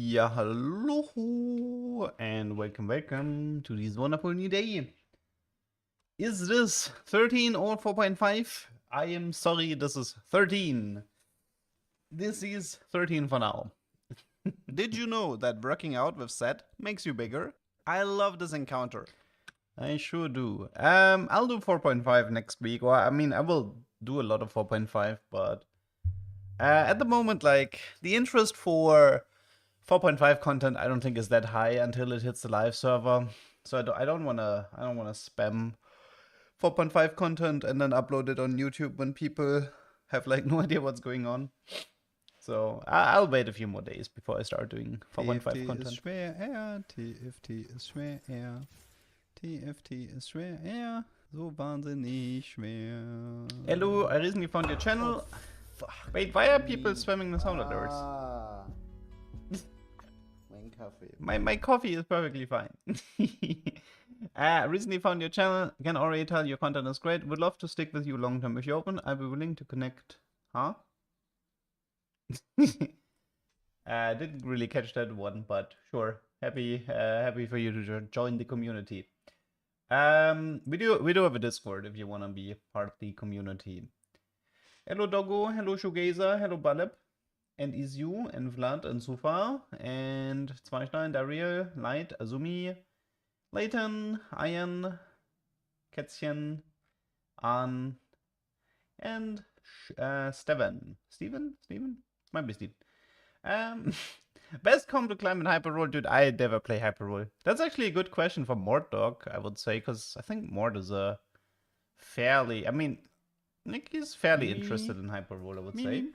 Yeah, hello and welcome to this wonderful new day. Is this 13 or 4.5? I am sorry, this is 13. This is 13 for now. Did you know that working out with Set makes you bigger? I love this encounter. I sure do. I'll do 4.5 next week, or I mean, I will do a lot of 4.5, but at the moment, like, the interest for 4.5 content I don't think is that high until it hits the live server. So I don't wanna spam 4.5 content and then upload it on YouTube when people have like no idea what's going on. So I'll wait a few more days before I start doing 4.5 content. Ist schwer, TFT ist schwer. TFT ist schwer, so wahnsinnig schwer. Hello, I recently found your channel. Oh, fuck. Wait, why are people spamming the sound alerts? My coffee is perfectly fine. Recently found your channel. Can already tell your content is great. Would love to stick with you long term. If you're open, I'll be willing to connect. Huh? Didn't really catch that one, but sure. Happy for you to join the community. We do have a Discord if you wanna be part of the community. Hello Doggo, hello Shogazer, hello Baleb. And Izu, and Vlad, and Sufa, and Zweistein, Daryl, Light, Azumi, Layton, Ian, Kätzchen, An, and Steven. Steven? Might be Steve. Best comp to climb in Hyperroll? Dude, I never play Hyperroll. That's actually a good question for Mort, I would say, because I think Mort is a fairly, I mean, Nick is fairly interested in Hyperroll, I would say.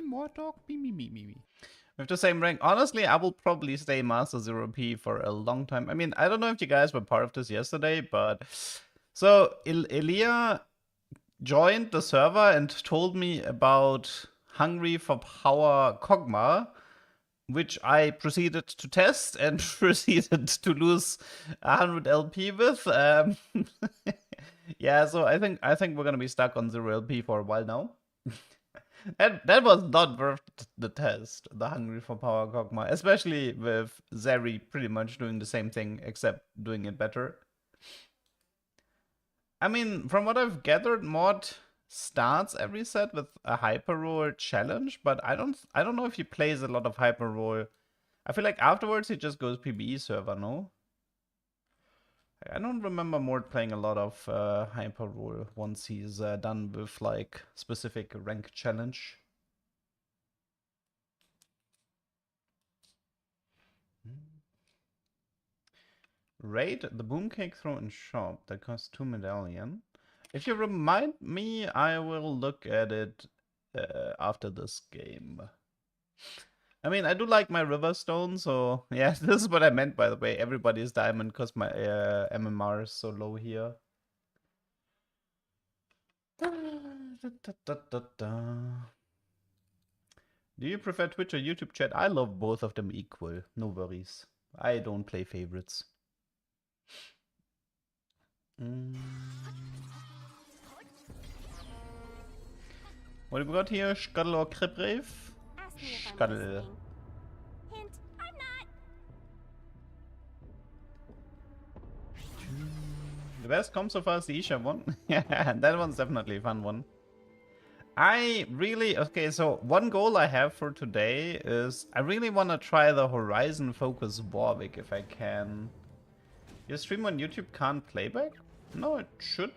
More talk, With the same rank, honestly, I will probably stay Master 0P for a long time. I mean, I don't know if you guys were part of this yesterday, but so Elia joined the server and told me about Hungry for Power Kog'Maw, which I proceeded to test and proceeded to lose 100 LP with. Yeah, so I think we're gonna be stuck on 0 LP for a while now. that was not worth the test, the Hungry for Power Kog'Maw, especially with Zeri pretty much doing the same thing except doing it better. I mean, from what I've gathered, Mod starts every set with a hyper roll challenge, but I don't know if he plays a lot of hyper roll. I feel like afterwards he just goes PBE server, no? I don't remember Mort playing a lot of hyper roll once he's done with like specific rank challenge. Raid the boomcake throw in shop that costs 2 medallion. If you remind me, I will look at it after this game. I mean, I do like my Riverstone, so yeah, this is what I meant, by the way. Everybody's diamond because my MMR is so low here. Do you prefer Twitch or YouTube chat? I love both of them equal. No worries. I don't play favorites. What have we got here? Scuttle or Kribrave? Scuttle. Hint, I'm not. The best comp so far is the Isha one. Yeah, that one's definitely a fun one. Okay, so one goal I have for today is I really want to try the Horizon Focus Warwick if I can. Your stream on YouTube can't playback? No, it should.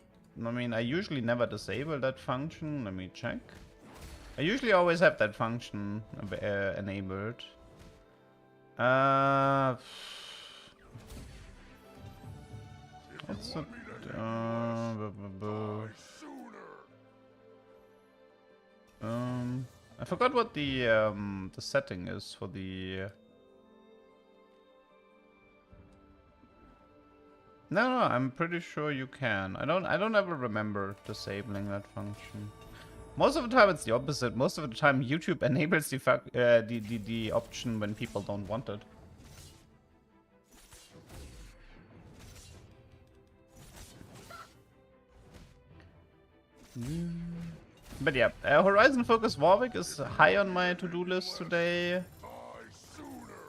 I mean, I usually never disable that function. Let me check. I usually always have that function enabled. What's it? I forgot what the setting is for the. No, I'm pretty sure you can. I don't ever remember disabling that function. Most of the time it's the opposite. Most of the time YouTube enables the option when people don't want it. But yeah, Horizon Focus Warwick is high on my to-do list today.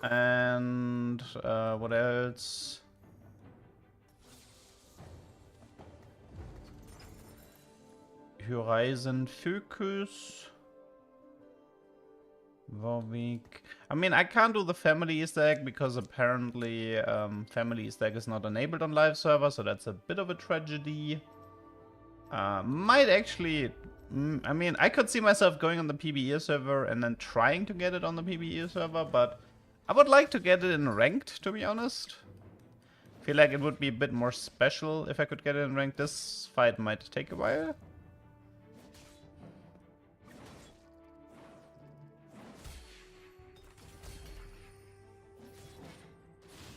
And what else? Horizon Focus Warwick. I mean, I can't do the family Easter egg because apparently family Easter egg is not enabled on live server, so that's a bit of a tragedy. Might actually... I mean, I could see myself going on the PBE server and then trying to get it on the PBE server, but I would like to get it in ranked, to be honest. Feel like it would be a bit more special if I could get it in ranked. This fight might take a while.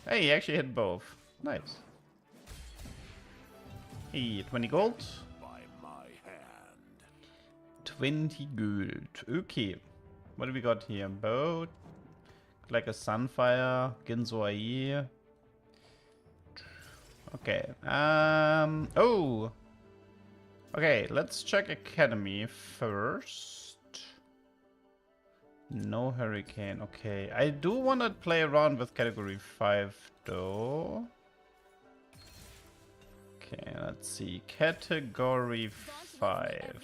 Hey, he actually hit both. Nice. Hey, 20 gold. 20 gold. Okay. What do we got here? Boat. Like a Sunfire. Ginzo AI. Okay. Oh. Okay, let's check Academy first. No Hurricane. Okay. I do want to play around with Category 5 though. Okay, let's see. Category 5.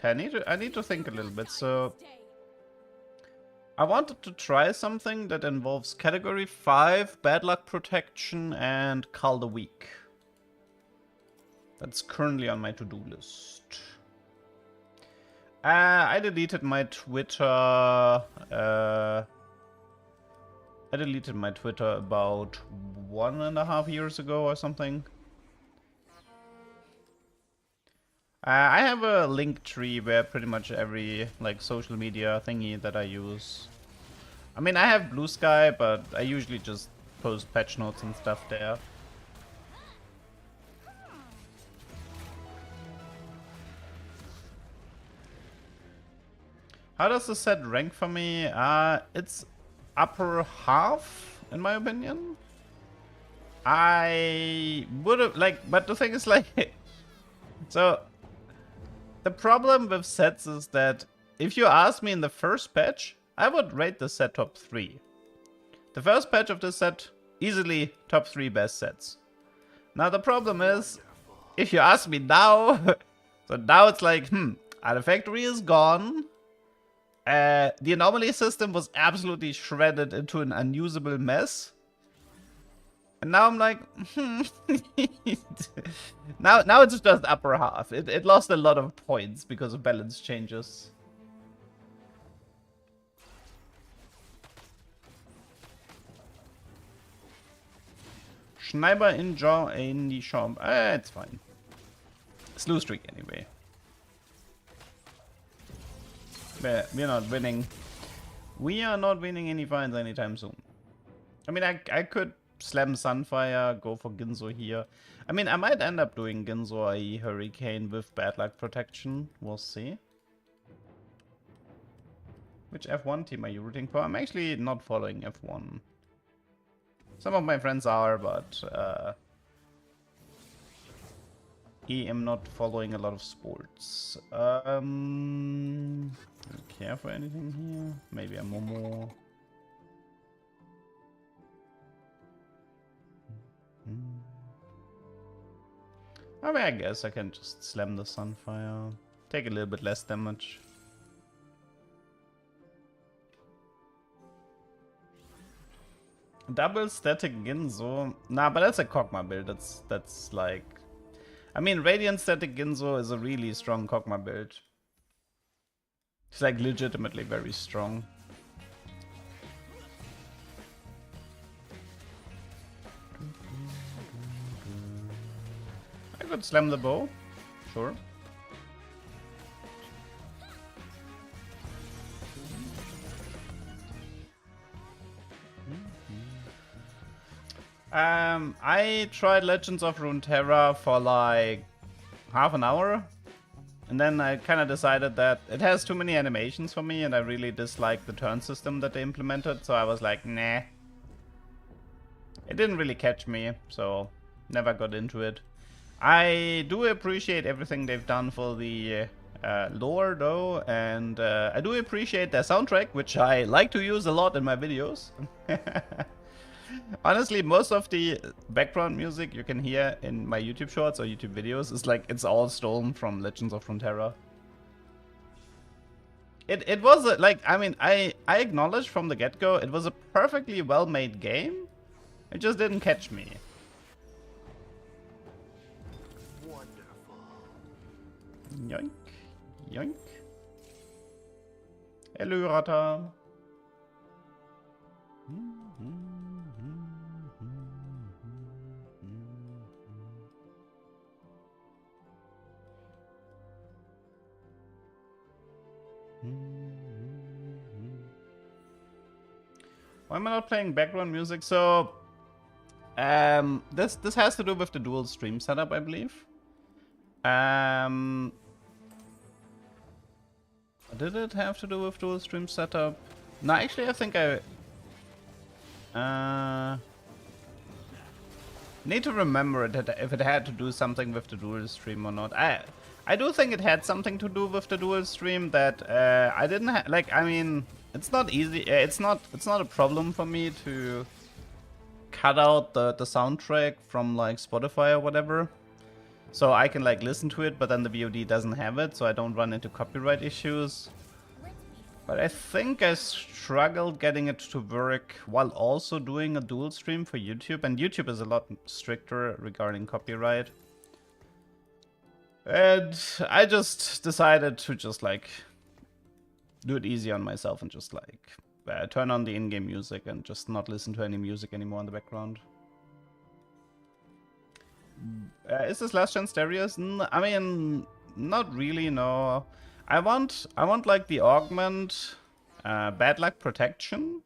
Okay, I need to think a little bit. So I wanted to try something that involves Category 5, Bad Luck Protection, and Call the Weak. That's currently on my to-do list. I deleted my Twitter. I deleted my Twitter about 1.5 years ago or something. I have a link tree where pretty much every like social media thingy that I use. I mean, I have Blue Sky, but I usually just post patch notes and stuff there. How does the set rank for me? It's upper half, in my opinion. I would have, like, but the thing is, like, so, the problem with sets is that if you ask me in the first patch, I would rate the set top 3. The first patch of this set, easily top 3 best sets. Now the problem is, if you ask me now, so now it's like, Artifactory is gone. The anomaly system was absolutely shredded into an unusable mess. And now I'm like, now it's just upper half. It lost a lot of points because of balance changes. Schneider in die Chambre. It's fine. Slew streak anyway. We're not winning. We are not winning any fights anytime soon. I mean, I could slam Sunfire, go for Ginzo here. I mean, I might end up doing Ginzo AI Hurricane with Bad Luck Protection. We'll see. Which F1 team are you rooting for? I'm actually not following F1. Some of my friends are, but I am not following a lot of sports. Care for anything here? Maybe a Momo. I mean, I guess I can just slam the Sunfire. Take a little bit less damage. Double static Ginzo. Nah, but that's a Kog'Maw build. That's like... I mean, Radiant static Ginzo is a really strong Kog'Maw build. It's like legitimately very strong. I could slam the bow. Sure. I tried Legends of Runeterra for like half an hour, and then I kind of decided that it has too many animations for me, and I really dislike the turn system that they implemented, so I was like, nah. It didn't really catch me, so never got into it. I do appreciate everything they've done for the lore, though, and I do appreciate their soundtrack, which I like to use a lot in my videos. Honestly, most of the background music you can hear in my YouTube shorts or YouTube videos is like, it's all stolen from Legends of Frontera. It was like, I mean, I acknowledge from the get-go, it was a perfectly well-made game. It just didn't catch me. Wonderful. Yoink, yoink. Hello, Rata. Why am I not playing background music? So, this has to do with the dual stream setup, I believe. Did it have to do with dual stream setup? No, actually, I think I need to remember it if it had to do something with the dual stream or not. I do think it had something to do with the dual stream that I didn't like. I mean, it's not easy. It's not a problem for me to cut out the soundtrack from like Spotify or whatever, so I can like listen to it, but then the VOD doesn't have it, so I don't run into copyright issues. But I think I struggled getting it to work while also doing a dual stream for YouTube, and YouTube is a lot stricter regarding copyright. And I just decided to just like do it easy on myself and just like turn on the in-game music and just not listen to any music anymore in the background. Is this last chance Darius? I mean, not really, no. I want like the augment, bad luck protection,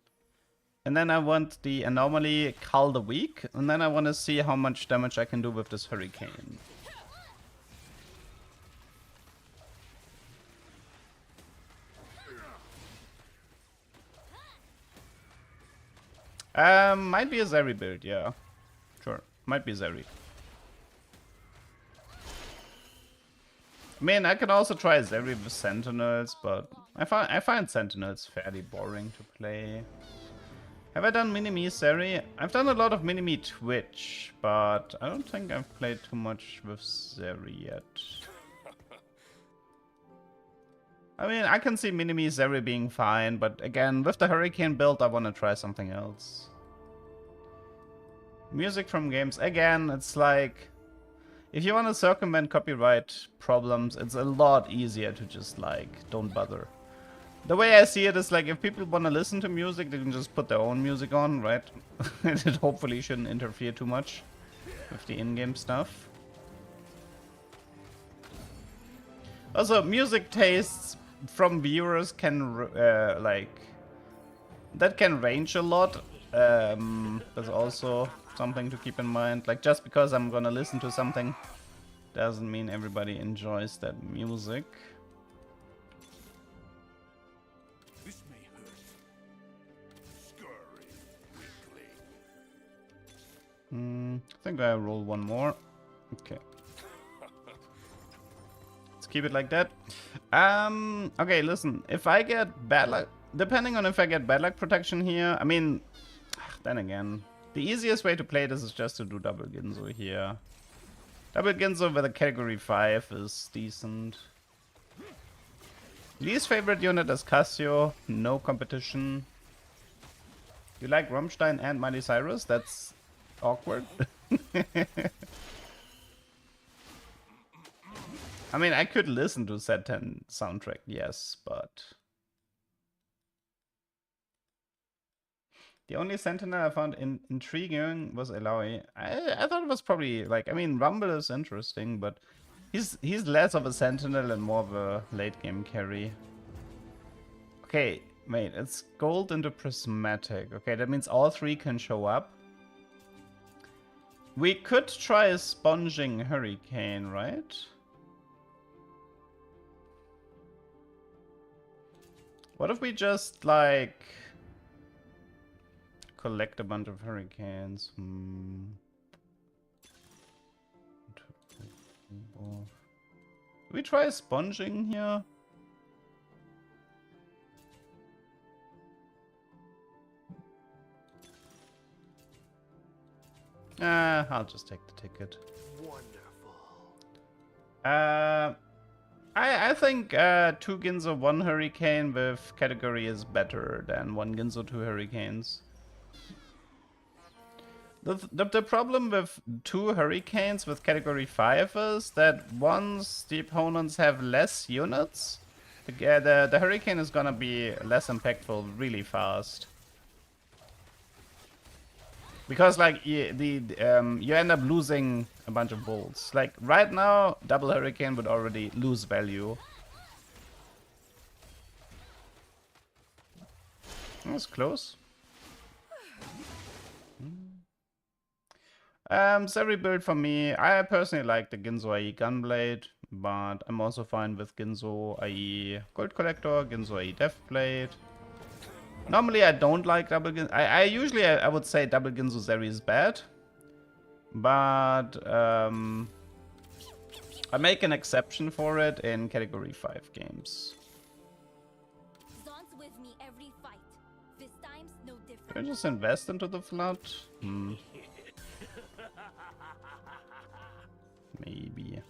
and then I want the anomaly cull the weak, and then I want to see how much damage I can do with this hurricane. Might be a Zeri build, yeah. Sure, might be Zeri. I mean, I can also try Zeri with Sentinels, but I find Sentinels fairly boring to play. Have I done Mini-Me Zeri? I've done a lot of Mini-Me Twitch, but I don't think I've played too much with Zeri yet. I mean, I can see Mini-Me Zeri being fine, but again, with the Hurricane build, I want to try something else. Music from games. Again, it's like, if you want to circumvent copyright problems, it's a lot easier to just like, don't bother. The way I see it is like, if people want to listen to music, they can just put their own music on, right? And it hopefully shouldn't interfere too much with the in-game stuff. Also, music tastes from viewers can like, that can range a lot. That's also something to keep in mind. Like, just because I'm gonna listen to something doesn't mean everybody enjoys that music. This may hurt. Scurry quickly. I think I roll one more. Okay. Let's keep it like that. Okay, listen. If I get bad luck, depending on if I get bad luck protection here, I mean, then again, the easiest way to play this is just to do double Ginzo here. Double Ginzo with a category 5 is decent. Least favorite unit is Cassio, no competition. You like Rammstein and Miley Cyrus? That's awkward. I mean, I could listen to Set 10 soundtrack, yes, but the only Sentinel I found intriguing was Eloy. I thought it was probably like, I mean, Rumble is interesting, but he's less of a Sentinel and more of a late game carry. Okay, wait, it's gold into prismatic. Okay, that means all three can show up. We could try a sponging hurricane, right? What if we just like collect a bunch of hurricanes. We try sponging here. I'll just take the ticket. Wonderful. I think 2 Ginzo 1 Hurricane with category is better than 1 Ginzo 2 Hurricanes. The problem with 2 Hurricanes with category 5 is that once the opponents have less units, the Hurricane is gonna be less impactful really fast. Because like you end up losing a bunch of bolts. Like right now, double Hurricane would already lose value. That's close. Zeri build for me. I personally like the Ginzo IE Gunblade, but I'm also fine with Ginzo IE Gold Collector, Ginzo IE Deathblade. Normally I don't like double Ginzo. I usually I would say double Ginzo Zeri is bad, but I make an exception for it in category 5 games. Zon's with me every fight. This time's no different. Can I just invest into the flood? Maybe.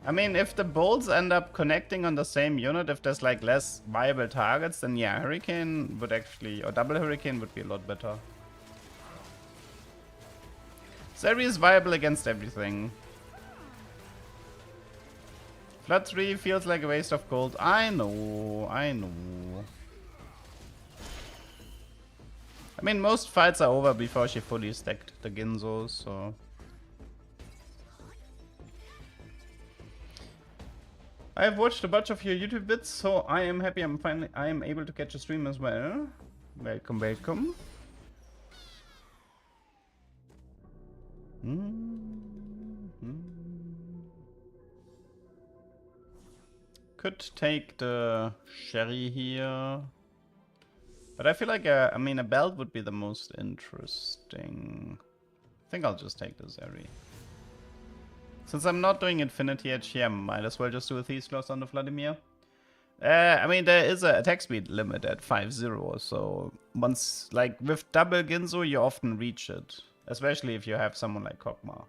I mean, if the bolts end up connecting on the same unit, if there's like less viable targets, then yeah, Hurricane would actually, or double Hurricane would be a lot better. Zeri is viable against everything. Flood 3 feels like a waste of gold. I know, I know. I mean, most fights are over before she fully stacked the Ginzo, so... I've watched a bunch of your YouTube vids, so I am happy I am able to catch a stream as well. Welcome, welcome. Could take the Sherry here. But I feel like, I mean, a belt would be the most interesting. I think I'll just take the Zeri. Since I'm not doing Infinity Edge here, I might as well just do a Thieves Claws on the Vladimir. I mean, there is a attack speed limit at 5-0, so once, like, with double Ginzo, you often reach it. Especially if you have someone like Kog'Maw.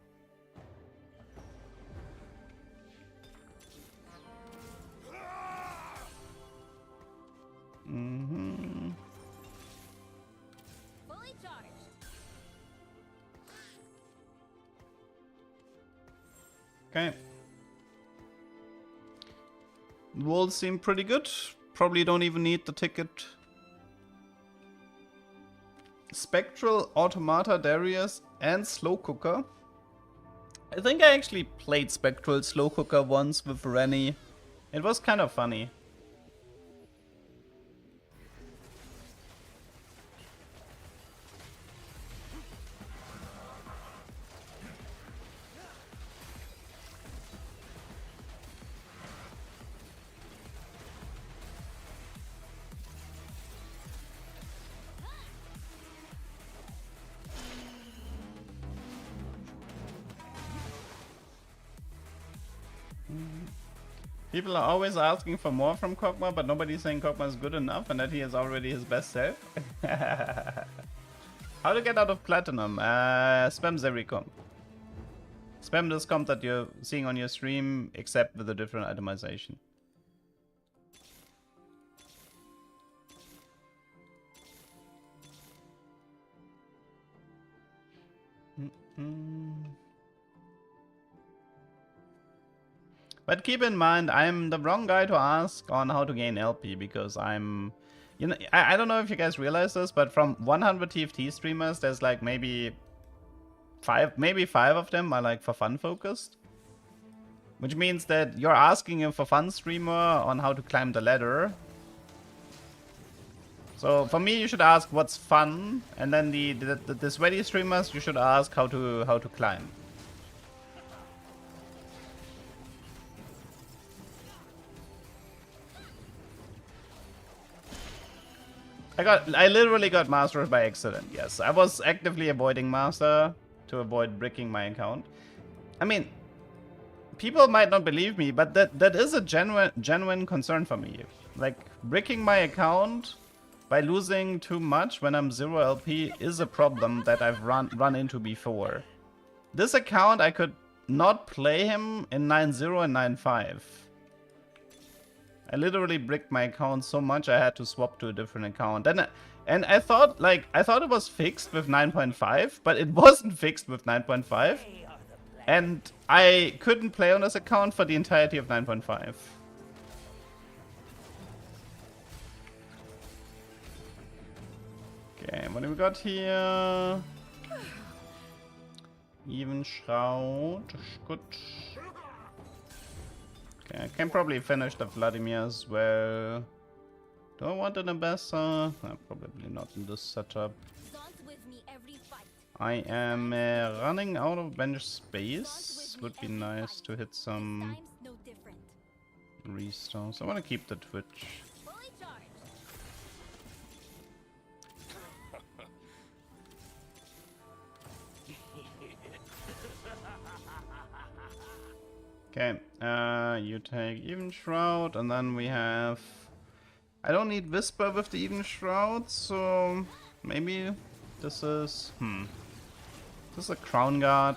Fully charged. Okay. The walls seem pretty good. Probably don't even need the ticket. Spectral, Automata, Darius, and Slow Cooker. I think I actually played Spectral Slow Cooker once with Rennie. It was kind of funny. People are always asking for more from Kog'Maw, but nobody's saying Kog'Maw is good enough and that he is already his best self. How to get out of Platinum? Spam Zeri comp. Spam this comp that you're seeing on your stream, except with a different itemization. But keep in mind, I'm the wrong guy to ask on how to gain LP, because I'm... You know, I don't know if you guys realize this, but from 100 TFT streamers, there's like maybe 5 of them are like for fun focused. Which means that you're asking a for fun streamer on how to climb the ladder. So for me, you should ask what's fun, and then the sweaty streamers, you should ask how to climb. I literally got mastered by accident, yes. I was actively avoiding master to avoid bricking my account. I mean, people might not believe me, but that is a genuine concern for me. Like, bricking my account by losing too much when I'm 0 LP is a problem that I've run into before. This account, I could not play him in 9-0 and 9-5. I literally bricked my account so much I had to swap to a different account. And I thought it was fixed with 9.5, but it wasn't fixed with 9.5. And I couldn't play on this account for the entirety of 9.5. Okay, what do we got here? Even Shroud. Good. Okay, I can probably finish the Vladimir as well. Do I want an Ambassador? No, probably not in this setup. I am running out of bench space. Would be nice to hit some restores. I want to keep the Twitch. Okay, you take Even Shroud, and then we have... I don't need Whisper with the Even Shroud, so maybe this is... This is a Crown Guard.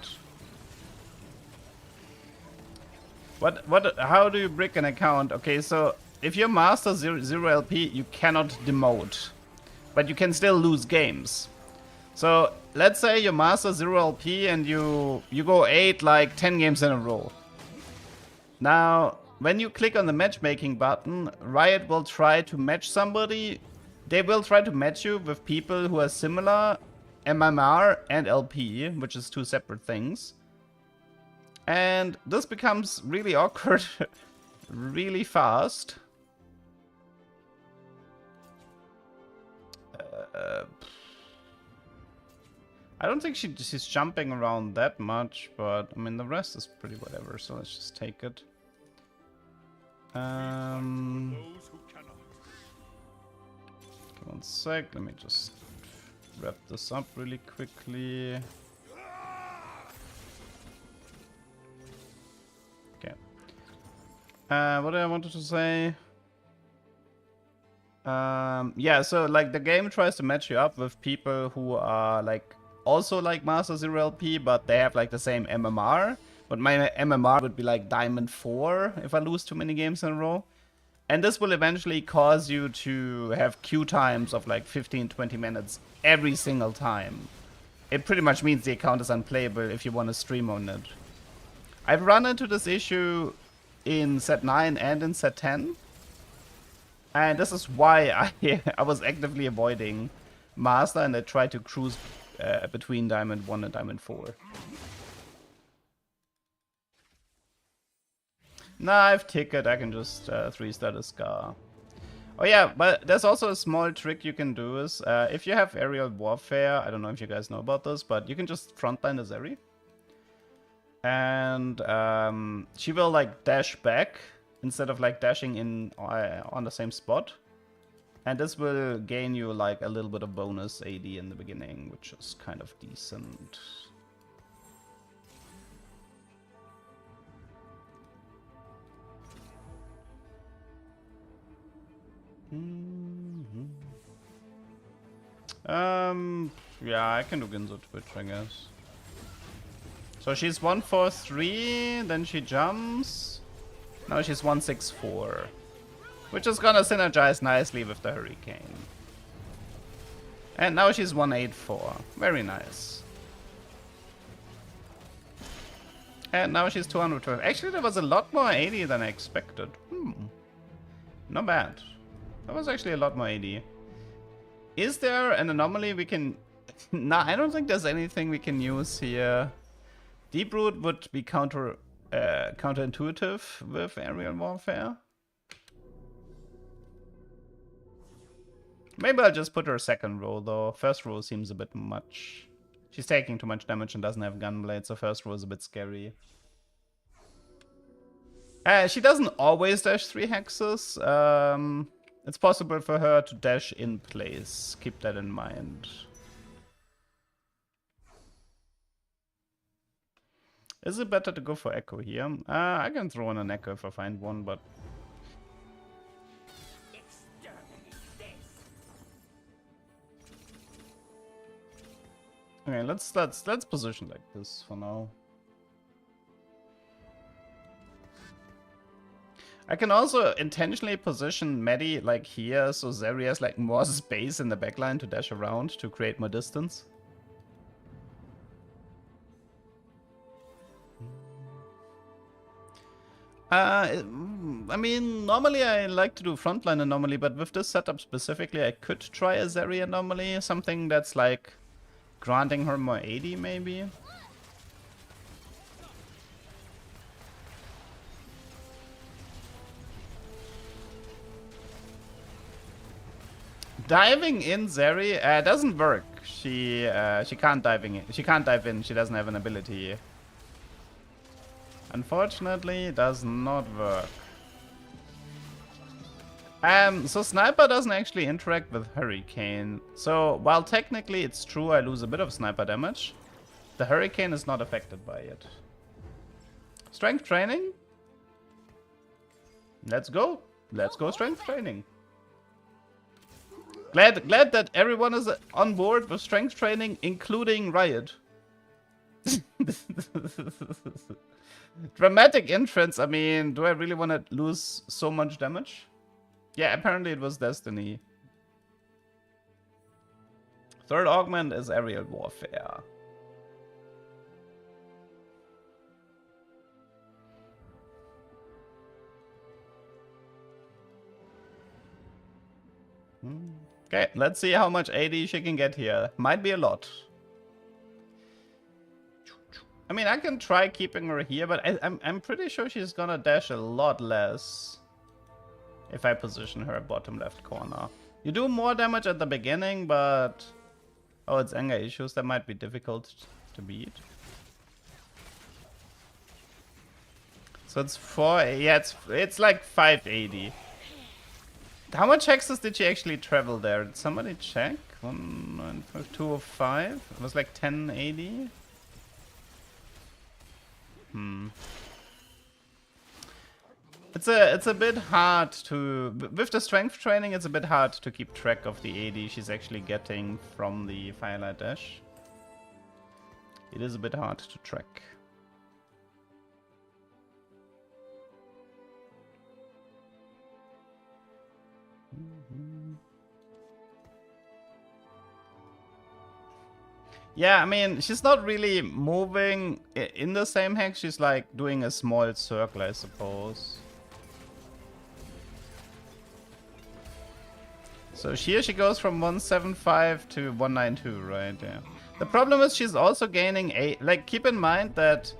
How do you brick an account? Okay, so if you're Master 0 LP, you cannot demote, but you can still lose games. So let's say you're Master 0 LP and you go 8 like 10 games in a row. Now, when you click on the matchmaking button, Riot will try to match somebody. They will try to match you with people who are similar MMR and LP, which is two separate things. And this becomes really awkward really fast. I don't think she's jumping around that much, but I mean the rest is pretty whatever, so let's just take it. One sec, let me just wrap this up really quickly. Okay. What I wanted to say? Yeah, so like the game tries to match you up with people who are like also like Master 0 LP, but they have like the same MMR. But my MMR would be like Diamond 4 if I lose too many games in a row. And this will eventually cause you to have queue times of like 15-20 minutes every single time. It pretty much means the account is unplayable if you want to stream on it. I've run into this issue in set 9 and in set 10. And this is why I was actively avoiding Master and I tried to cruise between Diamond 1 and Diamond 4. Nah, I've ticket, I can just 3-star the Scar. Oh yeah, but there's also a small trick you can do is, if you have aerial warfare, I don't know if you guys know about this, but you can just frontline the Zeri. And she will like dash back instead of like dashing in on the same spot. And this will gain you like a little bit of bonus AD in the beginning, which is kind of decent. Yeah, I can do Ginzo Twitch, I guess. So she's 143, then she jumps. Now she's 164. Which is gonna synergize nicely with the Hurricane. And now she's 184. Very nice. And now she's 212. Actually, there was a lot more 80 than I expected. Not bad. That was actually a lot more AD. Is there an anomaly we can... Nah, I don't think there's anything we can use here. Deep Root would be counterintuitive with aerial warfare. Maybe I'll just put her second row though. First row seems a bit much. She's taking too much damage and doesn't have Gunblade, so first row is a bit scary. She doesn't always dash 3 hexes. It's possible for her to dash in place. Keep that in mind. Is it better to go for Echo here? I can throw in an Echo if I find one, but... Okay, let's position like this for now. I can also intentionally position Maddie like here, so Zeri has like more space in the backline to dash around to create more distance. I mean, normally I like to do frontline anomaly, but with this setup specifically, I could try a Zeri anomaly, something that's like granting her more AD maybe. Diving in Zeri doesn't work. She can't diving in. She can't dive in. She doesn't have an ability. Unfortunately, does not work. So Sniper doesn't actually interact with Hurricane. So while technically it's true I lose a bit of sniper damage, the Hurricane is not affected by it. Strength training? Let's go. Let's go strength training. Glad that everyone is on board with strength training, including Riot. Dramatic entrance. I mean, do I really want to lose so much damage? Yeah, apparently it was Destiny. Third augment is aerial warfare. Okay, let's see how much AD she can get here. Might be a lot. I mean, I can try keeping her here, but I'm pretty sure she's gonna dash a lot less if I position her bottom left corner. You do more damage at the beginning, but... Oh, it's anger issues. That might be difficult to beat. So it's 4... Yeah, it's like 580. How much hexes did she actually travel there? Did somebody check? 205? It was like 1080? It's a bit hard to... With the strength training, it's a bit hard to keep track of the AD she's actually getting from the Firelight Dash. It is a bit hard to track. Yeah, I mean, she's not really moving in the same hex. She's like doing a small circle, I suppose. So here she goes from 175 to 192, right? Yeah. The problem is she's also gaining a... Like, keep in mind that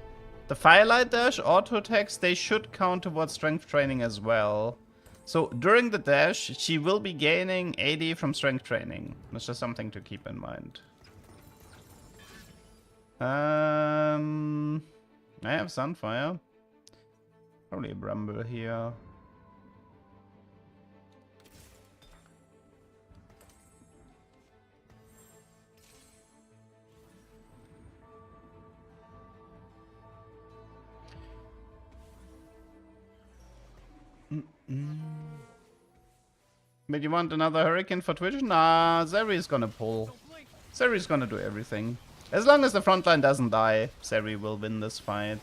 the Firelight Dash, auto attacks, they should count towards strength training as well. So during the dash, she will be gaining AD from strength training. That's just something to keep in mind. I have Sunfire. Probably a Bramble here. But you want another Hurricane for Twitch? Nah, Zeri's gonna pull. Zeri's gonna do everything. As long as the front line doesn't die, Zeri will win this fight.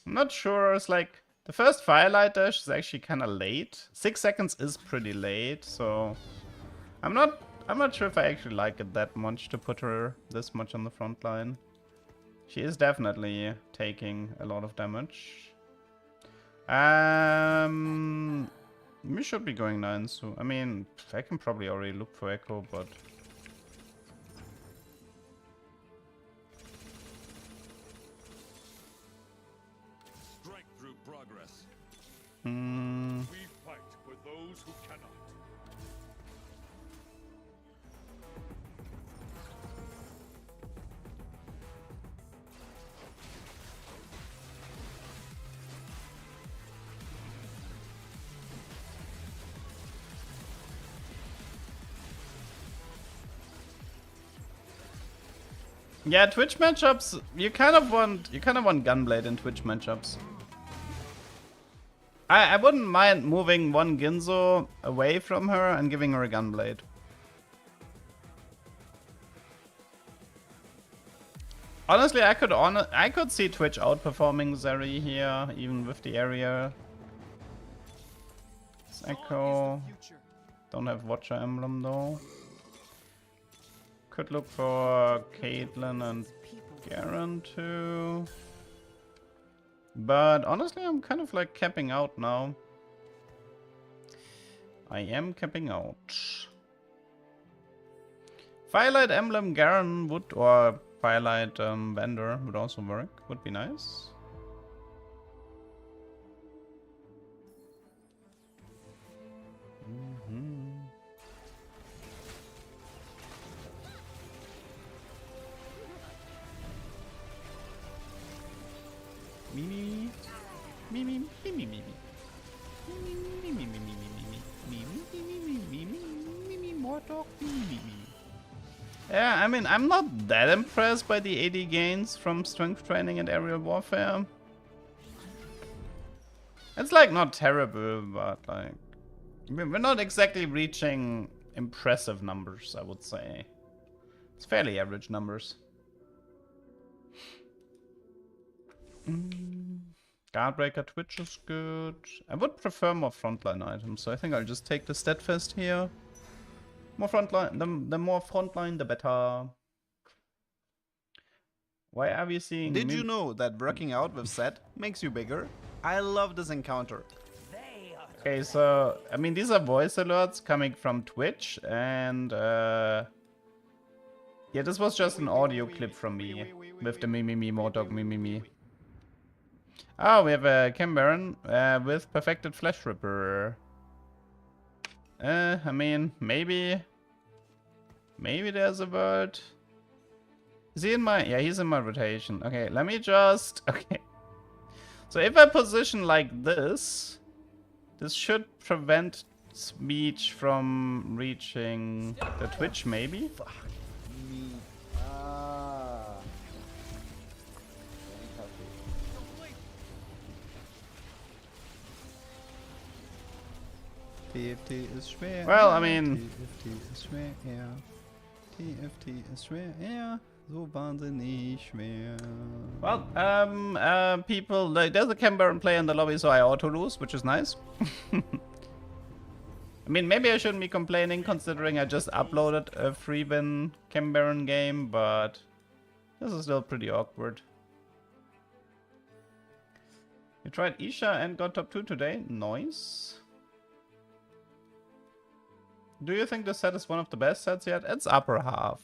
Not sure. It's like the first Firelight Dash is actually kind of late. 6 seconds is pretty late, so I'm not sure if I actually like it that much to put her this much on the front line. She is definitely taking a lot of damage. We should be going 9 soon. I mean, I can probably already look for Echo, but... Strength through progress. We fight for those who cannot. Yeah, Twitch matchups. You kind of want Gunblade in Twitch matchups. I wouldn't mind moving one Ginzo away from her and giving her a Gunblade. Honestly, I could see Twitch outperforming Zeri here, even with the area. It's Echo. Don't have Watcher Emblem though. Could look for Caitlyn and Garen too. But honestly, I'm kind of like capping out now. I am capping out. Firelight Emblem Garen would, or Firelight Vendor would also work. Would be nice. Mimi, Mimi, Mimi, Mimi, yeah, I mean, I'm not that impressed by the AD gains from strength training and aerial warfare. It's like not terrible, but like we're not exactly reaching impressive numbers, I would say. It's fairly average numbers. Guardbreaker Twitch is good. I would prefer more frontline items, so I think I'll just take the Steadfast here. More frontline, the more frontline, the better. Why are we seeing... Did you know that working out with Set makes you bigger? I love this encounter. Okay, so, I mean, these are voice alerts coming from Twitch, and, yeah, this was just an audio clip from me, with the me, Mordog, me. Oh, we have a Cambaron, with Perfected Flesh Ripper. I mean, maybe there's a bird. Is he in my... Yeah, he's in my rotation. Okay, let me just... Okay. So if I position like this, this should prevent Smeech from reaching the Twitch, maybe? Fuck me. Ah. TFT ist schwer. Well, I mean... TFT ist schwer. TFT ist schwer. So wahnsinnig schwer. Well, people, like, there's a Cambaron player in the lobby, so I auto lose, which is nice. I mean, maybe I shouldn't be complaining, considering I just uploaded a free win Cambaron game, but this is still pretty awkward. You tried Isha and got top 2 today? Nice. Do you think this set is one of the best sets yet? It's upper half.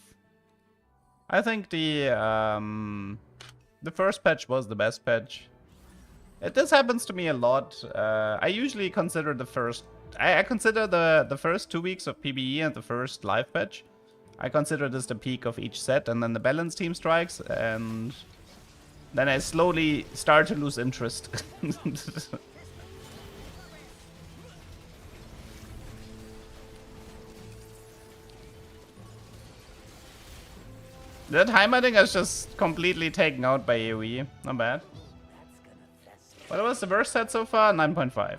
I think the first patch was the best patch. This happens to me a lot. I usually consider the first... I consider the first 2 weeks of PBE and the first live patch. I consider this the peak of each set, and then the balance team strikes, and then I slowly start to lose interest. That Heimerdinger is just completely taken out by AoE. Not bad. What was the worst set so far? 9.5.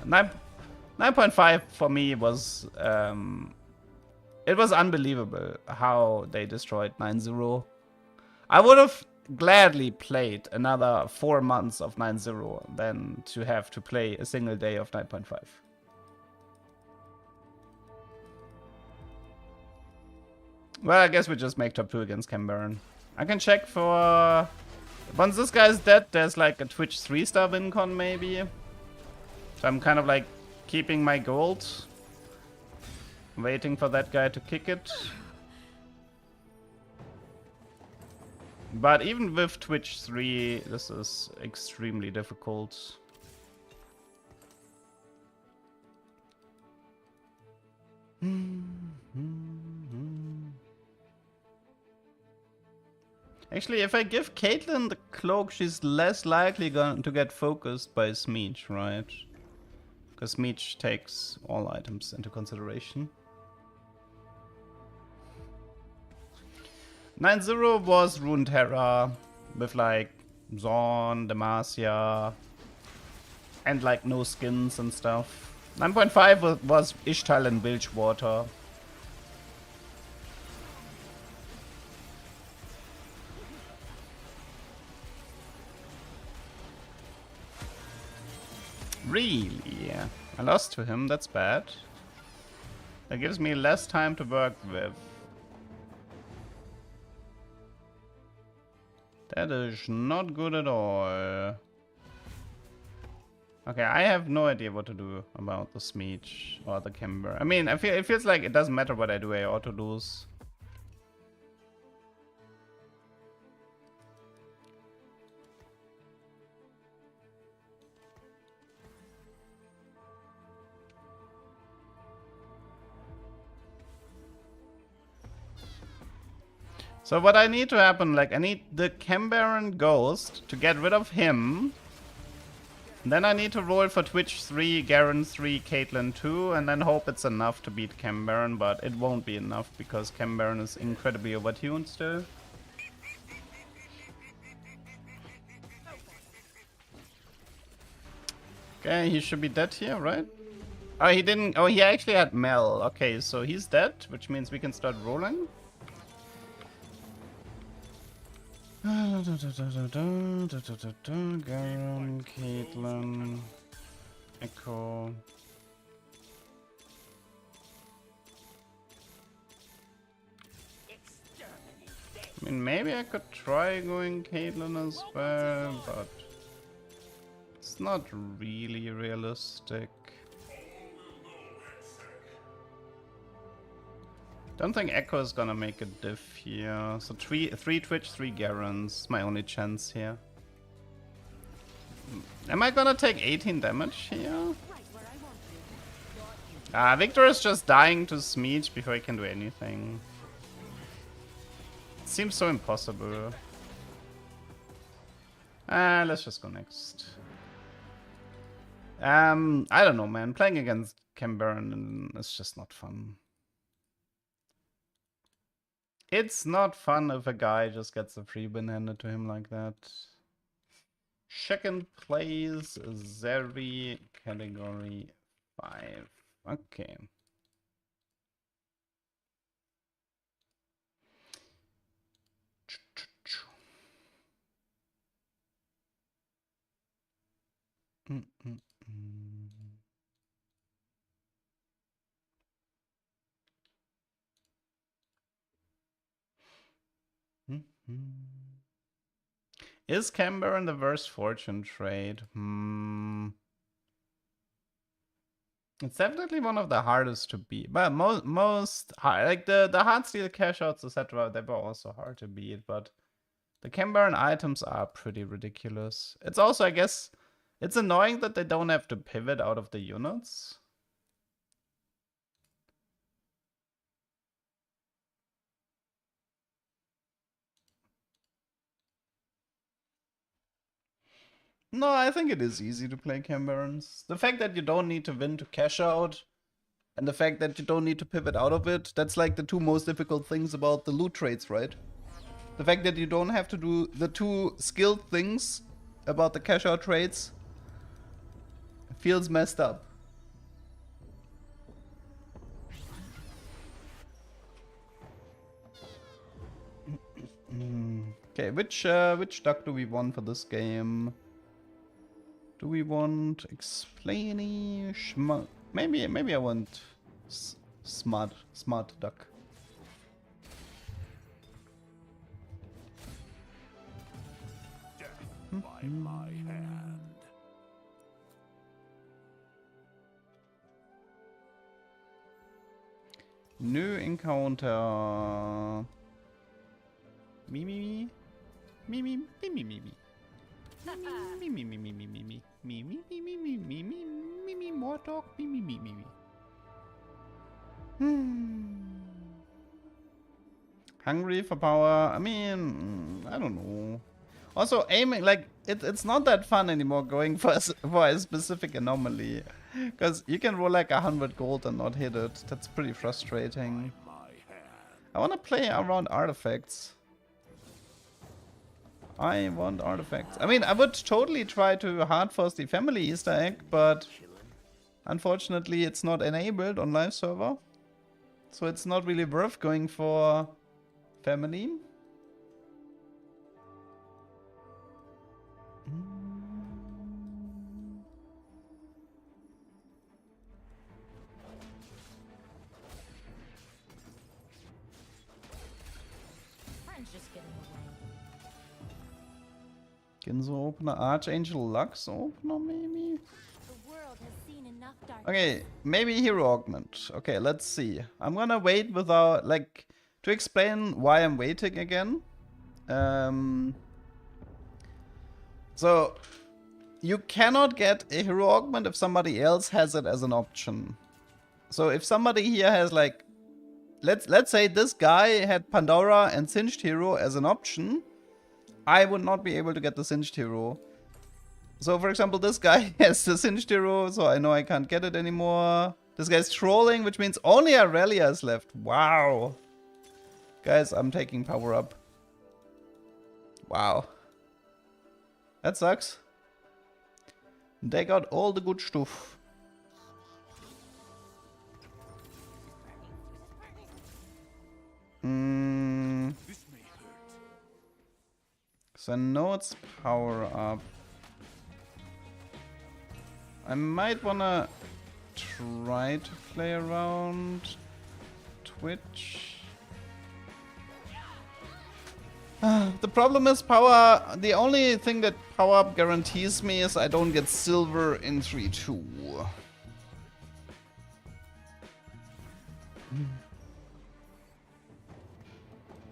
9.5 for me was... it was unbelievable how they destroyed 9-0. I would have gladly played another 4 months of 9-0 than to have to play a single day of 9.5. Well, I guess we just make top 2 against Cambaron. I can check for... Once this guy's dead, there's like a Twitch 3-star win con maybe. So I'm kind of like keeping my gold. Waiting for that guy to kick it. But even with Twitch 3, this is extremely difficult. Actually, if I give Caitlyn the cloak, she's less likely going to get focused by Smeech, right? Because Smeech takes all items into consideration. 9-0 was Runeterra with like Zorn, Demacia, and like no skins and stuff. 9.5 was Ishtal and Bilgewater. Really? I lost to him, that's bad. That gives me less time to work with. That is not good at all. Okay, I have no idea what to do about the Smeech or the Kimber. I mean, it feels like it doesn't matter what I do, I auto lose. So what I need to happen, like I need the Cambaron Ghost to get rid of him. Then I need to roll for Twitch 3, Garen 3, Caitlyn 2, and then hope it's enough to beat Cambaron, but it won't be enough because Cambaron is incredibly overtuned still. Okay, he should be dead here, right? Oh, he didn't. Oh, he actually had Mel. Okay, so he's dead, which means we can start rolling. Garen, Caitlyn, Echo. I mean, maybe I could try going Caitlyn as well, but it's not really realistic. Don't think Echo is gonna make a diff here. So three Twitch, 3 Garens. My only chance here. Am I gonna take 18 damage here? Victor is just dying to Smeech before he can do anything. It seems so impossible. Let's just go next. I don't know, man. Playing against Cambaron is just not fun. It's not fun if a guy just gets a free win handed to him like that. Second place, Zeri, category 5. Okay. Is Cambaron the worst fortune trade? It's definitely one of the hardest to beat. But most hard, like the hard steel cash outs, etc., they were also hard to beat. But the Cambaron items are pretty ridiculous. It's also, I guess, it's annoying that they don't have to pivot out of the units. No, I think it is easy to play Cambarons. The fact that you don't need to win to cash out, and the fact that you don't need to pivot out of it, that's like the two most difficult things about the loot trades, right? The fact that you don't have to do the two skilled things about the cash out trades feels messed up. Okay, which duck do we want for this game? Do we want explainy schmuck? Maybe I want smart duck. Death by my hand. New encounter. Me. More talk. Hungry for power. I mean, I don't know. Also, aiming, like, it's not that fun anymore going for a specific anomaly. Because you can roll like 100 gold and not hit it. That's pretty frustrating. I want to play around artifacts. I want artifacts. I mean, I would totally try to hard force the family Easter egg, but unfortunately it's not enabled on live server. So it's not really worth going for family. Friends just getting away. Ginzo opener, Archangel Lux opener maybe? The world has seen enough darkness. Okay, maybe hero augment. Okay, let's see. I'm gonna wait without, like, to explain why I'm waiting again. So, you cannot get a hero augment if somebody else has it as an option. So if somebody here has, like, let's say this guy had Pandora and Singed Hero as an option, I would not be able to get the Singed Hero. So for example, this guy has the Singed Hero, so I know I can't get it anymore. This guy's trolling, which means only Aurelia is left. Wow. Guys, I'm taking power up. Wow. That sucks. They got all the good stuff. This may hurt. So I know it's power up. I might wanna try to play around Twitch. The problem is power. The only thing that power up guarantees me is I don't get silver in 3-2.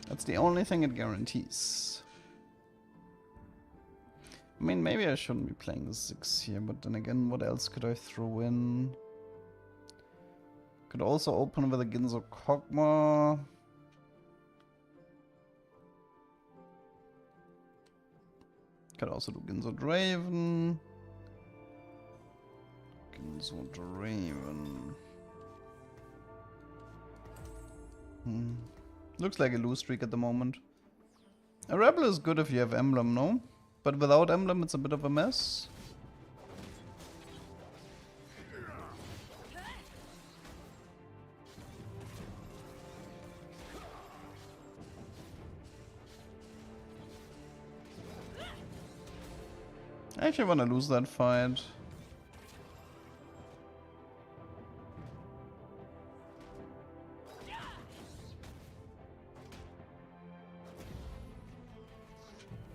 That's the only thing it guarantees. I mean, maybe I shouldn't be playing the 6 here, but then again, what else could I throw in? Could also open with a Ginzo Kog'Maw. Could also do Ginzo Draven. Ginzo Draven. Looks like a lose streak at the moment. A Rebel is good if you have Emblem, no? But without Emblem, it's a bit of a mess. I actually want to lose that fight.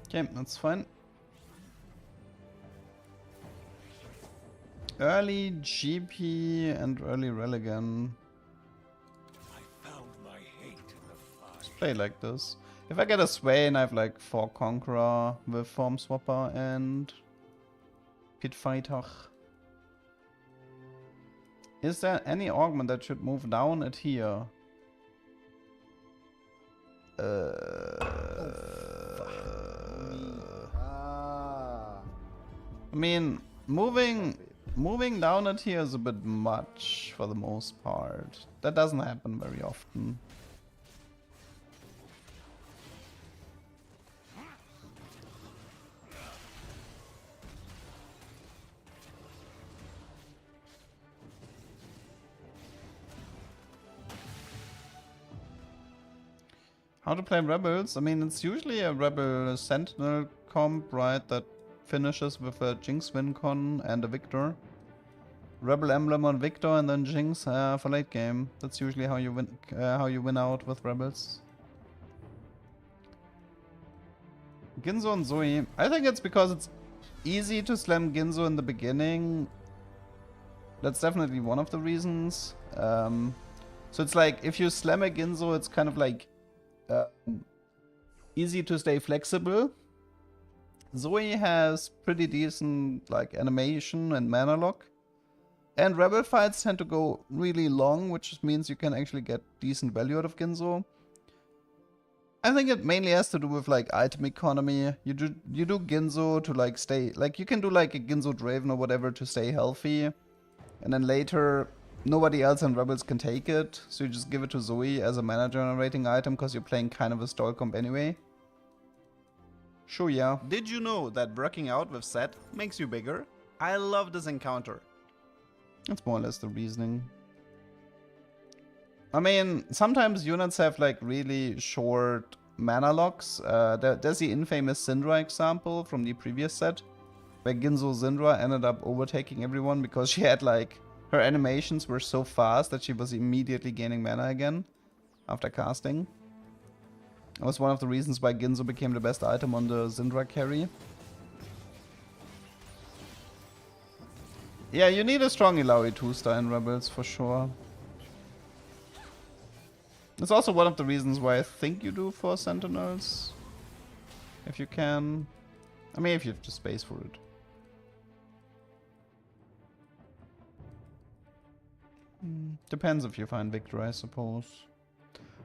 Okay, that's fine. Early GP and early Religan. I found my hate in the fire. Let's play like this. If I get a Swain, I have like 4 Conqueror with Form Swapper and Pit Fighter. Is there any augment that should move down at here? I mean, moving down at here is a bit much for the most part. That doesn't happen very often. How to play Rebels? I mean, it's usually a Rebel Sentinel comp, right? That finishes with a Jinx Wincon and a Victor. Rebel Emblem on Victor and then Jinx for late game. That's usually how you win out with Rebels. Ginzo and Zoe. I think it's because it's easy to slam Ginzo in the beginning. That's definitely one of the reasons. So it's like if you slam a Ginzo, it's kind of like easy to stay flexible. Zoe has pretty decent like animation and mana lock. And Rebel fights tend to go really long, which means you can actually get decent value out of Ginzo. I think it mainly has to do with like item economy. You do Ginzo to like stay, like you can do like a Ginzo Draven or whatever to stay healthy. And then later nobody else in Rebels can take it, so you just give it to Zoe as a mana generating item because you're playing kind of a stall comp anyway. Shuya. Did you know that working out with Set makes you bigger? I love this encounter. That's more or less the reasoning. I mean, sometimes units have like really short mana locks. There's the infamous Syndra example from the previous set, where Ginzo Syndra ended up overtaking everyone because she had like, her animations were so fast that she was immediately gaining mana again after casting. That was one of the reasons why Ginzo became the best item on the Syndra carry. Yeah, you need a strong Illaoi 2-star in Rebels for sure. It's also one of the reasons why I think you do 4 Sentinels. If you can. I mean, if you have the space for it. Depends if you find Victor, I suppose.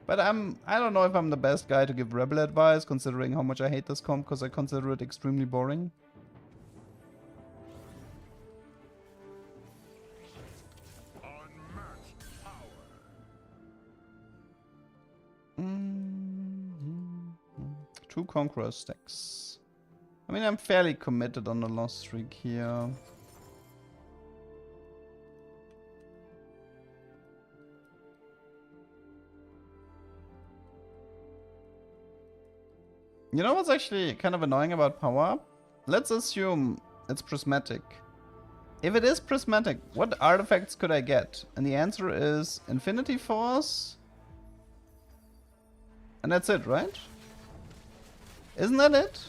But I don't know if I'm the best guy to give Rebel advice, considering how much I hate this comp, because I consider it extremely boring. Unmatched power. Two Conqueror stacks. I mean, I'm fairly committed on the lost streak here. You know what's actually kind of annoying about power up? Let's assume it's prismatic. If it is prismatic, what artifacts could I get? And the answer is Infinity Force. And that's it, right? Isn't that it?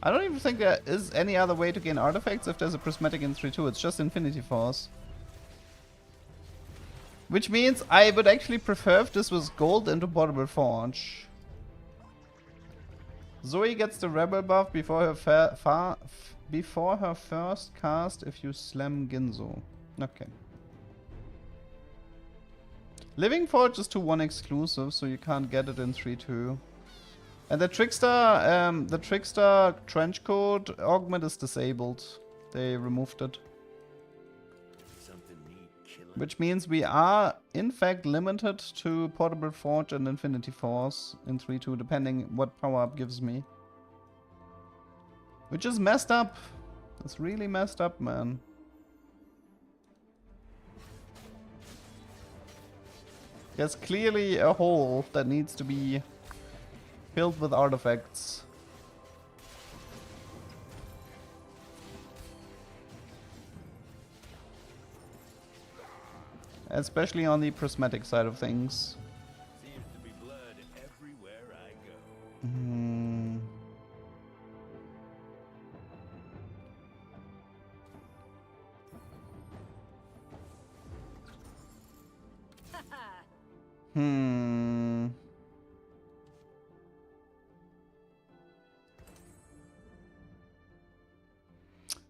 I don't even think there is any other way to gain artifacts if there's a prismatic in 3-2. It's just Infinity Force. Which means I would actually prefer if this was gold into Portable Forge. Zoe gets the Rebel buff before her first cast if you slam Ginzo. Okay. Living Forge is 2-1 exclusive, so you can't get it in 3-2. And the Trickster Trenchcoat augment is disabled. They removed it. Which means we are, in fact, limited to Portable Forge and Infinity Force in 3-2, depending what power-up gives me. Which is messed up. It's really messed up, man. There's clearly a hole that needs to be filled with artifacts. Especially on the prismatic side of things. Seems to be blood everywhere I go.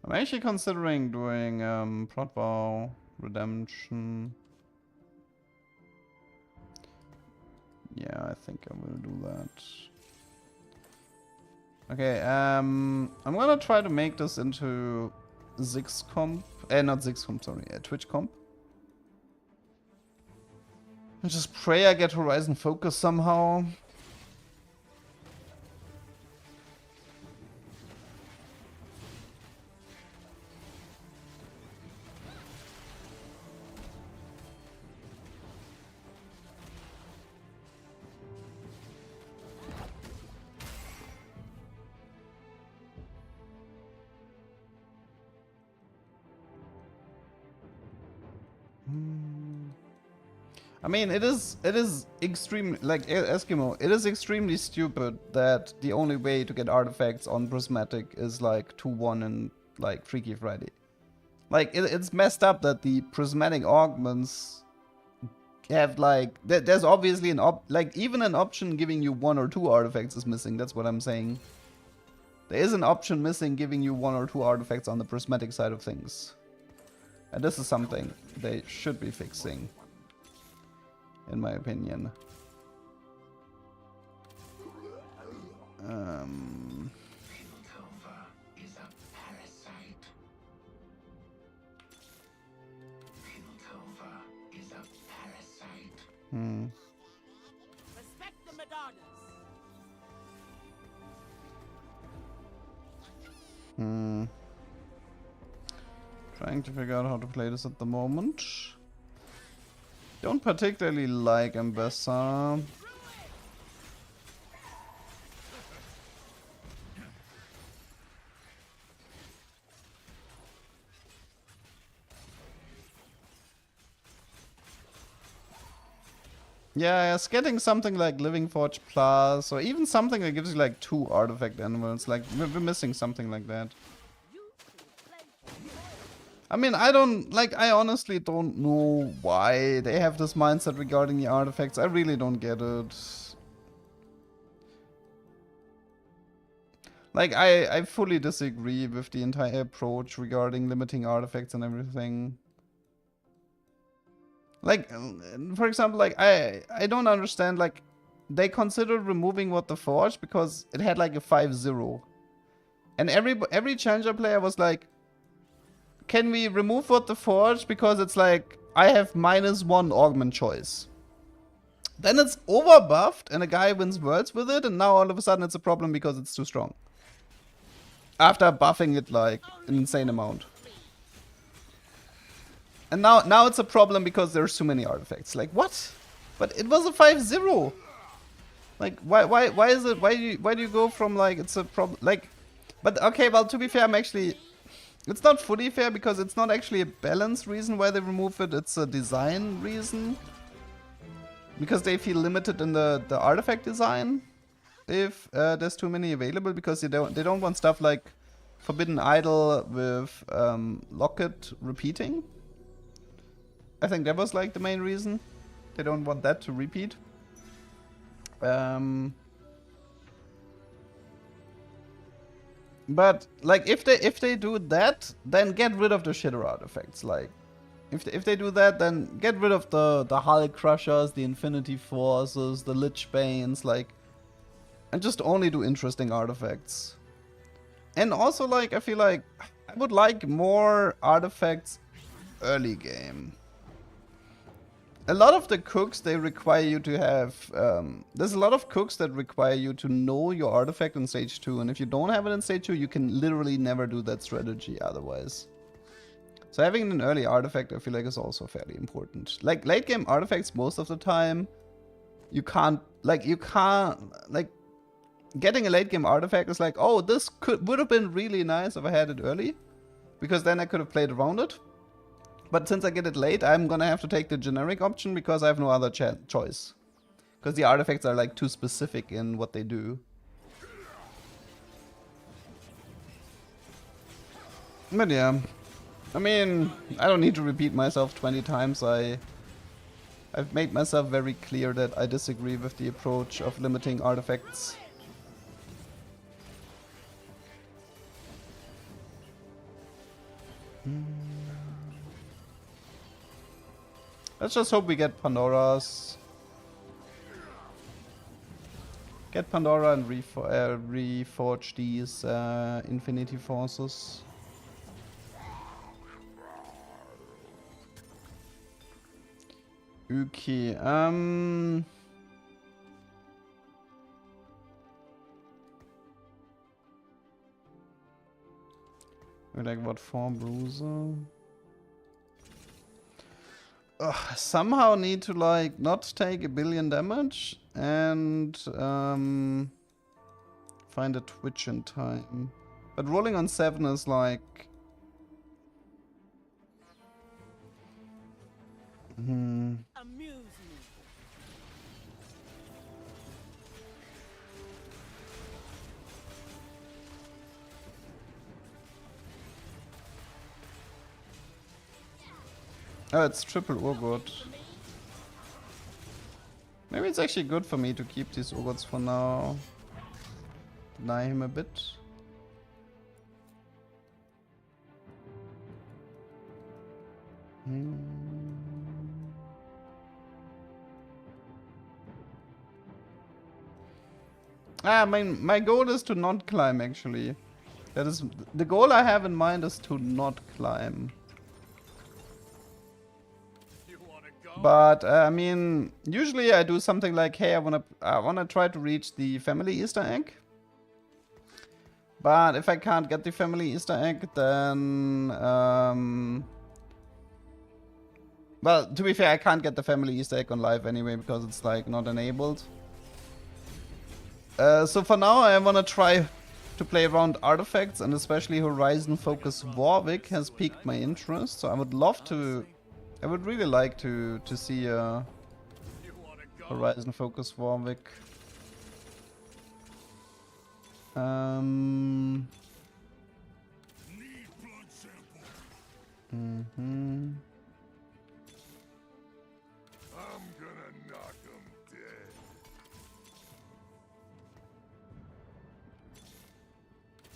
I'm actually considering doing Protvow Redemption. Yeah, I think I will do that. Okay, I'm gonna try to make this into Ziggs comp. Not Ziggs comp, sorry, Twitch comp. And just pray I get Horizon Focus somehow. I mean, it is extremely, like Eskimo, it is extremely stupid that the only way to get artifacts on Prismatic is like 2-1 and like Freaky Friday. Like, it's messed up that the Prismatic augments have like, there's obviously even an option giving you 1 or 2 artifacts is missing, that's what I'm saying. There is an option missing giving you 1 or 2 artifacts on the Prismatic side of things. And this is something they should be fixing, in my opinion. Piltover is a parasite. Piltover is a parasite. Respect the Madonnas. Trying to figure out how to play this at the moment. Don't particularly like Ambessa. Yeah, it's getting something like Living Forge Plus, or even something that gives you like 2 artifact animals. Like, we're missing something like that. I mean, I honestly don't know why they have this mindset regarding the artifacts. I really don't get it. Like, I fully disagree with the entire approach regarding limiting artifacts and everything. Like, for example, like, I don't understand, like, they considered removing What the Forge because it had like a 5-0. And every challenger player was like, can we remove What the Forge because it's like, I have -1 augment choice. Then it's overbuffed and a guy wins worlds with it, and now all of a sudden it's a problem because it's too strong. After buffing it like an insane amount. And now it's a problem because there's too many artifacts. Like, what? But it was a 5-0. Like, why is it, why do you go from like, it's a problem, like, but okay, well, to be fair, it's not fully fair because it's not actually a balance reason why they remove it, it's a design reason. Because they feel limited in the artifact design if there's too many available, because they don't want stuff like Forbidden Idol with Locket repeating. I think that was like the main reason. They don't want that to repeat. But like if they do that, then get rid of the shitter artifacts. Like if they do that, then get rid of the Hull Crushers, the Infinity Forces, the Lich Banes, like, and just only do interesting artifacts. And also, like, I feel like I would like more artifacts early game. A lot of the cooks, they require you to have... there's a lot of cooks that require you to know your artifact in stage 2. And if you don't have it in stage 2, you can literally never do that strategy otherwise. So having an early artifact, I feel like, is also fairly important. Like, late game artifacts, most of the time, you can't... Like, getting a late game artifact is like, oh, this would have been really nice if I had it early. Because then I could have played around it. But since I get it late, I'm gonna have to take the generic option because I have no other choice. Because the artifacts are like too specific in what they do. But yeah, I mean, I don't need to repeat myself 20 times. I've made myself very clear that I disagree with the approach of limiting artifacts. Let's just hope we get Pandora's. Get Pandora and reforge these Infinity Forces. Okay, we like what, 4 bruiser? Somehow need to like not take 1 billion damage and find a Twitch in time. But rolling on 7 is like... Amuse me. Oh, it's triple Urgot. Maybe it's actually good for me to keep these Urgots for now. Deny him a bit. My goal is to not climb, actually. That is the goal I have in mind, is to not climb. But I mean, usually I do something like, hey, I wanna try to reach the family Easter egg. But if I can't get the family Easter egg, then well, to be fair, I can't get the family Easter egg on live anyway because it's like not enabled. So for now, I want to try to play around artifacts, and especially Horizon Focus Warwick has piqued my interest. So I would love to, I would really like to see Horizon Focus Warwick. Mm-hmm. I'm gonna knock him dead.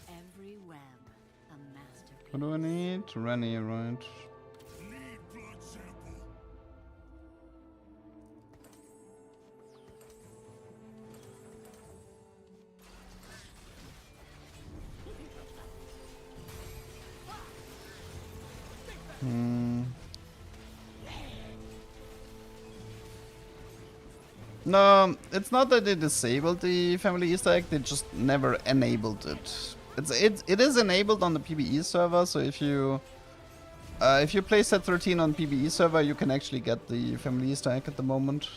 Every web, a masterpiece. What do I need? Rennie, right? Need blood sample. No, it's not that they disabled the family Easter egg, they just never enabled it. It is enabled on the PBE server, so if you play set 13 on PBE server, you can actually get the family Easter egg at the moment.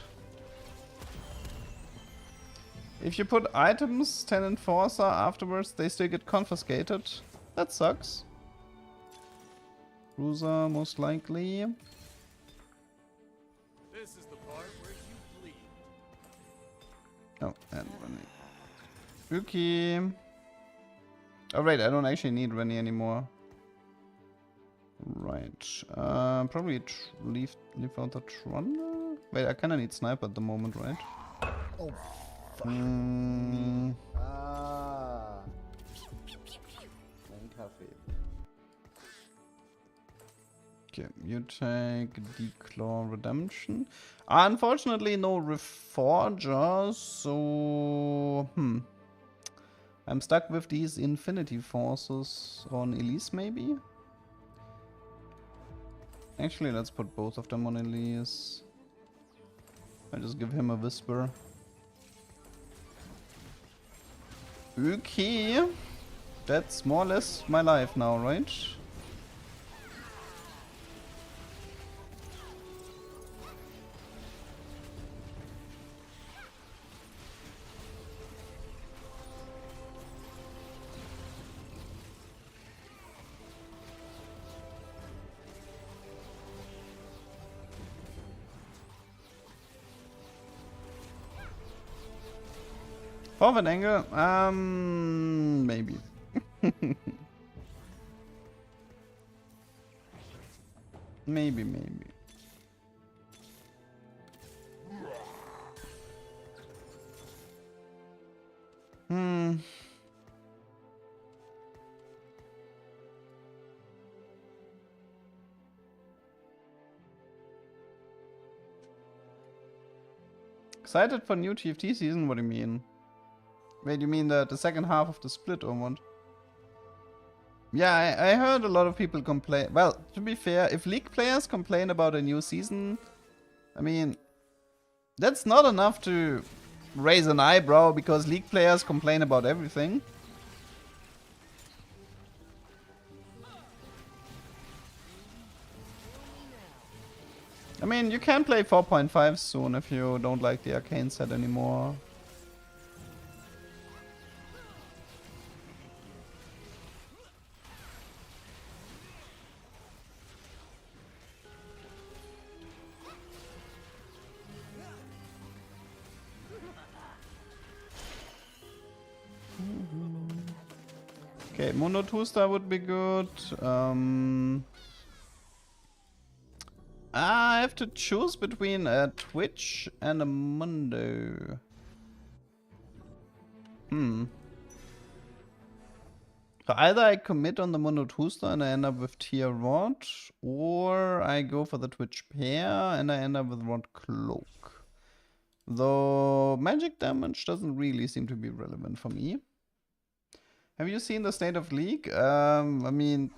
If you put items 10 Enforcer afterwards, they still get confiscated. That sucks. Cruiser, most likely. This is the part where you bleed. Oh, and Rennie. Spooky. Oh, right, I don't actually need Rennie anymore. Right. Probably leave out the Tron. Wait, I kinda need Sniper at the moment, right? Oh, fuck. Mm, Ah. Ein Kaffee. okay, you take Declaw Redemption. Unfortunately, no Reforger, so... I'm stuck with these Infinity Forces on Elise, maybe? Actually, let's put both of them on Elise. I'll just give him a Whisper. Okay. That's more or less my life now, right? Forward angle? Maybe. maybe. Excited for new TFT season? What do you mean? Wait, you mean the second half of the split or what? Yeah, I heard a lot of people complain. Well, to be fair, if League players complain about a new season, I mean, that's not enough to raise an eyebrow because League players complain about everything. I mean, you can play 4.5 soon if you don't like the Arcane set anymore. Okay, Mono 2-star would be good. I have to choose between a Twitch and a Mundo. So either I commit on the Mono 2-star and I end up with Tier Rod, or I go for the Twitch pair and I end up with Rod Cloak. Though magic damage doesn't really seem to be relevant for me. Have you seen the State of League? I mean,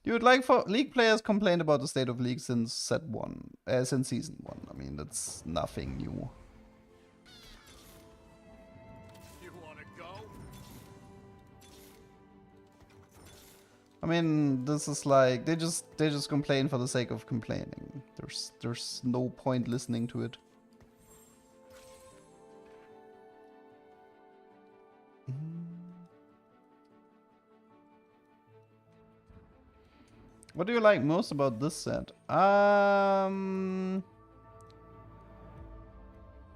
dude, like for League players complained about the State of League since since season 1. I mean, that's nothing new. You wanna go? I mean, this is like they just complain for the sake of complaining. There's no point listening to it. What do you like most about this set? I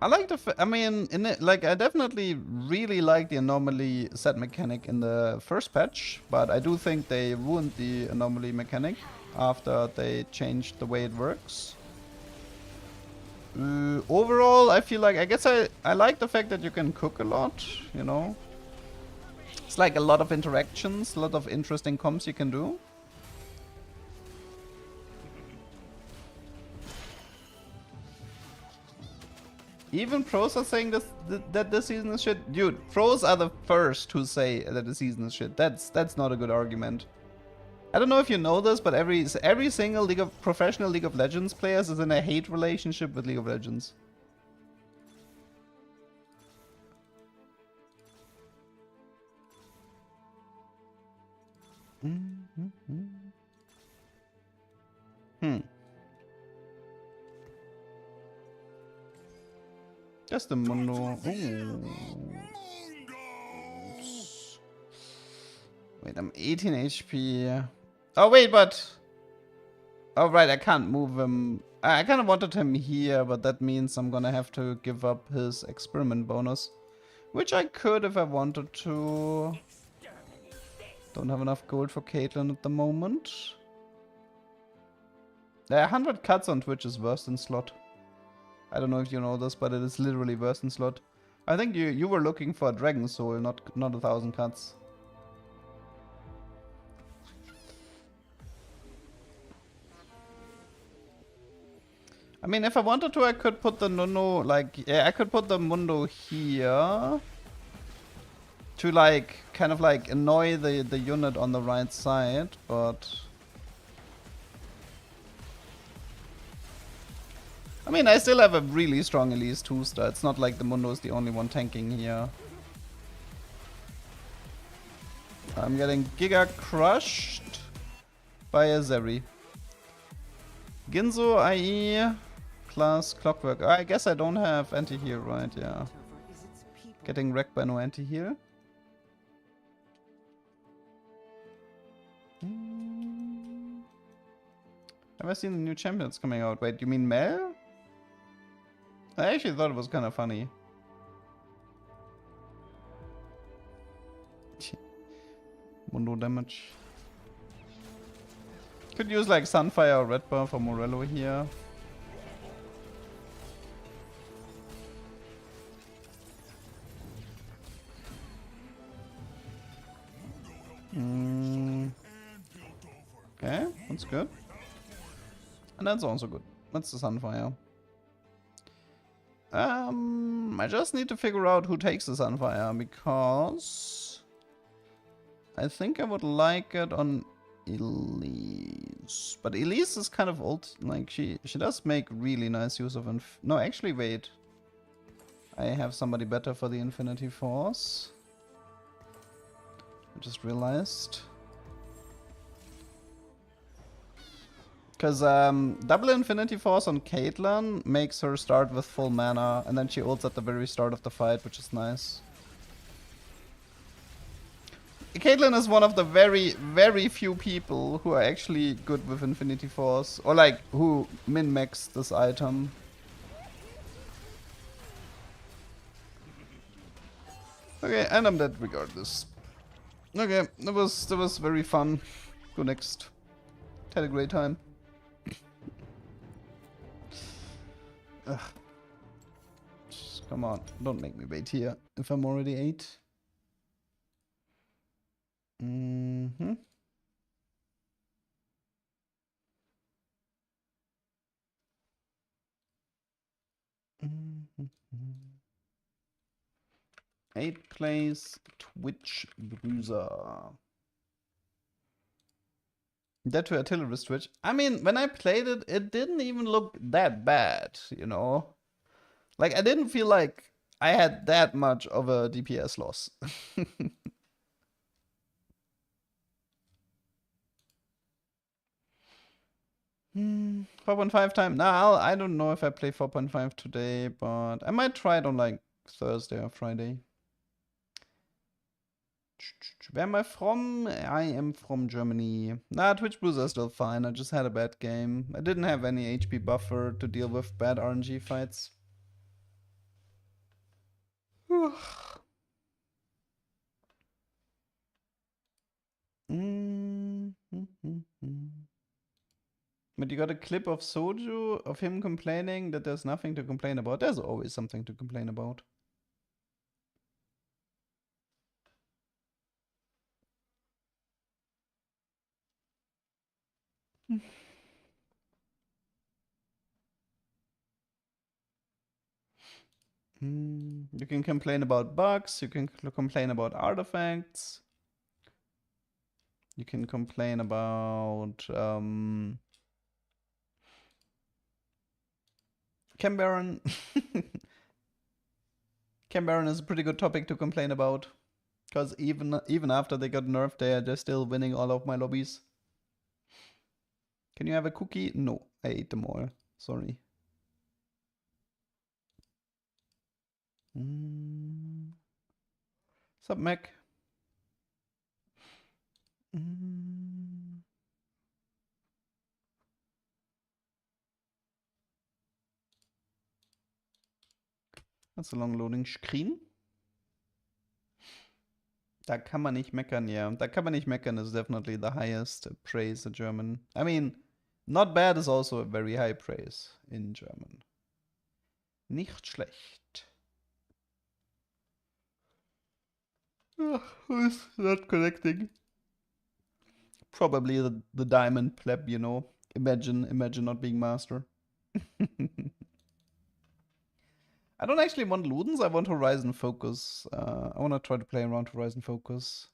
like I mean, in it, like, I definitely really like the anomaly set mechanic in the first patch, but I do think they ruined the anomaly mechanic after they changed the way it works. Overall, I feel like, I guess I like the fact that you can cook a lot, you know? It's like a lot of interactions, a lot of interesting comps you can do. Even pros are saying this, that this season is shit. Dude, pros are the first to say that the season is shit. That's not a good argument. I don't know if you know this, but every single professional League of Legends players is in a hate relationship with League of Legends. Just the Mundo. Ooh. Wait, I'm 18 HP. Oh, wait, but... Oh, right, I can't move him. I kind of wanted him here, but that means I'm gonna have to give up his experiment bonus. Which I could if I wanted to. Don't have enough gold for Caitlyn at the moment. Yeah, 100 cuts on Twitch is worse than slot. I don't know if you know this, but it is literally worse than slot. I think you were looking for a Dragon Soul, not 1,000 cuts. I mean, if I wanted to, I could put the Nuno, like, yeah, I could put the Mundo here. To, like, kind of, like, annoy the unit on the right side, but... I mean, I still have a really strong Elise 2-star. It's not like the Mundo is the only one tanking here. I'm getting Giga crushed by a Zeri. Ginzo, IE, class, Clockwork. I guess I don't have anti-heal, right? Yeah. Getting wrecked by no anti-heal. Have I seen the new champions coming out? Wait, you mean Mel? I actually thought it was kind of funny. Mundo damage. Could use like Sunfire or Red Buff for Morello here. Okay, that's good. And that's also good. That's the Sunfire. I just need to figure out who takes the Sunfire, because I think I would like it on Elise. But Elise is kind of old. Like, she does make really nice use of no, actually, wait. I have somebody better for the Infinity Force. I just realized. Because double Infinity Force on Caitlyn makes her start with full mana, and then she ults at the very start of the fight, which is nice. Caitlyn is one of the very, very few people who are actually good with Infinity Force, or like, who min-max this item. Okay, and I'm dead regardless. Okay, that was very fun. Go next. Had a great time. Ugh. Just, come on, don't make me wait here if I'm already 8. Mm-hmm. Mm-hmm. 8th place, Twitch Bruiser. That to Artillerist Twitch. I mean, when I played it, it didn't even look that bad, you know? Like, I didn't feel like I had that much of a DPS loss. 4.5 time. Nah, I don't know if I play 4.5 today, but I might try it on like Thursday or Friday. Where am I from? I am from Germany. Nah, Twitch Blues are still fine. I just had a bad game. I didn't have any HP buffer to deal with bad RNG fights. But you got a clip of Soju of him complaining that there's nothing to complain about. There's always something to complain about. You can complain about bugs, you can complain about artifacts, you can complain about Chem Baron. Chem Baron is a pretty good topic to complain about, because even after they got nerfed, they're still winning all of my lobbies. Can you have a cookie? No, I ate them all. Sorry. Sup, Mac? That's a long loading screen. Da kann man nicht meckern, yeah. Da kann man nicht meckern is definitely the highest praise in German. I mean, not bad is also a very high praise in German. Nicht schlecht. Who's not connecting? Probably the diamond pleb, you know. Imagine not being master. I don't actually want Ludens, I want Horizon Focus. I want to try to play around Horizon Focus.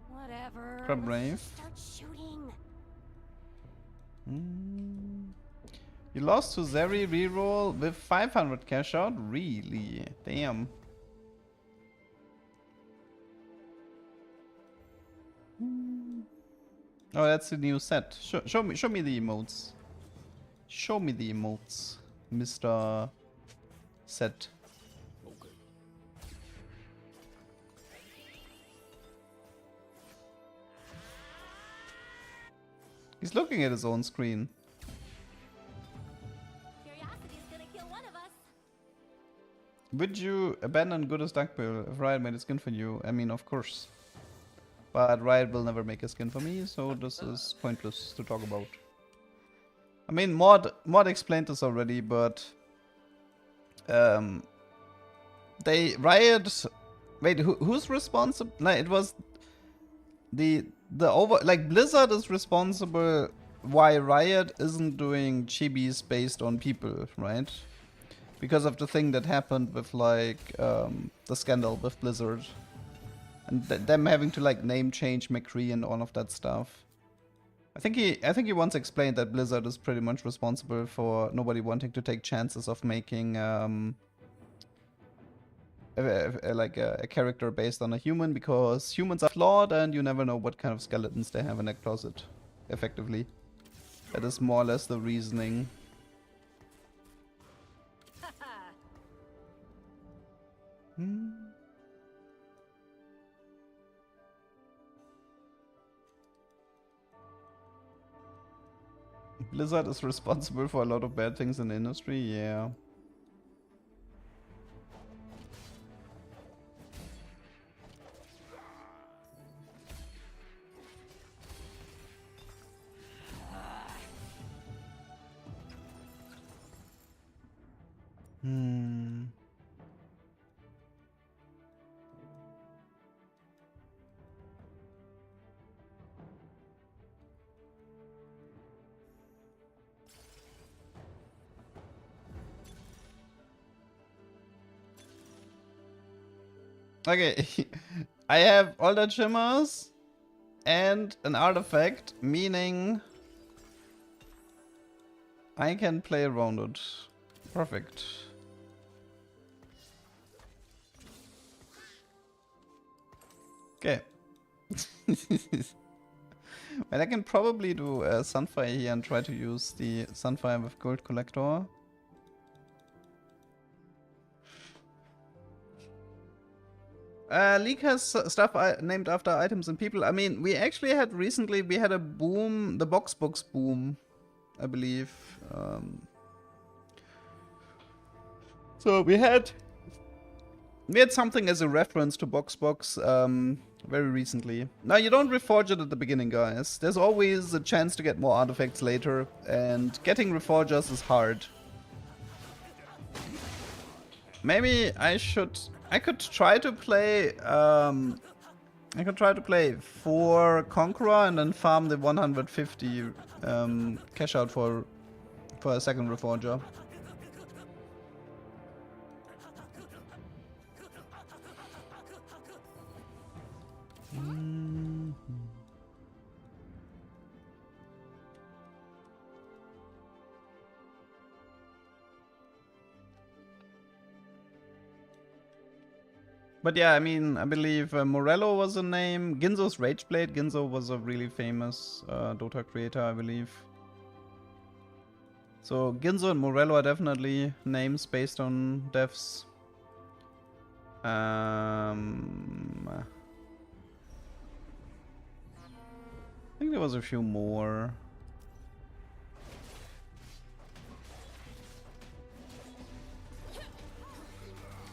Whatever. Crab Let's Brave. just start shooting. You lost to Zeri reroll with 500 cash out? Really? Damn. Oh, that's the new set. Show me the emotes. Show me the emotes, Mr. Set. Okay. He's looking at his own screen. Curiosity is gonna kill one of us. Would you abandon good as Duck Bill if Riot made a skin for you? I mean, of course. But Riot will never make a skin for me, so this is pointless to talk about. I mean, Mod explained this already, but Riot. Wait, who's responsible? No, it was Blizzard is responsible why Riot isn't doing chibis based on people, right? Because of the thing that happened with like the scandal with Blizzard. And them having to like name change McCree and all of that stuff. I think he once explained that Blizzard is pretty much responsible for nobody wanting to take chances of making a character based on a human, because humans are flawed and you never know what kind of skeletons they have in their closet. Effectively, that is more or less the reasoning. Blizzard is responsible for a lot of bad things in the industry, yeah. Okay, I have all the shimmers and an artifact, meaning I can play around it. Perfect. Okay. Well, I can probably do Sunfire here and try to use the Sunfire with Gold Collector. League has stuff named after items and people. I mean, we actually had recently, we had a boom, the box books boom, I believe. So we had something as a reference to box very recently. Now, you don't reforge it at the beginning, guys. There's always a chance to get more artifacts later, and getting reforgers is hard. Maybe I could try to play, I could try to play 4 Conqueror and then farm the 150 cash out for a second Reforger. But yeah, I mean, I believe Morello was a name. Ginzo's Rageblade. Ginzo was a really famous Dota creator, I believe. So Ginzo and Morello are definitely names based on devs. I think there was a few more.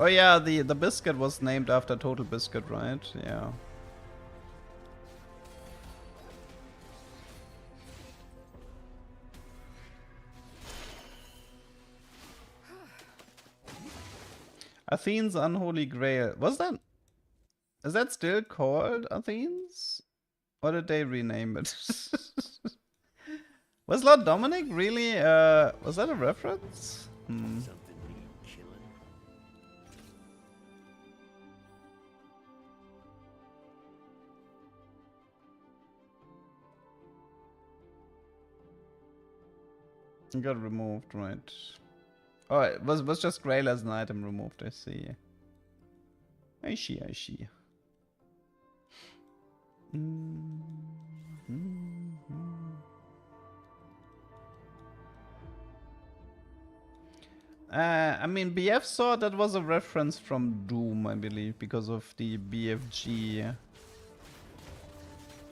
Oh yeah, the biscuit was named after Total Biscuit, right? Yeah. Athene's Unholy Grail. Is that still called Athene's? Or did they rename it? Was Lord Dominic really, was that a reference? It got removed, right? Oh, it was just Grail as an item removed, I see. I see. I mean, BF saw that was a reference from Doom, I believe, because of the BFG.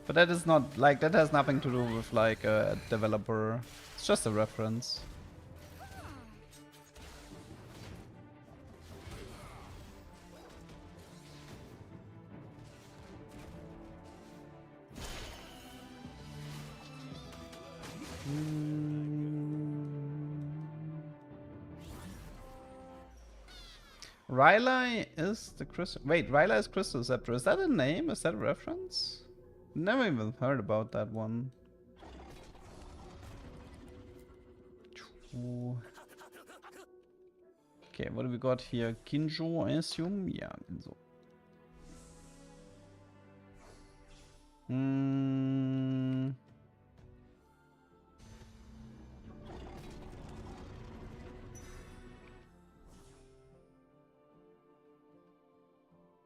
But that is not, like, that has nothing to do with, like, a developer. It's just a reference. Rylai is the Crystal. Wait, Rylai is Crystal Scepter. Is that a name? Is that a reference? Never even heard about that one. Okay, what do we got here? Kinjo, I assume? Yeah, Kinjo.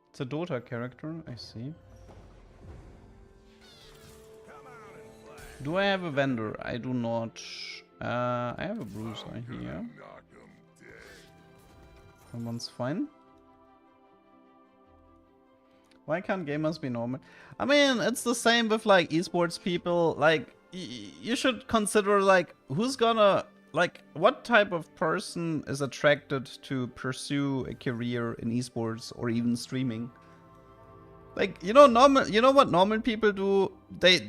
It's a Dota character, I see. Do I have a vendor? I do not. I have a bruiser here. Someone's fine. Why can't gamers be normal? I mean, it's the same with like esports people. Like, you should consider like who's gonna, like, what type of person is attracted to pursue a career in esports or even streaming. Like, you know, what normal people do? They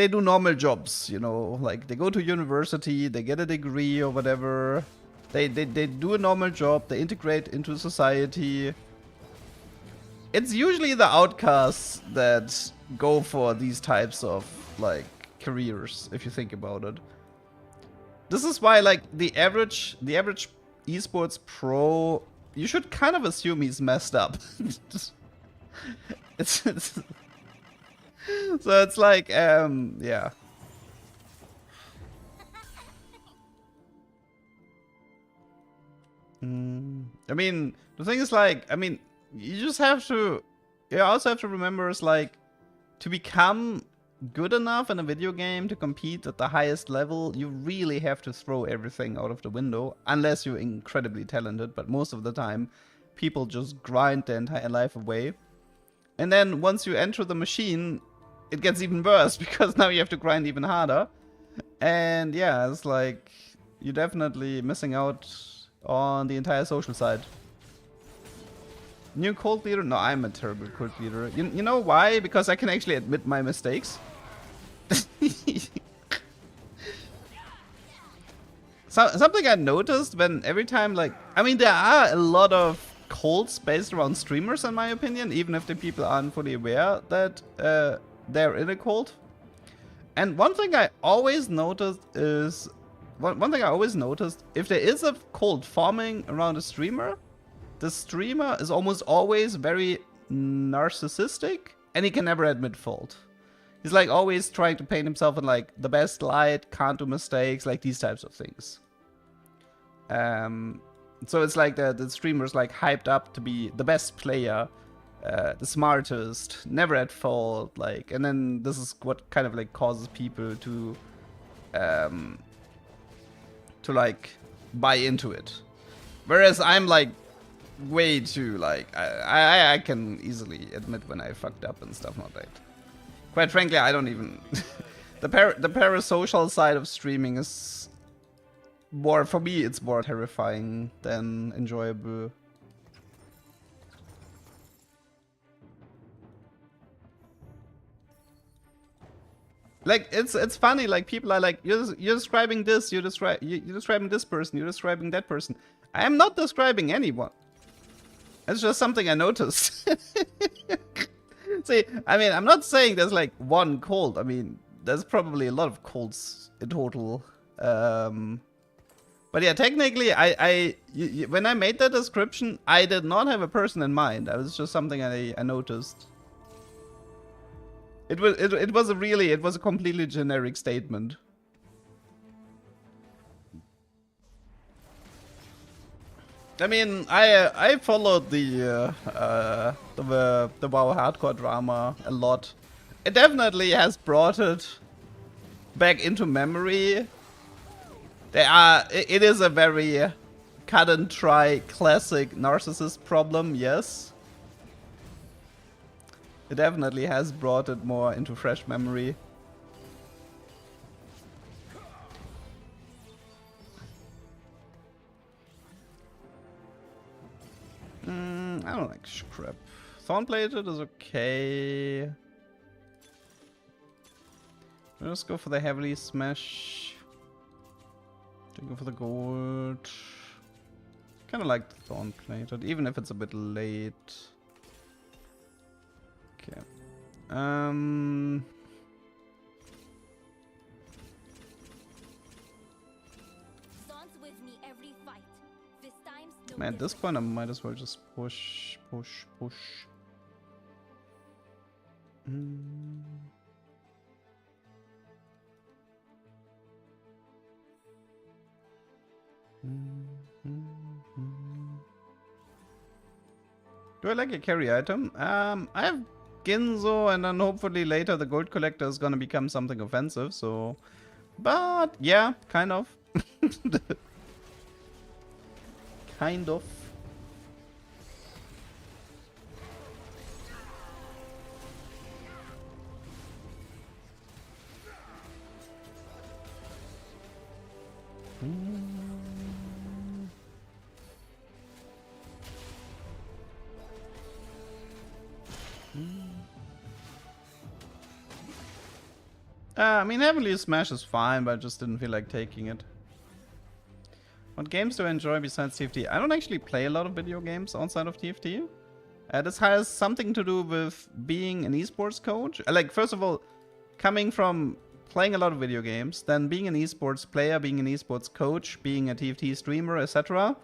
do normal jobs, you know, like they go to university, they get a degree or whatever. They do a normal job, they integrate into society. It's usually the outcasts that go for these types of like careers, if you think about it. This is why like the average esports pro, you should kind of assume he's messed up. it's so it's like, yeah. I mean, the thing is like, I mean, you just have to you also have to remember is like to become good enough in a video game to compete at the highest level, you really have to throw everything out of the window, unless you're incredibly talented, but most of the time people just grind their entire life away. And then once you enter the machine, it gets even worse because now you have to grind even harder. And yeah, it's like you're definitely missing out on the entire social side. New cult leader? No, I'm a terrible cult leader. You know why? Because I can actually admit my mistakes. Something I noticed when every time, like, I mean, there are a lot of cults based around streamers, in my opinion, even if the people aren't fully aware that they're in a cult. And one thing I always noticed is, one thing I always noticed, if there is a cult forming around a streamer, the streamer is almost always very narcissistic, and he can never admit fault. He's like always trying to paint himself in like the best light, can't do mistakes, like these types of things. So it's like the streamer's like hyped up to be the best player, the smartest, never at fault, like, and then this is what kind of like causes people to like buy into it. Whereas I'm like way too like I can easily admit when I fucked up and stuff like that. Quite frankly, I don't even the parasocial side of streaming is more, for me, it's more terrifying than enjoyable. Like it's funny, like people are like, you're describing this, you're describing this person, you're describing that person. I am not describing anyone. It's just something I noticed. See, I mean, I'm not saying there's like one cult. I mean, there's probably a lot of cults in total. But yeah, technically, when I made that description, I did not have a person in mind. It was just something I noticed. It was a completely generic statement. I mean, I followed the WoW hardcore drama a lot. It definitely has brought it back into memory. It is a very cut and try classic narcissist problem, yes. It definitely has brought it more into fresh memory. I don't like scrap. Thornplated is okay. Let's go for the heavily smash. Don't go for the gold. Kind of like the Thornplated, even if it's a bit late. Okay. Man, at this point I might as well just push. Do I like a carry item? I have Ginzo, and then hopefully later the gold collector is gonna become something offensive, so... But, yeah, kind of. Kind of. I mean, Heavenly Smash is fine, but I just didn't feel like taking it. What games do I enjoy besides TFT? I don't actually play a lot of video games outside of TFT. This has something to do with being an esports coach. Like, first of all, coming from playing a lot of video games, then being an esports player, being an esports coach, being a TFT streamer, etc.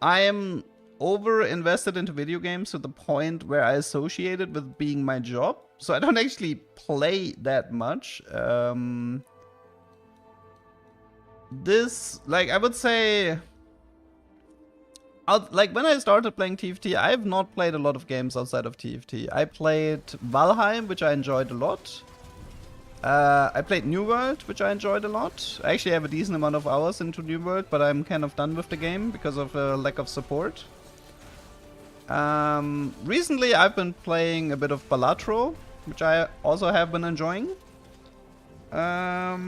I am over-invested into video games to the point where I associate it with being my job. So I don't actually play that much. This, like, I would say like when I started playing TFT, I have not played a lot of games outside of TFT. I played Valheim, which I enjoyed a lot. I played New World, which I enjoyed a lot. I actually have a decent amount of hours into New World, but I'm kind of done with the game because of lack of support. Recently, I've been playing a bit of Balatro, which I also have been enjoying. Have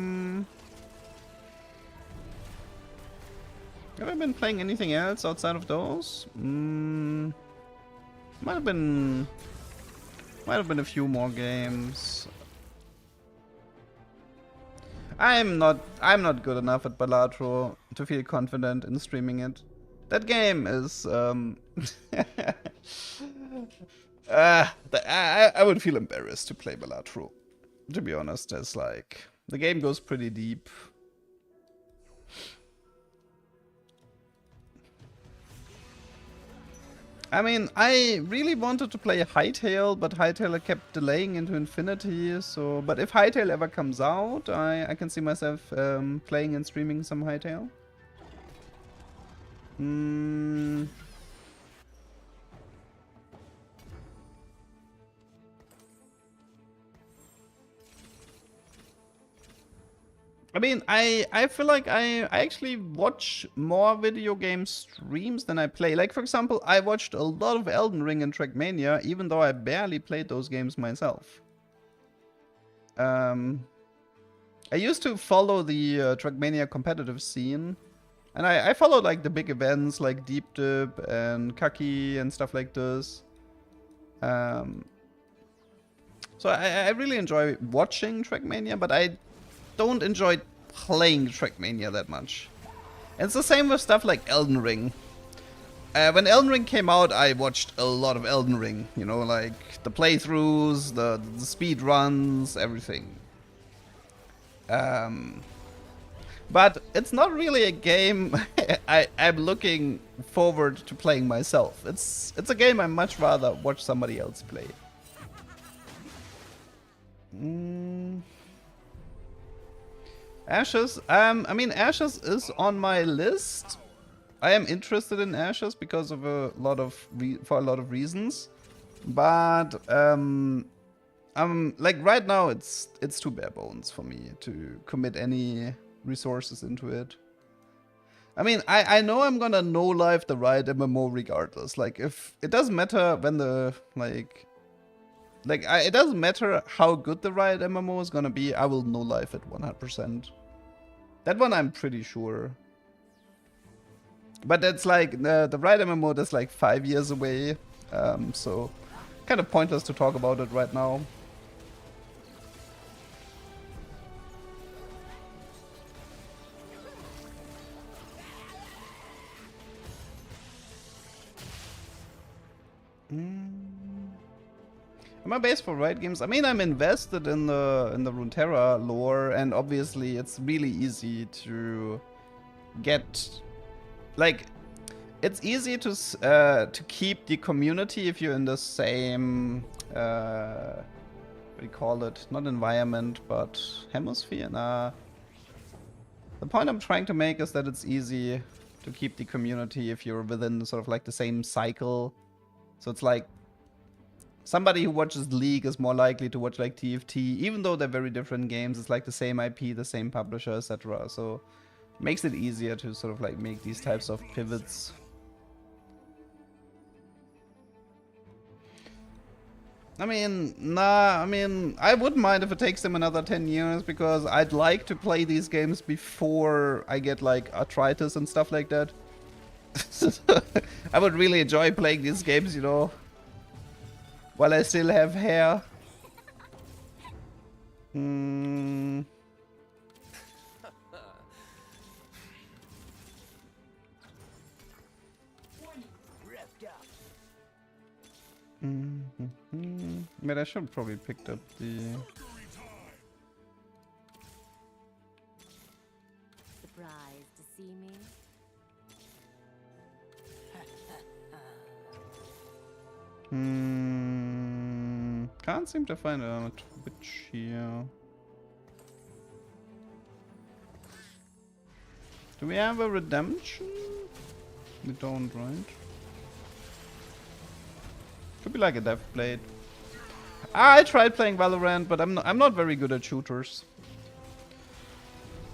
I been playing anything else outside of those? Might have been a few more games. I'm not good enough at Balatro to feel confident in streaming it. That game is I would feel embarrassed to play Balatro. To be honest, it's like the game goes pretty deep. I mean, I really wanted to play Hytale, but Hytale kept delaying into infinity. So, but if Hytale ever comes out, I can see myself playing and streaming some Hytale. I mean, I feel like I actually watch more video game streams than I play. Like, for example, I watched a lot of Elden Ring and Trackmania, even though I barely played those games myself. I used to follow the Trackmania competitive scene. And I followed, like, the big events like Deep Dip and Kaki and stuff like this. So I really enjoy watching Trackmania, but I don't enjoy playing Trackmania that much. And it's the same with stuff like Elden Ring. When Elden Ring came out, I watched a lot of Elden Ring. You know, like the playthroughs, the speed runs, everything. But it's not really a game I'm looking forward to playing myself. It's a game I much rather watch somebody else play. Ashes. I mean, Ashes is on my list. I am interested in Ashes because of for a lot of reasons. But like right now, it's too bare bones for me to commit any resources into it. I mean, I know I'm gonna no-life the right MMO regardless. Like, if it doesn't matter when the it doesn't matter how good the Riot MMO is gonna be, I will no-life it 100%. That one I'm pretty sure. But that's like, the Riot MMO that's like 5 years away, so kind of pointless to talk about it right now. Am I based for Riot Games? I mean, I'm invested in the Runeterra lore, and obviously it's really easy to get, like, it's easy to keep the community if you're in the same what do you call it? Not environment, but hemisphere. Nah. The point I'm trying to make is that it's easy to keep the community if you're within sort of like the same cycle. So it's like, somebody who watches League is more likely to watch like TFT, even though they're very different games. It's like the same IP, the same publisher, etc. So it makes it easier to sort of like make these types of pivots. I mean, nah, I mean, I wouldn't mind if it takes them another 10 years, because I'd like to play these games before I get like arthritis and stuff like that. I would really enjoy playing these games, you know, while I still have hair. But I should probably picked up the... Surprised to see me? Can't seem to find it on Twitch here. Do we have a redemption? We don't, right? Could be like a dev blade. I tried playing Valorant, but I'm not very good at shooters.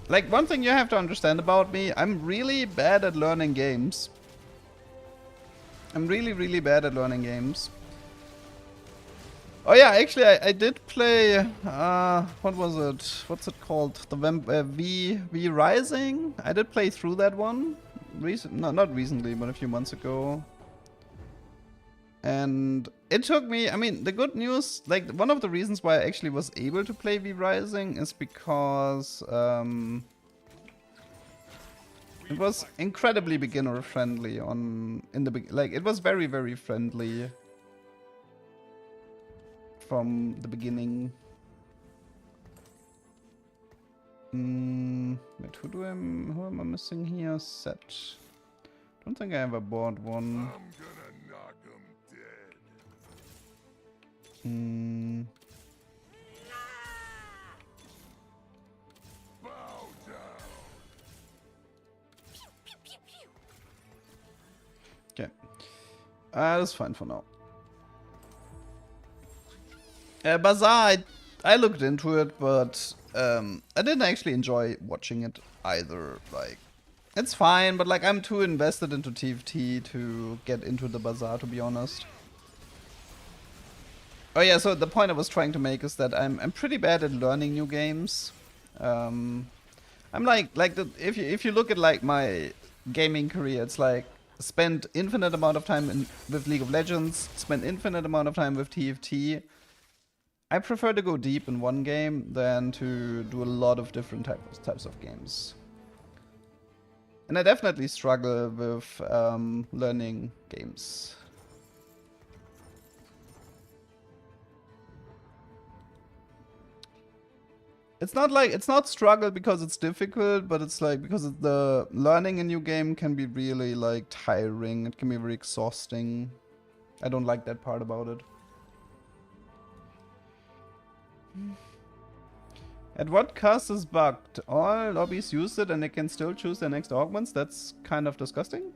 Like, one thing you have to understand about me, I'm really bad at learning games. I'm really, really bad at learning games. Oh yeah, actually I did play, what was it? What's it called? The V Rising? I did play through that one. No, not recently, but a few months ago. And it took me, I mean, the good news, like, one of the reasons why I actually was able to play V Rising is because, it was incredibly beginner friendly like, it was very, very friendly from the beginning. Wait, who am I missing here? Set. Don't think I ever bought one. I'm gonna knock 'em dead. Bow down. Okay. That's fine for now. Bazaar, I looked into it, but I didn't actually enjoy watching it either. Like, it's fine, but like, I'm too invested into TFT to get into the Bazaar, to be honest. Oh yeah, so the point I was trying to make is that I'm pretty bad at learning new games. I'm like if you look at like my gaming career, it's like spend infinite amount of time with League of Legends, spend infinite amount of time with TFT. I prefer to go deep in one game than to do a lot of different types of games. And I definitely struggle with learning games. It's not struggle because it's difficult, but it's like because the learning a new game can be really like tiring. It can be very exhausting. I don't like that part about it. At what cost is bugged? All lobbies use it and they can still choose their next augments? That's kind of disgusting.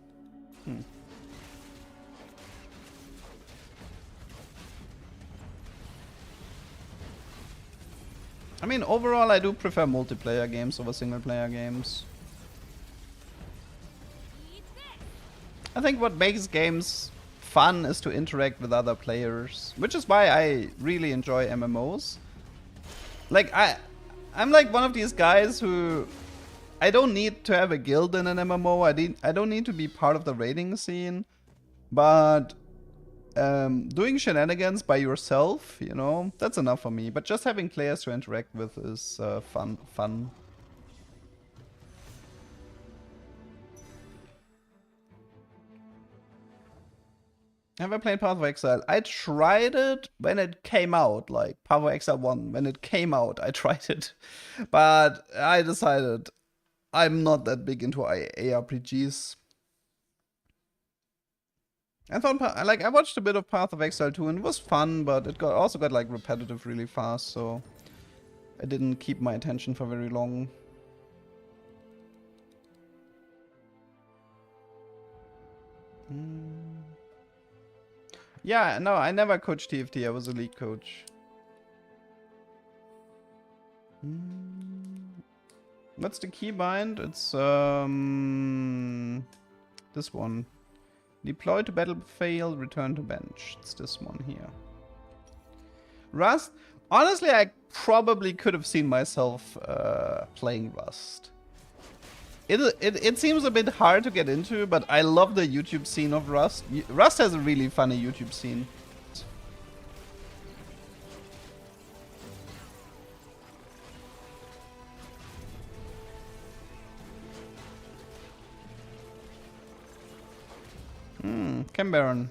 I mean, overall I do prefer multiplayer games over single player games. I think what makes games fun is to interact with other players, which is why I really enjoy MMOs. Like, I'm like one of these guys who I don't need to have a guild in an MMO. I don't need to be part of the raiding scene, but doing shenanigans by yourself, you know, that's enough for me. But just having players to interact with is fun. Have I played Path of Exile? I tried it when it came out, like Path of Exile 1. When it came out, I tried it. But I decided I'm not that big into ARPGs. I thought, like, I watched a bit of Path of Exile 2 and it was fun, but it also got like repetitive really fast, so I didn't keep my attention for very long. Yeah, no, I never coached TFT. I was a league coach. What's the keybind? It's this one. Deploy to battlefield, return to bench. It's this one here. Rust? Honestly, I probably could have seen myself playing Rust. It seems a bit hard to get into, but I love the YouTube scene of Rust. Rust has a really funny YouTube scene. Chem Baron.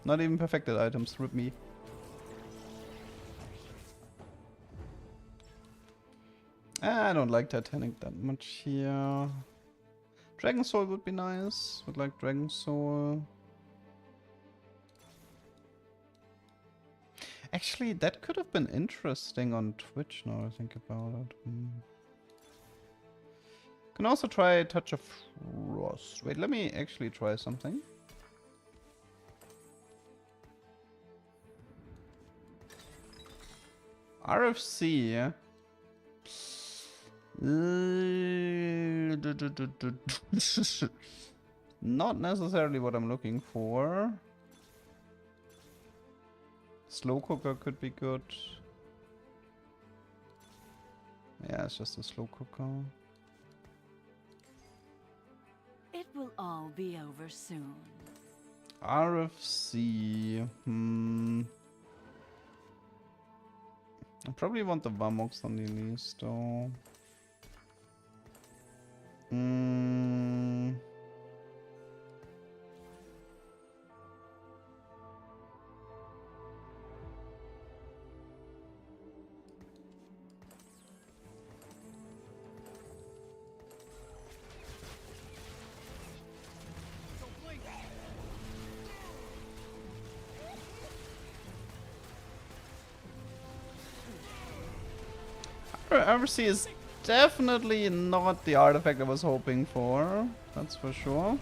Not even perfected items, rip me. I don't like Titanic that much here. Dragon Soul would be nice. Would like Dragon Soul. Actually, that could have been interesting on Twitch now I think about it. Can also try Touch of Frost. Wait, let me actually try something. RFC, yeah. Not necessarily what I'm looking for. Slow cooker could be good. Yeah, it's just a slow cooker. It will all be over soon. RFC. I probably want the Vamox on the least though. RFC is definitely not the artifact I was hoping for. That's for sure.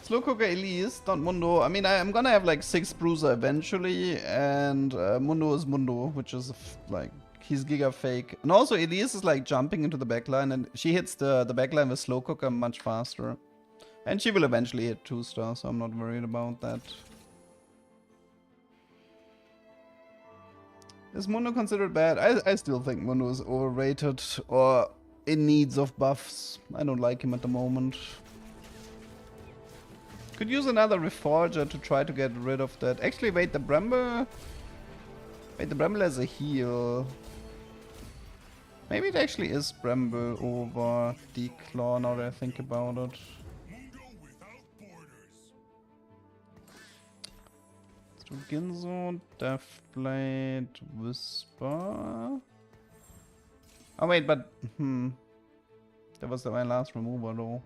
Slow Cooker Elise, not Mundo. I mean, I'm gonna have like 6 Bruiser eventually, and Mundo is Mundo, which is like, he's Giga Fake. And also Elise is like jumping into the backline, and she hits the backline with Slow Cooker much faster. And she will eventually hit 2-star, so I'm not worried about that. Is Mundo considered bad? I still think Mundo is overrated or in needs of buffs. I don't like him at the moment. Could use another Reforger to try to get rid of that. Actually, wait, the Bramble... Wait, the Bramble has a heal. Maybe it actually is Bramble over Declaw now that I think about it. To Ginzo, Deathblade, Whisper. Oh wait, but that was my last remover though.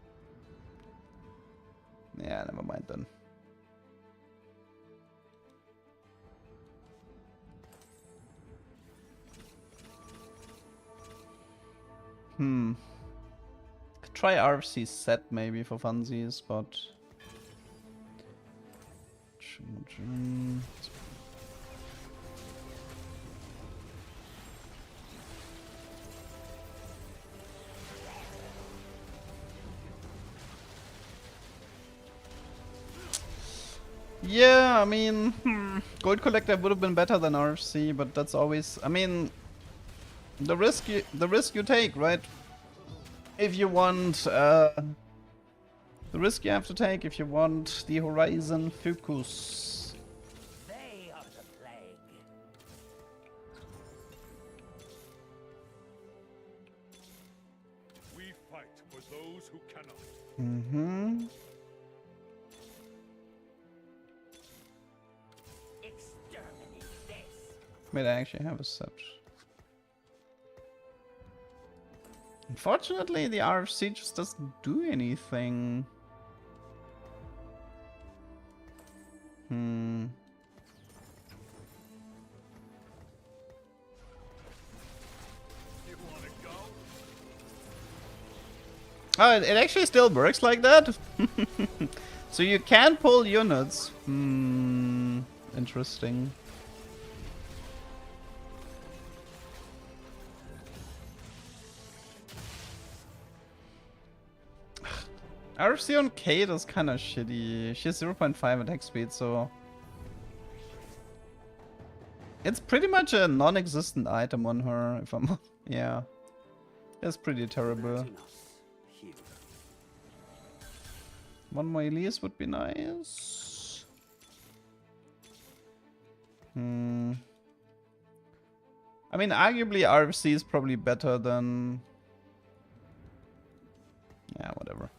Yeah, never mind then. Could try RFC set maybe for funsies, but yeah, I mean, Gold Collector would have been better than RFC, but that's always, I mean, the risk you take, right? If you want the risk you have to take if you want the Horizon Focus. They are the plague. We fight for those who cannot. Exterminate this. Wait, I actually have a set. Unfortunately, the RFC just doesn't do anything. You wanna go? Oh, it actually still works like that? So you can pull units. Interesting. RFC on Kate is kind of shitty. She has 0.5 attack speed, so it's pretty much a non-existent item on her. If I'm, yeah, it's pretty terrible. One more Elise would be nice. I mean, arguably RFC is probably better than. Yeah, whatever.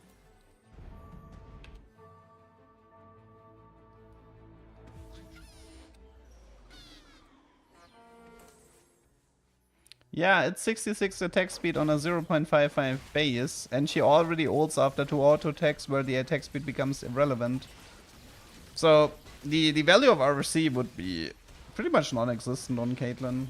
Yeah, it's 66 attack speed on a 0.55 base, and she already ults after 2 auto attacks where the attack speed becomes irrelevant. So, the value of RC would be pretty much non-existent on Caitlyn.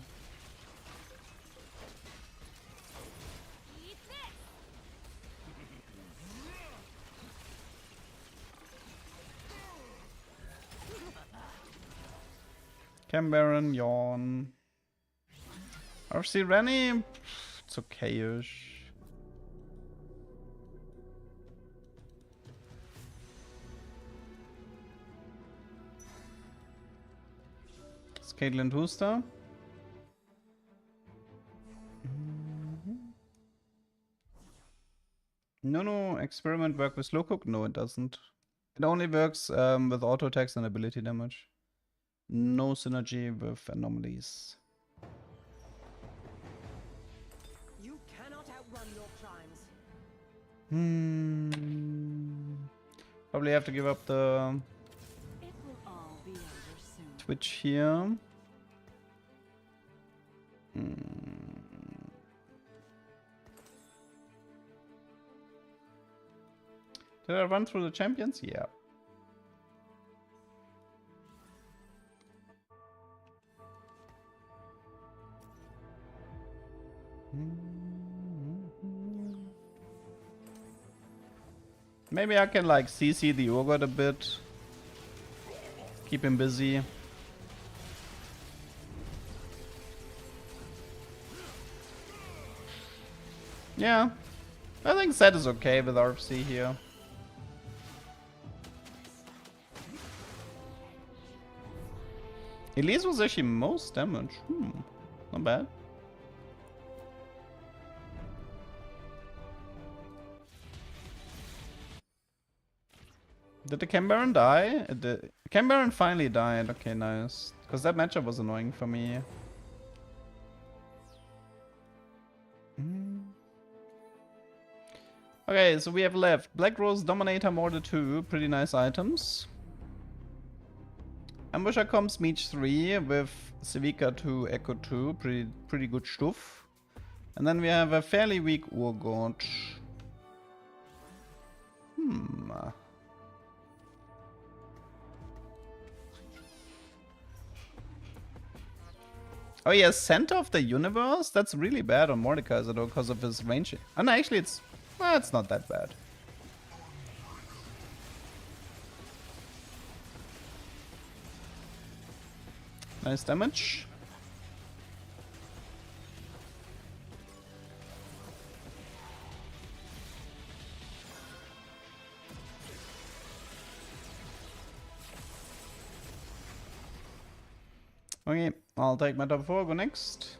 Cam Baron, Yawn. RFC Rennie, it's okay-ish. It's Caitlyn Booster. No, experiment work with slow cook? No, it doesn't. It only works with auto attacks and ability damage. No synergy with anomalies. You cannot outrun your crimes. Probably have to give up the It will all be over soon. Twitch here. Did I run through the champions? Yeah. Maybe I can like CC the Urgot a bit. Keep him busy. Yeah. I think Zed is okay with RFC here. Elise was actually most damage. Not bad. Did the Cam Baron die? Cam Baron finally died. Okay, nice. Because that matchup was annoying for me. Okay, so we have left Black Rose, Dominator, Mortar 2. Pretty nice items. Ambusher Comms, Meech 3 with Civica 2, Echo 2. Pretty good stuff. And then we have a fairly weak Urgot. Oh yeah, Center of the Universe? That's really bad on Mordekaiser though, because of his range. Oh no, actually it's not that bad. Nice damage. Okay, I'll take my top 4, go next.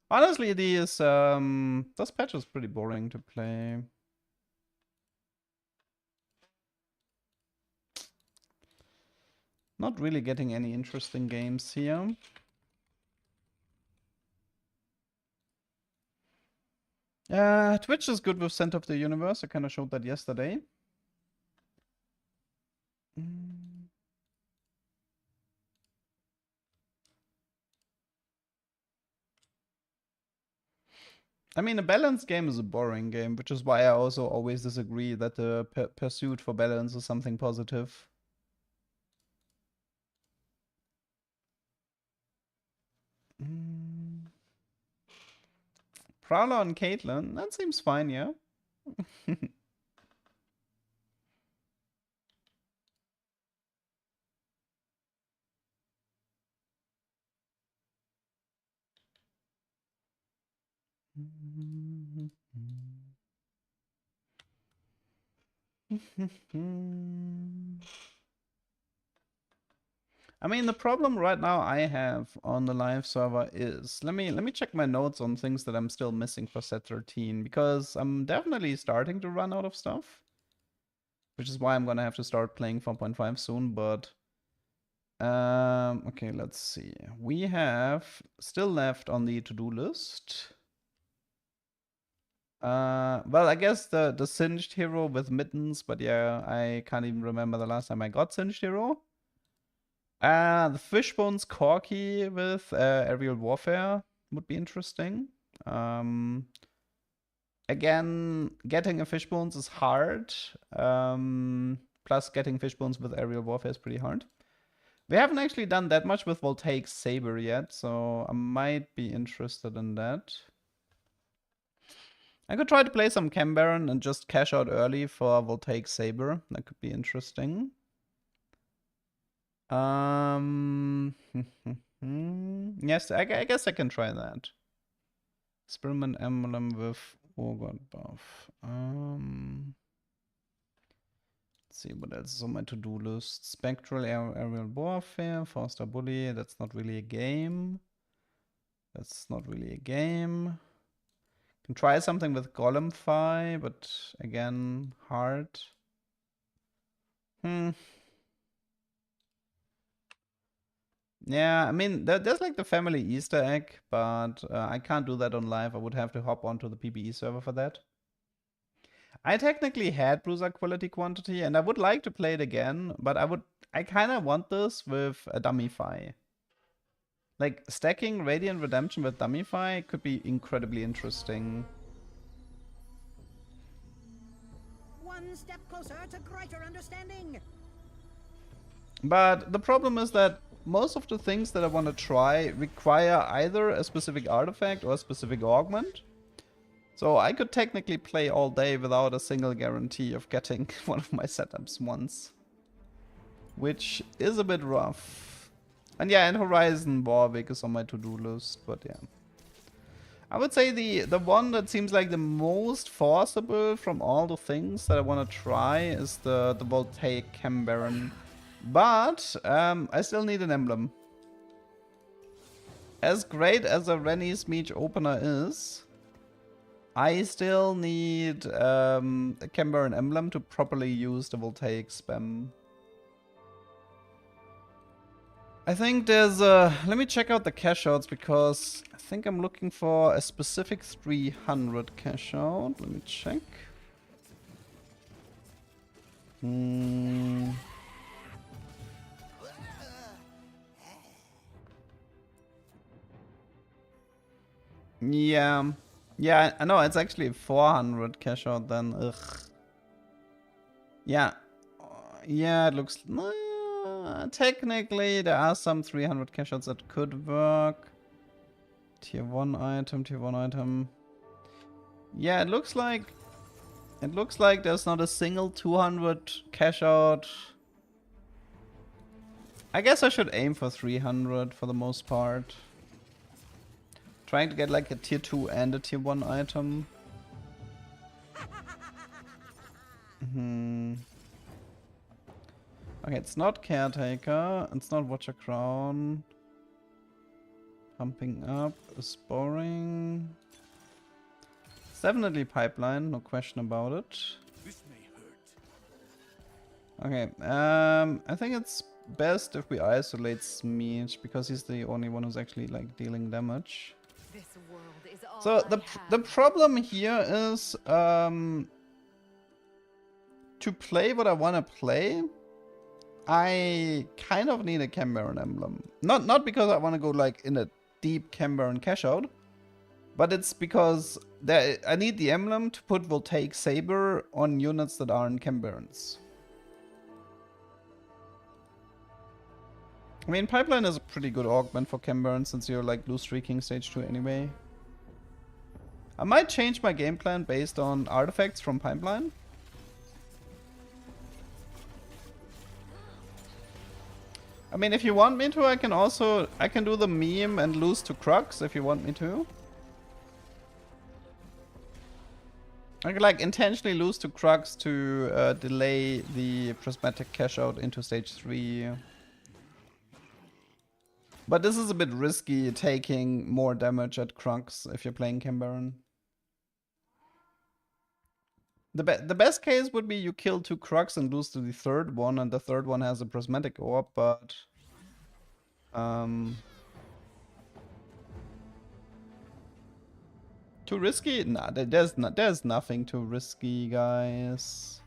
Honestly, this patch is pretty boring to play. Not really getting any interesting games here. Twitch is good with Center of the Universe. I kind of showed that yesterday. I mean, a balanced game is a boring game, which is why I also always disagree that the pursuit for balance is something positive. Prowler on Caitlyn, that seems fine, yeah. I mean, the problem right now I have on the live server is, let me check my notes on things that I'm still missing for set 13, because I'm definitely starting to run out of stuff, which is why I'm gonna have to start playing 4.5 soon. But okay, let's see. We have still left on the to-do list. Well, I guess the Singed Hero with Mittens, but yeah, I can't even remember the last time I got Singed Hero. The Fishbones Corky with Aerial Warfare would be interesting. Again, getting a Fishbones is hard. Plus, getting Fishbones with Aerial Warfare is pretty hard. We haven't actually done that much with Voltaic Saber yet, so I might be interested in that. I could try to play some Cam Baron and just cash out early for Voltaic Saber. That could be interesting. Yes, I guess I can try that. Experiment emblem with Ogre buff. Let's see what else is on my to-do list. Spectral aerial warfare, faster bully. That's not really a game. That's not really a game. Can try something with Golemfy, but again, hard. Yeah, I mean, there's like the family Easter egg, but I can't do that on live. I would have to hop onto the PBE server for that. I technically had Bruiser Quality Quantity, and I would like to play it again, but I kind of want this with a Dummyfy. Like, stacking Radiant Redemption with Dummyfy could be incredibly interesting. One step closer to greater understanding. But the problem is that most of the things that I want to try require either a specific artifact or a specific augment. So I could technically play all day without a single guarantee of getting one of my setups once. Which is a bit rough. And yeah, and Horizon Warwick is on my to-do list, but yeah. I would say the one that seems like the most forcible from all the things that I want to try is the Voltaic Chem Baron. But I still need an emblem. As great as a Rennie's Meech opener is, I still need a Chem Baron emblem to properly use the Voltaic spam. I think there's let me check out the cash outs because I think I'm looking for a specific 300 cash out. Let me check. Yeah. Yeah, I know, it's actually 400 cash out then. Ugh. Yeah. Yeah, it looks... technically, there are some 300 cash outs that could work. Tier 1 item, tier 1 item. Yeah, it looks like... It looks like there's not a single 200 cash out. I guess I should aim for 300 for the most part. Trying to get like a tier 2 and a tier 1 item. Okay, it's not Caretaker. It's not Watcher Crown. Pumping up is boring. It's definitely Pipeline, no question about it. This may hurt. Okay, I think it's best if we isolate Smeech because he's the only one who's actually like dealing damage. This world is all So the problem here is to play what I want to play, I kind of need a Chem Baron emblem. Not because I want to go like in a deep Chem Baron cash out, but it's because I need the emblem to put Voltaic Saber on units that aren't Chem Barons. I mean, Pipeline is a pretty good augment for Chem Baron since you're like blue streaking stage 2 anyway. I might change my game plan based on artifacts from Pipeline. I mean, if you want me to, I can do the meme and lose to Crux if you want me to. I could like intentionally lose to Crux to delay the prismatic cash out into stage 3. But this is a bit risky, taking more damage at Crux if you're playing Chem Baron. The best case would be you kill 2 Crux and lose to the third one, and the third one has a prismatic orb, but... Too risky? Nah, there's nothing too risky, guys.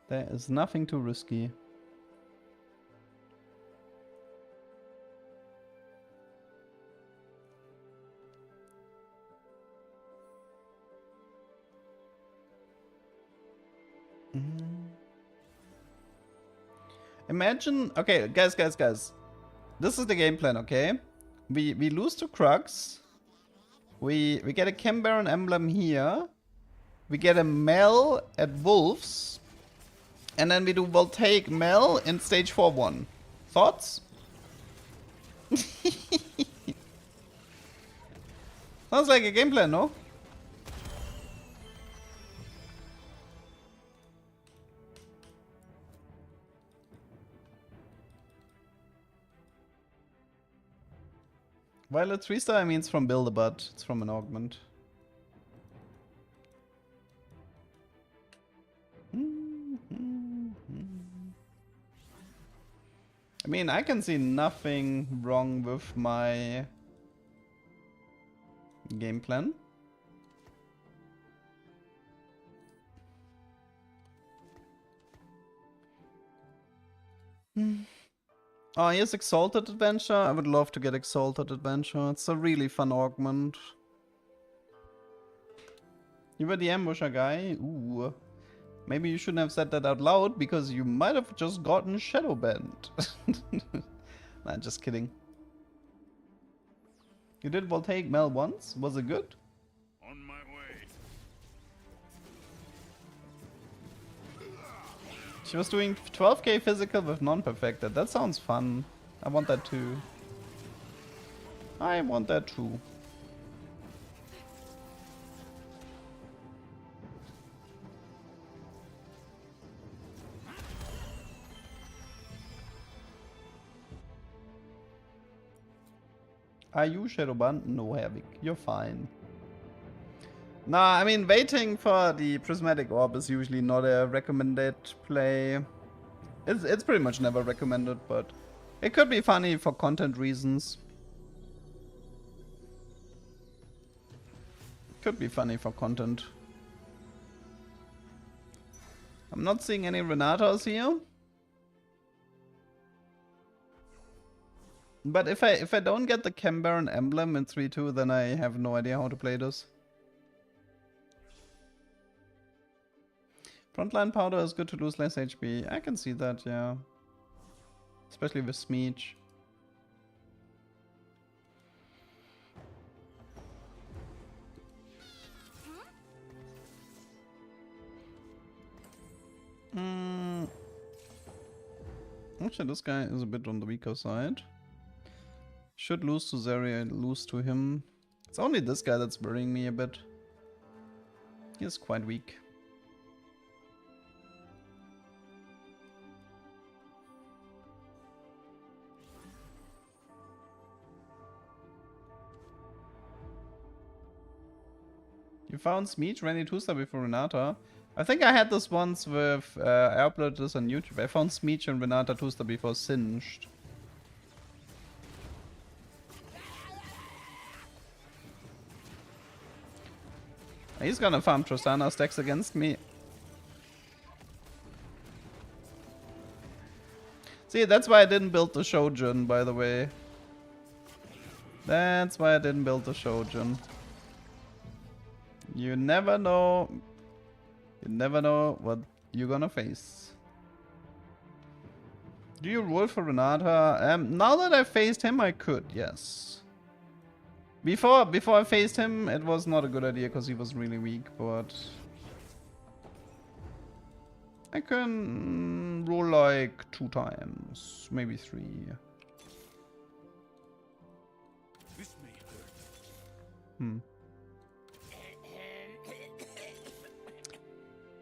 There is nothing too risky. Imagine, okay, guys. This is the game plan, okay? We lose to Crux. We get a Chem Baron emblem here. We get a Mel at Wolves. And then we do Voltaic Mel in stage 4-1. Thoughts? Sounds like a game plan, no? Violet 3-star, I mean it's from Build-A-Bot. It's from an augment. I mean, I can see nothing wrong with my game plan. Oh, here's Exalted Adventure. I would love to get Exalted Adventure. It's a really fun augment. You were the ambusher guy? Ooh. Maybe you shouldn't have said that out loud because you might have just gotten shadow banned. Nah, just kidding. You did Voltaic Mel once? Was it good? On my way. She was doing 12k physical with non-perfected. That sounds fun. I want that too. I want that too. Are you Shadowban? No, Hervik. You're fine. Nah, I mean, waiting for the Prismatic Orb is usually not a recommended play. It's pretty much never recommended, but it could be funny for content reasons. Could be funny for content. I'm not seeing any Renatas here. But if I don't get the Cambaron emblem in 3-2, then I have no idea how to play this. Frontline powder is good to lose less HP. I can see that, yeah. Especially with Smeech. Actually, this guy is a bit on the weaker side. Should lose to Zeri and lose to him. It's only this guy that's worrying me a bit. He is quite weak. You found Smeech, Randy 2-star before Renata. I think I had this once with, I uploaded this on YouTube. I found Smeech and Renata 2-star before Singed. He's gonna farm Tristana stacks against me. See, that's why I didn't build the Shojin, by the way. That's why I didn't build the Shojin. You never know. You never know what you're gonna face. Do you roll for Renata? Now that I faced him, I could, yes. Before I faced him, it was not a good idea because he was really weak, but I can roll like 2 times, maybe 3. This may hurt.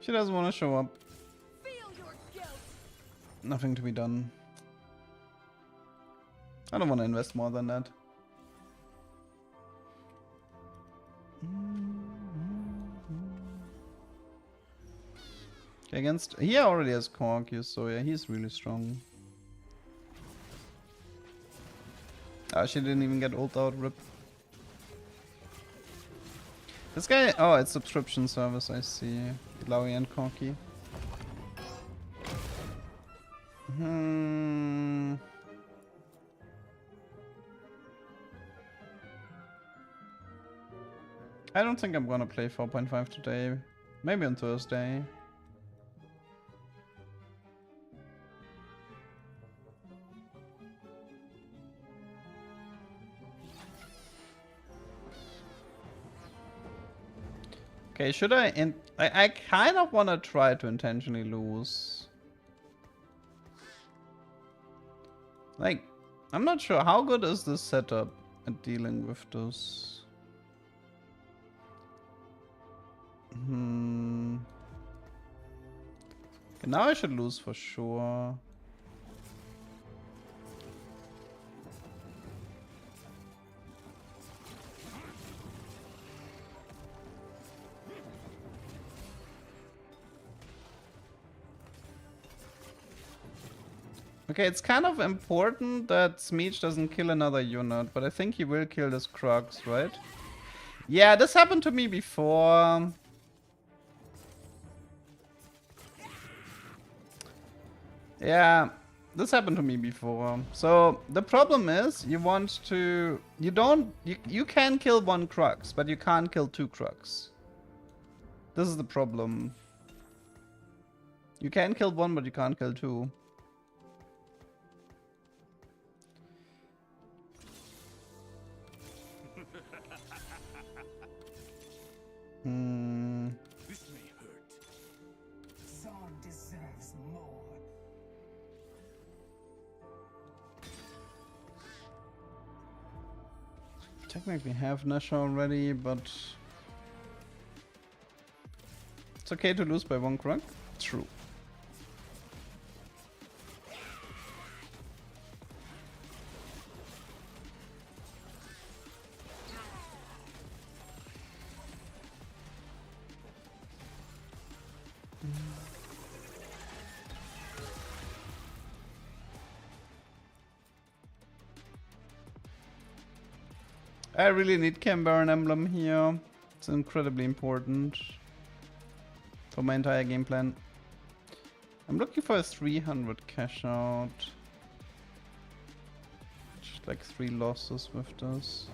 She doesn't want to show up. Feel your guilt. Nothing to be done. I don't want to invest more than that. Okay, against he already has Corkus, so yeah, he's really strong. Ah, she didn't even get ult out, rip. This guy, oh, it's subscription service, I see. Lowy and Corky. I don't think I'm gonna play 4.5 today. Maybe on Thursday. Okay, should I... I kind of want to try to intentionally lose. Like, I'm not sure. How good is this setup at dealing with this? Okay, now I should lose for sure. Okay, it's kind of important that Smeech doesn't kill another unit, but I think he will kill this Crux, right? Yeah, this happened to me before. Yeah, this happened to me before. So the problem is you can kill one Crux, but you can't kill two Crux. This is the problem. You can kill one, but you can't kill two. This may hurt. Zon deserves more. Technically have Nasha already, but it's okay to lose by one Crux. True. I really need Cambaran Emblem here. It's incredibly important for my entire game plan. I'm looking for a 300 cash out. Just like 3 losses with this.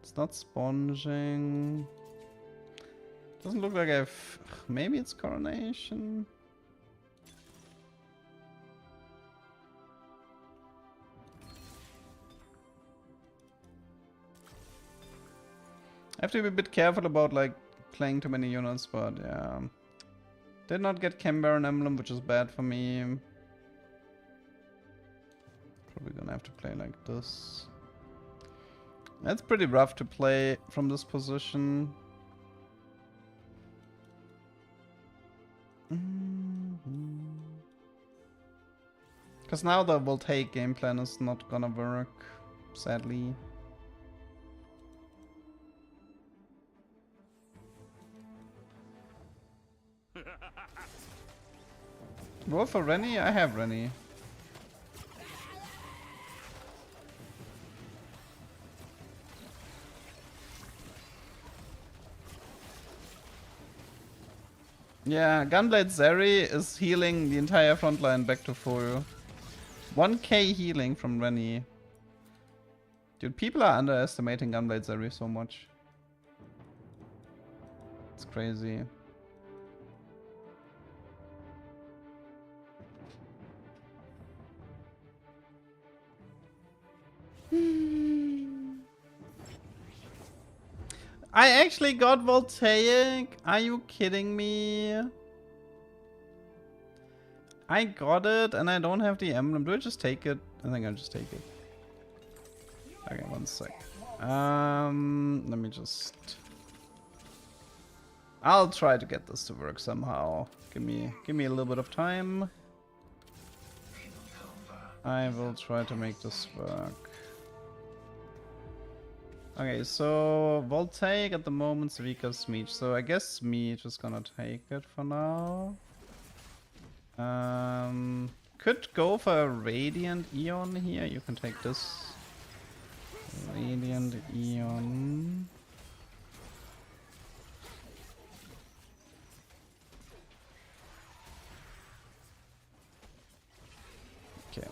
It's not sponging. Doesn't look like I've... Maybe it's Coronation? I have to be a bit careful about like playing too many units, but yeah. Did not get Cambaran Emblem, which is bad for me. Probably gonna have to play like this. That's pretty rough to play from this position. Because now the Voltaic game plan is not gonna work, sadly. Roll for Rennie? I have Rennie. Yeah, Gunblade Zeri is healing the entire front line back to full. 1k healing from Rennie. Dude, people are underestimating Gunblade Zeri so much. It's crazy. I actually got Voltaic. Are you kidding me? I got it and I don't have the emblem. Do I just take it? I think I'll just take it. Okay, one sec. Let me just... I'll try to get this to work somehow. Give me a little bit of time. I will try to make this work. Okay, so Voltaic at the moment is weaker Smeech, so I guess Smeech is gonna take it for now. Could go for a Radiant Eon here. You can take this. Radiant Eon. Okay.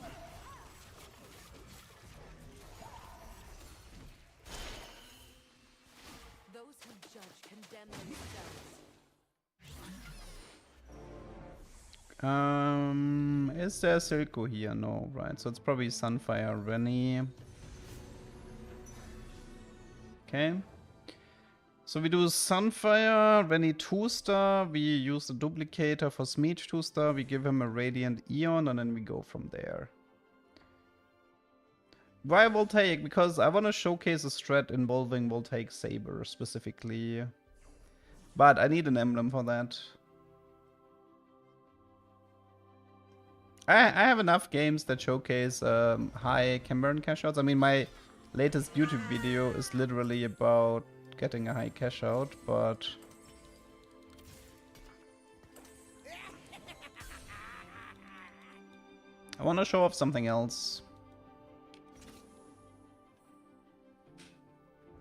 Those who judge condemn themselves. Is there Silco here? No, right. So it's probably Sunfire Rennie. Okay. So we do Sunfire, when he 2-star, we use the duplicator for Smeech 2-star, we give him a Radiant Eon, and then we go from there. Why Voltaic? Because I want to showcase a strat involving Voltaic Saber specifically. But I need an emblem for that. I have enough games that showcase high Camburn cash outs. I mean, my latest YouTube video is literally about getting a high cash out, but I want to show off something else.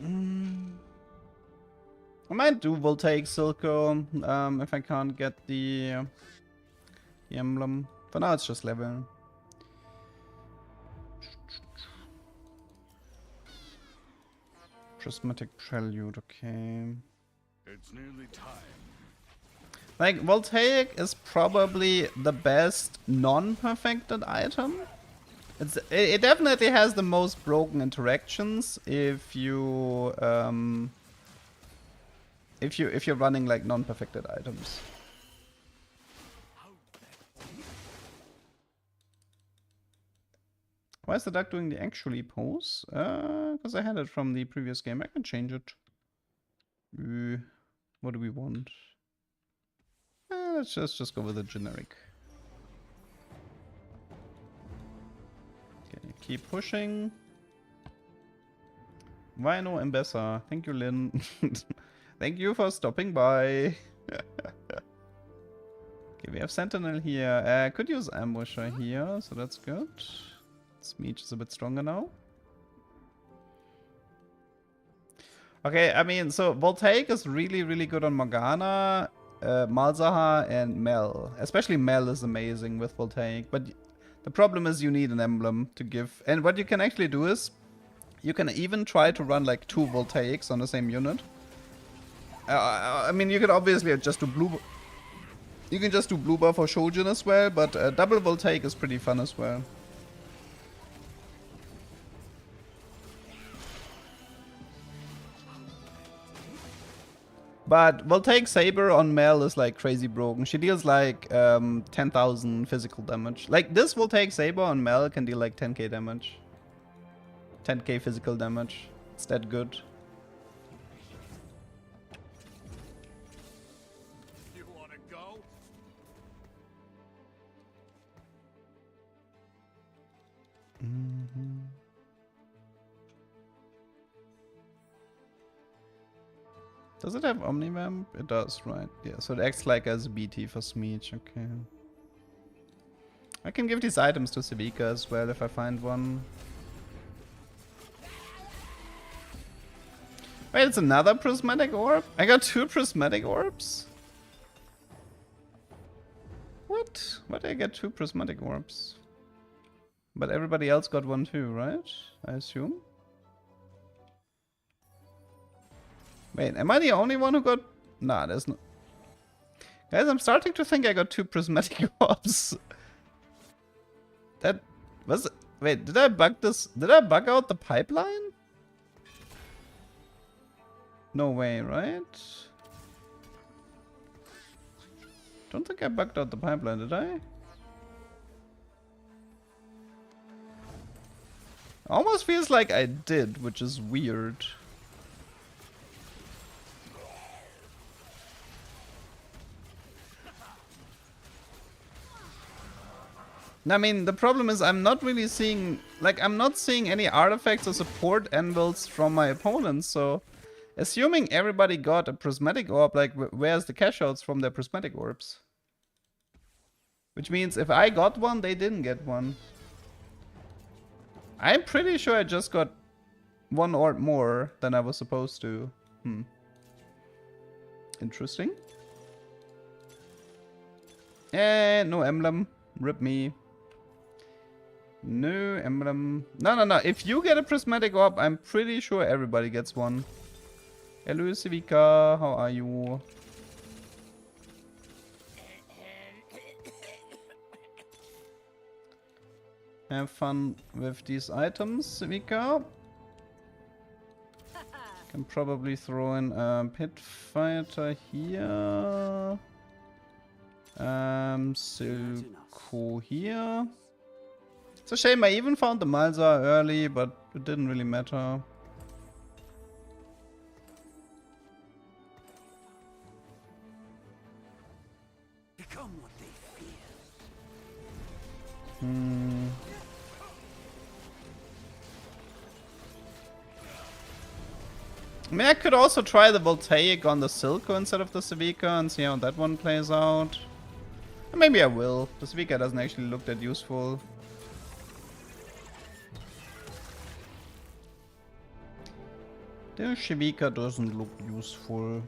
I might do Voltaic Silco if I can't get the emblem. For now, it's just level. Prismatic Prelude, okay. It's nearly time. Like, Voltaic is probably the best non-perfected item. It definitely has the most broken interactions if you if you're running like non-perfected items. Why is the duck doing the actually pose? Because I had it from the previous game. I can change it. What do we want? Let's just go with a generic. Okay, keep pushing. Why no Embessa? Thank you, Lynn. Thank you for stopping by. Okay, we have Sentinel here. Could use Ambusher here, so that's good. Smeech is a bit stronger now. Okay, I mean, so Voltaic is really, really good on Morgana, Malzahar, and Mel. Especially Mel is amazing with Voltaic, but the problem is you need an emblem to give. And what you can actually do is, you can even try to run like 2 Voltaics on the same unit. I mean, you can obviously just do blue. You can just do blue buff for Shojin as well, but double Voltaic is pretty fun as well. But Voltaic Saber on Mel is like crazy broken. She deals like 10,000 physical damage. Like this Voltaic Saber on Mel can deal like 10k damage. 10k physical damage. It's that good. You want to go? Does it have Omnivamp? It does, right? Yeah, so it acts like as a BT for Smeech, okay. I can give these items to Sevika as well if I find one. Wait, it's another Prismatic Orb? I got 2 Prismatic Orbs? What? Why did I get 2 Prismatic Orbs? But everybody else got one too, right? I assume? Wait, am I the only one who got... Nah, there's no... Guys, I'm starting to think I got 2 Prismatic Orbs. That... was... Wait, did I bug this? Did I bug out the pipeline? No way, right? Don't think I bugged out the pipeline, did I? Almost feels like I did, which is weird. I mean, the problem is I'm not really seeing... Like, I'm not seeing any artifacts or support anvils from my opponents, so... Assuming everybody got a Prismatic Orb, like, where's the cash outs from their Prismatic Orbs? Which means if I got one, they didn't get one. I'm pretty sure I just got 1 orb more than I was supposed to. Interesting. No emblem. Rip me. No emblem. No. If you get a Prismatic Orb, I'm pretty sure everybody gets one. Hello, Sevika. How are you? Have fun with these items, Sevika. Can probably throw in a pit fighter here. Silco here. It's a shame I even found the Malzar early, but it didn't really matter. Become what they fear. I mean, I could also try the Voltaic on the Silco instead of the Civica and see how that one plays out. And maybe I will. The Civica doesn't actually look that useful. The Civica doesn't look useful.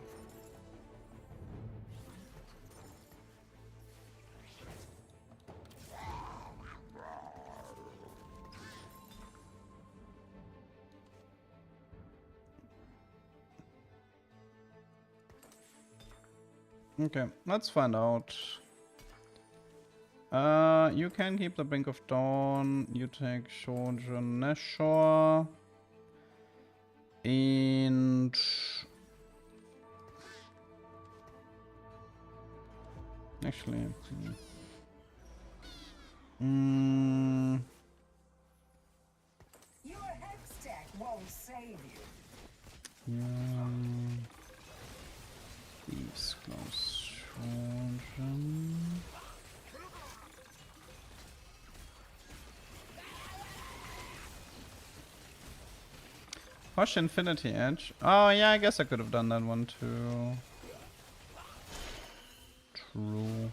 Okay, let's find out. You can keep the Brink of Dawn. You take Shogun Nashor. And actually, Your hex tech won't save you. Thieves close Shogun. Push Infinity Edge. Oh yeah, I guess I could have done that one too. True.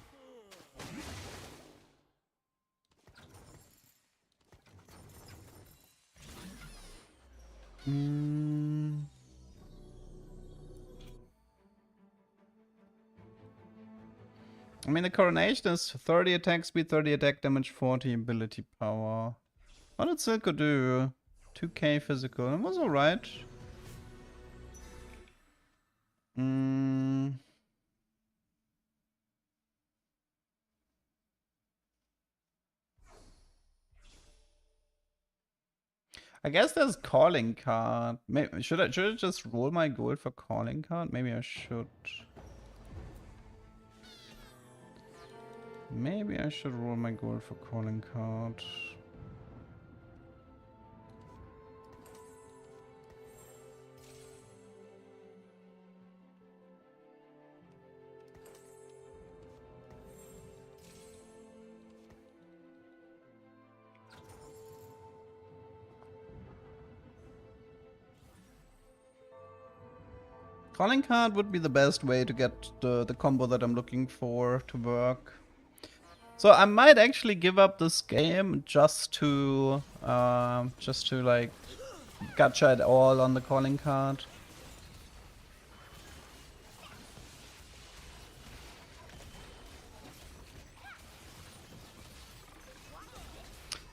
I mean, the Coronation is 30 attack speed, 30 attack damage, 40 ability power. What did Silco do? 2k physical. It was alright. I guess there's calling card. Maybe, should I just roll my gold for calling card? Maybe I should. Maybe I should roll my gold for calling card. Calling card would be the best way to get the combo that I'm looking for to work. So I might actually give up this game just to like gacha it all on the calling card.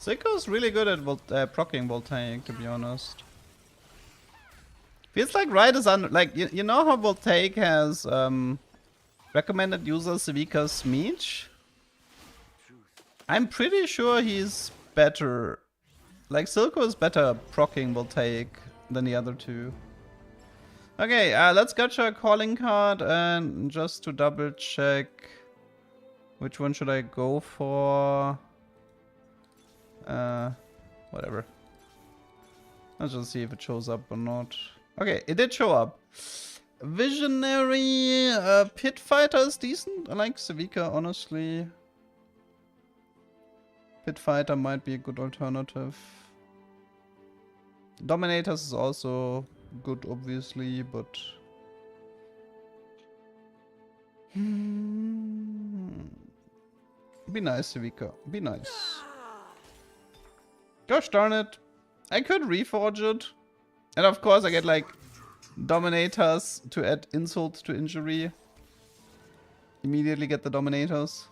Silco's really good at proccing Voltaic, to be honest. Feels like right is like you know how Voltaic has recommended user Civica's Smeech? I'm pretty sure he's better. Like Silco is better proccing Voltaic than the other two. Okay, let's gacha a calling card and just to double check which one should I go for. Whatever. Let's just see if it shows up or not. Okay, it did show up. Visionary Pit Fighter is decent. I like Civica, honestly. Pit Fighter might be a good alternative. Dominators is also good, obviously, but... Be nice, Civica. Be nice. Gosh darn it. I could reforge it. And of course I get like Dominators to add insult to injury. Immediately get the Dominators.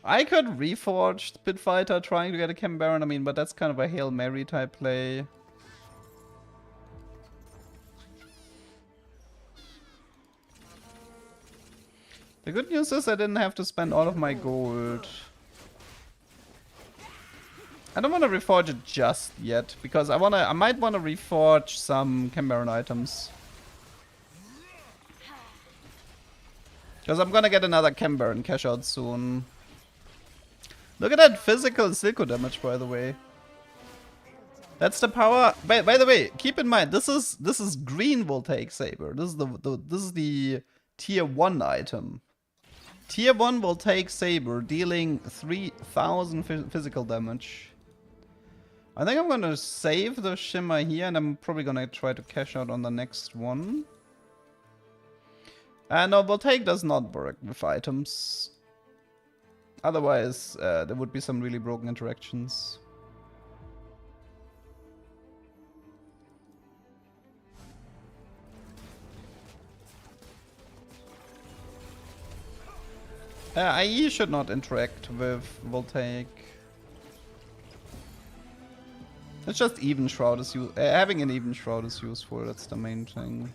I could reforge Pit Fighter trying to get a Chem Baron, I mean, but that's kind of a Hail Mary type play. The good news is I didn't have to spend all of my gold. I don't want to reforge it just yet because I might want to reforge some Cameron items. Because I'm gonna get another Cameron cash out soon. Look at that physical Silco damage, by the way. That's the power. By the way, keep in mind this is green Voltaic Saber. This is the tier 1 item. Tier 1 Voltaic Saber dealing 3000 physical damage. I think I'm gonna save the Shimmer here and I'm probably gonna try to cash out on the next one. No, Voltaic does not work with items. Otherwise, there would be some really broken interactions. IE should not interact with Voltaic. It's just even shroud is having an even shroud is useful. That's the main thing.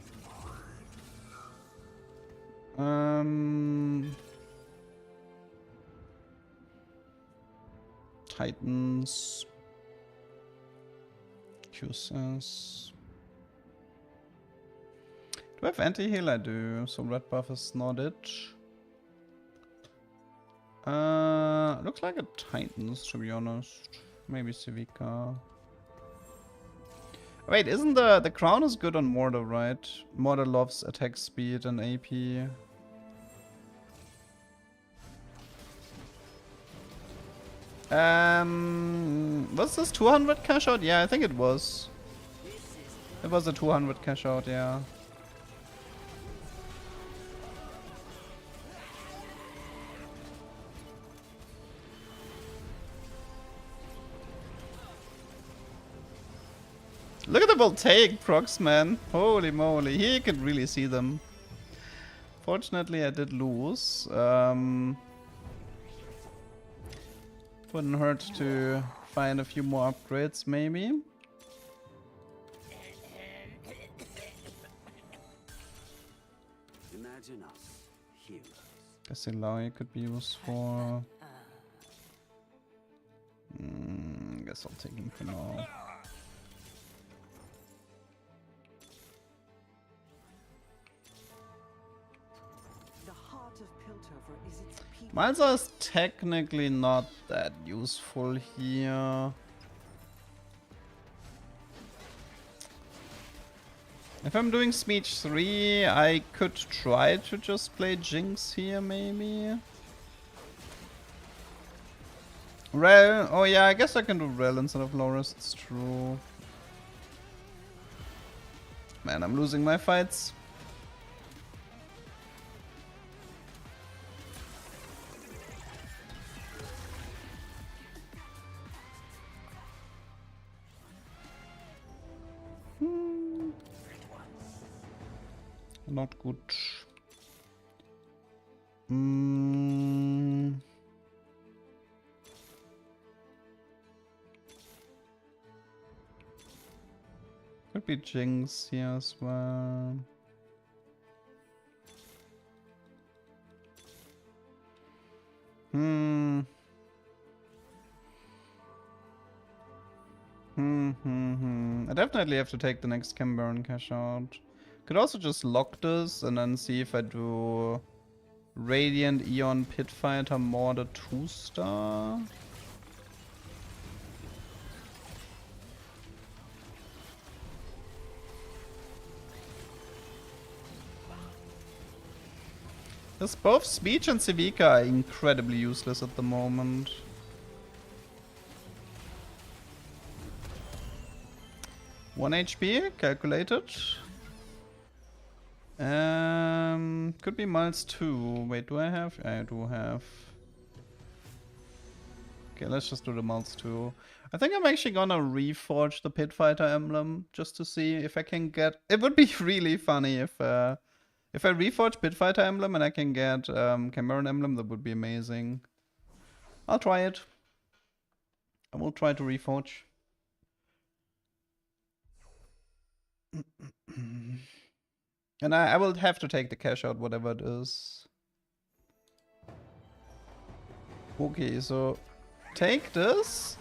Titans. QSS. Do I have anti-heal? I do. So red buff is not it. Looks like a Titans, to be honest. Maybe Civica. Wait, isn't the crown is good on Mortar, right? Mortar loves attack speed and AP. Was this 200 cash out? Yeah, I think it was. It was a 200 cash out, yeah. Look at the Voltaic procs, man. Holy moly, he could really see them. Fortunately, I did lose. Wouldn't hurt to find a few more upgrades, maybe. Imagine us, heroes. Guess Ilaoi could be useful. Guess I'll take him for now. Malza is technically not that useful here. If I'm doing Smeech 3, I could try to just play Jinx here, maybe. Rel, oh yeah, I guess I can do Rel instead of Loris, it's true. Man, I'm losing my fights. Not good. Could be Jinx here as well. I definitely have to take the next Cambaron cash out. Could also just lock this and then see if I do Radiant Eon Pitfighter more the 2-star. Because both Speech and Civica are incredibly useless at the moment. One HP, calculated. Could be Miles 2. Wait, do I have? I do have. Okay, let's just do the Miles 2. I think I'm actually gonna reforge the Pitfighter emblem just to see if I can get. It would be really funny if I reforge Pitfighter emblem and I can get Cameron emblem. That would be amazing. I'll try it. I will try to reforge. And I will have to take the cash out, whatever it is. Okay, so take this.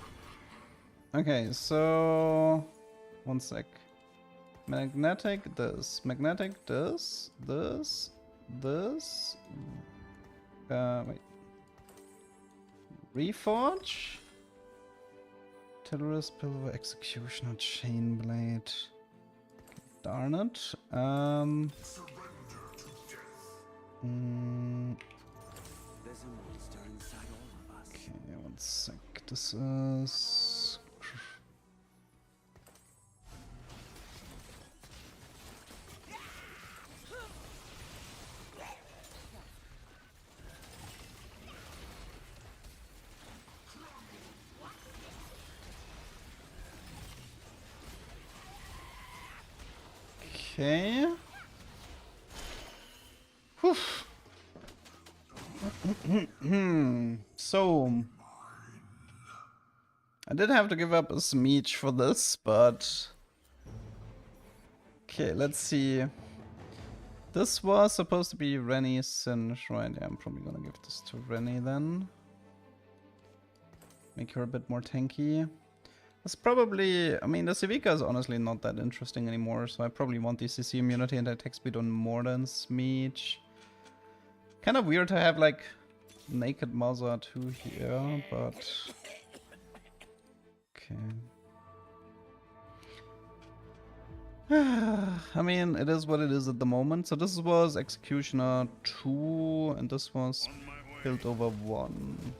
Okay, so 1 sec. Magnetic, this. Magnetic, this. This. This. Wait. Reforge? Terrorist, Pillar, Executioner, Chainblade. Darn it. There's a monster inside all of us. Okay, 1 sec. This is. Okay. Whew. So I did have to give up a Smeech for this, but okay, let's see. This was supposed to be Rennie's Singe, right? Yeah, I'm probably gonna give this to Rennie then. Make her a bit more tanky. That's probably, I mean, the Civica is honestly not that interesting anymore, so I probably want the CC immunity and attack speed on more than Smeech. Kind of weird to have like Naked Mother too here, but okay. I mean, it is what it is at the moment. So this was Executioner 2, and this was built over 1.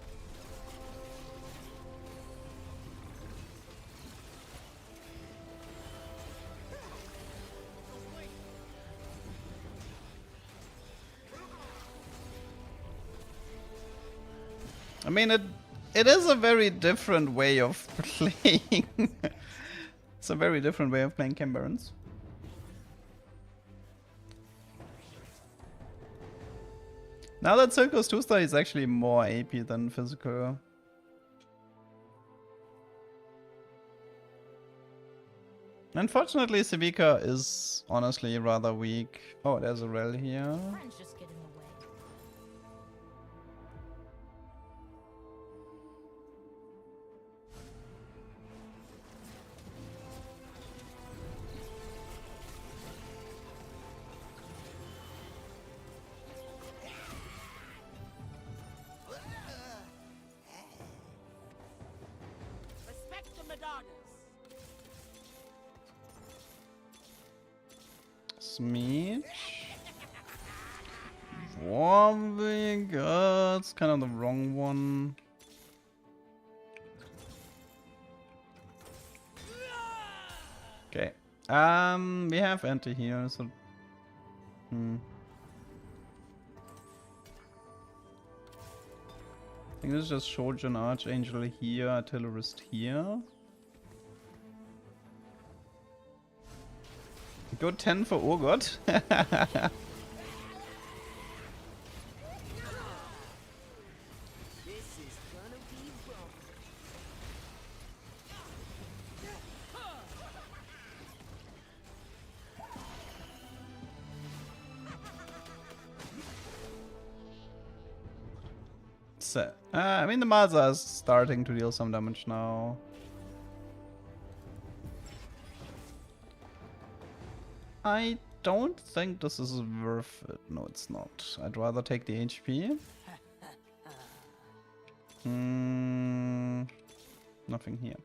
I mean, it is a very different way of playing. It's a very different way of playing Chem Barons. Now that Silco's 2-star is actually more AP than physical. Unfortunately, Civica is honestly rather weak. Oh, there's a Rel here. Friends just get in the way. Respect the Madonnas. Smeech. Warming, it's kind of the wrong one. Okay. We have anti here, so I think this is just Shoujin Archangel here, Artillerist here. Go 10 for Urgot. This is gonna be wrong. So, I mean, the Maza is starting to deal some damage now. I don't think this is worth it. No, it's not. I'd rather take the HP. Nothing here.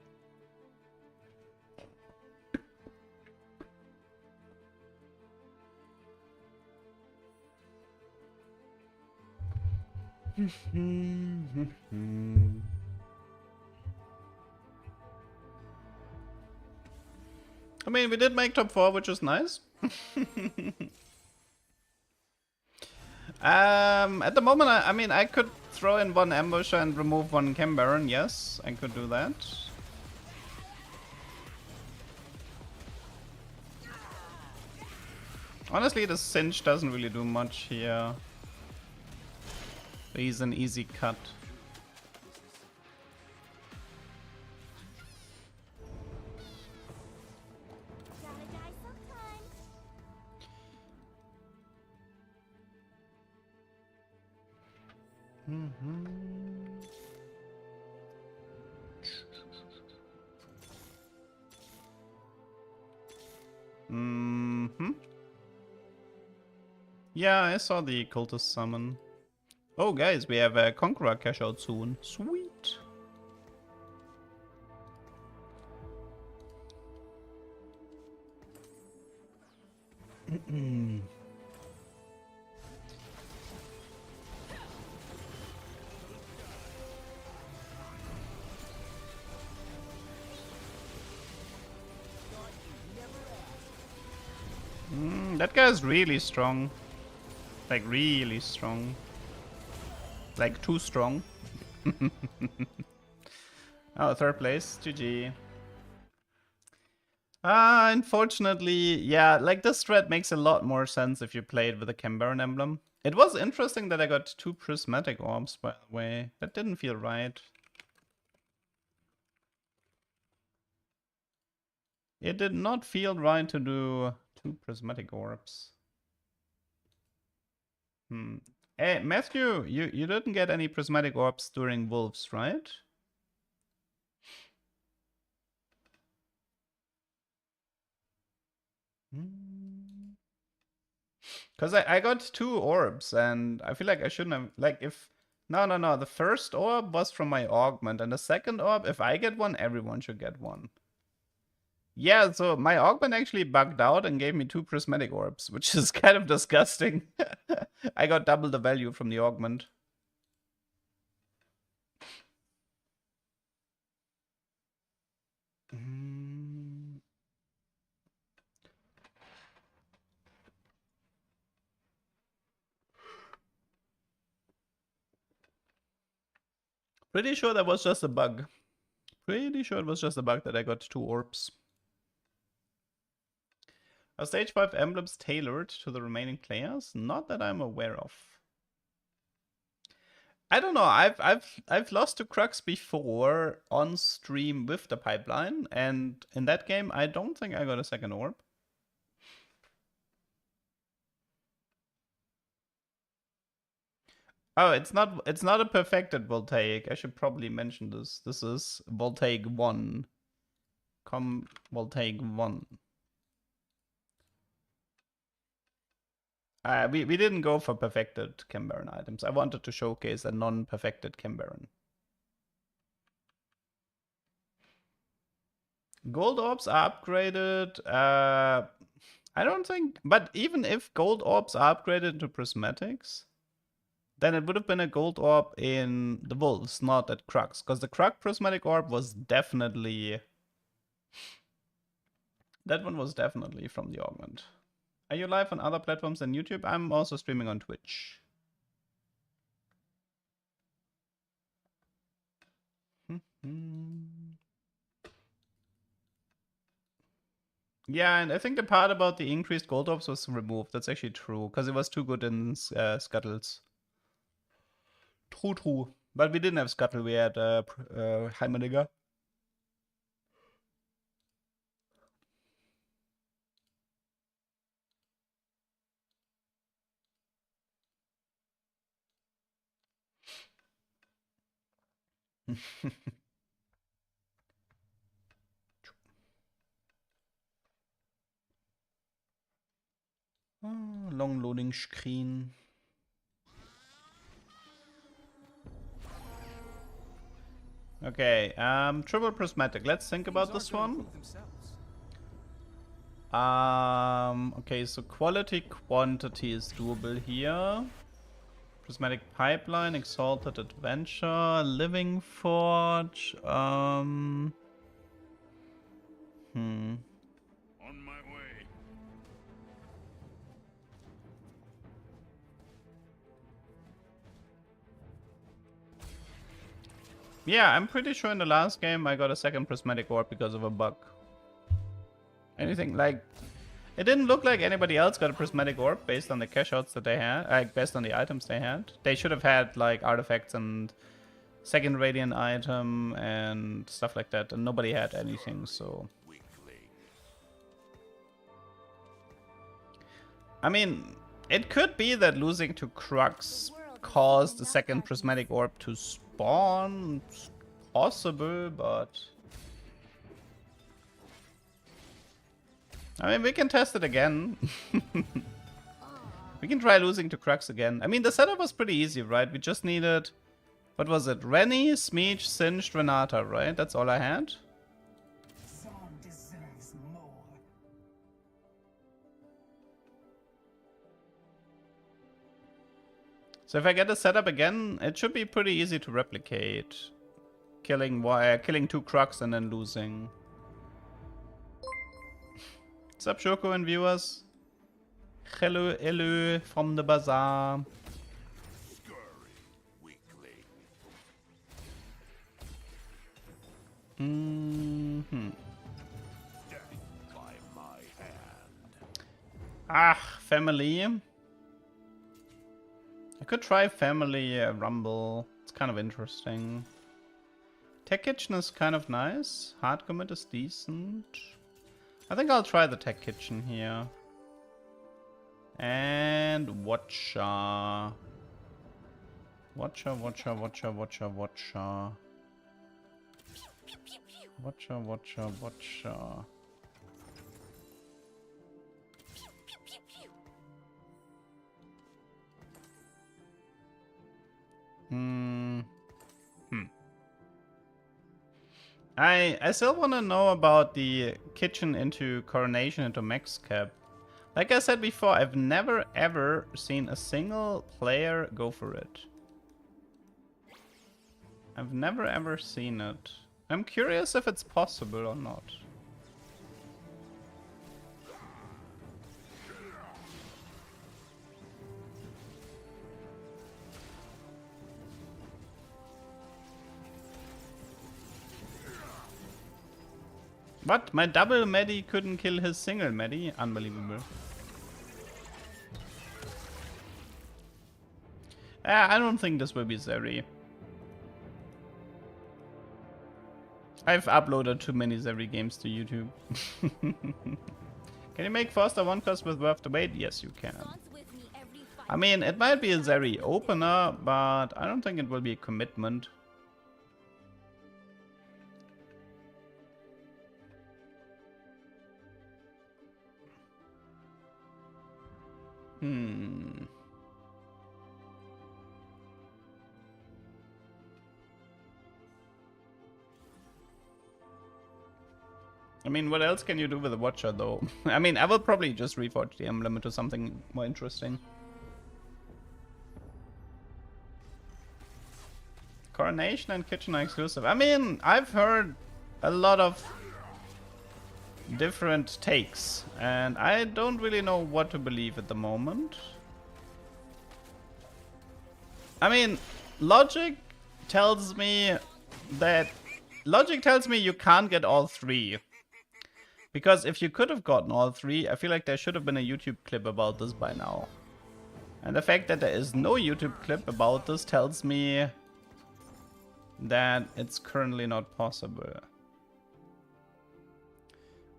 I mean, we did make top 4, which is nice. At the moment, I mean, I could throw in 1 ambusher and remove 1 Chem Baron. Yes, I could do that. Honestly, the Singe doesn't really do much here. He's an easy cut. Gotta die sometime. Yeah, I saw the cultist summon. Oh, guys, we have a Conqueror cash out soon. Sweet. That guy's really strong. Like, really strong. Like, too strong. Oh, third place. GG. Unfortunately, yeah, like this thread makes a lot more sense if you played with a Cambaran emblem. It was interesting that I got 2 prismatic orbs, by the way. That didn't feel right. It did not feel right to do 2 prismatic orbs. Hey, Matthew, you didn't get any prismatic orbs during Wolves, right? Because I got 2 orbs, and I feel like I shouldn't have... Like, if... No. The first orb was from my augment, and the second orb, if I get one, everyone should get one. Yeah, so my augment actually bugged out and gave me 2 prismatic orbs, which is kind of disgusting. I got double the value from the augment. Pretty sure that was just a bug. Pretty sure it was just a bug that I got 2 orbs. Are stage 5 emblems tailored to the remaining players? Not that I'm aware of. I don't know. I've lost to Crux before on stream with the pipeline, and in that game I don't think I got a second orb. Oh, it's not a perfected voltaic. I should probably mention this. This is voltaic 1. Voltaic 1. We didn't go for perfected Cambaran items. I wanted to showcase a non-perfected Cambaran. Gold orbs are upgraded. I don't think, but even if gold orbs are upgraded into prismatics, then it would have been a gold orb in the Wolves, not at Crux, because the Crux prismatic orb was definitely... That one was definitely from the augment. Are you live on other platforms than YouTube? I'm also streaming on Twitch. Yeah, and I think the part about the increased gold orbs was removed. That's actually true, because it was too good in Scuttles. True. But we didn't have Scuttle, we had Heimerdinger. Long loading screen. Okay, triple prismatic. Let's think about this one. Okay, so quality quantity is doable here. Prismatic Pipeline, Exalted Adventure, Living Forge, On my way. Yeah, I'm pretty sure in the last game I got a second Prismatic Orb because of a bug. Anything like... It didn't look like anybody else got a Prismatic Orb based on the cash outs that they had, like based on the items they had. They should have had like artifacts and second Radiant item and stuff like that, and nobody had anything, so... I mean, it could be that losing to Crux caused the second Prismatic Orb to spawn. It's possible, but... I mean, we can test it again. We can try losing to Crux again. I mean, the setup was pretty easy, right? We just needed... What was it? Rennie, Smeech, Singed, Renata, right? That's all I had. Zon deserves more. So if I get a setup again, it should be pretty easy to replicate. Killing 2 Crux and then losing. What's up, Shoko and viewers? Hello from the bazaar. Family. I could try family rumble. It's kind of interesting. Tech kitchen is kind of nice. Hard commit is decent. I think I'll try the tech kitchen here. And watcher. Watcher. I still want to know about the kitchen into coronation into max cap. Like I said before, I've never ever seen a single player go for it. I've never ever seen it. I'm curious if it's possible or not. What? My double Medi couldn't kill his single Medi? Unbelievable. I don't think this will be Zeri. I've uploaded too many Zeri games to YouTube. Can you make faster one cost with worth the wait? Yes, you can. I mean, it might be a Zeri opener, but I don't think it will be a commitment. I mean, what else can you do with a Watcher, though? I mean, I will probably just reforge the emblem into something more interesting. Coronation and Kitchen are exclusive. I mean, I've heard a lot of different takes, and I don't really know what to believe at the moment. I mean, logic tells me you can't get all 3. Because if you could have gotten all 3, I feel like there should have been a YouTube clip about this by now. And the fact that there is no YouTube clip about this tells me that it's currently not possible.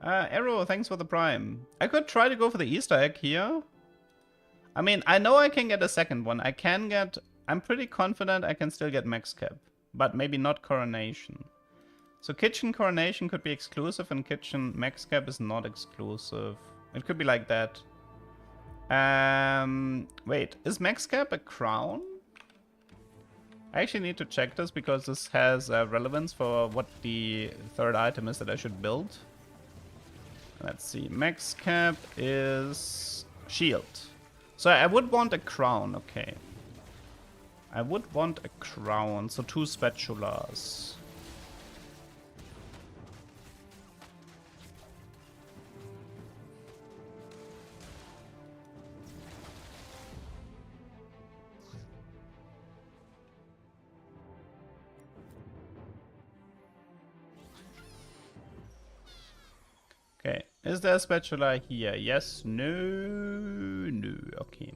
Arrow, thanks for the prime. I could try to go for the Easter egg here. I mean, I know I can get a second one. I'm pretty confident I can still get max cap. But maybe not coronation. So kitchen coronation could be exclusive and kitchen max cap is not exclusive. It could be like that. Wait, is max cap a crown? I actually need to check this because this has relevance for what the third item is that I should build. Let's see, max cap is shield. So I would want a crown, okay. I would want a crown, so 2 spatulas. Okay, is there a spatula here? Yes, no, no, okay.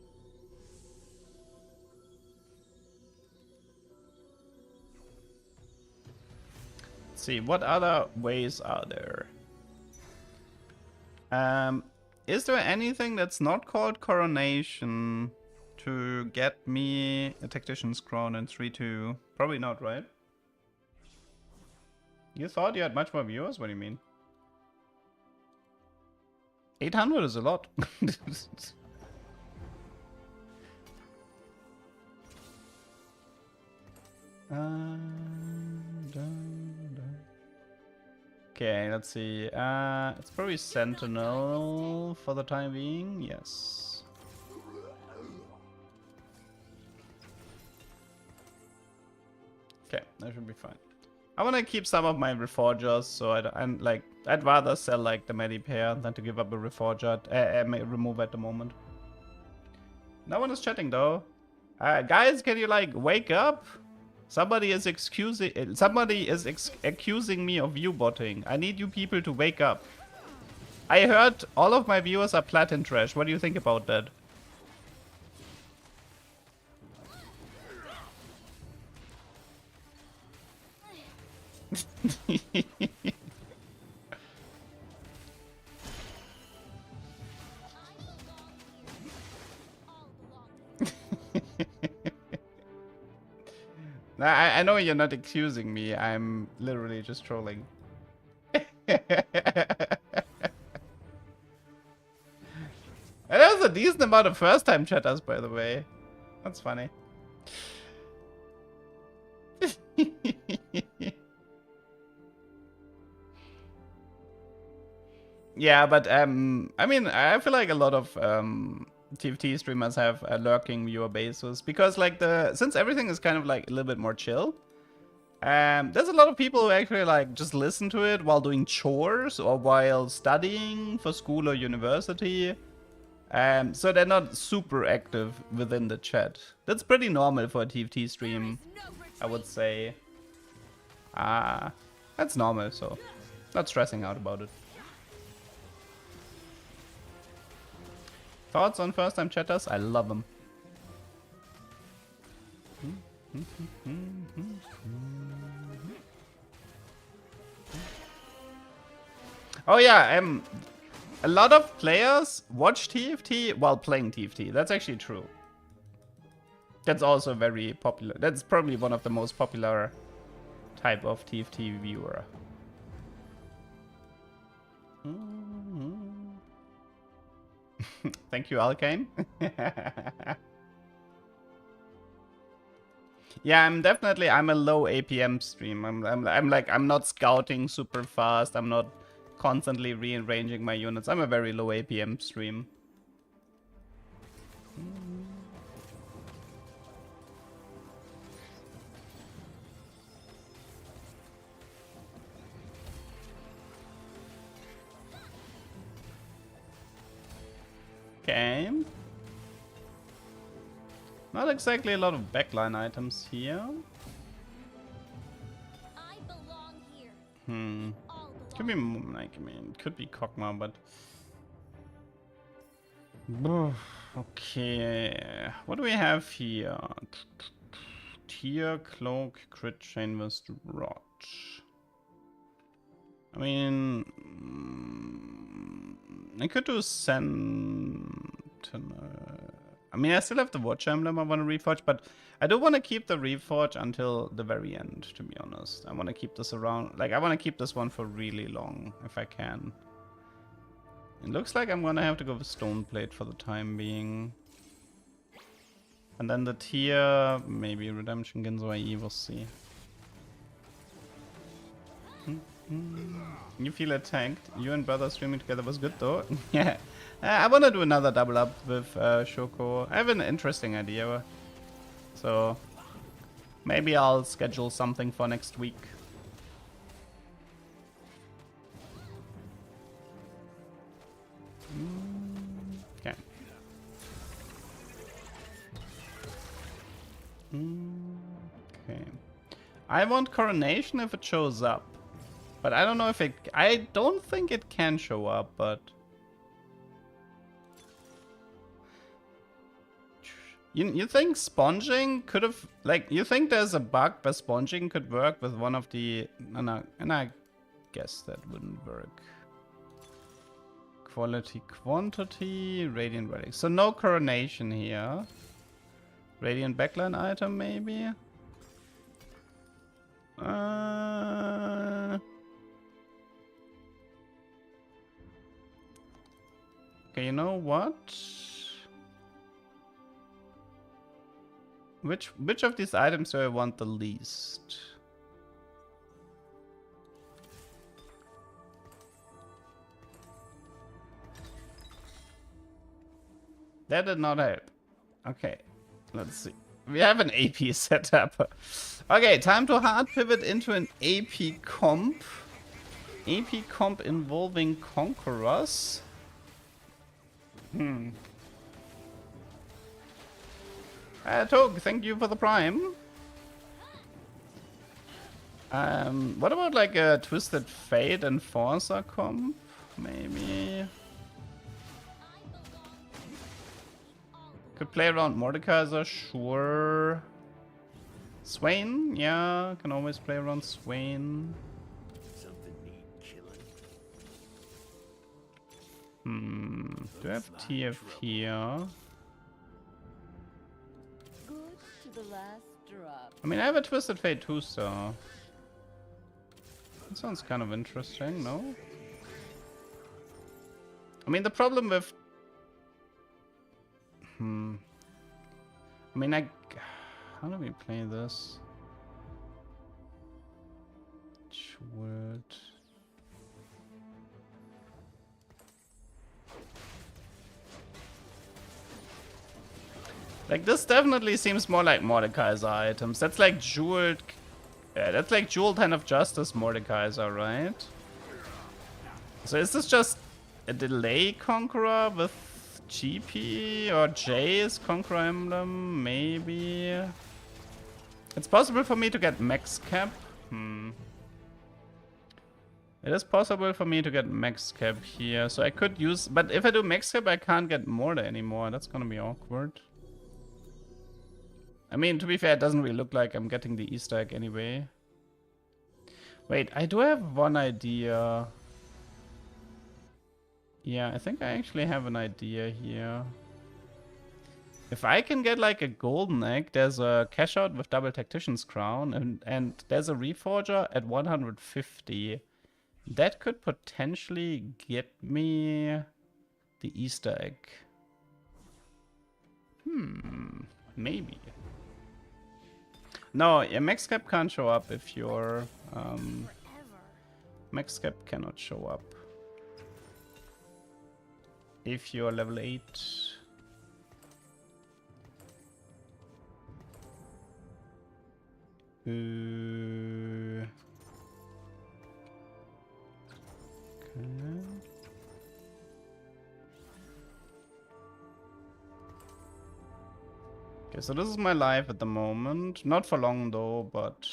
Let's see, what other ways are there? Is there anything that's not called coronation to get me a tactician's crown in 3-2? Probably not, right? You thought you had much more viewers? What do you mean? 800 is a lot. Okay, let's see. It's probably Sentinel for the time being. Yes. Okay, that should be fine. I want to keep some of my Reforgers, so I'd rather sell like the Medi pair than to give up a Reforger, remove at the moment. No one is chatting though. Guys, can you like wake up? Somebody is accusing me of U-botting. I need you people to wake up. I heard all of my viewers are platin trash. What do you think about that? I know you're not accusing me. I'm literally just trolling. And there's a decent amount of first-time chatters, by the way. That's funny. Yeah, but I mean, I feel like a lot of TFT streamers have a lurking viewer basis because, like, since everything is kind of like a little bit more chill, there's a lot of people who actually like just listen to it while doing chores or while studying for school or university. So they're not super active within the chat. That's pretty normal for a TFT stream, I would say. That's normal, so not stressing out about it. Thoughts on first-time chatters? I love them. Oh yeah, a lot of players watch TFT while playing TFT. That's actually true. That's also very popular. That's probably one of the most popular type of TFT viewer. Thank you, Arcane. Yeah, I'm a low APM stream. I'm not scouting super fast. I'm not constantly rearranging my units. I'm a very low APM stream. Okay. Not exactly a lot of backline items here. I belong here. Could be like, I mean, could be Kog'Maw, but okay. What do we have here? Tier, cloak, crit, chainvest, rod. I mean, I could do Sentinel. I mean, I still have the Watch Emblem I want to reforge, but I do want to keep the reforge until the very end, to be honest. I want to keep this around. Like, I want to keep this one for really long, if I can. It looks like I'm going to have to go with Stoneplate for the time being. And then the tier, maybe Redemption Ginzo IE, we'll see. You feel attacked. You and brother streaming together was good though. Yeah. I want to do another double up with Shoko. I have an interesting idea. So maybe I'll schedule something for next week. Okay. Okay. I want Coronation if it shows up. But I don't know if it... I don't think it can show up, but... You think sponging could have... Like, you think there's a bug where sponging could work with one of the... No, and I guess that wouldn't work. Quality, quantity, Radiant Relic. So no Coronation here. Radiant backline item, maybe? Okay, you know what? Which of these items do I want the least? That did not help. Okay, let's see. We have an AP setup. Okay, time to hard pivot into an AP comp. AP comp involving conquerors. Tog, thank you for the prime. What about like a Twisted Fate Enforcer comp? Maybe. Could play around Mordekaiser, sure. Swain, yeah, can always play around Swain. Something need killing. Do I have TF here? Good to the last drop. I mean, I have a Twisted Fate too, so... That sounds kind of interesting, no? I mean, the problem with... I mean, how do we play this? Word. Like, this definitely seems more like Mordekaiser items. That's like jeweled... Yeah, that's like jeweled Hand of Justice Mordekaiser, right? So is this just a delay Conqueror with GP or J's Conqueror Emblem? Maybe. It's possible for me to get max cap. It is possible for me to get max cap here, so I could use... But if I do max cap, I can't get Mortar anymore. That's gonna be awkward. I mean, to be fair, it doesn't really look like I'm getting the Easter egg anyway. Wait, I do have one idea. Yeah, I think I actually have an idea here. If I can get like a golden egg, there's a cash out with double tactician's crown, and there's a reforger at 150. That could potentially get me the Easter egg. Maybe. No, yeah, max cap can't show up if you're... max cap cannot show up if you're level 8. Okay. Okay, so this is my life at the moment. Not for long though, but...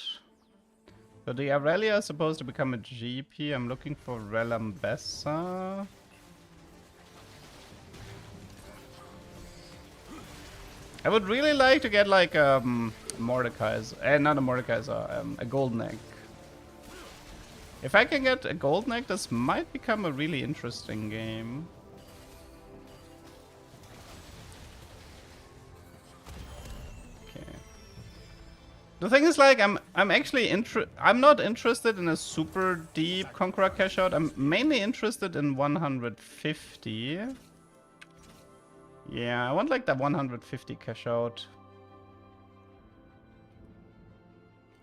So the Aurelia is supposed to become a GP. I'm looking for Relambessa. I would really like to get like Mordekaiser, not a Mordekaiser, a golden egg. If I can get a golden egg, this might become a really interesting game. Okay. The thing is, like, I'm not interested in a super deep Conqueror cash out. I'm mainly interested in 150. Yeah, I want like the 150 cash out.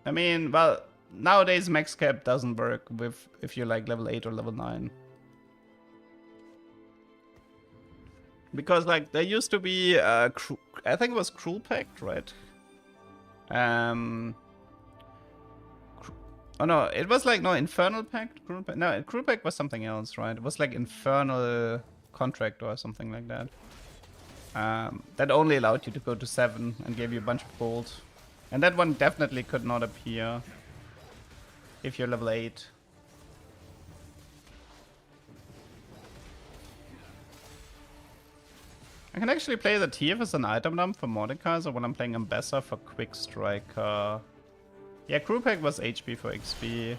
I mean, well, nowadays max cap doesn't work with if you're like level 8 or level 9. Because like there used to be I think it was Cruel Pact, right? Oh no, it was like, no, Infernal Pact? No, Cruel Pact was something else, right? It was like Infernal Contract or something like that. That only allowed you to go to 7 and gave you a bunch of gold. And that one definitely could not appear if you're level 8. I can actually play the TF as an item dump for Mordekaiser when I'm playing Ambassador for Quick Striker. Yeah, Crew Pack was HP for XP. It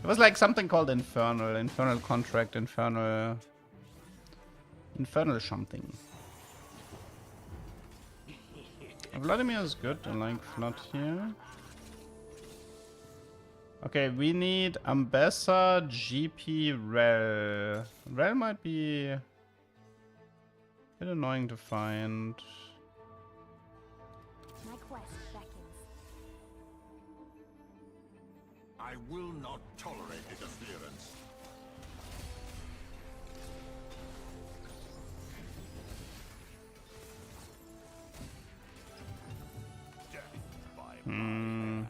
was like something called Infernal Contract, Infernal something. Vladimir is good, I like Flood here. Okay, we need Ambassa, GP, Rel. Rel might be a bit annoying to find. Like quest beckons. I will not tolerate interference. Death by my hand.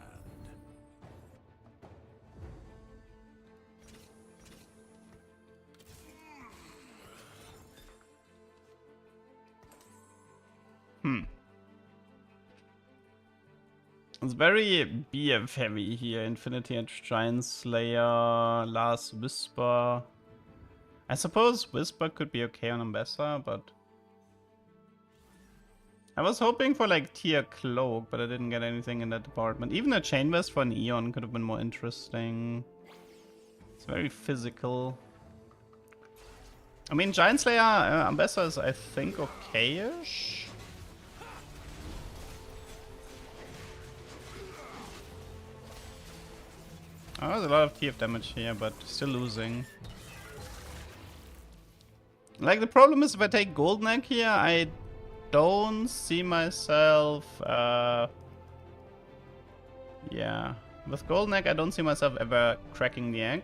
It's very BF heavy here. Infinity Edge, Giant Slayer, Last Whisper. I suppose Whisper could be okay on Ambessa, but I was hoping for like Tier Cloak, but I didn't get anything in that department. Even a Chain Vest for an Eon could have been more interesting. It's very physical. I mean, Giant Slayer, Ambessa is, I think, okay-ish. Oh, there's a lot of TF damage here, but still losing. Like, the problem is if I take Golden Egg here, I don't see myself... yeah. With Golden Egg, I don't see myself ever cracking the egg.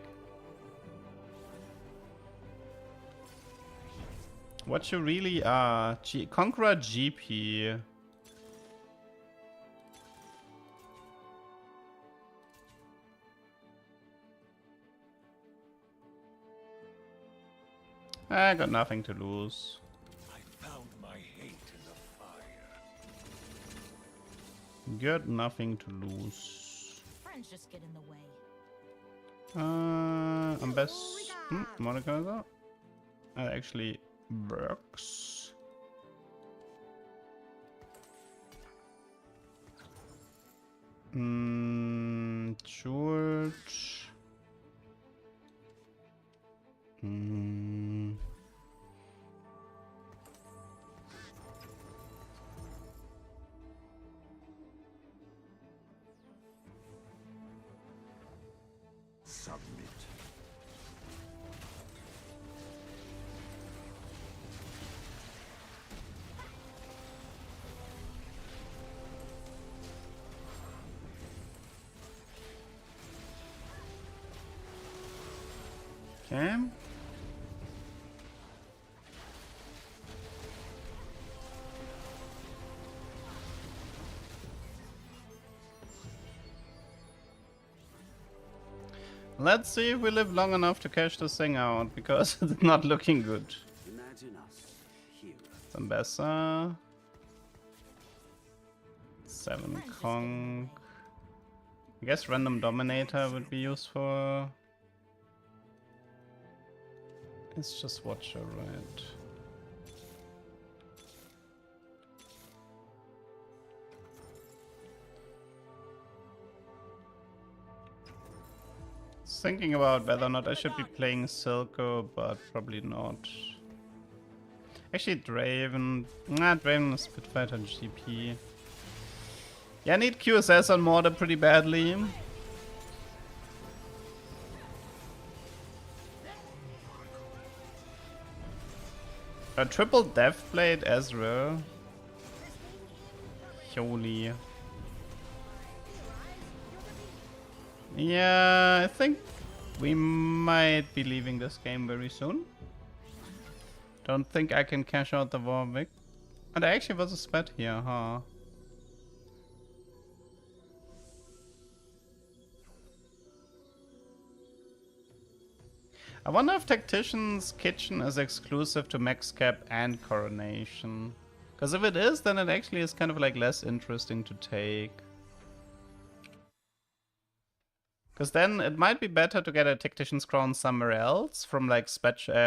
What you really are... Conqueror GP. I got nothing to lose. I found my hate in the fire. Got nothing to lose. Friends just get in the way. I'm best. Monica. That actually works. George. Submit. Okay. Let's see if we live long enough to cash this thing out, because it's not looking good. Imagine us here. Zambessa. 7 Kong. I guess Random Dominator would be useful. It's just Watcher, right? Thinking about whether or not I should be playing Silco, but probably not. Actually, Draven. Nah, Draven is Spitfighter GP. Yeah, I need QSS on Mortar pretty badly. A triple Deathblade Ezreal. Holy. Yeah, I think we might be leaving this game very soon. Don't think I can cash out the Warwick. And there actually was a spat here, huh? I wonder if Tactician's Kitchen is exclusive to Max Cap and Coronation. Because if it is, then it actually is kind of like less interesting to take. Because then it might be better to get a Tactician's Crown somewhere else from like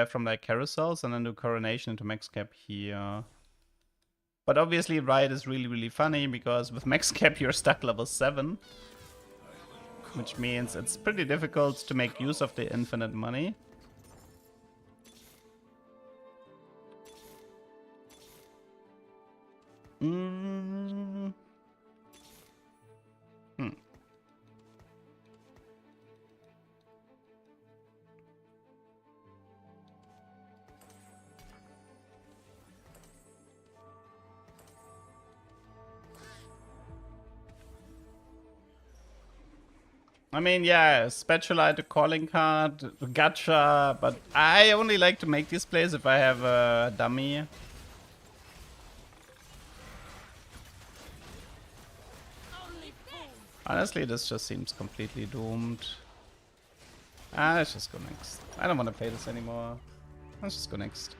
from like carousels and then do Coronation into Max Cap here. But obviously Riot is really, really funny because with Max Cap you're stuck level 7. Which means it's pretty difficult to make use of the infinite money. I mean, yeah, Spatulite, a calling card, gacha, but I only like to make these plays if I have a dummy. Honestly, this just seems completely doomed. Let's just go next. I don't want to play this anymore. Let's just go next.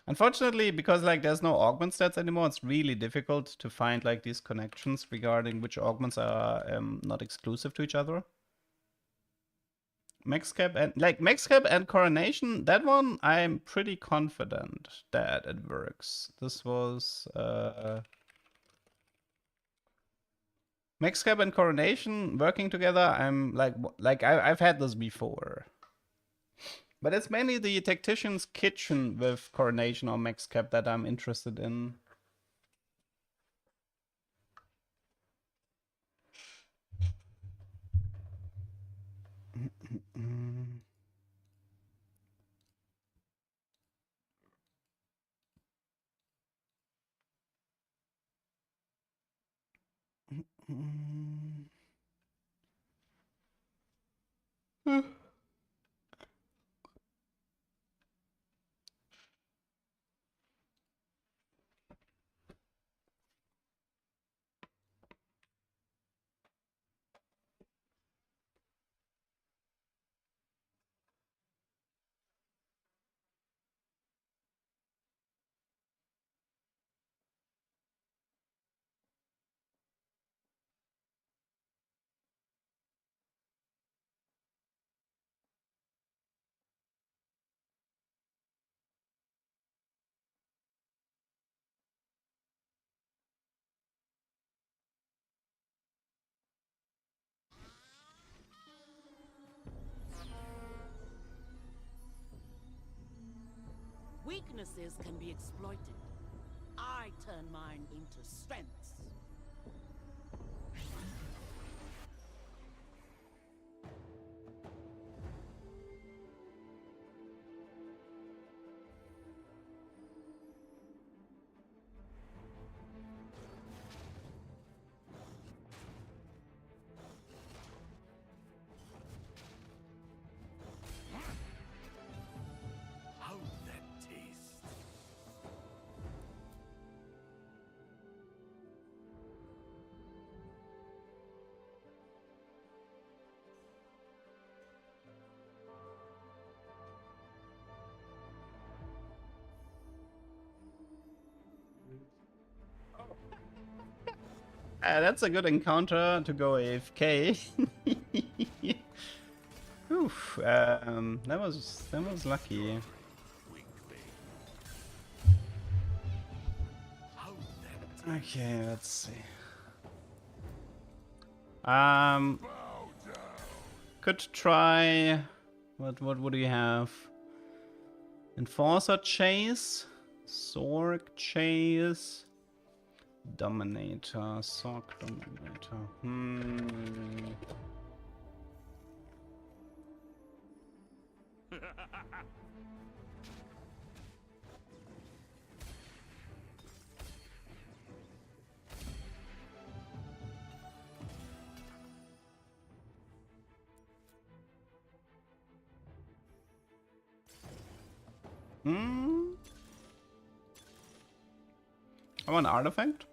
Unfortunately, because like there's no augment stats anymore, it's really difficult to find like these connections regarding which augments are not exclusive to each other. Max cap and coronation, that one I'm pretty confident that it works. This was max cap and coronation working together. I'm I've had this before. But it's mainly the Tactician's Kitchen with Coronation or Max Cap that I'm interested in. Weaknesses can be exploited. I turn mine into strengths. How that tastes. That's a good encounter to go AFK. Oof, that was lucky. Okay, let's see. Could try. What would we have? Enforcer Chase, Sorg Chase, Dominator, Sorg Dominator. I want an artifact.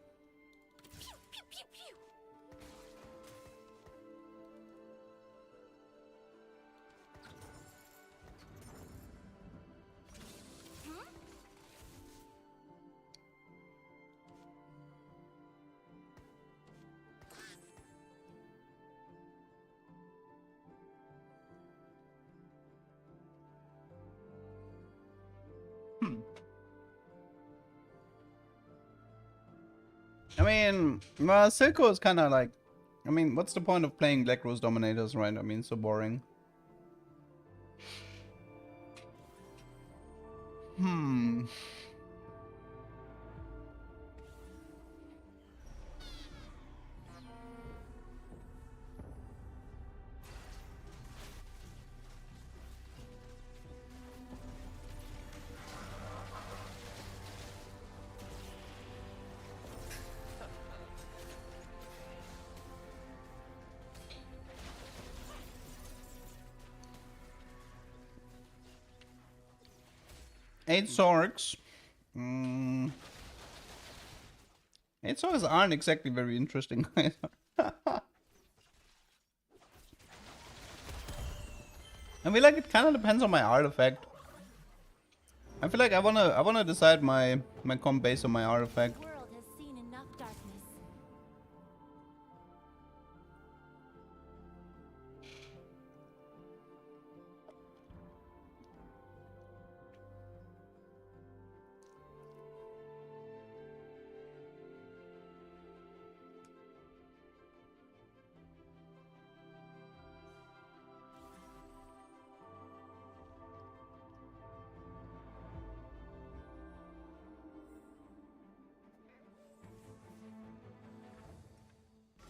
I mean, well, Silco is kind of like... I mean, what's the point of playing Black Rose Dominators, right? I mean, so boring. 8 Zorks. 8 Zorks aren't exactly very interesting. I feel like it kind of depends on my artifact. I feel like I wanna decide my comp based on my artifact. The world has seen enough darkness.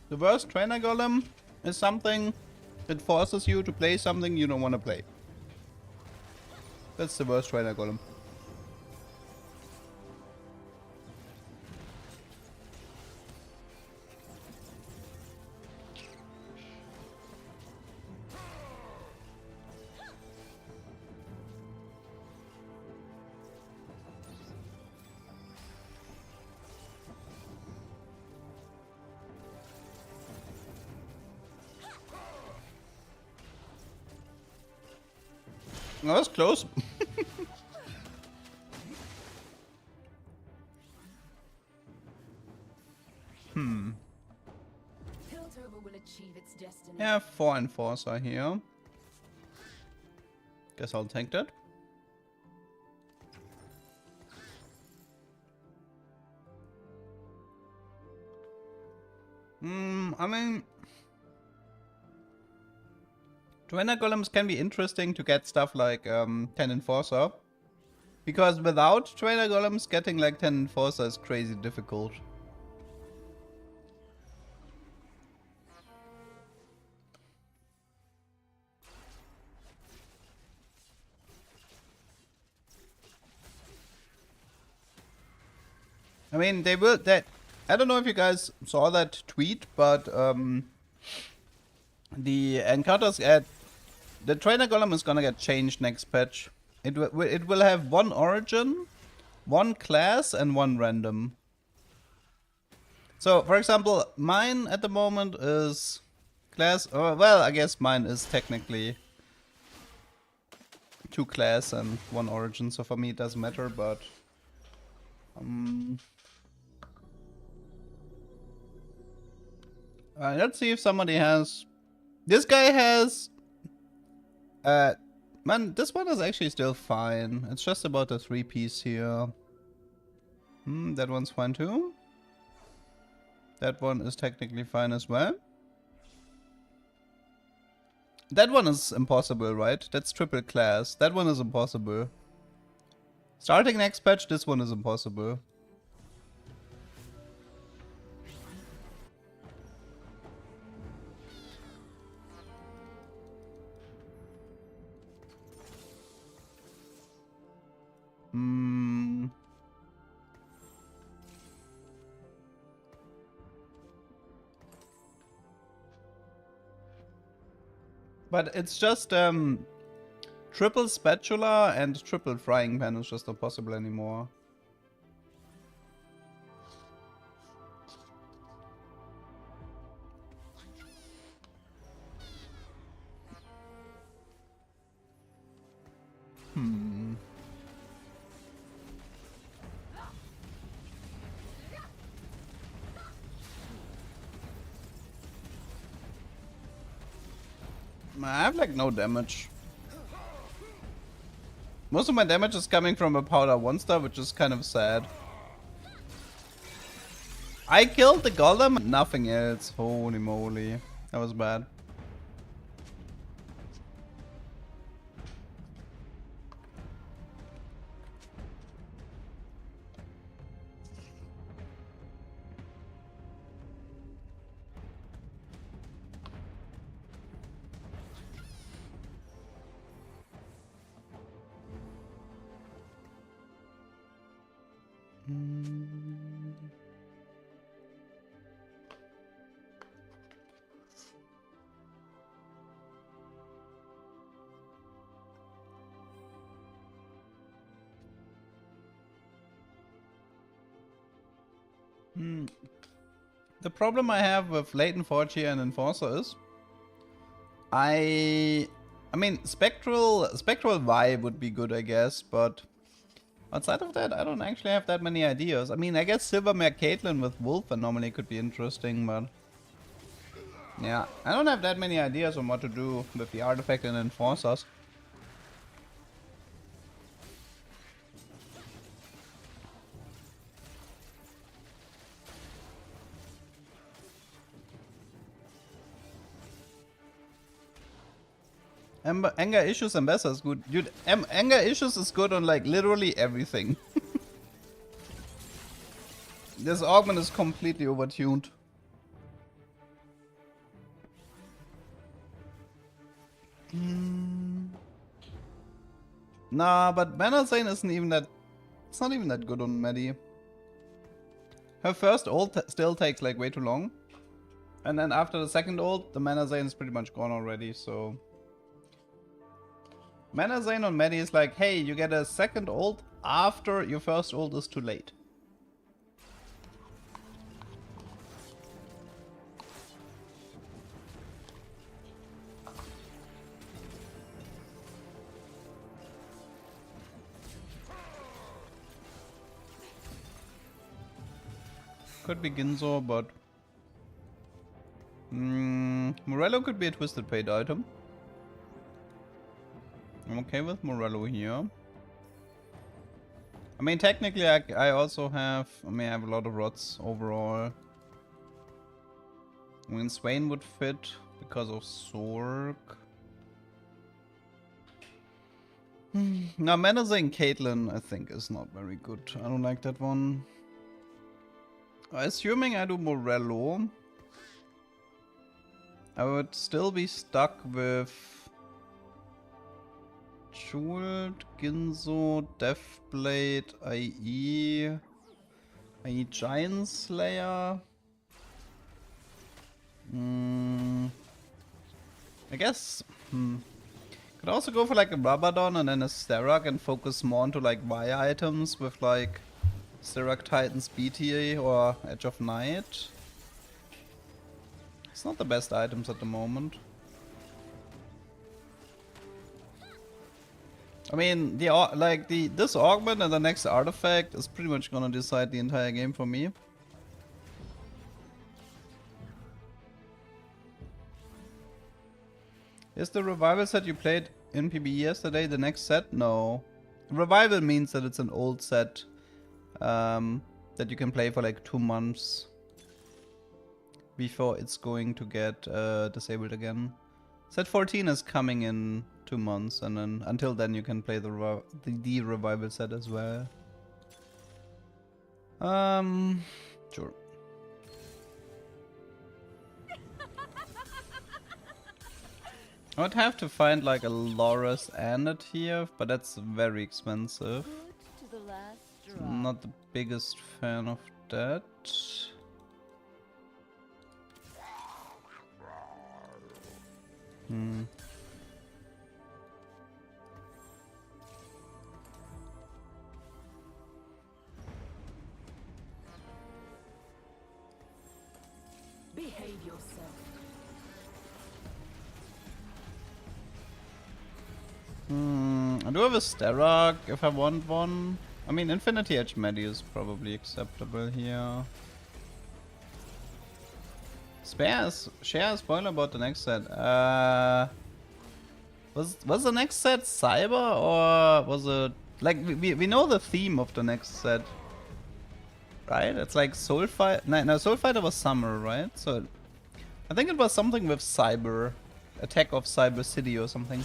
The worst trainer golem is something that forces you to play something you don't want to play. That's the worst trainer golem. That was close. Piltover will achieve its destiny. Yeah, 4 Enforcer here. Guess I'll take that. I mean, trainer golems can be interesting to get stuff like 10 Enforcer. Because without trainer golems, getting like 10 Enforcer is crazy difficult. I mean, they will. I don't know if you guys saw that tweet, but the encounters at the trainer golem is gonna get changed next patch. It will have 1 origin, 1 class, and 1 random. So, for example, mine at the moment is class. Well, I guess mine is technically 2 class and 1 origin. So for me, it doesn't matter. But let's see if somebody has. This guy has. Man, this one is actually still fine. It's just about the 3-piece here. That one's fine too. That one is technically fine as well. That one is impossible, right? That's triple class. That one is impossible. Starting next patch, this one is impossible. But it's just triple spatula and triple frying pan is just not possible anymore. I have like no damage. Most of my damage is coming from a powder 1-star, which is kind of sad. I killed the golem, nothing else. Holy moly. That was bad. The problem I have with Latent Forge here and Enforcer is I mean Spectral Vibe would be good, I guess, but outside of that I don't actually have that many ideas. I mean, I guess Silvermare Caitlyn with Wolf anomaly could be interesting, but yeah, I don't have that many ideas on what to do with the artifact and Enforcers. Anger Issues Ambassador is good. Dude, Anger Issues is good on like literally everything. This augment is completely overtuned. Nah, but Mana Zane isn't even that... It's not even that good on Maddie. Her first ult still takes like way too long. And then after the second ult, the Mana Zane is pretty much gone already, so... Mana Zane on Maddie is like, hey, you get a second ult after your first ult is too late. Could be Ginzo, but... Morello could be a Twisted Fate item. I'm okay with Morello here. I mean, technically I also have... I mean, I have a lot of rods overall. I mean, Swain would fit because of Sork. Now, Menacing Caitlyn, I think, is not very good. I don't like that one. Assuming I do Morello, I would still be stuck with Jeweled, Ginzo, Deathblade, IE, Giant Slayer. I guess could also go for like a Rabadon and then a Sterak and focus more onto like Y items with like Sterak Titan's BTA or Edge of Night. It's not the best items at the moment. I mean, this augment and the next artifact is pretty much gonna decide the entire game for me. Is the revival set you played in PBE yesterday the next set? No. Revival means that it's an old set that you can play for like 2 months before it's going to get disabled again. Set 14 is coming in 2 months, and then until then you can play the revival set as well. Sure. I would have to find like a Loras Anet here, but that's very expensive. Good to the last drop. I'm not the biggest fan of that. Behave yourself. I do have a Sterak if I want one. I mean, Infinity Edge Medi is probably acceptable here. Share a spoiler about the next set. Was the next set Cyber or was it like we know the theme of the next set, right? It's like Soulfighter. No, Soulfighter was Summer, right? So I think it was something with Cyber, Attack of Cyber City or something.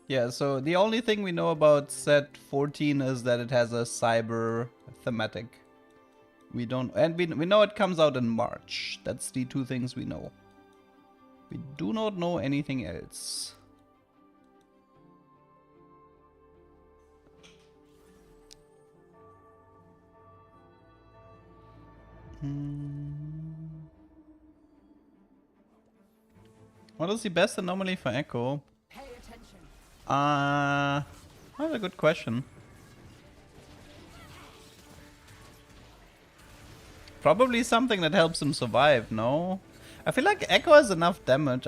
Yeah, so the only thing we know about set 14 is that it has a cyber thematic. We don't, and we know it comes out in March. That's the 2 things we know. We do not know anything else. What is the best anomaly for Echo? Pay attention. That's a good question. Probably something that helps him survive, no? I feel like Echo has enough damage.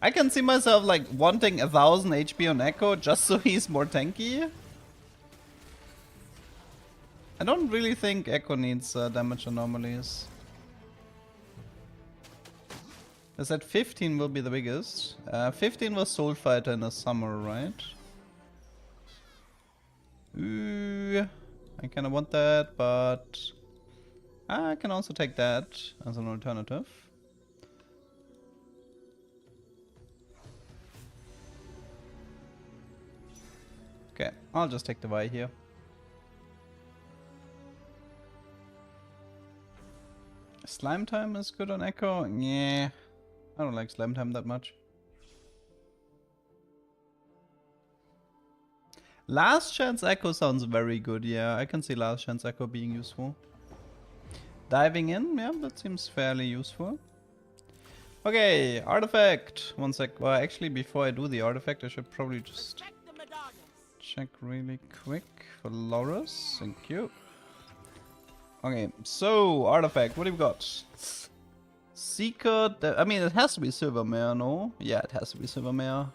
I can see myself like wanting 1000 HP on Echo just so he's more tanky. I don't really think Echo needs damage anomalies. I said 15 will be the biggest. 15 was Soul Fighter in the summer, right? Ooh, I kinda want that, but I can also take that as an alternative. Okay, I'll just take the Y here. Slime Time is good on Echo? Yeah, I don't like Slime Time that much. Last Chance Echo sounds very good, yeah. I can see Last Chance Echo being useful. Diving in, yeah, that seems fairly useful. Okay, artifact. One sec. Well, actually, before I do the artifact, I should probably just check really quick for Loris. Thank you. Okay, so artifact. What do we got? Seeker. I mean, it has to be Silvermare, no? Yeah, it has to be Silvermare.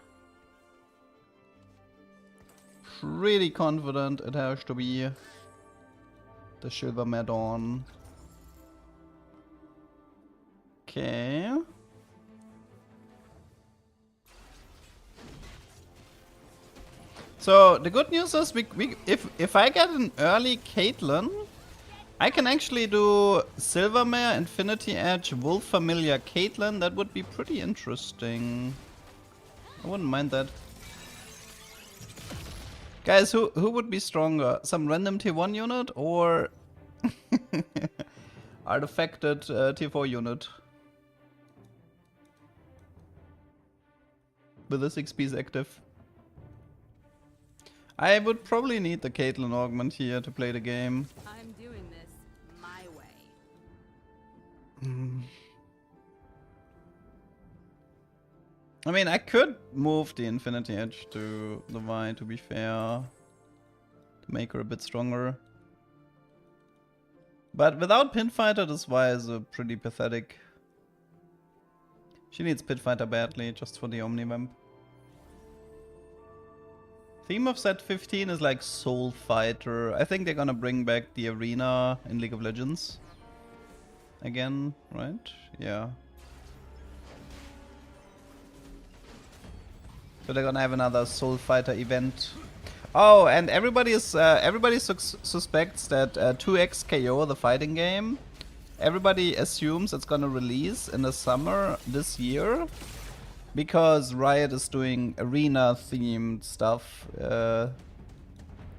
Pretty confident it has to be the Silvermare Dawn. Okay. So the good news is if I get an early Caitlyn, I can actually do Silvermare, Infinity Edge, Wolf Familiar, Caitlyn. That would be pretty interesting. I wouldn't mind that. Guys, who would be stronger? Some random tier 1 unit or artifacted tier 4 unit? With the 6 piece active. I would probably need the Caitlyn augment here to play the game. I'm doing this my way. I mean, I could move the Infinity Edge to the Y, to be fair. To make her a bit stronger. But without Pinfighter, this Y is pretty pathetic. She needs Pinfighter badly, just for the Omnivamp. Theme of set 15 is like Soul Fighter. I think they're gonna bring back the arena in League of Legends. Again, right? Yeah. So they're gonna have another Soul Fighter event. Oh, and everybody suspects that 2X KO, the fighting game, everybody assumes it's gonna release in the summer this year. Because Riot is doing arena-themed stuff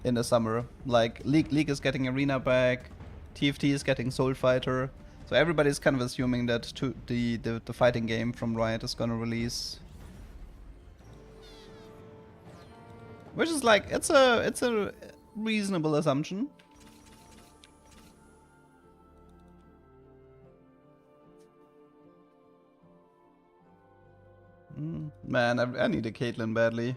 in the summer. Like, League is getting arena back, TFT is getting Soul Fighter. So everybody's kind of assuming that the fighting game from Riot is gonna release. Which is like, it's a reasonable assumption. Man, I need a Caitlyn badly.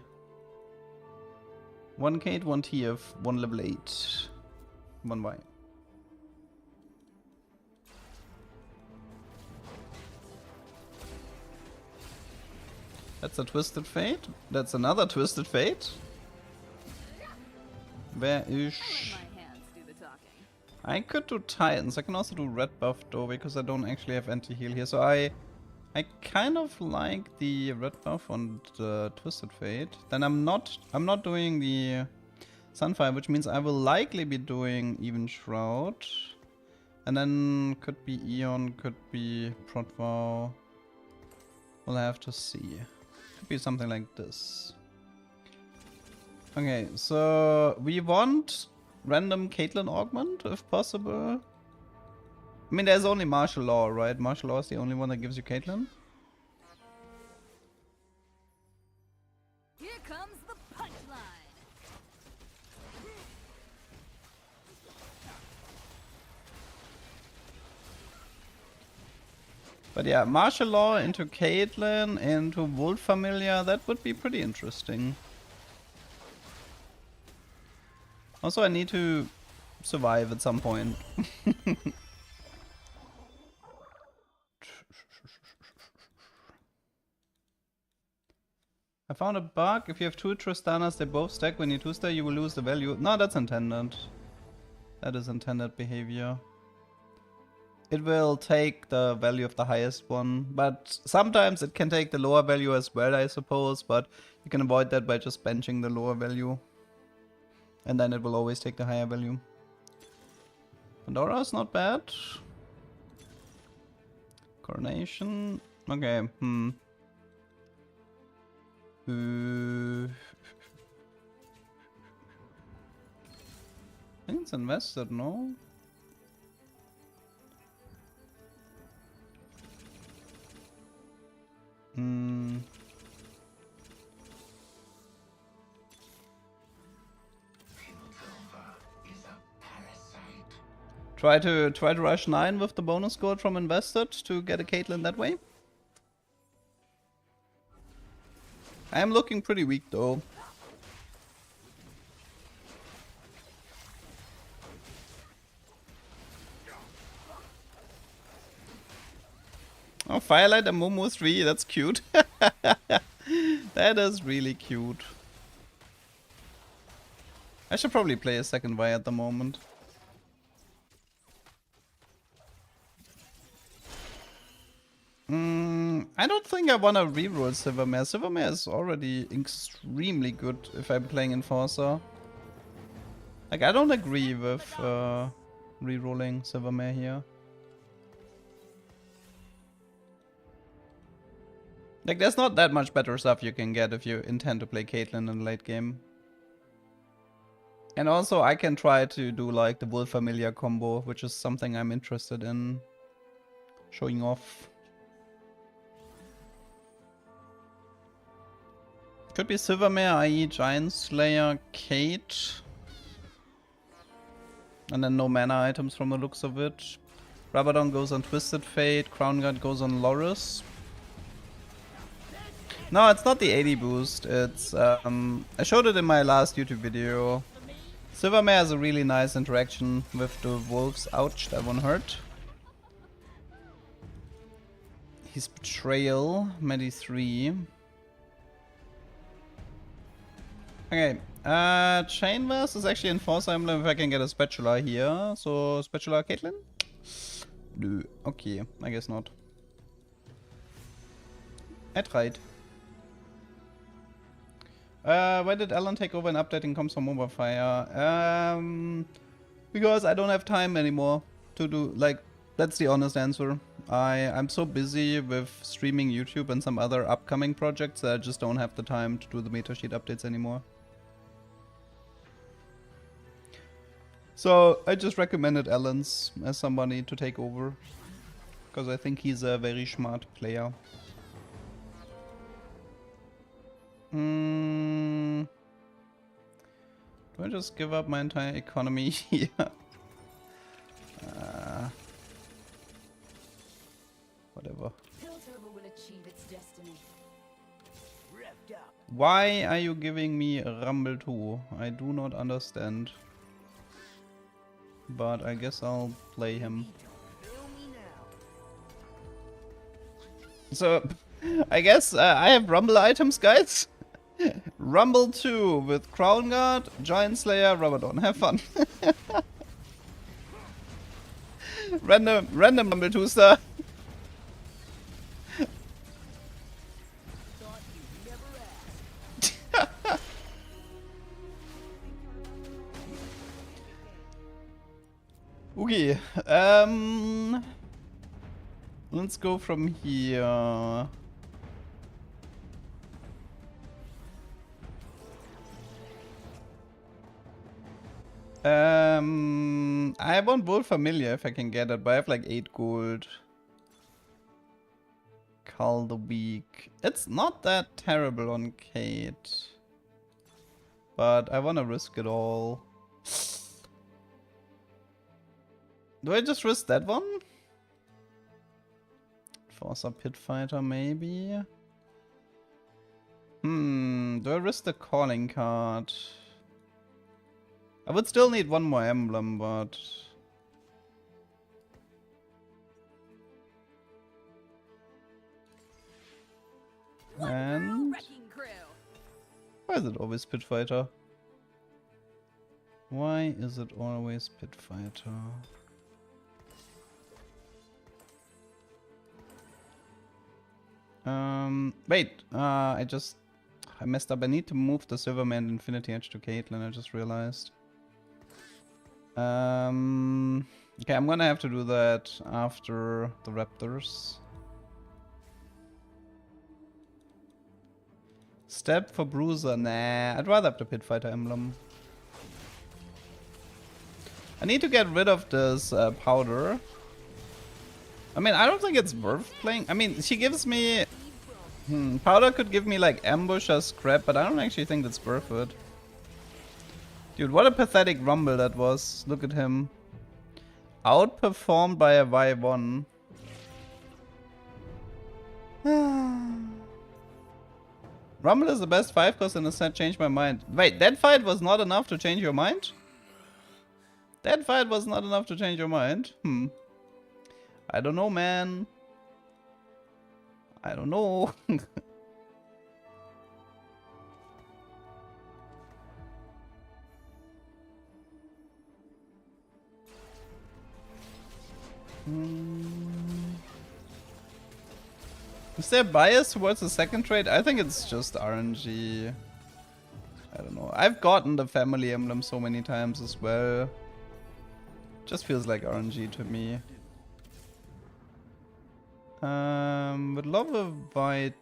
1 Kate, 1 TF, 1 level 8. 1 Y. That's a Twisted Fate. That's another Twisted Fate. Where is... My hands do the talking. I could do Titans. I can also do red buff though, because I don't actually have anti-heal here. So I kind of like the red buff on the Twisted Fate. Then I'm not doing the Sunfire, which means I will likely be doing Even Shroud. And then could be Eon, could be Protvow. We'll have to see. Could be something like this. Okay, so we want random Caitlyn augment if possible. I mean, there's only Martial Law, right? Martial Law is the only one that gives you Caitlyn. Here comes the punchline. But yeah, martial law into Caitlyn, into Wolf Familia, that would be pretty interesting. Also, I need to survive at some point. I found a bug. If you have two Tristanas, they both stack. When you two-star, you will lose the value. No, that's intended. That is intended behavior. It will take the value of the highest one, but sometimes it can take the lower value as well, I suppose, but you can avoid that by just benching the lower value. And then it will always take the higher value. Pandora's not bad. Coronation. Okay, I think it's invested, no? Try to rush 9 with the bonus gold from invested to get a Caitlyn that way. I am looking pretty weak though. Oh, Firelight and Momo 3, that's cute. That is really cute. I should probably play a second Vi at the moment. I don't think I want to reroll Silvermare. Silvermare is already extremely good if I'm playing Enforcer. Like, I don't agree with rerolling Silvermare here. Like, there's not that much better stuff you can get if you intend to play Caitlyn in the late game. And also, I can try to do like the Wolf Familia combo, which is something I'm interested in showing off. Could be Silvermare, i.e. Giant Slayer, Kate. And then no mana items from the looks of it. Rabadon goes on Twisted Fate, Crown Guard goes on Loris. No, it's not the 80 boost, it's I showed it in my last YouTube video. Silvermare has a really nice interaction with the wolves. Ouch, that one hurt. His Betrayal, Medi 3. Okay, Chainverse is actually Enforcer Emblem if I can get a Spatula here. So, Spatula Caitlyn? No, okay, I guess not. I tried. Why did Alan take over and updating comms from Mobile Fire? Because I don't have time anymore to do, like, that's the honest answer. I'm so busy with streaming YouTube and some other upcoming projects that I just don't have the time to do the metasheet updates anymore. So I just recommended Alan's as somebody to take over. Because I think he's a very smart player. Do I just give up my entire economy here? Whatever. Will achieve its destiny. Why are you giving me a Rumble 2? I do not understand. But I guess I'll play him. So, I guess I have Rumble items, guys. Rumble 2 with Crown Guard, Giant Slayer, Rabadon. Have fun. random Rumble 2 star. Okay, let's go from here. I want Wolf Familia if I can get it, but I have like 8 gold. Cull the Weak. It's not that terrible on Kate. But I want to risk it all. Do I just risk that one? Force a Pit Fighter, maybe? Do I risk the calling card? I would still need one more emblem, but... And... Why is it always Pit Fighter? Why is it always Pit Fighter? Wait, I messed up. I need to move the Silverman Infinity Edge to Caitlyn, I just realized. Okay, I'm gonna have to do that after the Raptors. Step for Bruiser, nah, I'd rather have the Pit Fighter emblem. I need to get rid of this powder. I mean, I don't think it's worth playing. I mean, she gives me... powder could give me like ambush or scrap, but I don't actually think that's worth it. Dude, what a pathetic rumble that was. Look at him. Outperformed by a Y1. Rumble is the best 5 cost in the set, changed my mind. Wait, that fight was not enough to change your mind? That fight was not enough to change your mind? I don't know, man. I don't know. Is there bias towards the second trade? I think it's just RNG. I don't know. I've gotten the family emblem so many times as well. Just feels like RNG to me. Would love a Y2.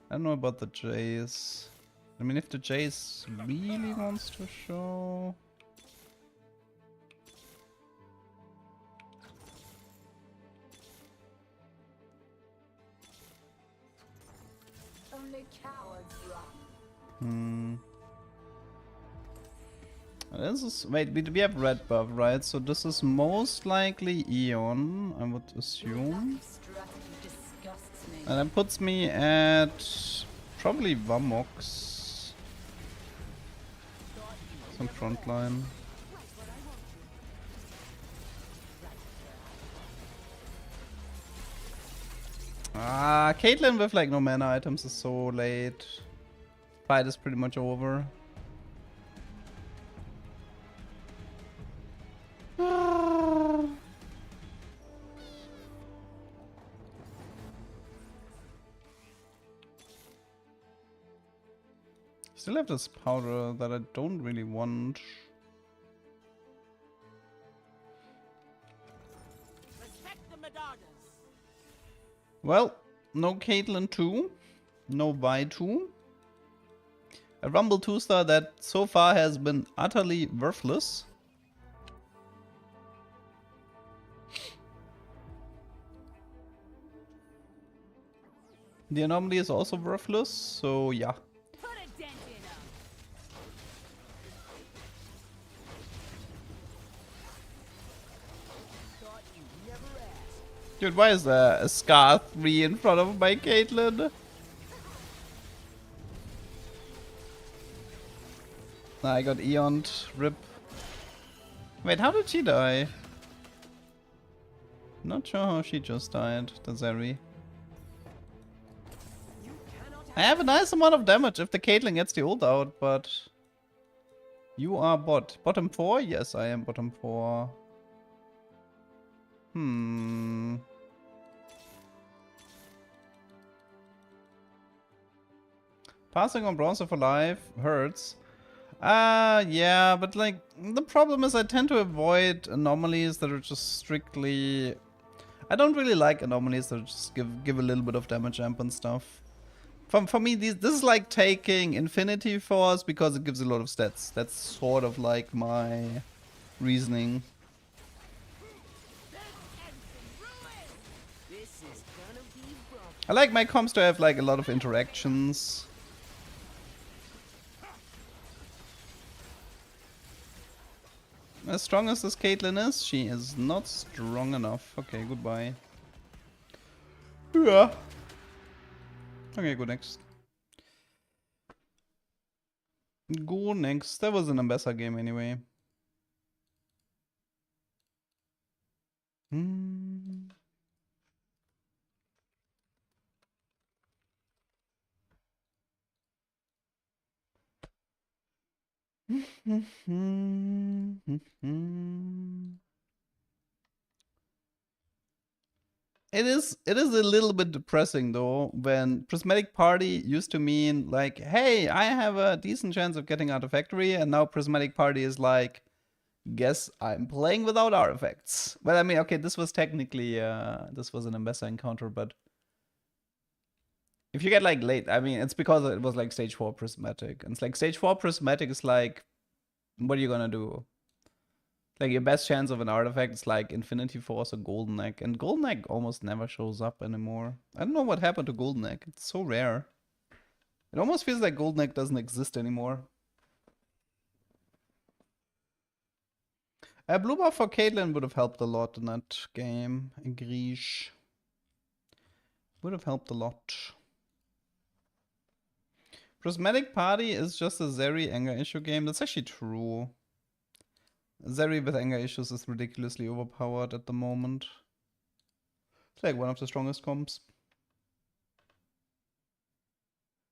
I don't know about the Jace. I mean, if the Jace really wants to show... Only cowards run. This is... Wait, we have red buff, right? So this is most likely Eon, I would assume. And that puts me at... probably Vamox. Some frontline. Ah, Caitlyn with like no mana items is so late. Fight is pretty much over. Still have this powder that I don't really want. Well, no Caitlyn 2, no Y2. A Rumble 2-star that so far has been utterly worthless. The anomaly is also worthless, so yeah. Dude, why is there a Scar 3 in front of my Caitlyn? I got Eon'd. Rip. Wait, how did she die? Not sure how she just died, the Zeri. I have a nice amount of damage if the Caitlyn gets the ult out, but... You are bot. Bottom 4? Yes, I am bottom 4. Passing on Bronzer for life hurts. Yeah, but like, the problem is I tend to avoid anomalies that are just strictly... I don't really like anomalies that just give a little bit of damage amp and stuff. For me, this is like taking Infinity Force because it gives a lot of stats. That's sort of like my reasoning. I like my comps to have like a lot of interactions. As strong as this Caitlyn is, she is not strong enough. Okay, goodbye. Yeah. Okay, go next. Go next. That was an Ambassador game anyway. Hmm. It is a little bit depressing though when Prismatic Party used to mean like, hey, I have a decent chance of getting Artifactory, and now Prismatic Party is like, guess I'm playing without artifacts. Well, I mean, okay, this was technically this was an Ambassador encounter, but if you get like late, I mean, it's because it was like stage 4 Prismatic, and it's like stage 4 Prismatic is like, what are you gonna do? Like, your best chance of an artifact is like Infinity Force or Golden Egg. And Golden Egg almost never shows up anymore. I don't know what happened to Golden Egg. It's so rare. It almost feels like Golden Egg doesn't exist anymore. A blue buff for Caitlyn would have helped a lot in that game. Grish. Would have helped a lot. Prismatic Party is just a Zeri anger issue game. That's actually true. Zeri with anger issues is ridiculously overpowered at the moment. It's like one of the strongest comps.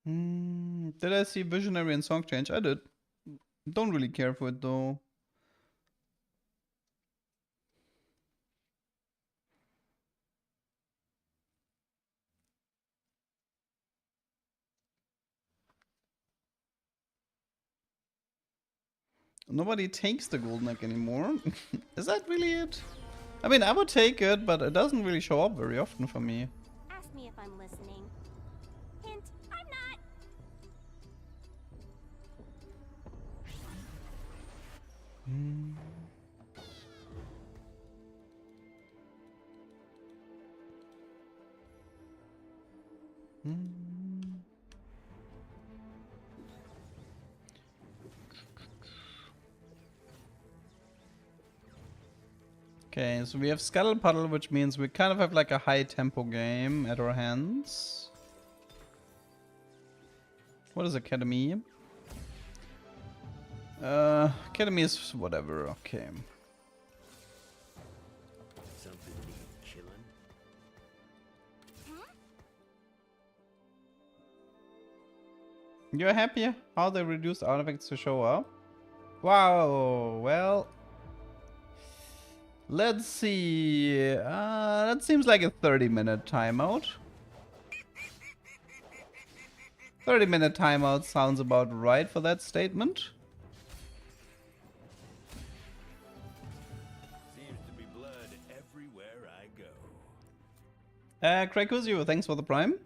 Did I see Visionary and Song Change? I did. Don't really care for it though. Nobody takes the Golden Egg anymore. Is that really it? I mean, I would take it, but it doesn't really show up very often for me. Ask me if I'm listening. Hint, I'm not. Okay, so we have Scuttle Puddle, which means we kind of have like a high tempo game at our hands. What is Academy? Academy is whatever, okay. Something need killing. You're happy how they reduced artifacts to show up? Wow, well... Let's see... that seems like a 30-minute timeout. 30-minute timeout sounds about right for that statement. Seems to be blood everywhere I go. Krakuzio, thanks for the prime.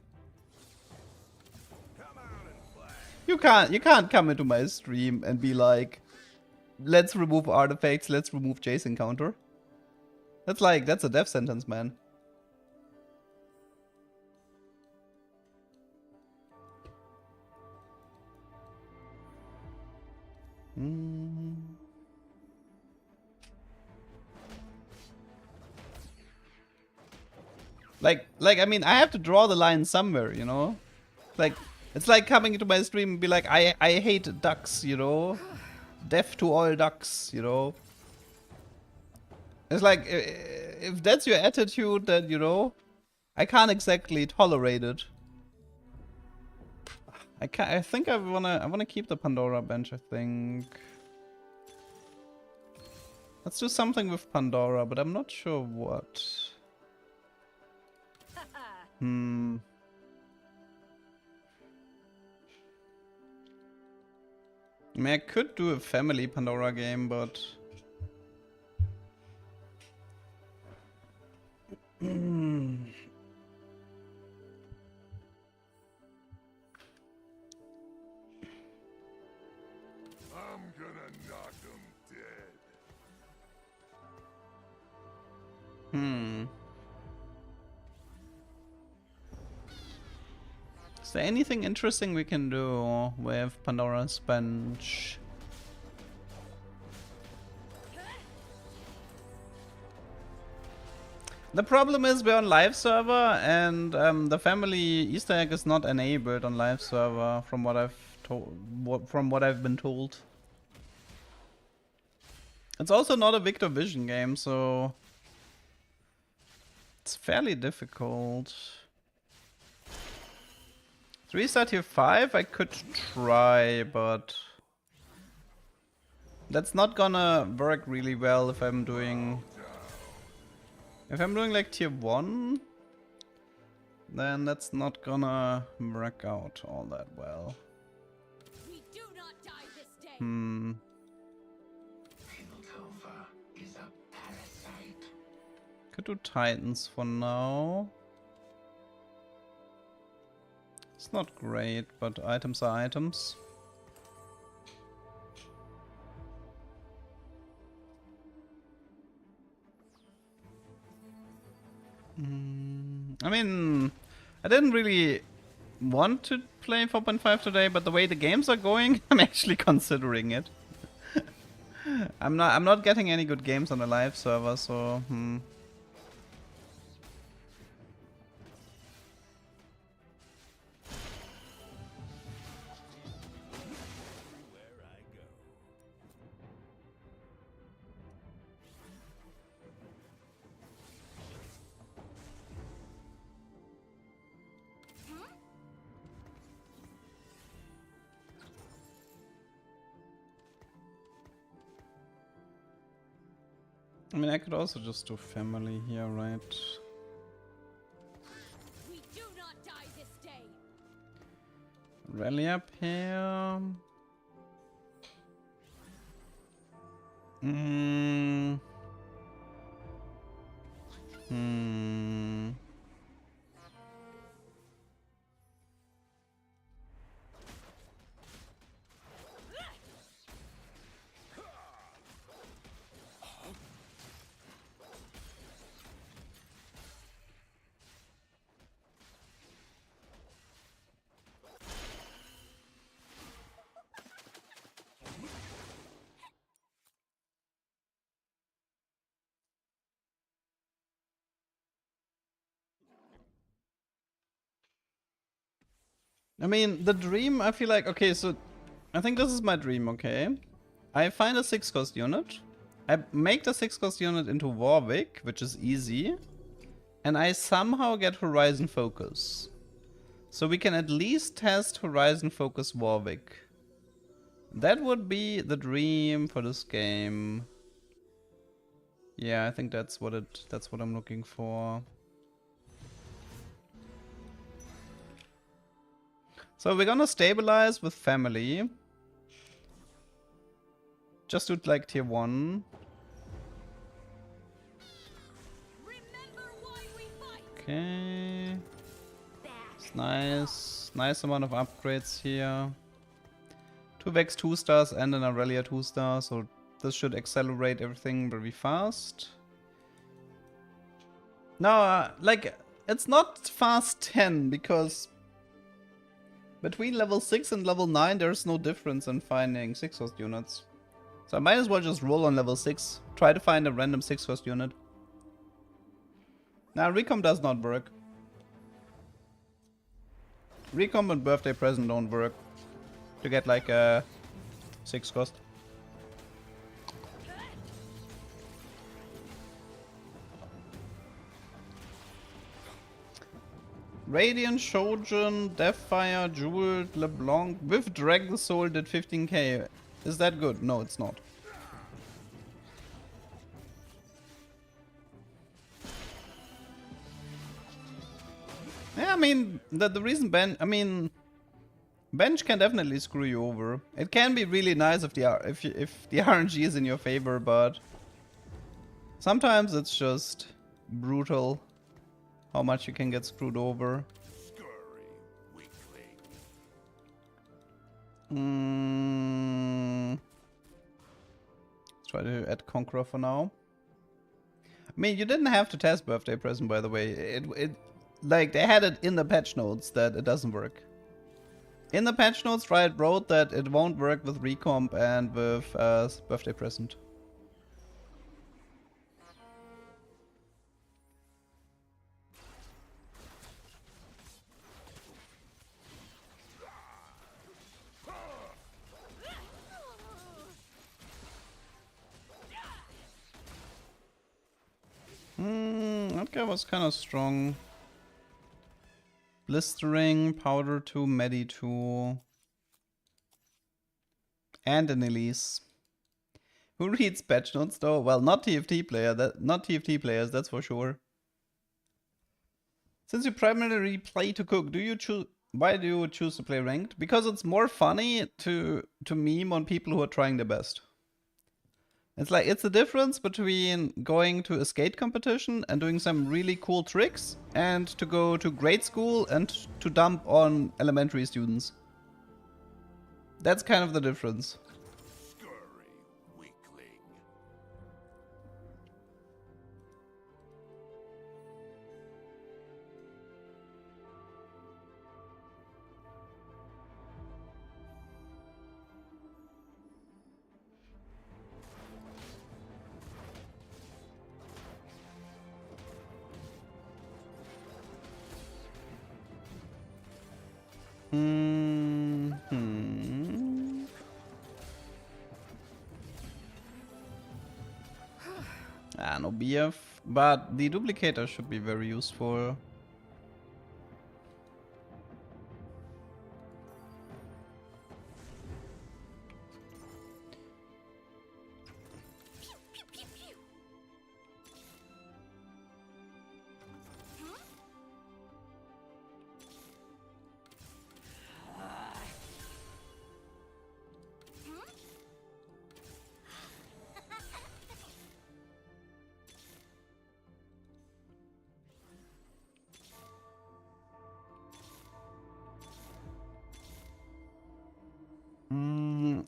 Come out and fly. You can't come into my stream and be like, let's remove artifacts, let's remove Jace encounter. That's a death sentence, man. Like, I mean, I have to draw the line somewhere, you know? Like, it's like coming into my stream and be like, I hate ducks, you know? Death to all ducks, you know? It's like, if that's your attitude, then, you know, I can't exactly tolerate it. I think I wanna keep the Pandora bench, I think. Let's do something with Pandora, but I'm not sure what. I mean, I could do a family Pandora game, but... I'm gonna knock them dead. Is there anything interesting we can do with Pandora's bench? The problem is we're on live server and the family Easter egg is not enabled on live server from what I've been told. It's also not a Victor Vision game, so it's fairly difficult. 335 I could try, but that's not gonna work really well if I'm doing like tier 1, then that's not gonna work out all that well. We do not die this day. Could do Titans for now. It's not great, but items are items. I mean, I didn't really want to play 4.5 today, but the way the games are going, I'm actually considering it. I'm not getting any good games on the live server, so I mean, I could also just do family here, right? We do not die this day. Rally up here. I mean, the dream, I feel like, okay, so I think this is my dream, okay? I find a 6-cost unit. I make the 6-cost unit into Warwick, which is easy. And I somehow get Horizon Focus. So we can at least test Horizon Focus Warwick. That would be the dream for this game. Yeah, I think that's what I'm looking for. So we're gonna stabilize with family. Just do like tier 1. Remember why we fight. Okay. It's nice. Nice amount of upgrades here. 2 Vex 2 stars and an Aurelia 2 star, so this should accelerate everything very fast. No, like, it's not fast 10 because between level 6 and level 9 there's no difference in finding 6-cost units. So I might as well just roll on level 6. Try to find a random 6-cost unit. Now, Recomp does not work. Recomp and Birthday Present don't work. To get like a 6-cost. Radiant, Shojin, Deathfire, Jewel, LeBlanc with Dragon Soul did 15k. Is that good? No, it's not. Yeah, I mean, the reason bench can definitely screw you over. It can be really nice if the RNG is in your favor, but sometimes it's just brutal how much you can get screwed over. Scurry, weakling. Let's try to add Conqueror for now. I mean, you didn't have to test Birthday Present, by the way. It like, they had it in the patch notes that it doesn't work. In the patch notes, Riot wrote that it won't work with Recomp and with Birthday Present. That guy was kind of strong. Blistering, Powder 2, Medi 2. And an Elise. Who reads patch notes though? Well, not TFT players, that's for sure. Since you primarily play to cook, why do you choose to play ranked? Because it's more funny to meme on people who are trying their best. It's the difference between going to a skate competition and doing some really cool tricks and to go to grade school and to dump on elementary students. That's kind of the difference. Scurry, weakling. No BF, but the duplicator should be very useful.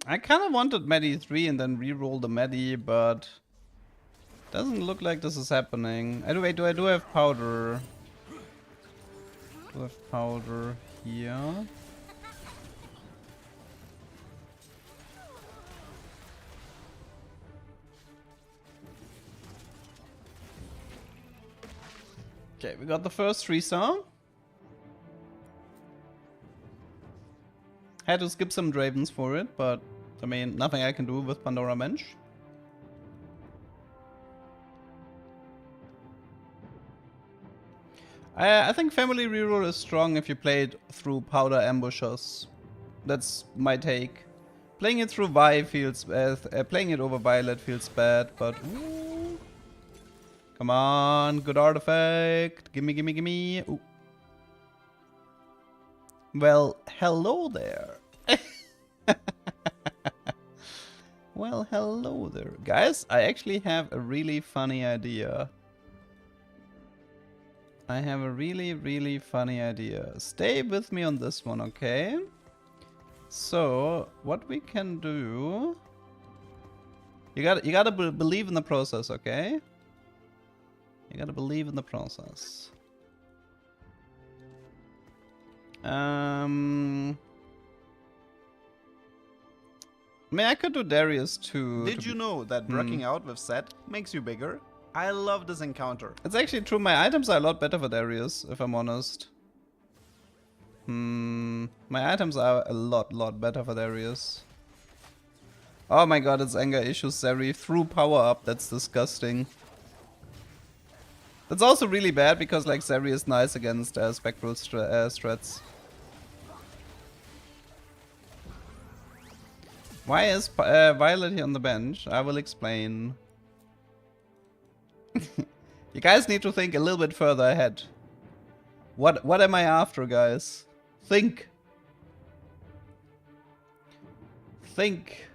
I kind of wanted Medi 3 and then re-roll the Medi, but doesn't look like this is happening. Anyway, do I have powder? Do I have powder here? Okay, we got the first 3-star. Had to skip some Dravens for it, but I mean, nothing I can do with Pandora Mensch. I think Family Reroll is strong if you play it through Powder Ambushers. That's my take. Playing it through Vi feels playing it over Violet feels bad, but ooh. Come on, good artifact. Gimme, gimme, gimme. Ooh. Well, hello there. Well, hello there. Guys, I actually have a really funny idea. I have a really, really funny idea. Stay with me on this one, okay? So, what we can do... You gotta believe in the process, okay? You gotta believe in the process. I mean, I could do Darius too. Did you know that working out with Set makes you bigger? I love this encounter. It's actually true. My items are a lot better for Darius, if I'm honest. My items are a lot better for Darius. Oh my god, it's anger issues, Zeri. Threw power up. That's disgusting. That's also really bad because like Zeri is nice against spectral strats. Why is Violet here on the bench? I will explain. You guys need to think a little bit further ahead. What am I after, guys? Think. Think.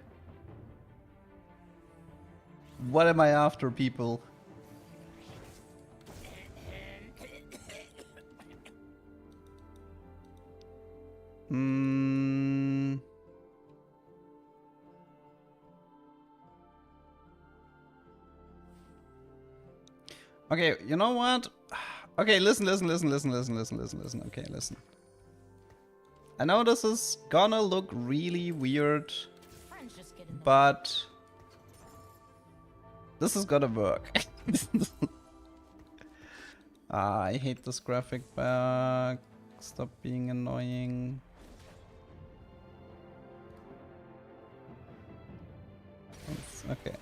What am I after, people? Okay, you know what? Okay, listen. Okay, listen. I know this is gonna look really weird, but this is gonna work. I hate this graphic back. Stop being annoying. Okay.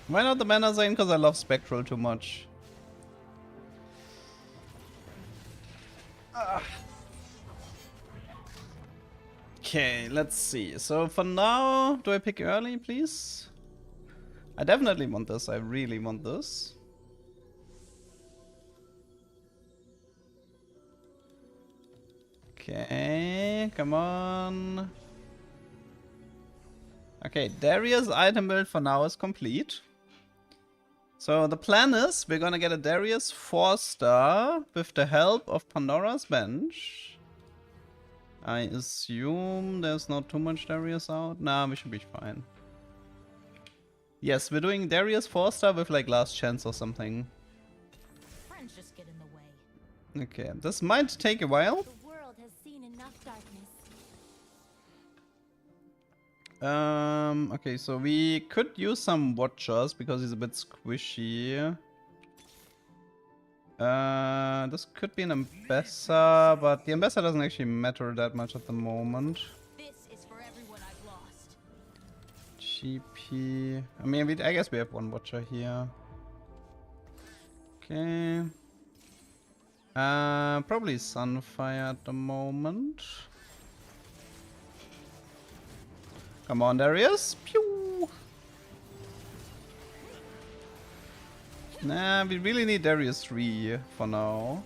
Why not the Mana Zane? Because I love Spectral too much. Okay, let's see. So for now, do I pick early, please? I definitely want this. I really want this. Okay, come on. Okay, Darius' item build for now is complete. So the plan is we're gonna get a Darius 4-star with the help of Pandora's Bench. I assume there's not too much Darius out. Nah, we should be fine. Yes, we're doing Darius 4-star with like Last Chance or something. Friends just get in the way. Okay, this might take a while. The world has seen enough darkness. Okay, so we could use some Watchers because he's a bit squishy. This could be an Ambassador, but the Ambassador doesn't actually matter that much at the moment. This is for everyone I've lost. GP. I mean, I guess we have one Watcher here. Okay. Probably Sunfire at the moment. Come on, Darius. Pew! Nah, we really need Darius 3 for now.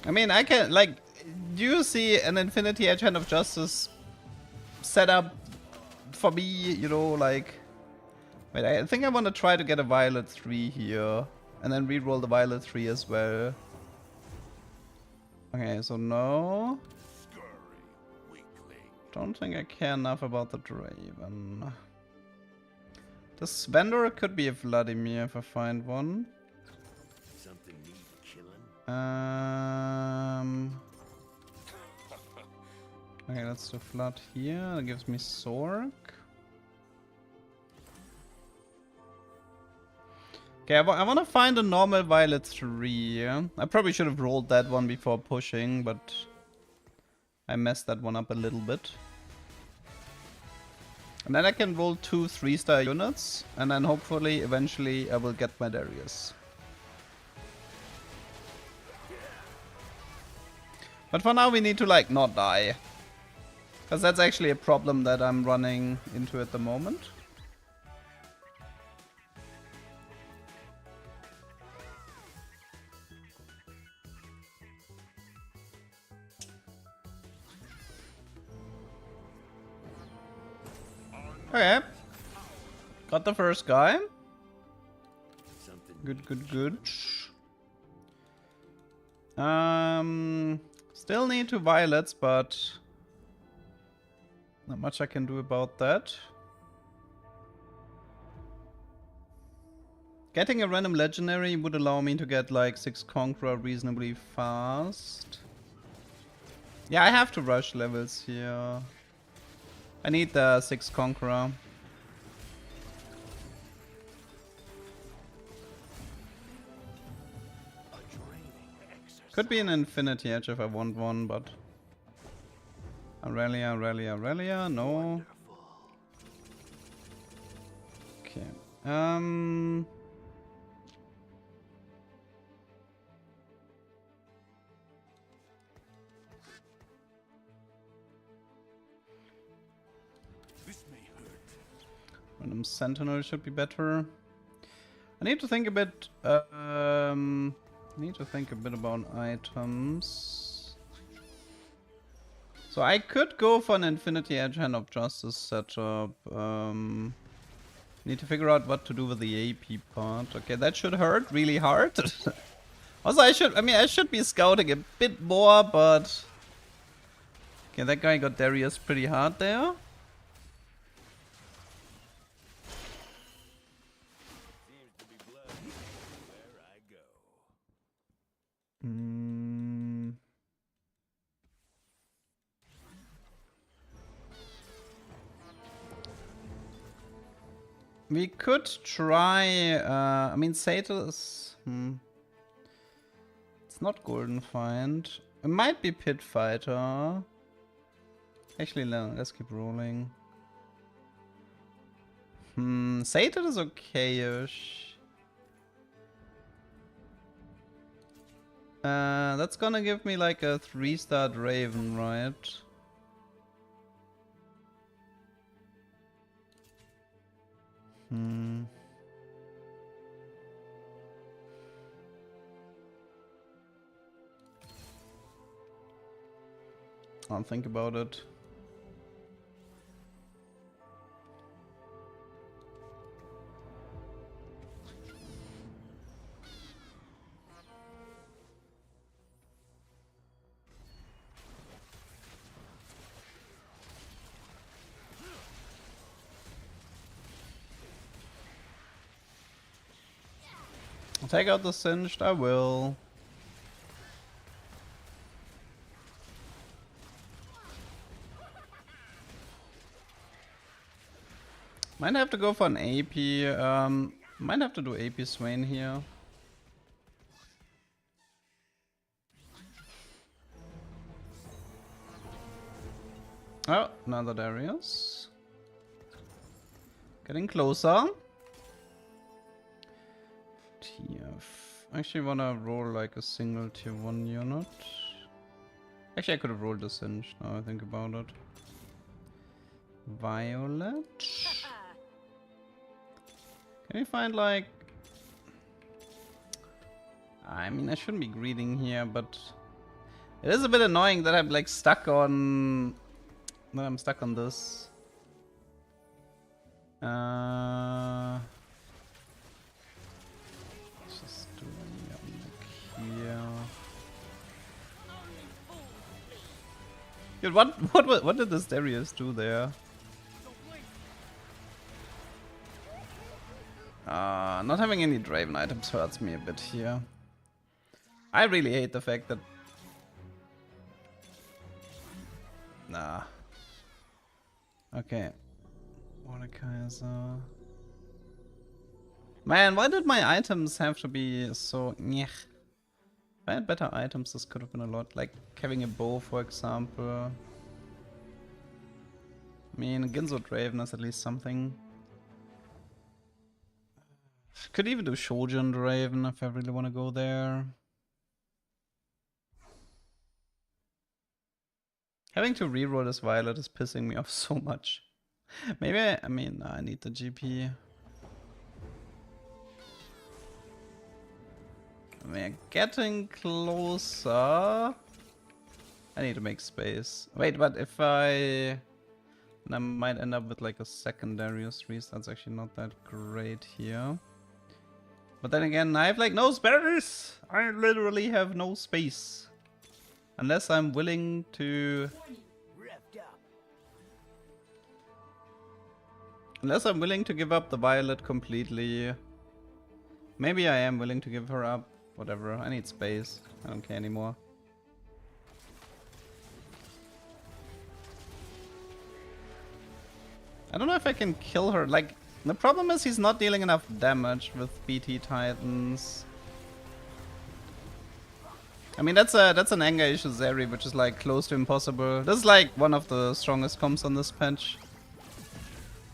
I mean, I can, like, do you see an Infinity Edge Hand of Justice set up for me, you know, like... Wait, I think I want to try to get a Violet 3 here. And then reroll the Violet 3 as well. Okay, so no. Don't think I care enough about the Draven. This Vendor could be a Vladimir if I find one. Something need killing. Okay, let's do Flood here. That gives me Sork. Okay, I want to find a normal Violet 3. I probably should have rolled that one before pushing, but I messed that one up a little bit. And then I can roll 2 3-star units, and then hopefully, eventually, I will get my Darius. But for now, we need to, like, not die. Because that's actually a problem that I'm running into at the moment. Okay. Got the first guy. Good, good, good. Still need 2 violets, but not much I can do about that. Getting a random legendary would allow me to get like 6 Conqueror reasonably fast. Yeah, I have to rush levels here. I need the 6 Conqueror. Could be an Infinity Edge if I want one, but... Aurelia, Aurelia, Aurelia, no. Okay. Random Sentinel should be better. I need to think a bit. Need to think a bit about items. So I could go for an Infinity Edge Hand of Justice setup. Need to figure out what to do with the AP part. Okay, that should hurt really hard. Also, I should be scouting a bit more, but okay, that guy got Darius pretty hard there. We could try, I mean, Satyr is... It's not Golden Find. It might be Pit Fighter. Actually, no, let's keep rolling. Satan is okay-ish. That's gonna give me like a 3-star Draven, right? I'll think about it. I'll take out the Singed, I will. Might have to go for an AP. Might have to do AP Swain here. Oh, another Darius. Getting closer. TF. I actually wanna roll like a single tier 1 unit. Actually, I could have rolled the Singe now I think about it. Violet. Can you find like... I mean, I shouldn't be greeting here, but it is a bit annoying that I'm like stuck on... that I'm stuck on this. Let's just do a Yamik here. Dude, what did this Darius do there? Not having any Draven items hurts me a bit here. I really hate the fact that... Nah. Okay. Mordekaiser. Man, why did my items have to be so... Nyeh. If I had better items, this could have been a lot. Like having a bow, for example. I mean, Ginzo Draven is at least something. Could even do Shojin Draven if I really want to go there. Having to reroll this Violet is pissing me off so much. Maybe I mean, I need the GP. We're getting closer. I need to make space. Wait, but if I might end up with like a secondary Reese. That's actually not that great here. But then again, I have like no space. I literally have no space. Unless I'm willing to... Unless I'm willing to give up the Violet completely. Maybe I am willing to give her up. Whatever, I need space. I don't care anymore. I don't know if I can kill her. Like, the problem is he's not dealing enough damage with BT Titans. I mean, that's an anger issue Zeri, which is like close to impossible. This is like one of the strongest comps on this patch.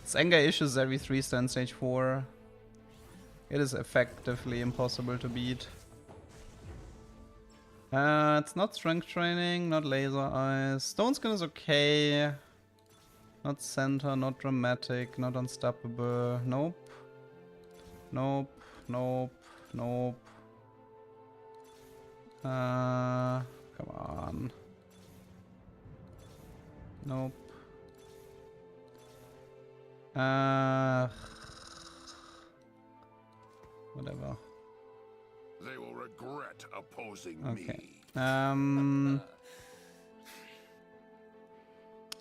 It's anger issue Zeri 3-star in stage 4. It is effectively impossible to beat. It's not strength training, not laser eyes. Stone skin is okay. Not center, not dramatic, not unstoppable. Nope. Nope. Nope. Nope. Come on. Nope. Whatever. They will regret opposing Okay. me.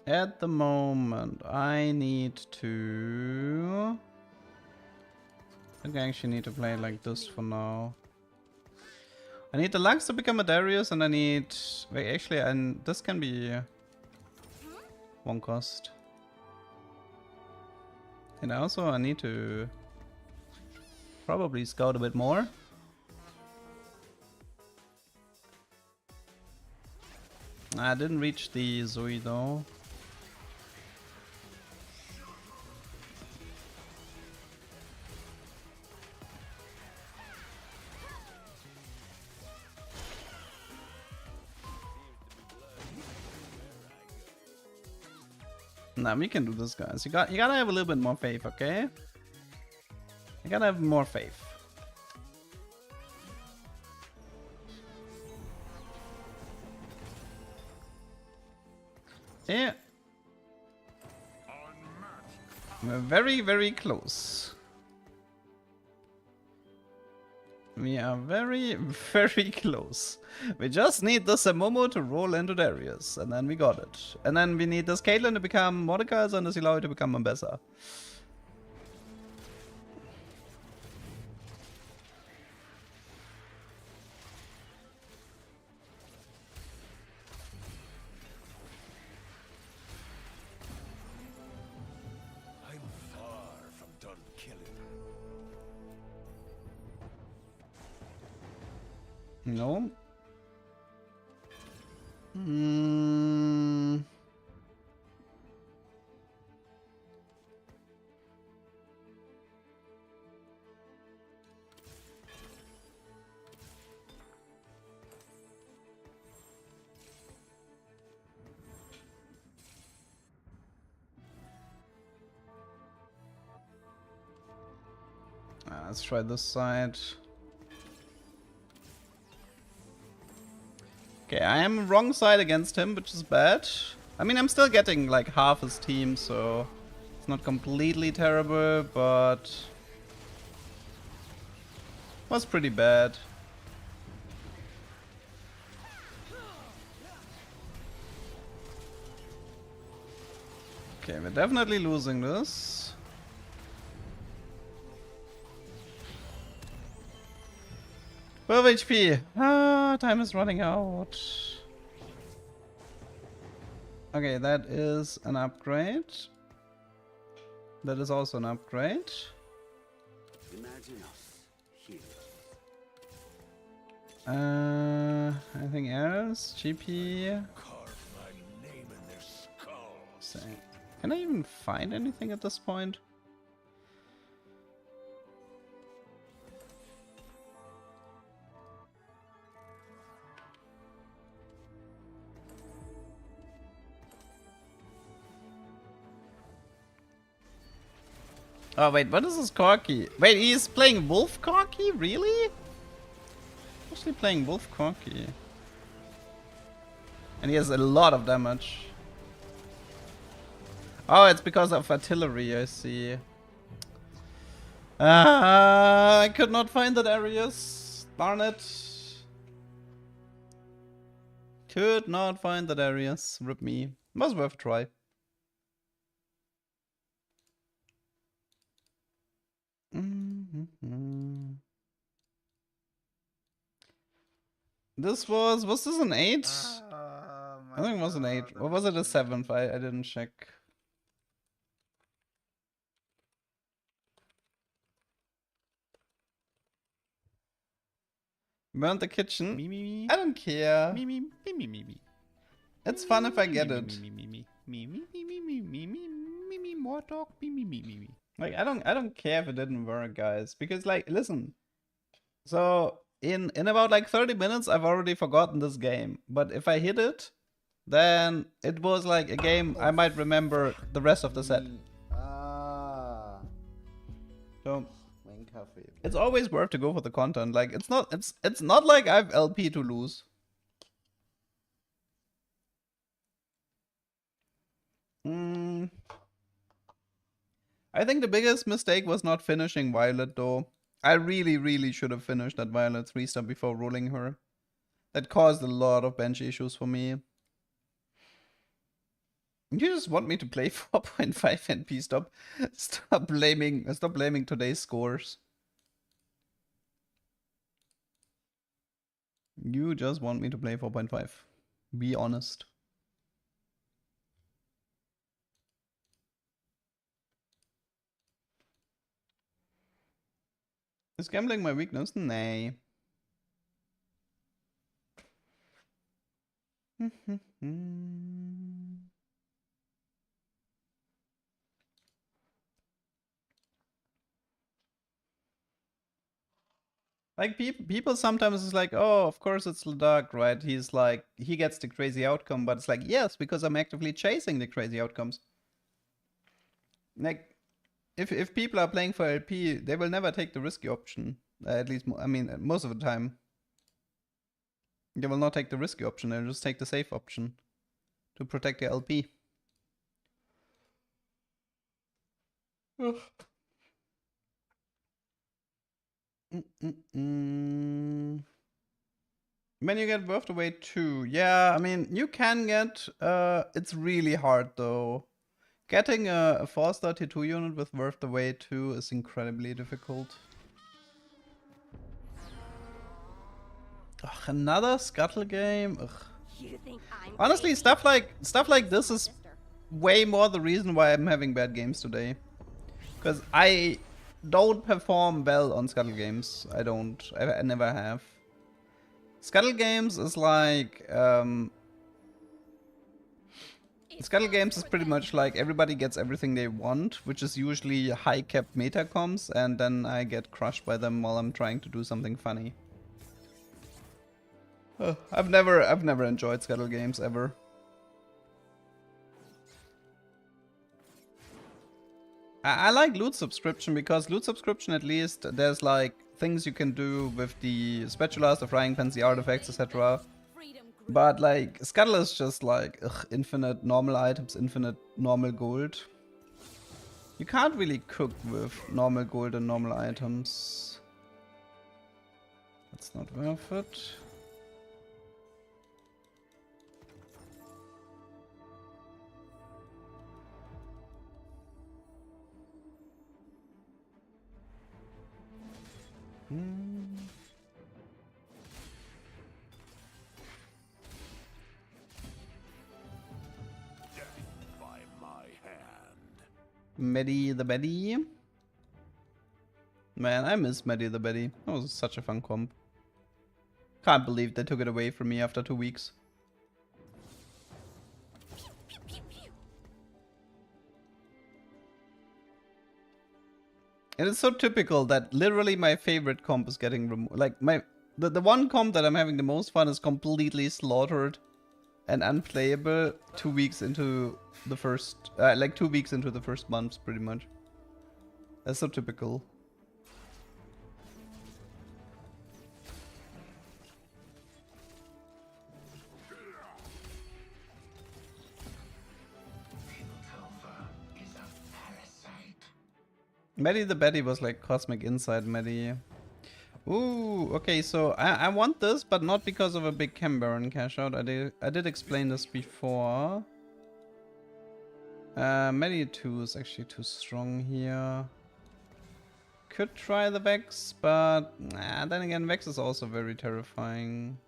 At the moment, I need to... I think I actually need to play like this for now. I need the Lux to become a Darius, and I need... Wait, actually, this can be... one cost. And also, I need to... probably scout a bit more. I didn't reach the Zeri though. Nah, we can do this, guys. You gotta have a little bit more faith, okay? You gotta have more faith. Yeah. We're very, very close. We are very, very close. We just need the Samomo to roll into Darius, and then we got it. And then we need this Caitlyn to become Mordekaiser and this Illaoi to become Ambessa. I'm far from done killing. No. Let's try this side. Okay, I am wrong side against him, which is bad. I mean, I'm still getting like half his team, so it's not completely terrible, but was pretty bad. Okay, we're definitely losing this. 12 HP. Ah, time is running out. Okay, that is an upgrade. That is also an upgrade. Imagine us here. Anything else? GP. Carve my name in their skulls. Can I even find anything at this point? Oh wait, what is this Corki? Wait, he's playing Wolf Corki? Really? Actually playing Wolf Corki. And he has a lot of damage. Oh, it's because of artillery, I see. I could not find that Darius. Darn it. Could not find that Darius. Rip me. Was worth a try. This was this an 8? I think it was an 8. Or was it a 7th? I didn't check. Burn the kitchen? I don't care. It's fun if I get it. More talk. Like I don't care if it didn't work, guys, because like listen. So in about like 30 minutes I've already forgotten this game, but if I hit it, then it was like a game I might remember the rest of the set. So it's always worth to go for the content. Like it's not like I've LP to lose. I think the biggest mistake was not finishing Violet though. I really should have finished that Violet 3-star before rolling her. That caused a lot of bench issues for me. You just want me to play 4.5 NP. Stop blaming today's scores. You just want me to play 4.5. Be honest. Is gambling my weakness? Nay. Like people sometimes is like, oh, of course it's LeDuck, right? He's like, he gets the crazy outcome, but it's like, yes, because I'm actively chasing the crazy outcomes. Like, if people are playing for LP, they will never take the risky option. At least, I mean, most of the time. They will not take the risky option, they'll just take the safe option to protect their LP. Ugh. When you get worth the weight 2, yeah, I mean, you can get, it's really hard though. Getting a 4-star tier 2 unit with worth the weight 2 is incredibly difficult. Ugh, another Scuttle game? Ugh. You think I'm Honestly, crazy? stuff like this is way more the reason why I'm having bad games today. Because I don't perform well on Scuttle games. I don't. I never have. Scuttle games is like... Scuttle games is pretty much like everybody gets everything they want, which is usually high capped meta comms, and then I get crushed by them while I'm trying to do something funny. I've never enjoyed Scuttle games ever. I like loot subscription because loot subscription, at least there's like things you can do with the spatulas, the frying pans, the artifacts, etc. But like Scuttle is just like ugh, infinite normal items, infinite normal gold. You can't really cook with normal gold and normal items. That's not worth it. By my hand. Maddie the Betty. Man, I miss Maddie the Betty. That was such a fun comp. Can't believe they took it away from me after 2 weeks. It is so typical that literally my favorite comp is getting removed. Like the one comp that I'm having the most fun is completely slaughtered and unplayable 2 weeks into the first, like 2 weeks into the first month, pretty much. That's so typical. Maddie the Betty was like Cosmic Insight Maddie. Ooh, okay, so I want this, but not because of a big Chem Baron cash out. I did explain this before. Maddie 2 is actually too strong here. Could try the Vex, but then again, Vex is also very terrifying.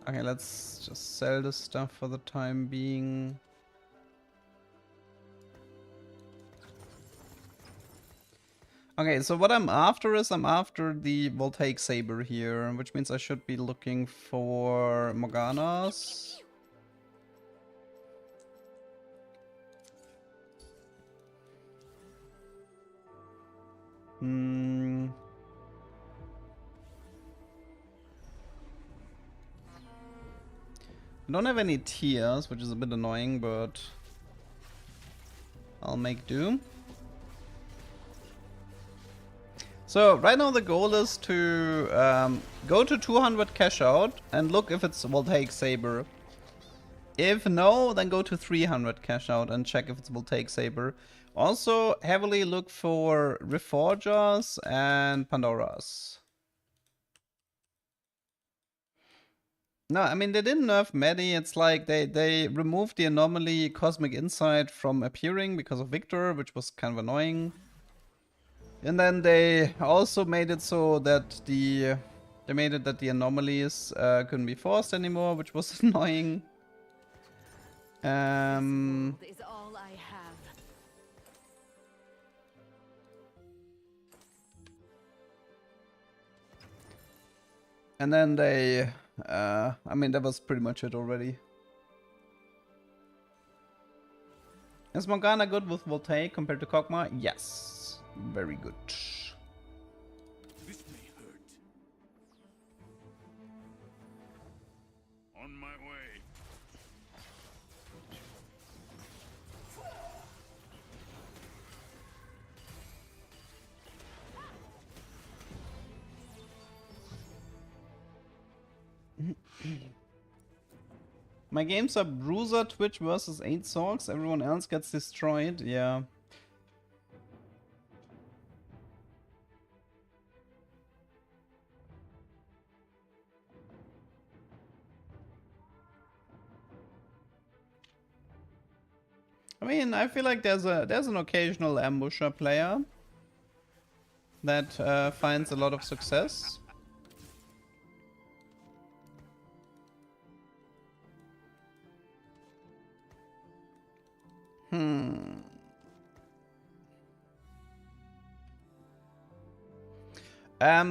Okay, let's just sell this stuff for the time being. Okay, so what I'm after is I'm after the Voltaic Saber here, which means I should be looking for Morganas. I don't have any tiers, which is a bit annoying, but I'll make do. So right now the goal is to go to 200 cash out and look if it's Voltaic Saber. If no, then go to 300 cash out and check if it's Voltaic Saber. Also heavily look for Reforgers and Pandoras. No, I mean they didn't nerf Maddie. It's like they removed the anomaly Cosmic Insight from appearing because of Victor, which was kind of annoying. And then they also made it so that the anomalies couldn't be forced anymore, which was annoying. Is all I have. And then they, I mean, that was pretty much it already. Is Morgana good with Voltaic compared to Kog'Maw? Yes, very good. This may hurt. On my way. My games are Bruiser, Twitch versus 8 Sorks. Everyone else gets destroyed. Yeah. I mean, I feel like there's an occasional ambusher player that finds a lot of success.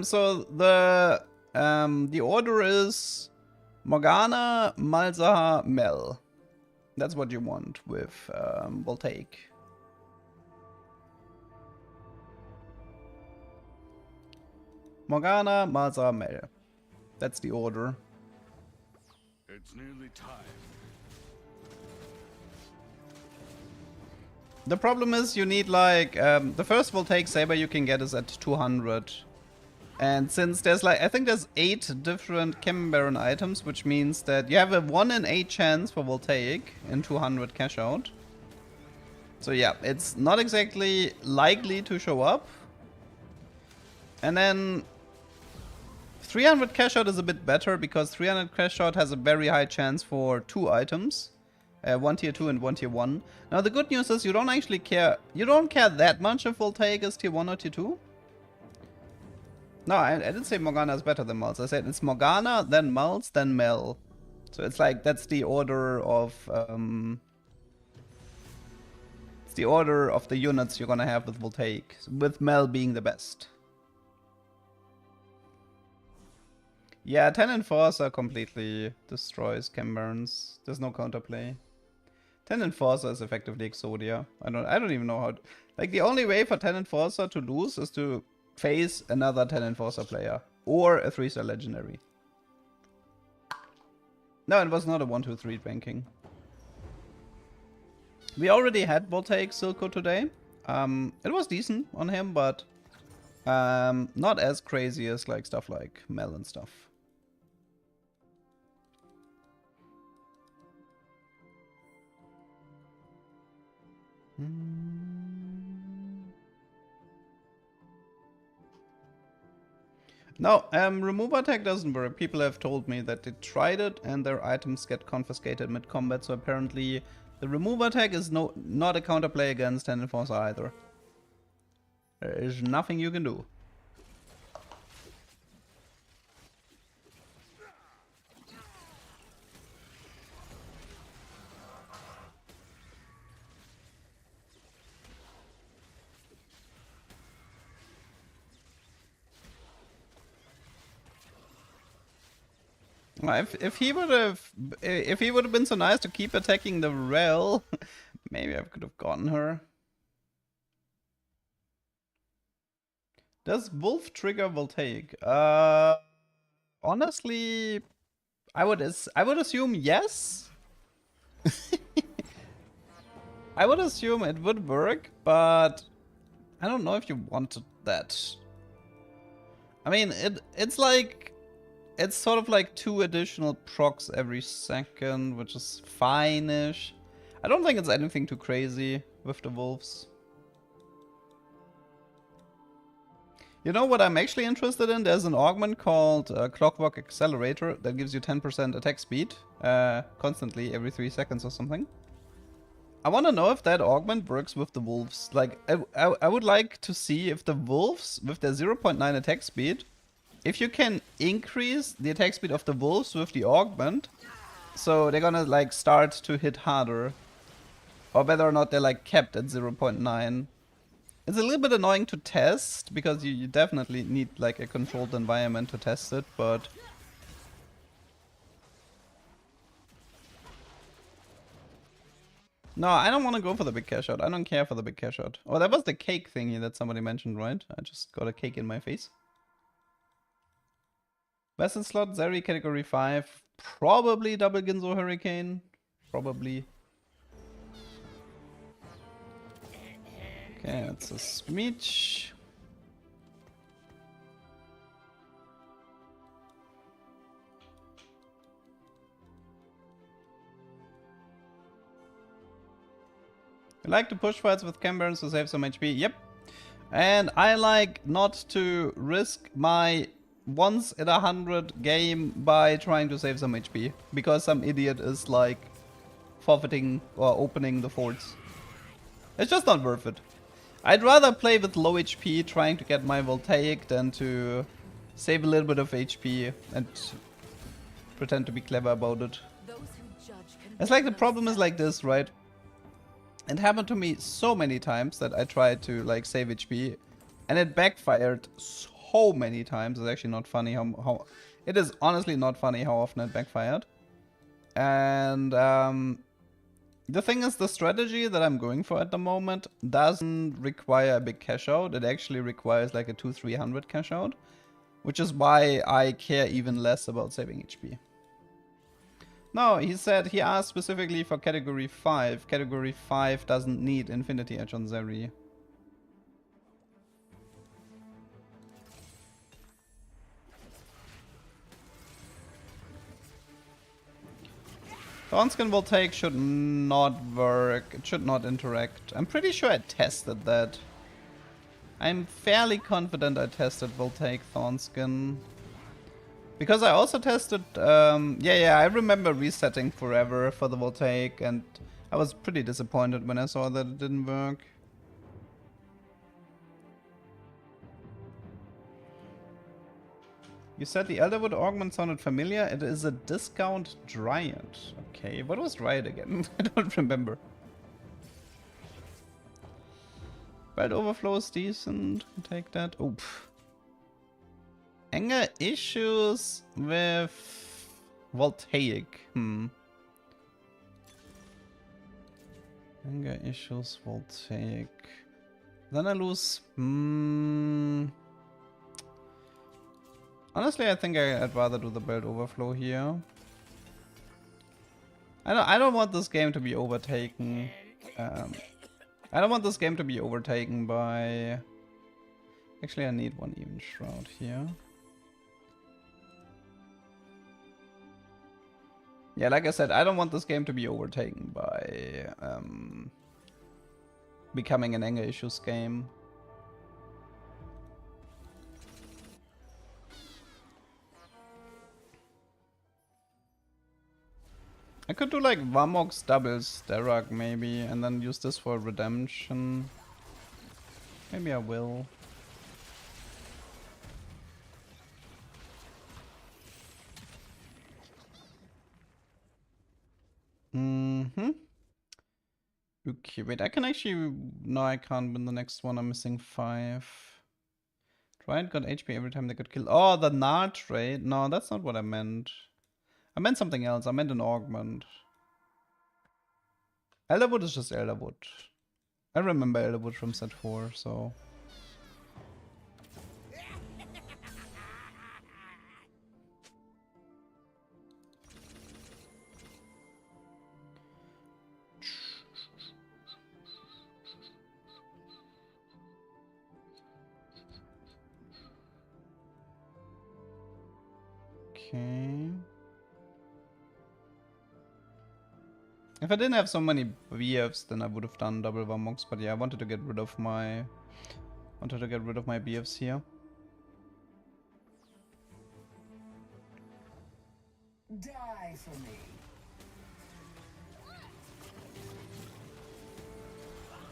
So the order is Morgana, Malzahar, Mel. That's what you want with Voltaic. Morgana, Malzahar, Mel. That's the order. It's nearly time. The problem is you need like the first Voltaic Saber you can get is at 200. And since there's like, I think there's 8 different Chem Baron items, which means that you have a 1 in 8 chance for Voltaic in 200 cash out. So yeah, it's not exactly likely to show up. And then 300 cash out is a bit better because 300 cash out has a very high chance for 2 items. 1 tier 2 and 1 tier 1. Now the good news is you don't actually care, you don't care that much if Voltaic is tier 1 or tier 2. No, I didn't say Morgana is better than Malz. I said it's Morgana, then Malz, then Mel. So it's like, that's the order of it's the order of the units you're gonna have with Voltaic, with Mel being the best. Yeah, 10 Enforcer completely destroys Chem Barons. There's no counterplay. 10 Enforcer is effectively Exodia. I don't even know how to, like, the only way for 10 Enforcer to lose is to face another 10 Enforcer player or a 3-star legendary. No, it was not a 1-2-3 ranking. We already had Voltaic Silco today. It was decent on him, but not as crazy as like stuff like Mel and stuff. No, remove attack doesn't work. People have told me that they tried it and their items get confiscated mid-combat, so apparently the remove attack is not a counterplay against 10 Enforcer either. There is nothing you can do. If he would have been so nice to keep attacking the Rel, maybe I could have gotten her. Does Wolf trigger Voltaic? Honestly, I would assume yes. I would assume it would work, but I don't know if you wanted that. I mean, it's like, it's sort of like 2 additional procs every second, which is fine-ish. I don't think it's anything too crazy with the wolves. You know what I'm actually interested in? There's an augment called Clockwork Accelerator that gives you 10% attack speed constantly every 3 seconds or something. I want to know if that augment works with the wolves. Like, I would like to see if the wolves, with their 0.9 attack speed, if you can increase the attack speed of the wolves with the augment, so they're gonna like start to hit harder. Or whether or not they're like kept at 0.9. It's a little bit annoying to test, because you definitely need like a controlled environment to test it, but No, I don't want to go for the big cash out. I don't care for the big cash out. Oh, that was the cake thingy that somebody mentioned, right? I just got a cake in my face. Vessel slot, Zeri, category 5. Probably double Ginzo Hurricane. Probably. Okay, that's a Smeech. I like to push fights with Camberns to save some HP. Yep. And I like not to risk my once in 100 game by trying to save some HP. Because some idiot is like forfeiting or opening the forts. It's just not worth it. I'd rather play with low HP trying to get my Voltaic than to save a little bit of HP and pretend to be clever about it. It's like the problem is like this, right? It happened to me so many times that I tried to like save HP and it backfired so many times. It's actually not funny how it is honestly not funny how often it backfired. And the thing is, the strategy that I'm going for at the moment doesn't require a big cash out. It actually requires like a 200-300 cash out, which is why I care even less about saving HP. No, he asked specifically for category 5. Category 5 doesn't need Infinity Edge on Zeri. Thornskin Voltaic should not work. It should not interact. I'm pretty sure I tested that. I'm fairly confident I tested Voltaic Thornskin. Because I also tested, yeah, I remember resetting forever for the Voltaic, and I was pretty disappointed when I saw that it didn't work. You said the Elderwood augment sounded familiar. It is a discount Dryad. Okay, what was Dryad again? I don't remember. Belt overflow is decent. Take that. Oop. Anger issues with Voltaic. Anger issues, Voltaic. Then I lose. Honestly, I think I'd rather do the belt overflow here. I don't want this game to be overtaken. I don't want this game to be overtaken by. Actually, I need one even shroud here. Yeah, like I said, I don't want this game to be overtaken by becoming an anger issues game. I could do like Vamox doubles Derek maybe, and then use this for redemption. Maybe I will. Okay, wait, I can actually... No, I can't win the next one. I'm missing 5. Dryad got HP every time they got killed. Oh, the Nar trade. No, that's not what I meant. I meant something else. I meant an augment. Elderwood is just Elderwood. I remember Elderwood from set 4, so... Okay. If I didn't have so many BFs, then I would have done double Vamox, but yeah, I wanted to get rid of my BFs here. Die for me.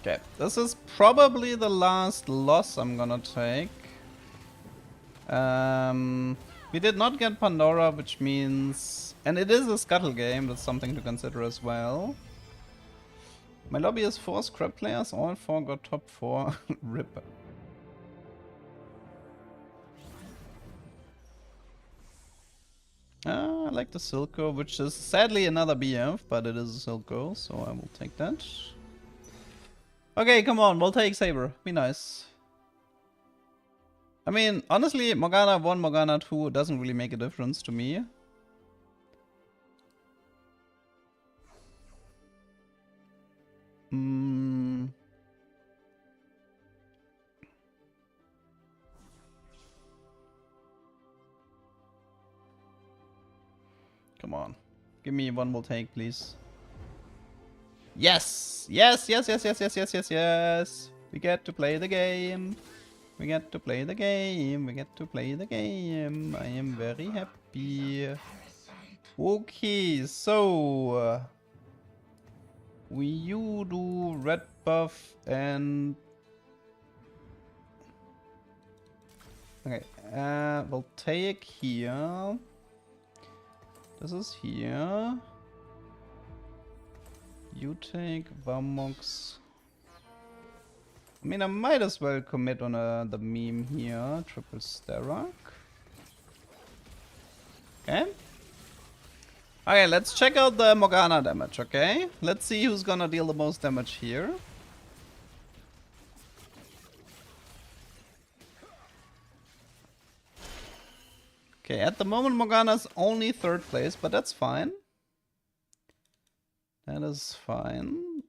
Okay, this is probably the last loss I'm gonna take. We did not get Pandora, which means... And it is a scuttle game, that's something to consider as well. My lobby is 4 scrap players, all 4 got top 4. Rip. like the Silco, which is sadly another BF, but it is a Silco, so I will take that. Okay, come on, we'll take Saber. Be nice. I mean, honestly, Morgana 1, Morgana 2 doesn't really make a difference to me. Come on. Give me one will take, please. Yes! Yes, yes, yes, yes, yes, yes, yes, yes. We get to play the game. We get to play the game. We get to play the game. I am very happy. Okay, so... you do red buff and... Okay, we'll take here. This is here. You take Vamox. I mean, I might as well commit on the meme here. Triple Starak. Okay. Okay, let's check out the Morgana damage, okay? Let's see who's gonna deal the most damage here. Okay, at the moment Morgana's only 3rd place, but that's fine. That is fine.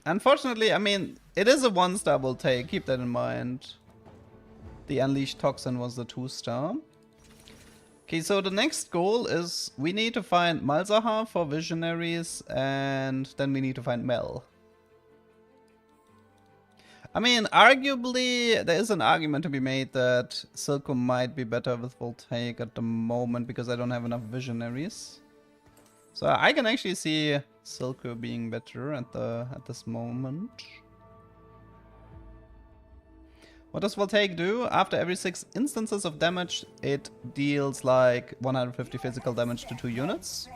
Unfortunately, I mean, it is a 1-star we'll take, keep that in mind. The Unleashed Toxin was the 2-star. Okay, so the next goal is we need to find Malzahar for Visionaries, and then we need to find Mel. I mean, arguably, there is an argument to be made that Silco might be better with Voltaic at the moment because I don't have enough Visionaries. So I can actually see Silco being better at this moment. What does Voltaic do? After every 6 instances of damage, it deals like 150 physical damage to 2 units.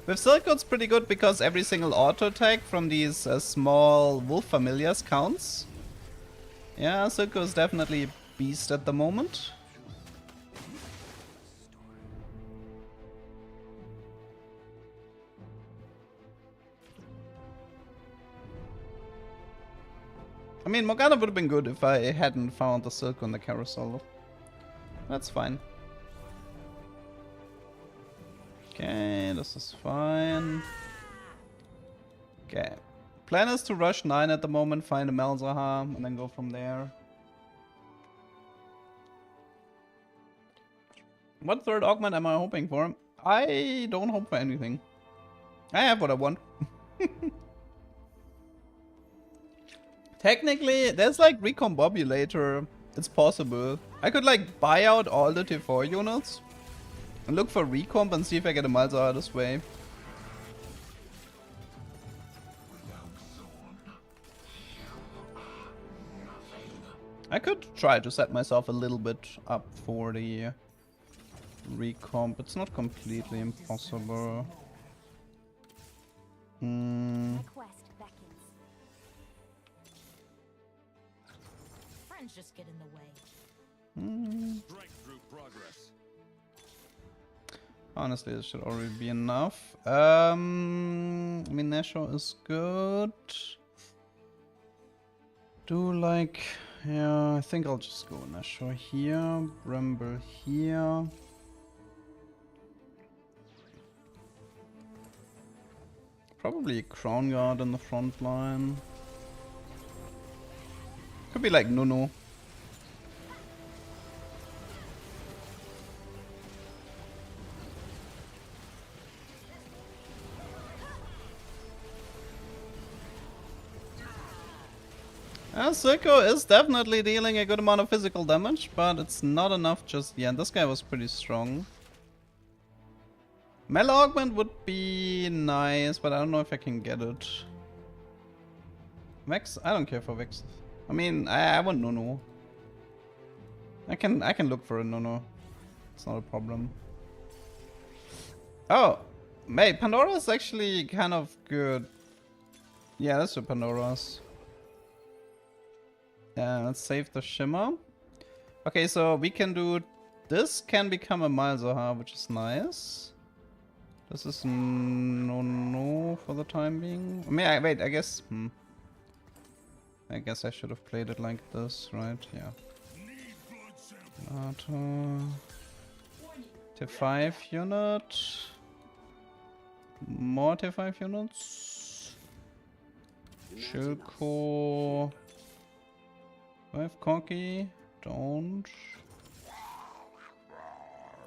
With Silco it's pretty good because every single auto attack from these small wolf familiars counts. Yeah, Silco is definitely a beast at the moment. I mean, Morgana would have been good if I hadn't found the Silco on the carousel. That's fine. Okay, this is fine. Okay. Plan is to rush 9 at the moment, find a Malzahar, and then go from there. What 3rd augment am I hoping for? I don't hope for anything. I have what I want. Technically, there's like Recombobulator. It's possible. I could like buy out all the T4 units and look for Recomb and see if I get a Malzahar this way. I could try to set myself a little bit up for the Recomb. It's not completely impossible. Request beckons. Friends just get in the way. Strike through progress. Honestly, this should already be enough. I mean, Nesho is good. Do like... Yeah, I think I'll just go Nesho here. Bramble here. Probably a Crown Guard in the front line. Could be like Nunu. Silco is definitely dealing a good amount of physical damage, but it's not enough just yet. This guy was pretty strong. Mel Augment would be nice, but I don't know if I can get it. Vex? I don't care for Vex. I mean, I want Nunu. I can look for a Nunu. It's not a problem. Oh! Hey, Pandora is actually kind of good. Yeah, that's a Pandora's. Let's save the Shimmer. Okay, so we can do This can become a Malzahar, which is nice. This is no for the time being. I mean, wait, I guess... I guess I should have played it like this, right? Yeah. T5 unit. More T5 units. Shilko. Do I have Corky? Don't.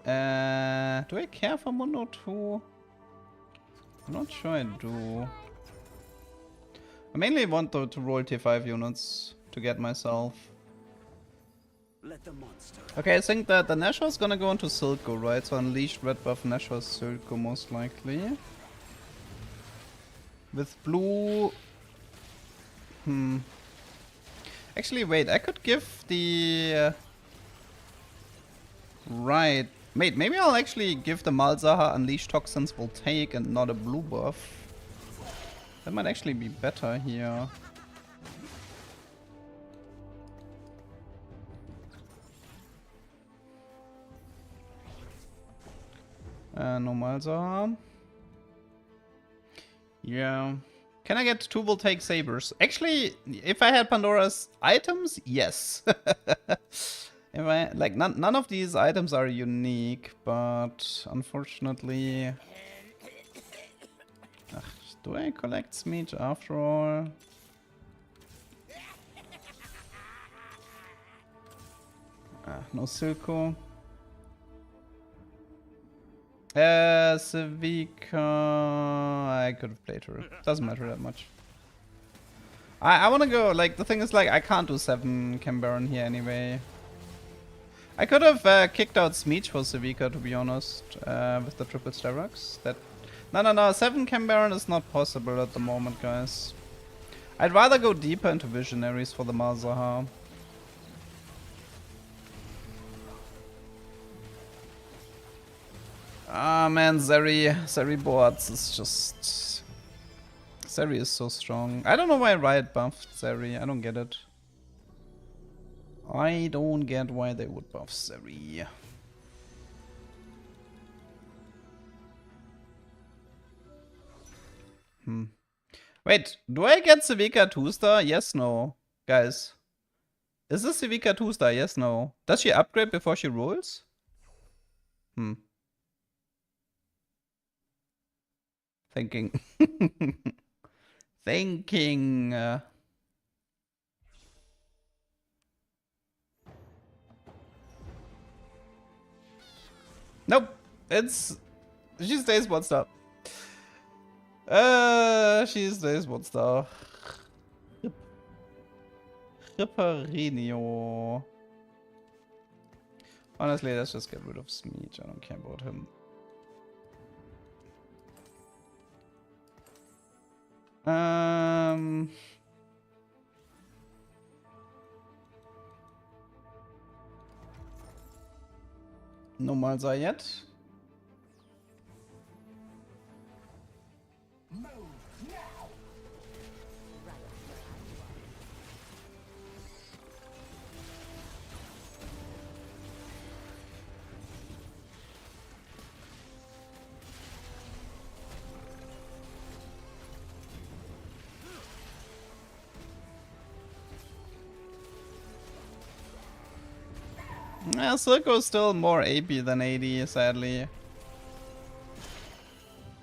Do I care for Mundo 2? I'm not sure I do. I mainly want to roll T5 units to get myself. Let the monster. Okay, I think that the Nashor is gonna go into Silco, right? So Unleashed, red buff, Nashor, Silco most likely. With blue... Actually, wait, I could give the... Right. Wait, maybe I'll actually give the Malzahar Unleashed Toxins will take and not a blue buff. That might actually be better here. No Malzahar. Yeah. Can I get 2 will take sabers? Actually, if I had Pandora's items, yes. If I, like, none of these items are unique, but unfortunately... Ugh, do I collect Smeech after all? No Silco. Civica... I could have played her. Doesn't matter that much. I wanna go, like, the thing is, like, I can't do 7 Cambaron here anyway. I could have kicked out Smeech for Civica, to be honest, with the triple Sterox. That... No, 7 Cambaron is not possible at the moment, guys. I'd rather go deeper into Visionaries for the Malzahar. Ah man, Zeri boards is just... Zeri is so strong. I don't know why Riot buffed Zeri, I don't get it. I don't get why they would buff Zeri. Wait, do I get Civica 2-star? Yes, no. Guys. Is this Civica 2-star? Yes, no. Does she upgrade before she rolls? Thinking. Thinking. Nope. It's... She stays 1-star. She stays 1-star. Riperinho. Honestly, let's just get rid of Smeech. I don't care about him. No Malzahar yet. Move now. Yeah, Silco is still more AP than AD, sadly.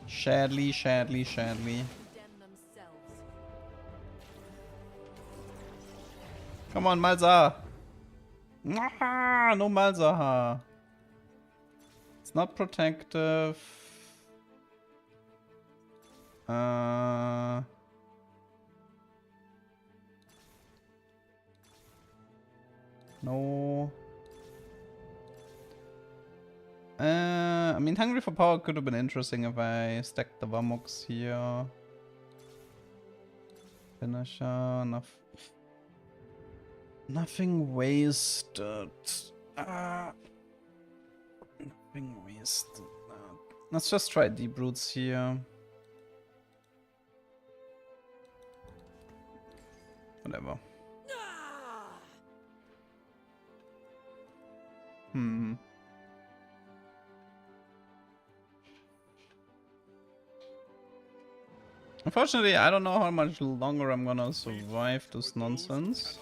Shadly. Come on, Malzahar. No Malzahar. It's not protective. No. I mean, Hungry for Power could have been interesting if I stacked the Vamox here. Finisher, nothing wasted. Nothing wasted. Let's just try Deep Roots here. Whatever. Unfortunately, I don't know how much longer I'm gonna survive this nonsense.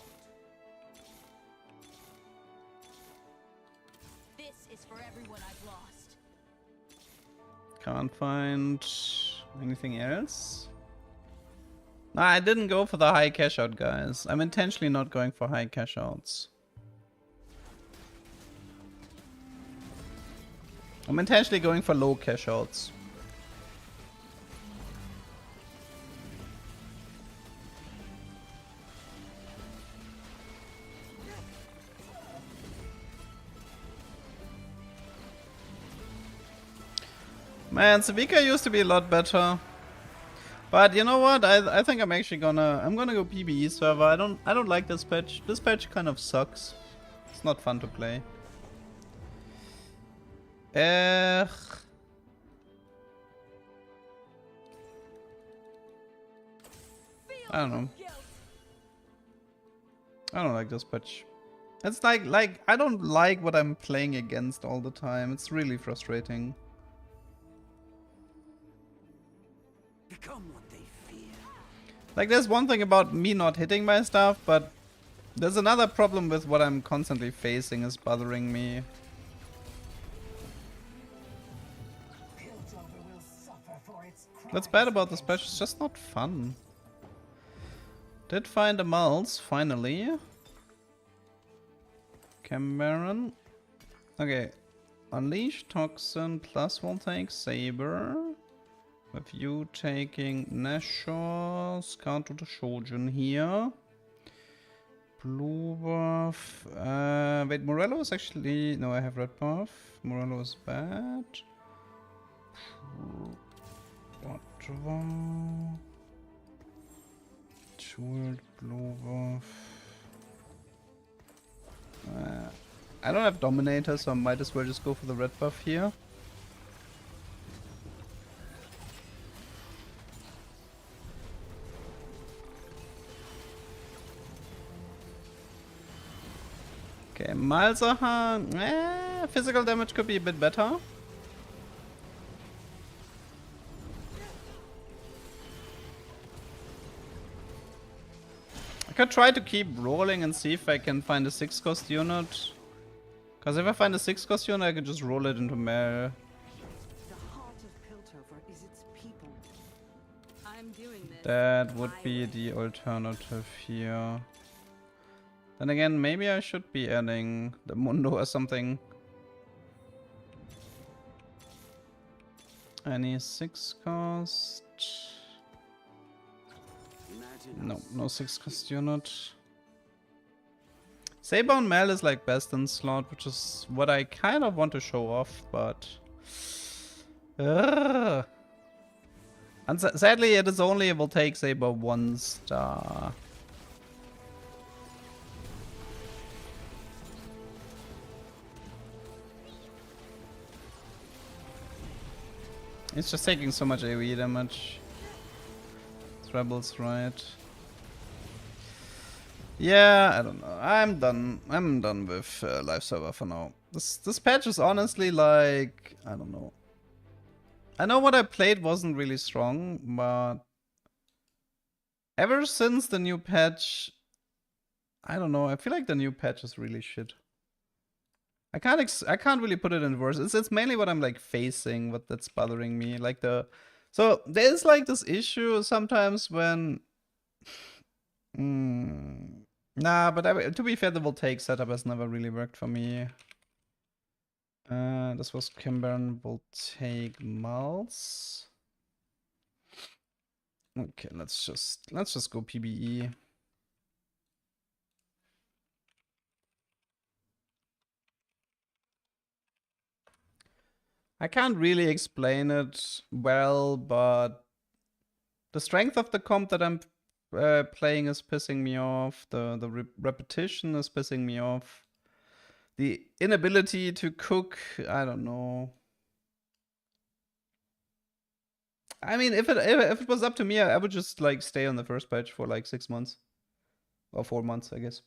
This is for everyone I've lost. Can't find anything else. Nah, I didn't go for the high cash out, guys. I'm intentionally not going for high cash outs. I'm intentionally going for low cash outs. Man, Savika used to be a lot better. But you know what? I think I'm actually gonna go PBE server. I don't like this patch. This patch kind of sucks. It's not fun to play. I don't know. I don't like this patch. It's like I don't like what I'm playing against all the time. It's really frustrating. Become what they fear. Like, there's one thing about me not hitting my stuff, but there's another problem with what I'm constantly facing is bothering me. Piltover will suffer for its What's bad about this patch? It's just not fun. Did find a Mulls, finally. Cameron. Okay. Unleash Toxin plus will take Saber. With you taking Nashor, Scout to the Shojin here. Blue buff. Wait, Morello is actually... No, I have red buff. Morello is bad. What? Jeweled blue buff. I don't have Dominator, so I might as well just go for the red buff here. Okay, Malzahar, physical damage could be a bit better. I could try to keep rolling and see if I can find a 6-cost unit. Because if I find a 6-cost unit, I could just roll it into Mel. The heart of Piltover is its people. I'm doing this. That would be the alternative here. Then again, maybe I should be adding the Mundo or something. Any 6 cost? No, no 6 cost unit. Saber and Mel is like best in slot, which is what I kind of want to show off, but... And sadly, it is only will take Saber 1 star. It's just taking so much AoE damage. It's Rebels, right? Yeah, I don't know. I'm done. I'm done with live server for now. This patch is honestly like, I don't know. I know what I played wasn't really strong, but ever since the new patch, I don't know. I feel like the new patch is really shit. I can't really put it in words. It's mainly what I'm like facing, what that's bothering me. Like so there's like this issue sometimes when nah, but to be fair, the Voltaic setup has never really worked for me. This was Kimburn Voltaic Mulls. Okay, let's just go PBE. I can't really explain it well, but the strength of the comp that I'm playing is pissing me off. The repetition is pissing me off. The inability to cook, I don't know. I mean, if it was up to me, I would just like stay on the first patch for like 6 months. Or 4 months, I guess.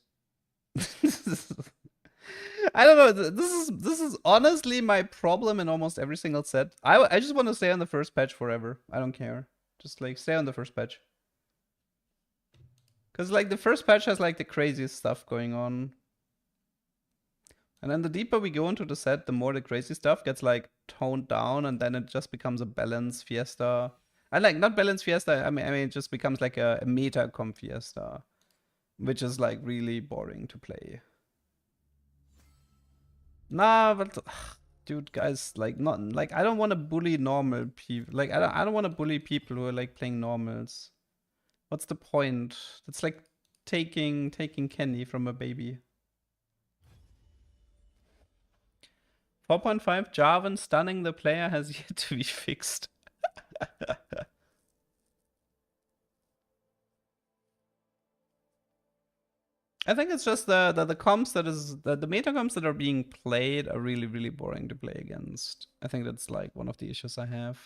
I don't know. This is honestly my problem in almost every single set. I just want to stay on the first patch forever. I don't care. Just like stay on the first patch. Because like the first patch has like the craziest stuff going on. And then the deeper we go into the set, the more the crazy stuff gets like toned down, and then it just becomes a balanced fiesta. And like not balanced fiesta, I mean it just becomes like a meta comp fiesta, which is like really boring to play. Nah, but dude, guys, like not like I don't want to bully normal people. Like I don't want to bully people who are like playing normals. What's the point? It's like taking candy from a baby. 4.5 Jarvan stunning the player has yet to be fixed. I think it's just the comps the meta comps that are being played are really boring to play against. I think that's like one of the issues I have.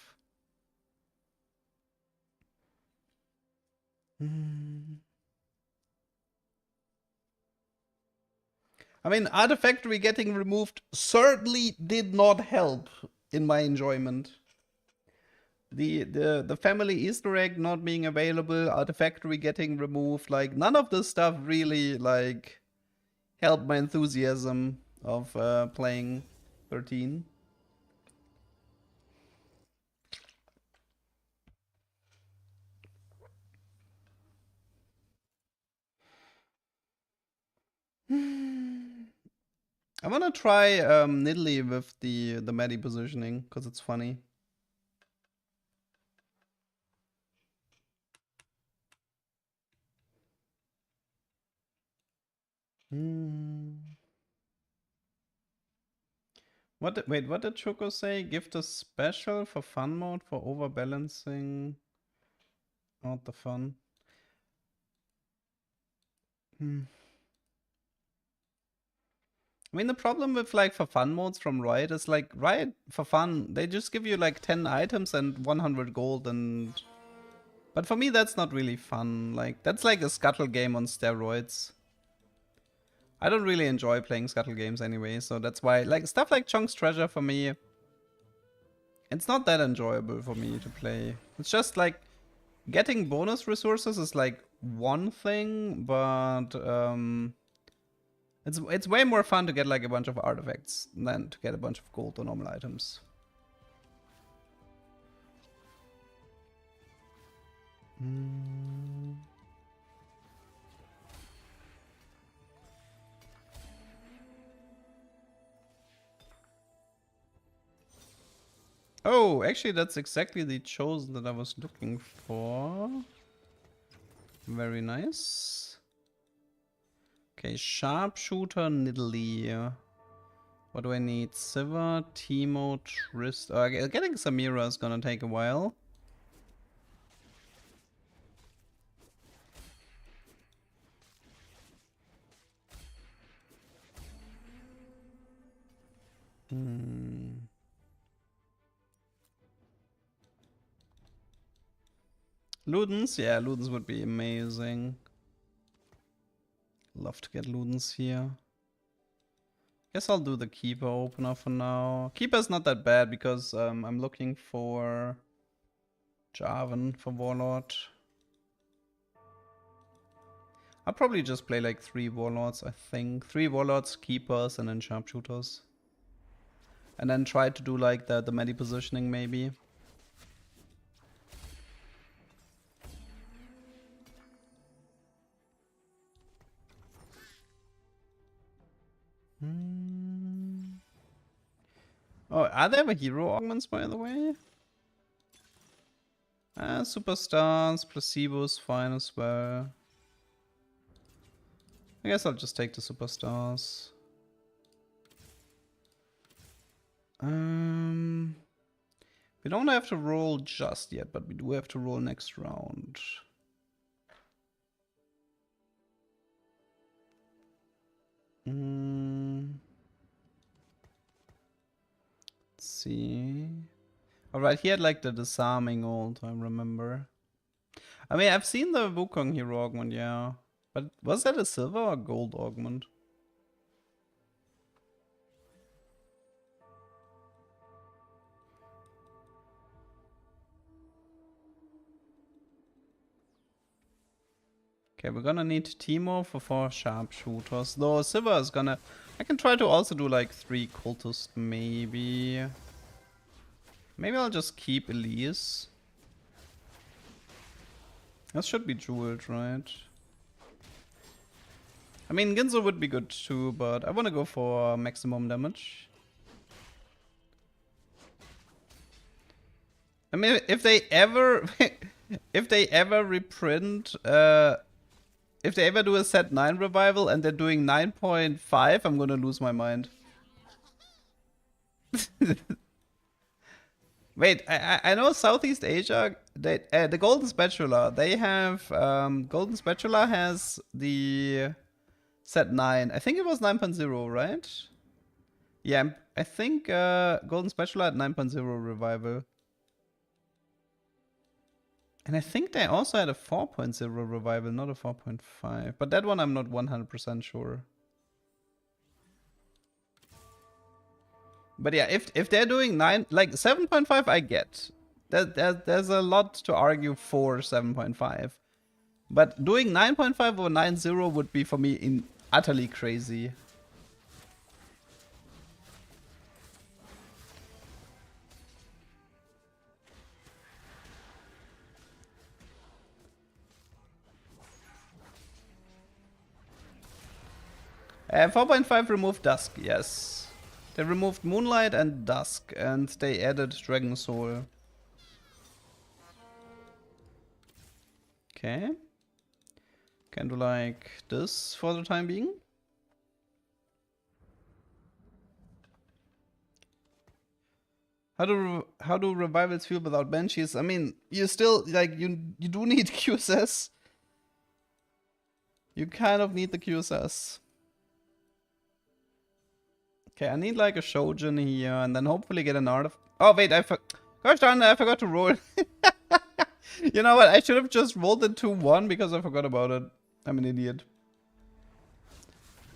I mean, Artifactory getting removed certainly did not help in my enjoyment. The family Easter egg not being available, Artifactory getting removed, like none of this stuff really like helped my enthusiasm of playing 13. I wanna try Nidalee with the Medi positioning because it's funny. What did Choco say? Gift a special for fun mode for overbalancing out the fun. I mean, the problem with like for fun modes from Riot is like Riot for fun, they just give you like 10 items and 100 gold, and but for me that's not really fun. Like that's like a scuttle game on steroids. I don't really enjoy playing scuttle games anyway, so that's why like stuff like Chunk's Treasure for me, it's not that enjoyable for me to play. It's just like getting bonus resources is like one thing, but it's way more fun to get like a bunch of artifacts than to get a bunch of gold or normal items. Oh, actually that's exactly the chosen that I was looking for. Very nice. Okay, Sharpshooter, Nidalee. What do I need? Siva, Teemo, Trist. Getting Samira is gonna take a while. Ludens? Yeah, Ludens would be amazing. Love to get Ludens here. Guess I'll do the Keeper opener for now. Keeper's not that bad because I'm looking for Jarvan for Warlord. I'll probably just play like 3 Warlords, I think. 3 Warlords, Keepers, and then Sharpshooters. And then try to do like the medi positioning maybe. Oh, are there hero augments by the way? Superstars, placebos, fine as well. I guess I'll just take the superstars. We don't have to roll just yet, but we do have to roll next round. Let's see. Alright, he had like the disarming ult, I remember. I mean, I've seen the Wukong hero augment, yeah. But was that a silver or gold augment? Okay, we're gonna need Timo for 4 sharpshooters. Though Silver is gonna... I can try to also do like 3 cultists, maybe. Maybe I'll just keep Elise. That should be jeweled, right? I mean, Ginzo would be good too, but I want to go for maximum damage. I mean, if they ever... if they ever reprint... if they ever do a set 9 revival and they're doing 9.5, I'm gonna lose my mind. Wait, I know Southeast Asia, they, the Golden Spatula, they have, Golden Spatula has the set 9. I think it was 9.0, right? Yeah, I think Golden Spatula had 9.0 revival. And I think they also had a 4.0 revival, not a 4.5. But that one I'm not 100% sure. But yeah, if they're doing 9, like 7.5 I get. There's a lot to argue for 7.5. But doing 9.5 or 9.0 would be for me utterly crazy. Uh, 4.5 removed Dusk, yes. They removed Moonlight and Dusk, and they added Dragon Soul. Okay. Can do like this for the time being. How do revivals feel without Banshees? I mean, you still like you do need QSS. You kind of need the QSS. Okay, I need like a Shojin here, and then hopefully get an art of... Oh wait, gosh darn it, I forgot to roll. You know what, I should have just rolled the 2-1 because I forgot about it. I'm an idiot.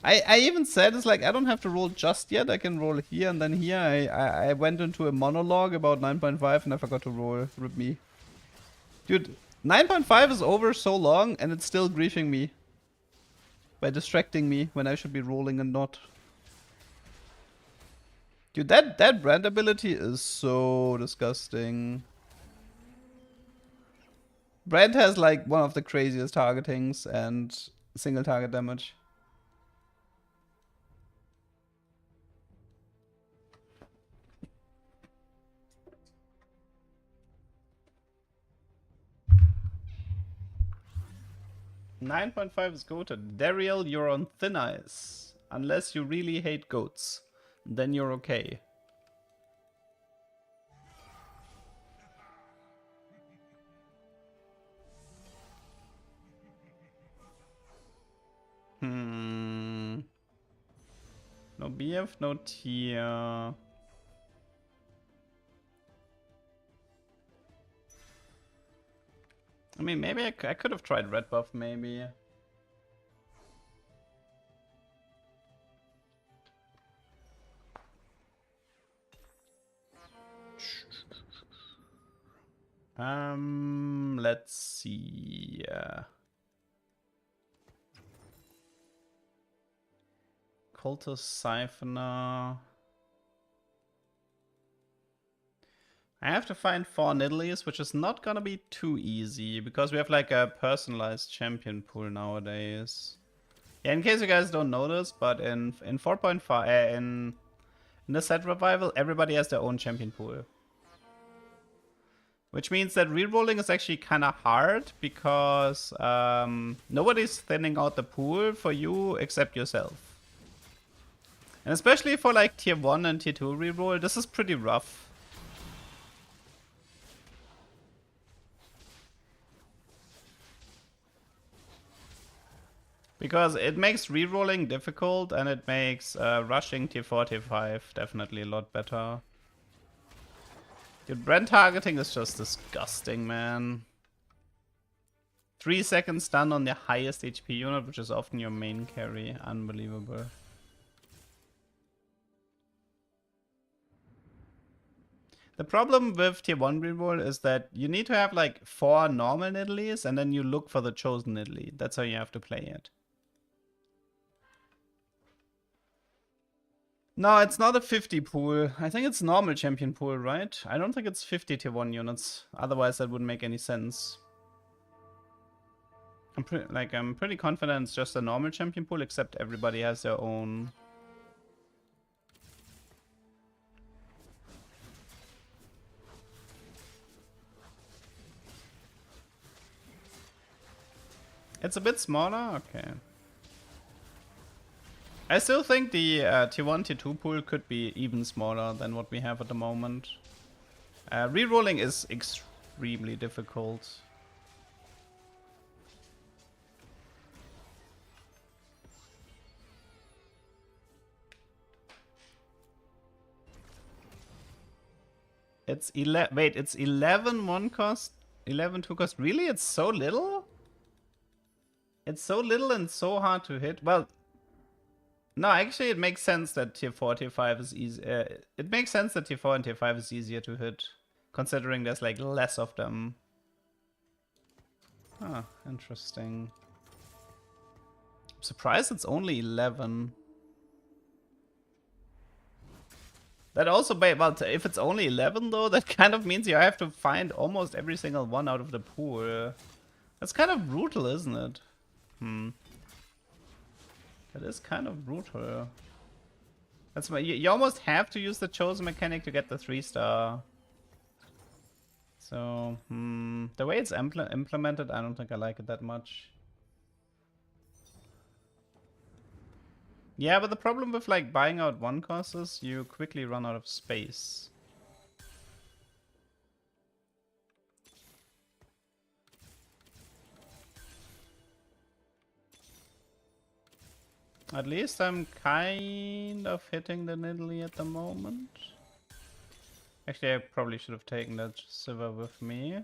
I even said, it's like, I don't have to roll just yet, I can roll here, and then here I went into a monologue about 9.5 and I forgot to roll. Rip me. Dude, 9.5 is over so long, and it's still griefing me. By distracting me when I should be rolling and not. Dude, that brand ability is so disgusting. Brand has like one of the craziest targetings and single target damage. $9.5 is goated. Dariel, you're on thin ice. Unless you really hate goats. Then you're okay. No BF, no tier. I mean, maybe I could have tried red buff, maybe. Let's see. Cultist Siphoner. I have to find 4 Nidalees, which is not gonna be too easy, because we have like a personalized champion pool nowadays. Yeah, in case you guys don't notice, but in 4.5, in the set revival, everybody has their own champion pool. Which means that rerolling is actually kind of hard, because nobody's thinning out the pool for you except yourself. And especially for like tier 1 and tier 2 reroll, this is pretty rough. Because it makes rerolling difficult, and it makes rushing tier 4, tier 5 definitely a lot better. Dude, brand targeting is just disgusting, man. 3 seconds stun on the highest HP unit, which is often your main carry. Unbelievable. The problem with tier 1 reroll is that you need to have like 4 normal Nidalees and then you look for the chosen Nidalee. That's how you have to play it. No, it's not a 50 pool. I think it's normal champion pool, right? I don't think it's 50 tier 1 units. Otherwise that wouldn't make any sense. I'm pretty confident it's just a normal champion pool, except everybody has their own. It's a bit smaller? Okay. I still think the tier 1, tier 2 pool could be even smaller than what we have at the moment. Rerolling is extremely difficult. It's 11. Wait, it's 11 1 cost, 11 2 cost. Really? It's so little? It's so little and so hard to hit. Well, no, actually, it makes sense that tier 4, tier 5 is easy. It makes sense that tier 4 and tier 5 is easier to hit, considering there's like less of them. Ah, interesting. I'm surprised it's only 11. That also, well, if it's only 11 though, that kind of means you have to find almost every single one out of the pool. That's kind of brutal, isn't it? That is kind of brutal. That's why you almost have to use the chosen mechanic to get the 3-star. So, the way it's implemented, I don't think I like it that much. Yeah, but the problem with like buying out 1 costs is you quickly run out of space. At least I'm kind of hitting the Nidalee at the moment. Actually, I probably should have taken that Sivir with me.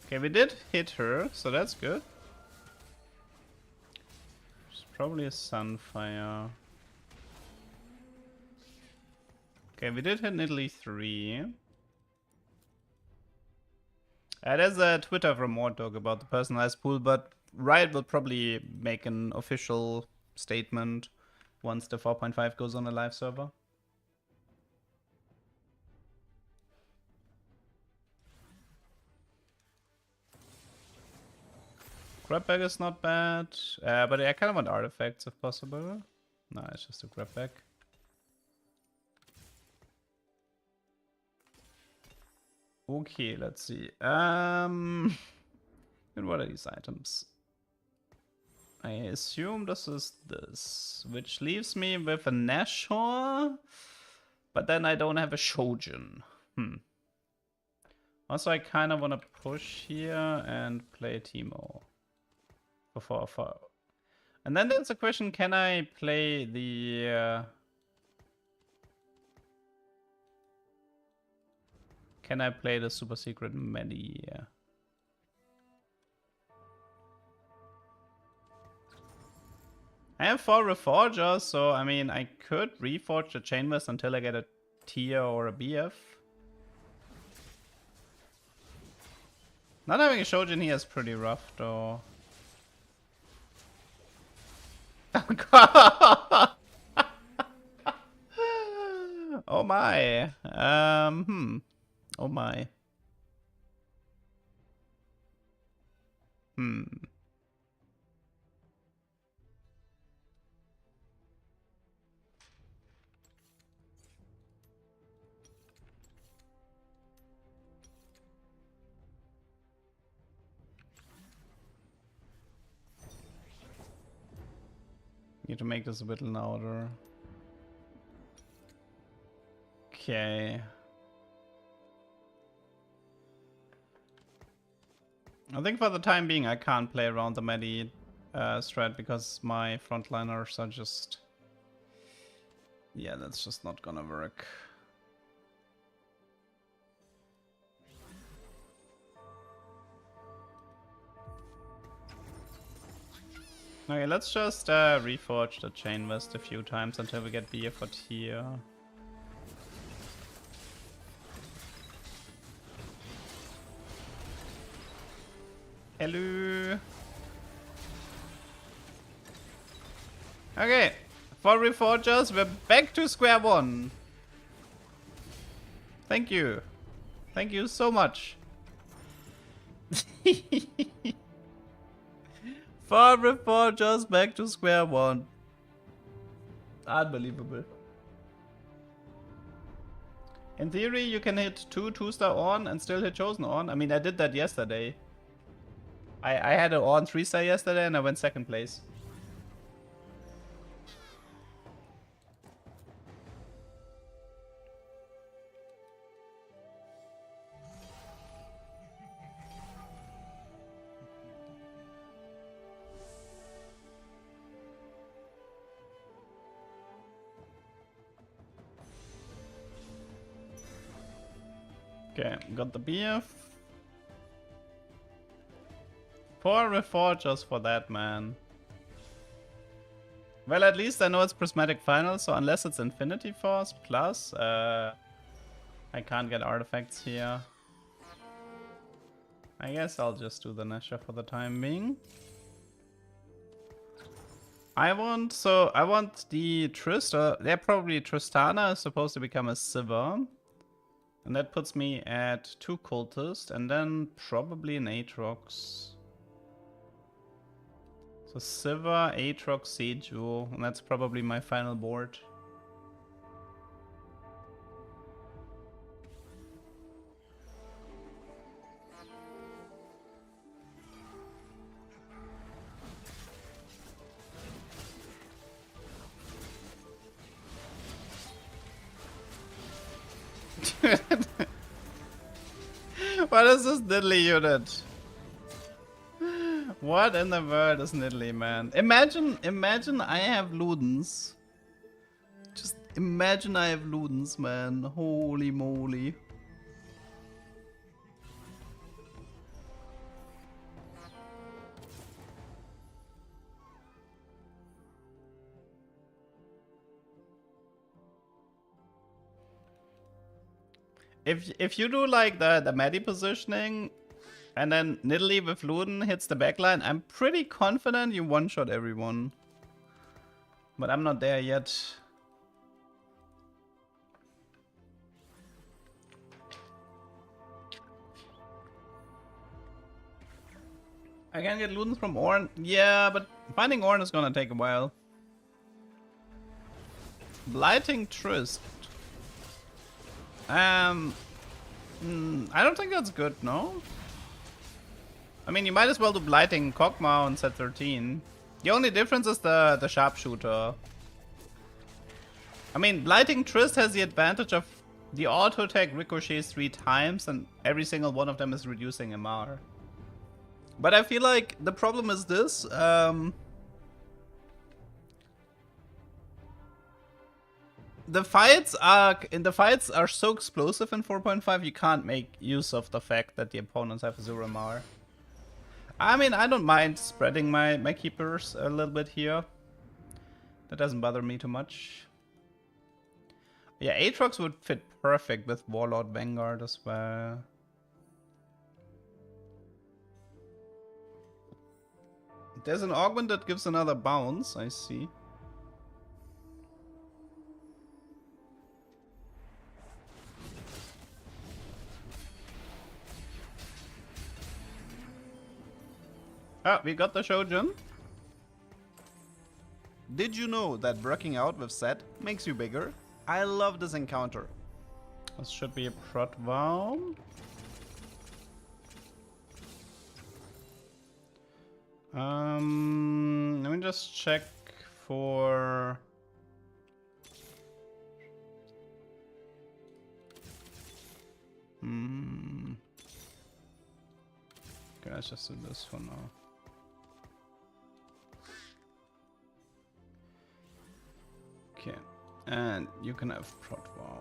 Okay, we did hit her, so that's good. It's probably a Sunfire. Okay, we did hit Nidalee 3. There's a Twitter from Mordog about the personalized pool, but Riot will probably make an official statement once the 4.5 goes on a live server. Grab bag is not bad, but I kind of want artifacts if possible. No, it's just a grab bag. Okay, let's see. And what are these items? I assume this is this, which leaves me with a Nashor, but then I don't have a Shojin. Also, I kind of want to push here and play Teemo. For. And then there's a question, can I play the... Can I play the super secret Medi? I have 4 Reforgers, so I mean, I could reforge the Chainless until I get a tier or a BF. Not having a Shojin here is pretty rough, though. Oh my. Oh my. Need to make this a bit louder. Okay. I think for the time being I can't play around the Medi strat because my frontliners are just... Yeah, that's just not gonna work. Okay, let's just reforge the chain vest a few times until we get BF for tier. Hello. Okay, for reforgers, we're back to square one. Thank you. Thank you so much. For reforgers, back to square one. Unbelievable. In theory, you can hit 2-star on and still hit Chosen on. I mean, I did that yesterday. I had an on 3-star yesterday and I went second place. Okay, got the BF. 4 reforgers for that, man. Well, at least I know it's Prismatic Final, so unless it's Infinity Force plus, I can't get artifacts here. I guess I'll just do the Nesha for the time being. I want the Trista. They're probably Tristana is supposed to become a Sivir. And that puts me at 2 cultists and then probably an Aatrox. So Sivir, Aatrox, Seju, and that's probably my final board. What is this Nidalee unit? What in the world is Nidalee, man? Imagine I have Ludens. Just imagine I have Ludens, man. Holy moly. If you do like the Medi positioning and then Nidalee with Luden hits the backline, I'm pretty confident you one-shot everyone. But I'm not there yet. I can get Ludens from Ornn. Yeah, but finding Ornn is gonna take a while. Blighting Trist. I don't think that's good, no? I mean, you might as well do Blighting Kog'Maw on set 13. The only difference is the Sharpshooter. I mean, Blighting Trist has the advantage of the auto attack ricochets 3 times and every single one of them is reducing MR. But I feel like the problem is this. The fights are so explosive in 4.5 you can't make use of the fact that the opponents have 0 MR. I mean, I don't mind spreading my keepers a little bit here. That doesn't bother me too much. Yeah, Aatrox would fit perfect with Warlord Vanguard as well. There's an augment that gives another bounce, I see. Ah, we got the Shojin. Did you know that working out with Set makes you bigger? I love this encounter. This should be a prot vow. Let me just check for... Okay, let's just do this for now. Okay, and you can have prot vow.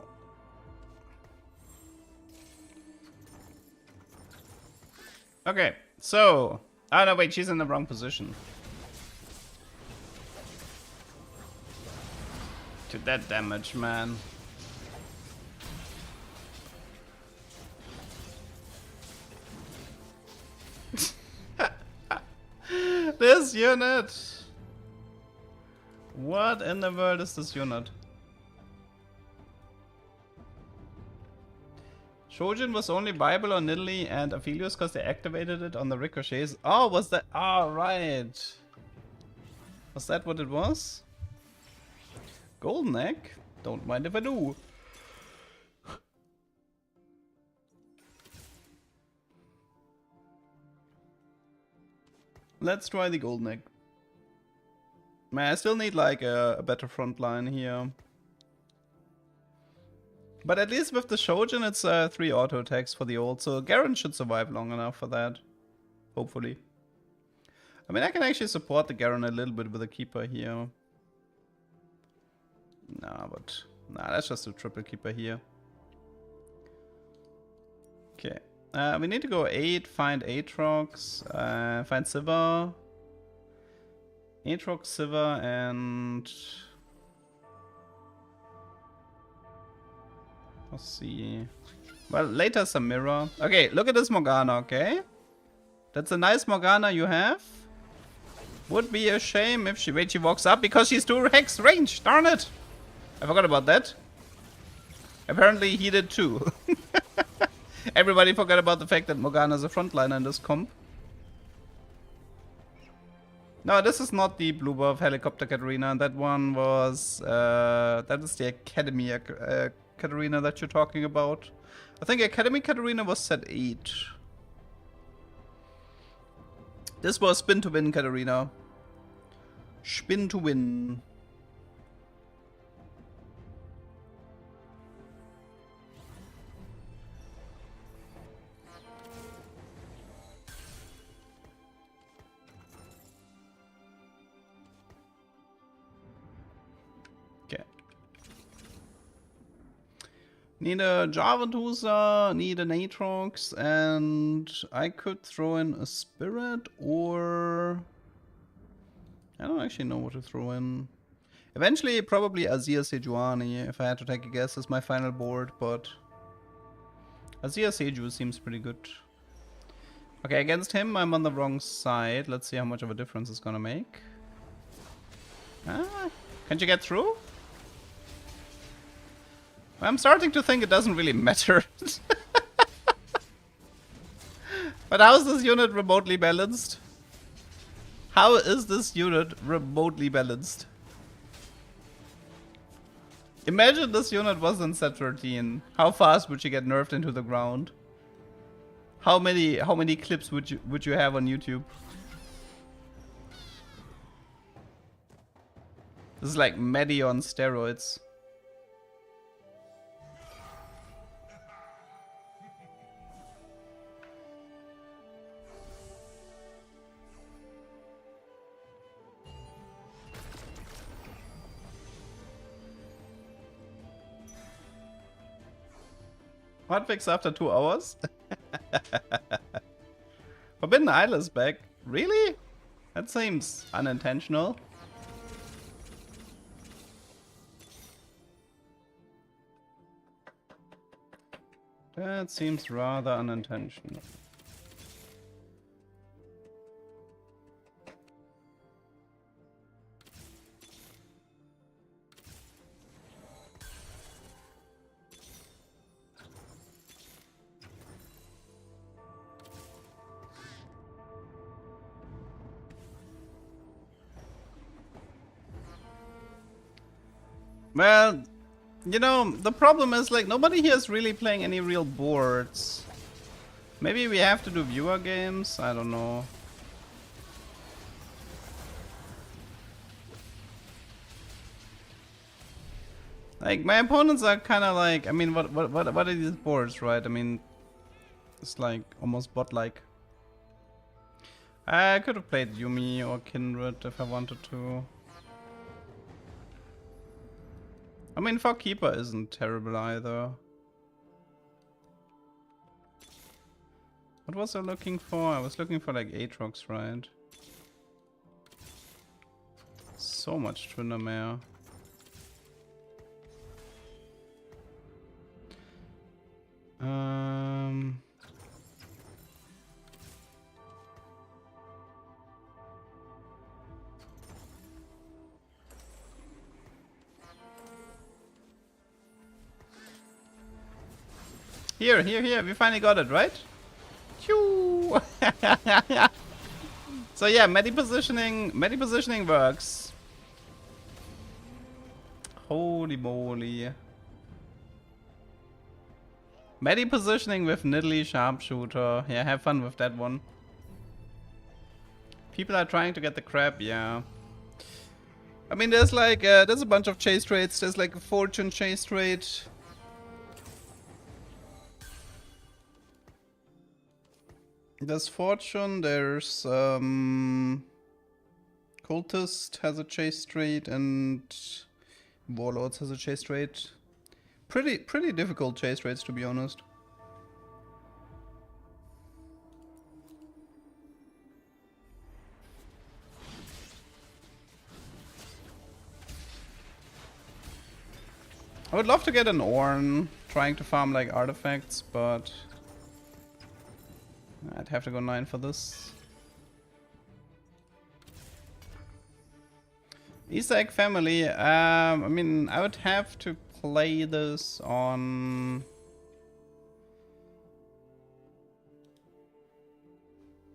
Okay, so... Oh no, wait, she's in the wrong position. To that damage, man. This unit! What in the world is this unit? Shojin was only viable on Nidalee and Aphelios because they activated it on the ricochets. Oh, was that? Oh, right. Was that what it was? Golden egg? Don't mind if I do. Let's try the golden egg. Man, I still need like a better front line here. But at least with the Shojin, it's 3 auto attacks for the ult, so Garen should survive long enough for that. Hopefully. I mean, I can actually support the Garen a little bit with a Keeper here. Nah, let's just do triple Keeper here. Okay. We need to go 8, find Aatrox, find Sivir. Aatrox, Sivir, and... Let's see. Well, later Samira. Okay, look at this Morgana, okay? That's a nice Morgana you have. Would be a shame if she walks up because she's 2 hex range. Darn it! I forgot about that. Apparently he did too. Everybody forgot about the fact that Morgana's a frontliner in this comp. No, this is not the blue buff helicopter Katarina. That one was... that is the Academy Katarina that you're talking about. I think Academy Katarina was set 8. This was spin to win Katarina. Spin to win. Need a Javadusa, need an Aatrox, and I could throw in a Spirit or... I don't actually know what to throw in. Eventually, probably Azir Sejuani, if I had to take a guess, is my final board, but... Azir Seju seems pretty good. Okay, against him, I'm on the wrong side. Let's see how much of a difference it's gonna make. Ah, can't you get through? I'm starting to think it doesn't really matter. But how is this unit remotely balanced? How is this unit remotely balanced? Imagine this unit was in set 13. How fast would you get nerfed into the ground? How many clips would you have on YouTube? This is like Maddie on steroids. Hotfix after 2 hours? Forbidden Isle is back. Really? That seems unintentional. That seems rather unintentional. Well, you know, the problem is, like, nobody here is really playing any real boards. Maybe we have to do viewer games? I don't know. Like, my opponents are kind of like, I mean, what are these boards, right? I mean, it's like almost bot-like. I could have played Yumi or Kindred if I wanted to. I mean, Fog Keeper isn't terrible either. What was I looking for? I was looking for like Aatrox, right? So much Tryndamere. Here, we finally got it, right? Phew. So yeah, medi positioning works. Holy moly. Medi positioning with Nidalee Sharpshooter. Yeah, have fun with that one. People are trying to get the crab, yeah. I mean, there's like, there's a bunch of chase trades. There's like a fortune chase trade. There's fortune, there's, cultist has a chase trade and warlords has a chase trade. Pretty difficult chase trades, to be honest. I would love to get an Ornn, trying to farm like artifacts, but I'd have to go 9 for this. Easter egg family, I mean, I would have to play this on...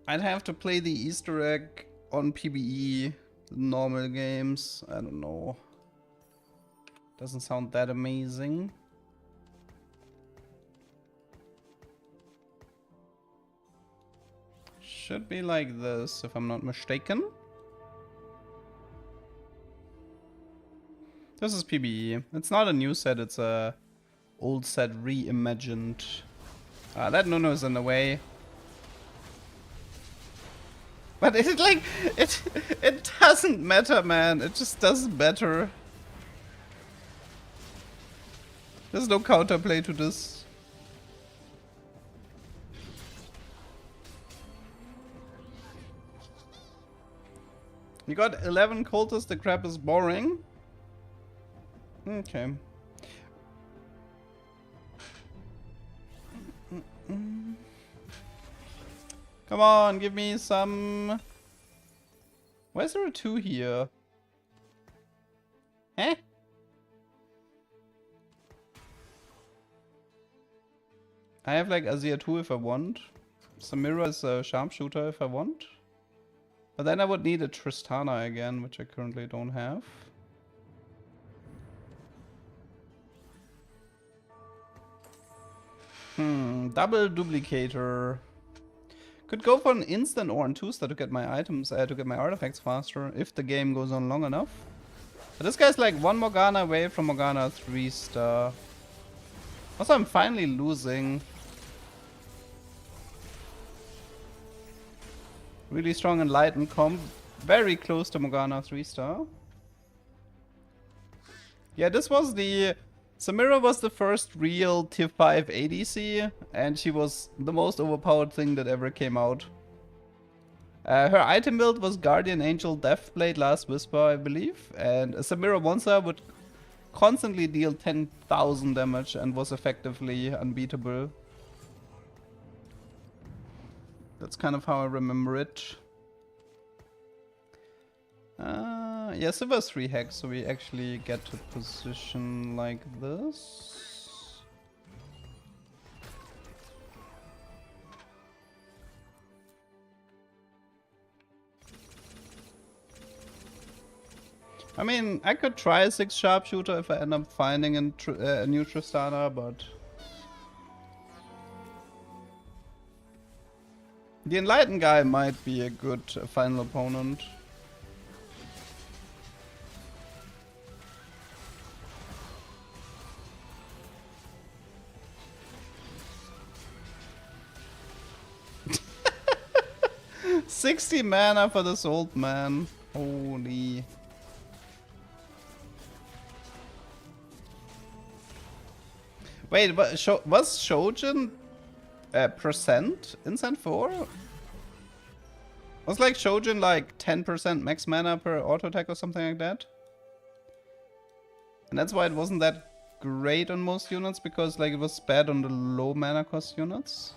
I'd have to play the Easter egg on PBE, normal games, I don't know. Doesn't sound that amazing. Should be like this, if I'm not mistaken. This is PBE. It's not a new set, it's a old set reimagined. That Nuno is in the way. But it's like, it doesn't matter, man. It just doesn't matter. There's no counterplay to this. You got 11 cultists, the crap is boring. Okay. Come on, give me some... Why is there a 2 here? Eh? I have like Azir 2 if I want. Samira is a sharpshooter if I want. But then I would need a Tristana again, which I currently don't have. Double duplicator. Could go for an instant Ornn 2-star to get my items, to get my artifacts faster, if the game goes on long enough. But this guy's like 1 Morgana away from Morgana 3-star. Also, I'm finally losing. Really strong enlightened comp. Very close to Morgana 3-star. Yeah, this was the... Samira was the first real tier 5 ADC, and she was the most overpowered thing that ever came out. Her item build was Guardian Angel Deathblade Last Whisper, I believe, and a Samira Monster would constantly deal 10,000 damage and was effectively unbeatable. That's kind of how I remember it. Yeah, Silver's 3 hacks, so we actually get to position like this. I mean, I could try a 6 sharpshooter if I end up finding a new Tristana, but... The Enlightened guy might be a good final opponent. $60 mana for this old man. Holy. Wait, was Shojin percent in Cent 4? Was like Shojin like 10% max mana per auto attack or something like that? And that's why it wasn't that great on most units because like it was bad on the low mana cost units.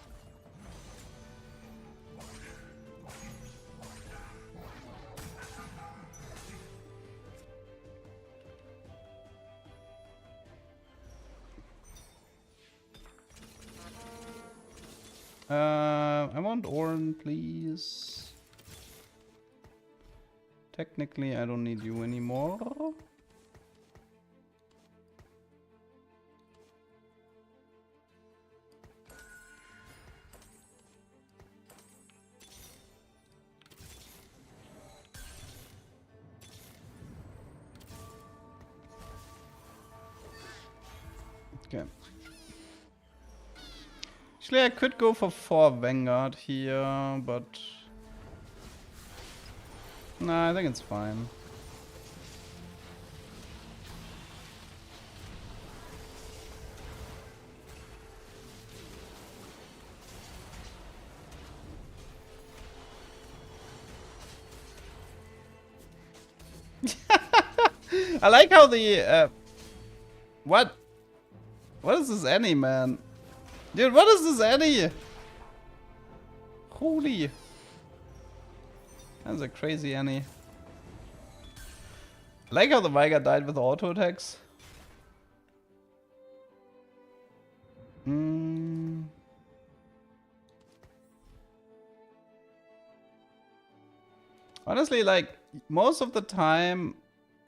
I want Ornn, please. Technically, I don't need you anymore. Okay. Actually, I could go for 4 Vanguard here, but... Nah, I think it's fine. I like how the... What? What is this Annie, man? Dude, what is this Annie? Holy. That's a crazy Annie. I like how the Veigar died with auto attacks. Honestly, like, most of the time,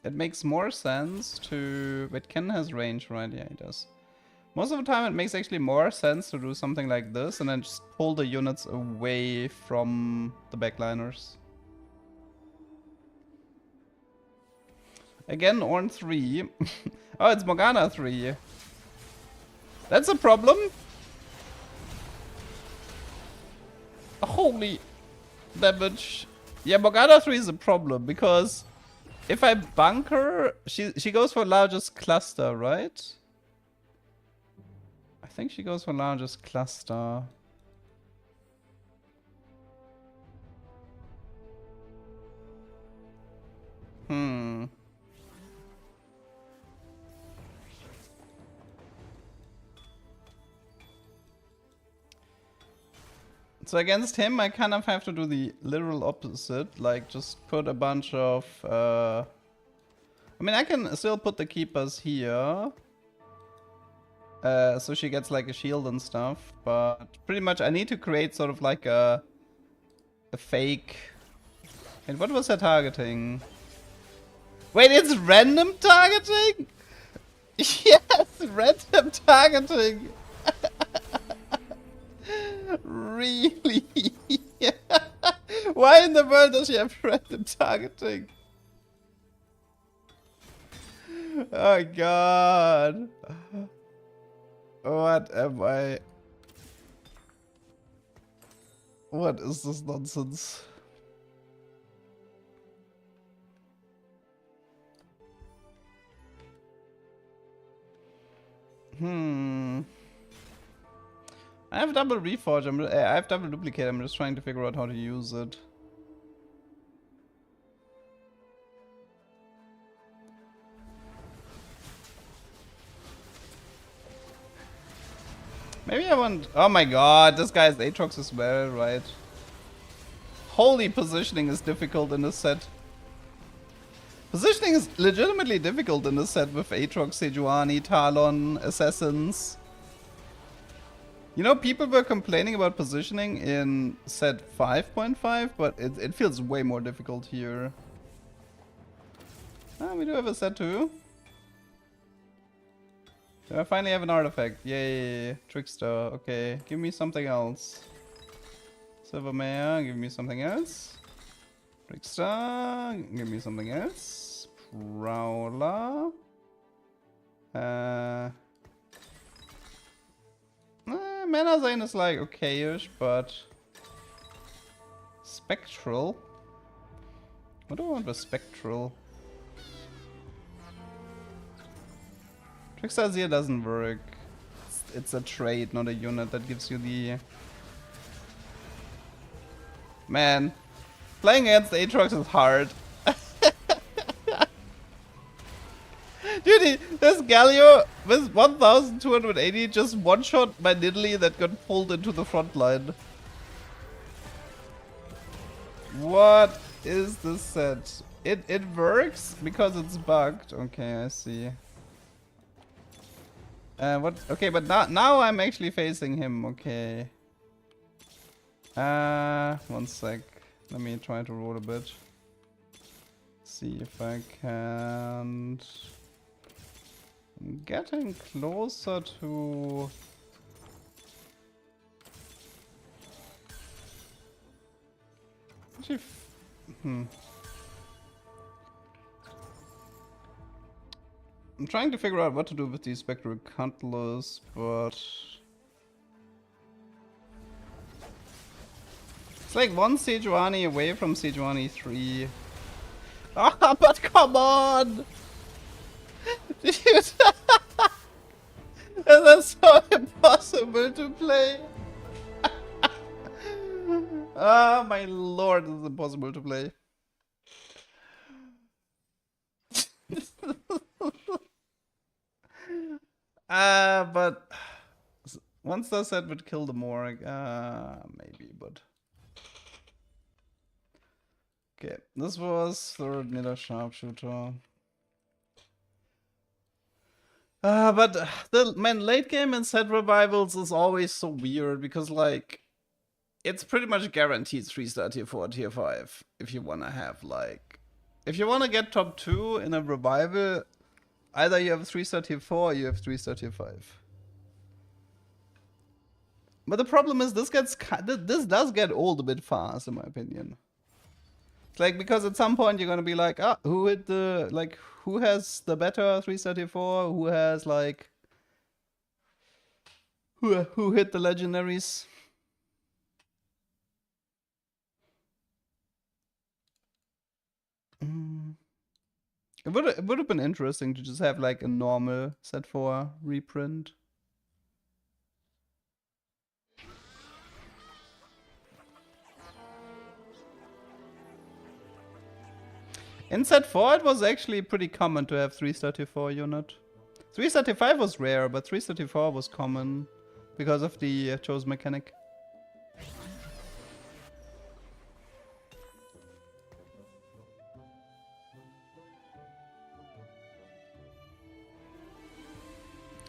it makes more sense to... Wait, Ken has range, right? Yeah, he does. Most of the time, it makes actually more sense to do something like this and then just pull the units away from the backliners. Again, Ornn 3. Oh, it's Morgana 3. That's a problem. Holy damage. Yeah, Morgana 3 is a problem because if I bunker, she goes for largest cluster, right? I think she goes for largest cluster. So against him, I kind of have to do the literal opposite, like just put a bunch of... I mean, I can still put the keepers here. So she gets like a shield and stuff, but pretty much I need to create sort of like a fake... And what was I targeting? Wait, it's random targeting? Yes, random targeting! Really? Why in the world does she have random targeting? Oh god. What am I? What is this nonsense? I have double reforge. I have double duplicate. I'm just trying to figure out how to use it. Maybe I want... Oh my god, this guy has Aatrox as well, right? Holy, positioning is difficult in this set. Positioning is legitimately difficult in this set with Aatrox, Sejuani, Talon, Assassins. You know, people were complaining about positioning in set 5.5, but it feels way more difficult here. Ah, we do have a set 2. I finally have an artifact. Yay, Trickster. Okay, give me something else. Silvermare, give me something else. Trickster, give me something else. Prowler. Mana Zane is like okay-ish, but... Spectral? What do I want with Spectral? Trickster Azir doesn't work. It's a trait, not a unit that gives you the... Man, playing against Aatrox is hard. Dude, this Galio with 1280 just one-shot my Nidalee that got pulled into the front line. What is this set? It works because it's bugged. Okay, I see. What? Okay, but now I'm actually facing him. Okay. One sec. Let me try to roll a bit. See if I can. I'm getting closer to. Actually, I'm trying to figure out what to do with these Spectral Cutlass, but it's like one Sejuani away from Sejuani 3. Ah, but come on! Dude! That's so impossible to play! Ah, my lord, this is impossible to play. But once that set would kill the Morg, maybe, but okay, this was third middle sharpshooter. But the late game in set revivals is always so weird because like it's pretty much guaranteed 3-star tier 4, tier 5 if you wanna have like if you wanna get top 2 in a revival. Either you have 3-star tier 4 or you have 3-star tier 5. But the problem is this does get old a bit fast in my opinion. It's like because at some point you're gonna be like, ah, who hit the like who has the better 3-star tier 4? Who has like who hit the legendaries? It would have been interesting to just have like a normal set 4 reprint. In set 4 it was actually pretty common to have 3-star tier 4 unit. 3-star tier 5 was rare, but 3-star tier 4 was common because of the chose mechanic.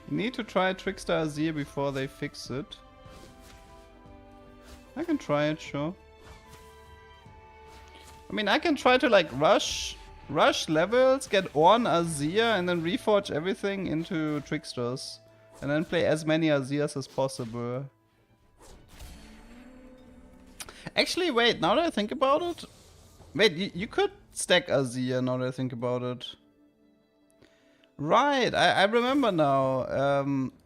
You need to try Trickster Azir before they fix it. I can try it, sure. I mean, I can try to like rush levels, get on Azir, and then reforge everything into Tricksters. And then play as many Azirs as possible. Actually, wait, now that I think about it... Wait, you could stack Azir now that I think about it. Right, I remember now.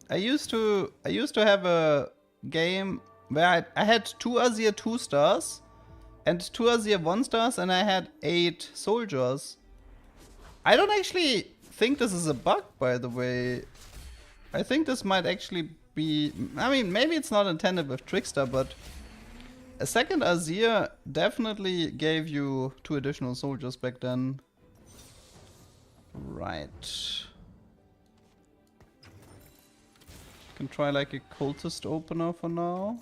I used to have a game where I had 2 Azir 2-stars and 2 Azir 1-stars, and I had 8 soldiers. I don't actually think this is a bug, by the way. I think this might actually be... I mean, maybe it's not intended with Trickster, but a second Azir definitely gave you 2 additional soldiers back then. Right. Can try like a cultist opener for now.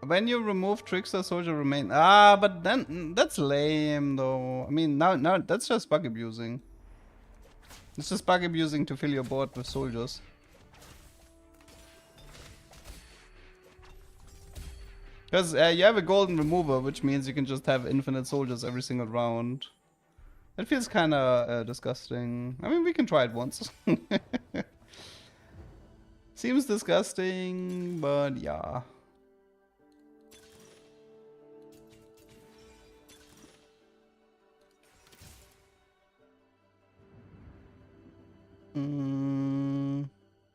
When you remove Trickster, soldier remain. Ah, but then that's lame though. I mean, now that's just bug abusing. It's just bug abusing to fill your board with soldiers. Because you have a golden remover, which means you can just have infinite soldiers every single round. It feels kind of disgusting. I mean, we can try it once. Seems disgusting, but yeah.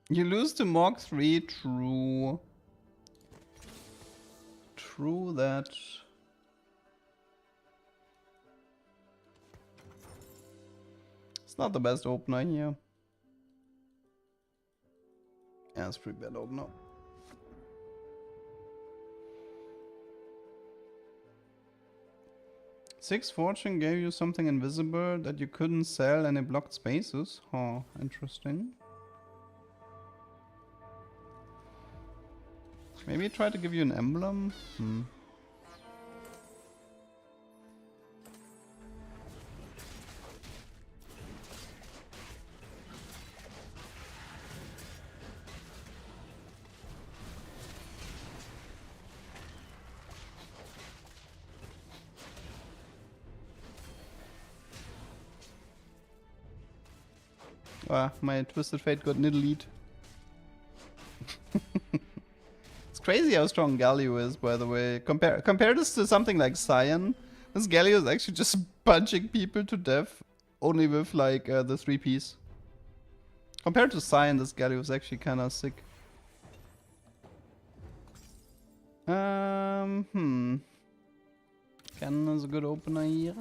You lose to Mog 3, true. True that. It's not the best opener here. Yeah, it's pretty bad opener. 6 fortune gave you something invisible that you couldn't sell and it blocked spaces. Huh, interesting. Maybe try to give you an emblem? My Twisted Fate got niddled. It's crazy how strong Galio is, by the way. Compare this to something like Cyan. This Galio is actually just punching people to death, only with like the 3-piece. Compared to Cyan, this Galio is actually kind of sick. Cannon is a good opener here.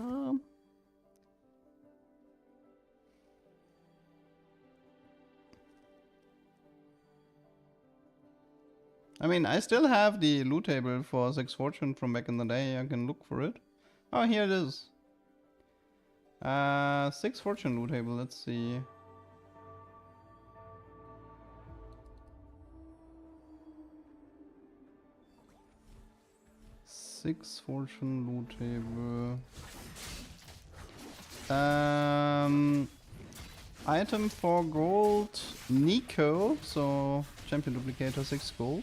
I mean, I still have the loot table for 6 fortune from back in the day. I can look for it. Oh, here it is. 6 fortune loot table. Let's see. Six fortune loot table. Item 4 gold. Nico. So champion duplicator 6 gold.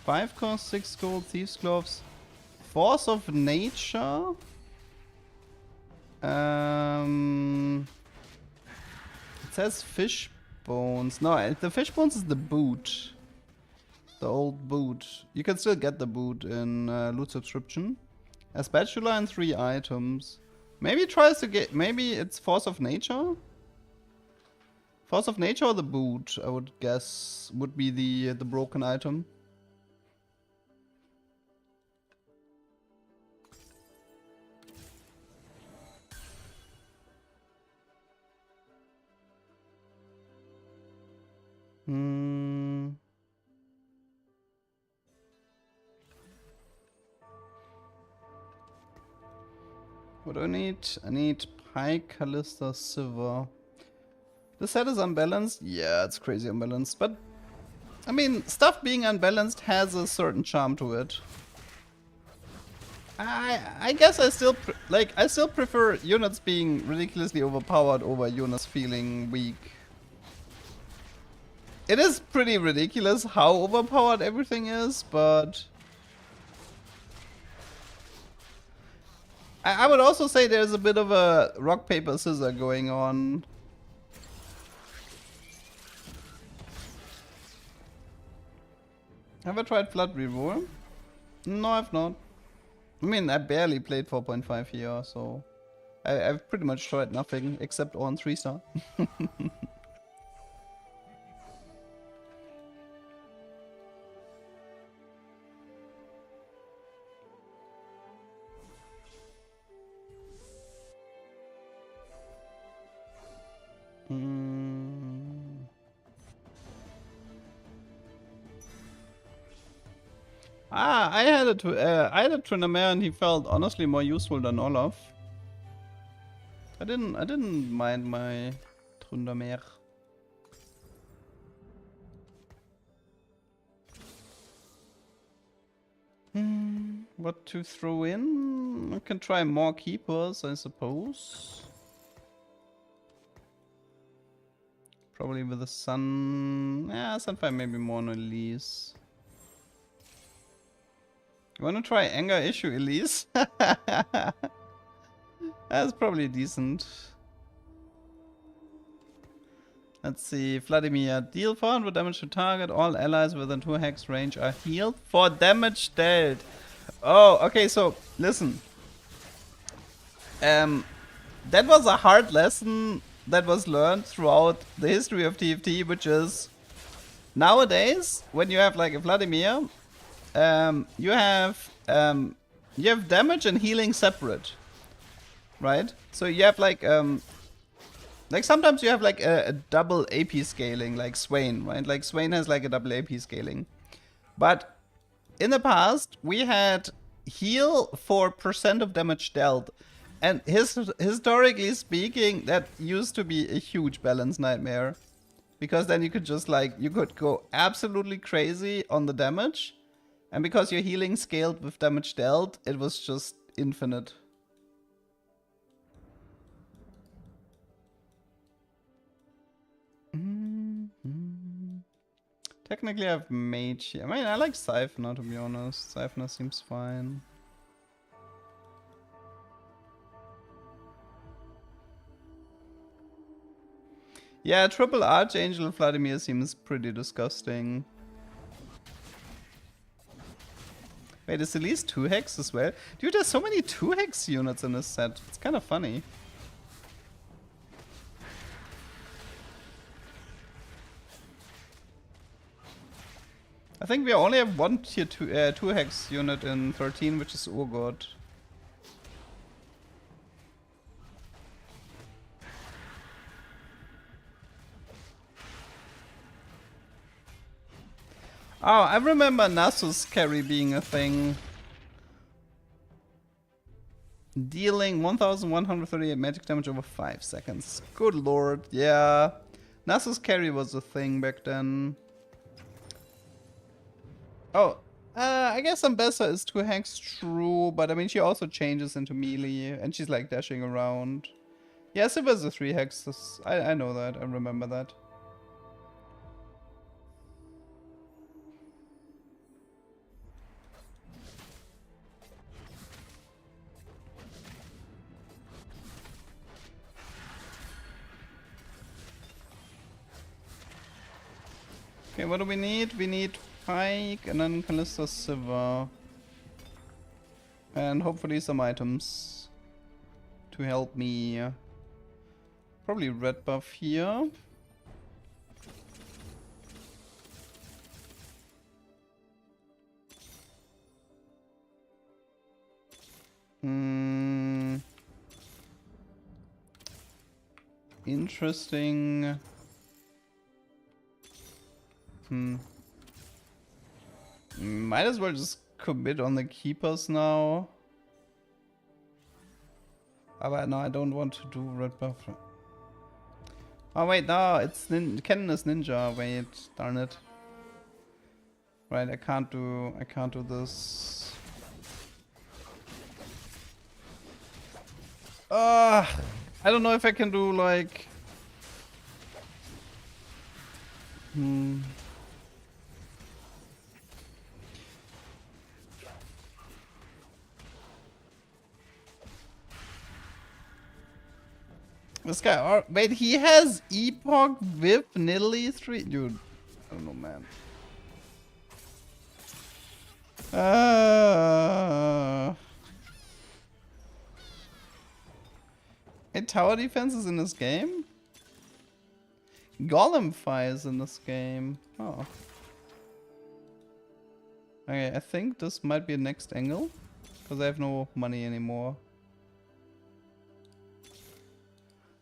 5 cost 6 gold, Thieves Gloves, Force of Nature. It says fish bones. No, the fish bones is the boot. The old boot. You can still get the boot in loot subscription. A spatula and 3 items. Maybe it tries to get. Maybe it's Force of Nature? Force of Nature or the boot, I would guess, would be the broken item. What do I need? I need Pike, Callista, Silver. The set is unbalanced? Yeah, it's crazy unbalanced, but I mean, stuff being unbalanced has a certain charm to it. I guess I still prefer units being ridiculously overpowered over units feeling weak. It is pretty ridiculous how overpowered everything is, but I would also say there's a bit of a rock, paper, scissors going on. Have I tried Flood Reroll? No, I've not. I mean, I barely played 4.5 here, so I've pretty much tried nothing except on 3-star. I had a Tryndamere and he felt honestly more useful than Olaf. I didn't mind my Tryndamere. What to throw in? I can try more keepers, I suppose. Probably with the Sun. Yeah, Sunfire maybe more on Elise. You wanna try Anger Issue Elise? That's probably decent. Let's see, Vladimir. Deal 400 damage to target. All allies within 2 hex range are healed for damage dealt. Oh, okay, so listen. That was a hard lesson that was learned throughout the history of TFT, which is nowadays when you have like a Vladimir, you have damage and healing separate, right? So you have like sometimes you have like a double AP scaling, like Swain, right? Like Swain has like a double AP scaling, but in the past we had heal for percent of damage dealt. And historically speaking, that used to be a huge balance nightmare. Because then you could just like, you could go absolutely crazy on the damage. And because your healing scaled with damage dealt, it was just infinite. Technically I have mage here. I mean, I like Siphoner, to be honest. Siphoner seems fine. Yeah, triple Archangel Vladimir seems pretty disgusting. Wait, is at least 2 hex as well? Dude, there's so many 2 hex units in this set. It's kind of funny. I think we only have one tier 2 hex unit in 13, which is Urgot. Oh, I remember Nasus carry being a thing. Dealing 1138 magic damage over 5 seconds. Good lord, yeah. Nasus carry was a thing back then. Oh, I guess Ambessa is 2 hex, true, but I mean she also changes into melee and she's like dashing around. Yes, it was a 3 hex. I know that, I remember that. Okay, what do we need? We need Pike and then Callista Siva. And hopefully some items to help me. Probably red buff here. Interesting. Might as well just commit on the keepers now. Oh, but no, I don't want to do red buff. Oh wait, no, it's Kennen is ninja. Wait, darn it. Right, I can't do this. I don't know if I can do like. This guy, wait, he has Epoch with Nidalee 3? Dude, I don't know, man. Hey, tower defense is in this game? Golem fire is in this game. Oh. Okay, I think this might be a next angle. Because I have no money anymore.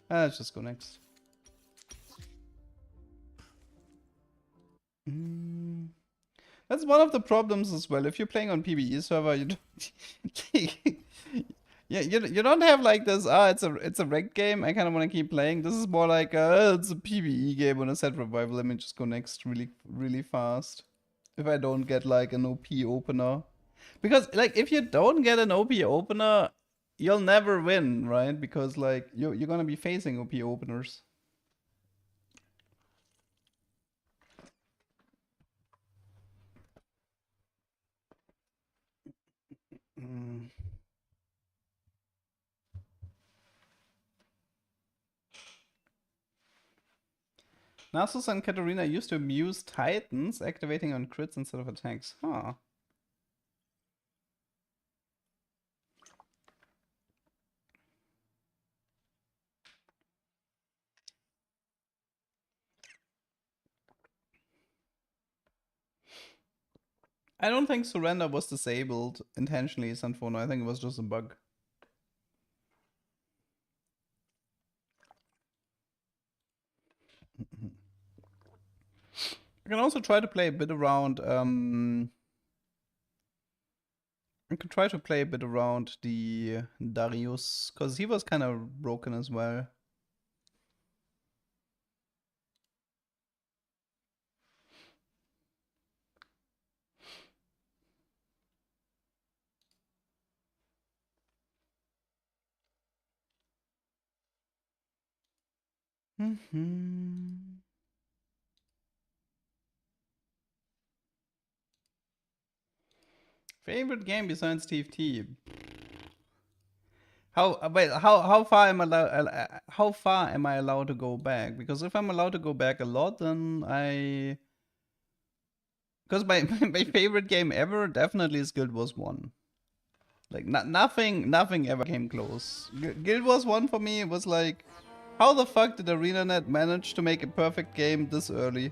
Let's just go next. That's one of the problems as well. If you're playing on PvE server, you don't yeah, you don't have like this. It's a ranked game. I kind of want to keep playing. This is more like it's a PvE game on a set revival. Let me just go next really fast. If I don't get like an OP opener, because like if you don't get an OP opener, you'll never win, right? Because like you're gonna be facing OP openers. Nasus and Katarina used to abuse Titans, activating on crits instead of attacks. Huh. I don't think surrender was disabled intentionally, Sanfono. I think it was just a bug. I can also try to play a bit around I could try to play a bit around the Darius, because he was kind of broken as well. Favorite game besides TFT? How far am I allowed to go back? Because if I'm allowed to go back a lot, then because my favorite game ever definitely is Guild Wars 1. Like nothing ever came close. Guild Wars 1 for me was like, how the fuck did ArenaNet manage to make a perfect game this early?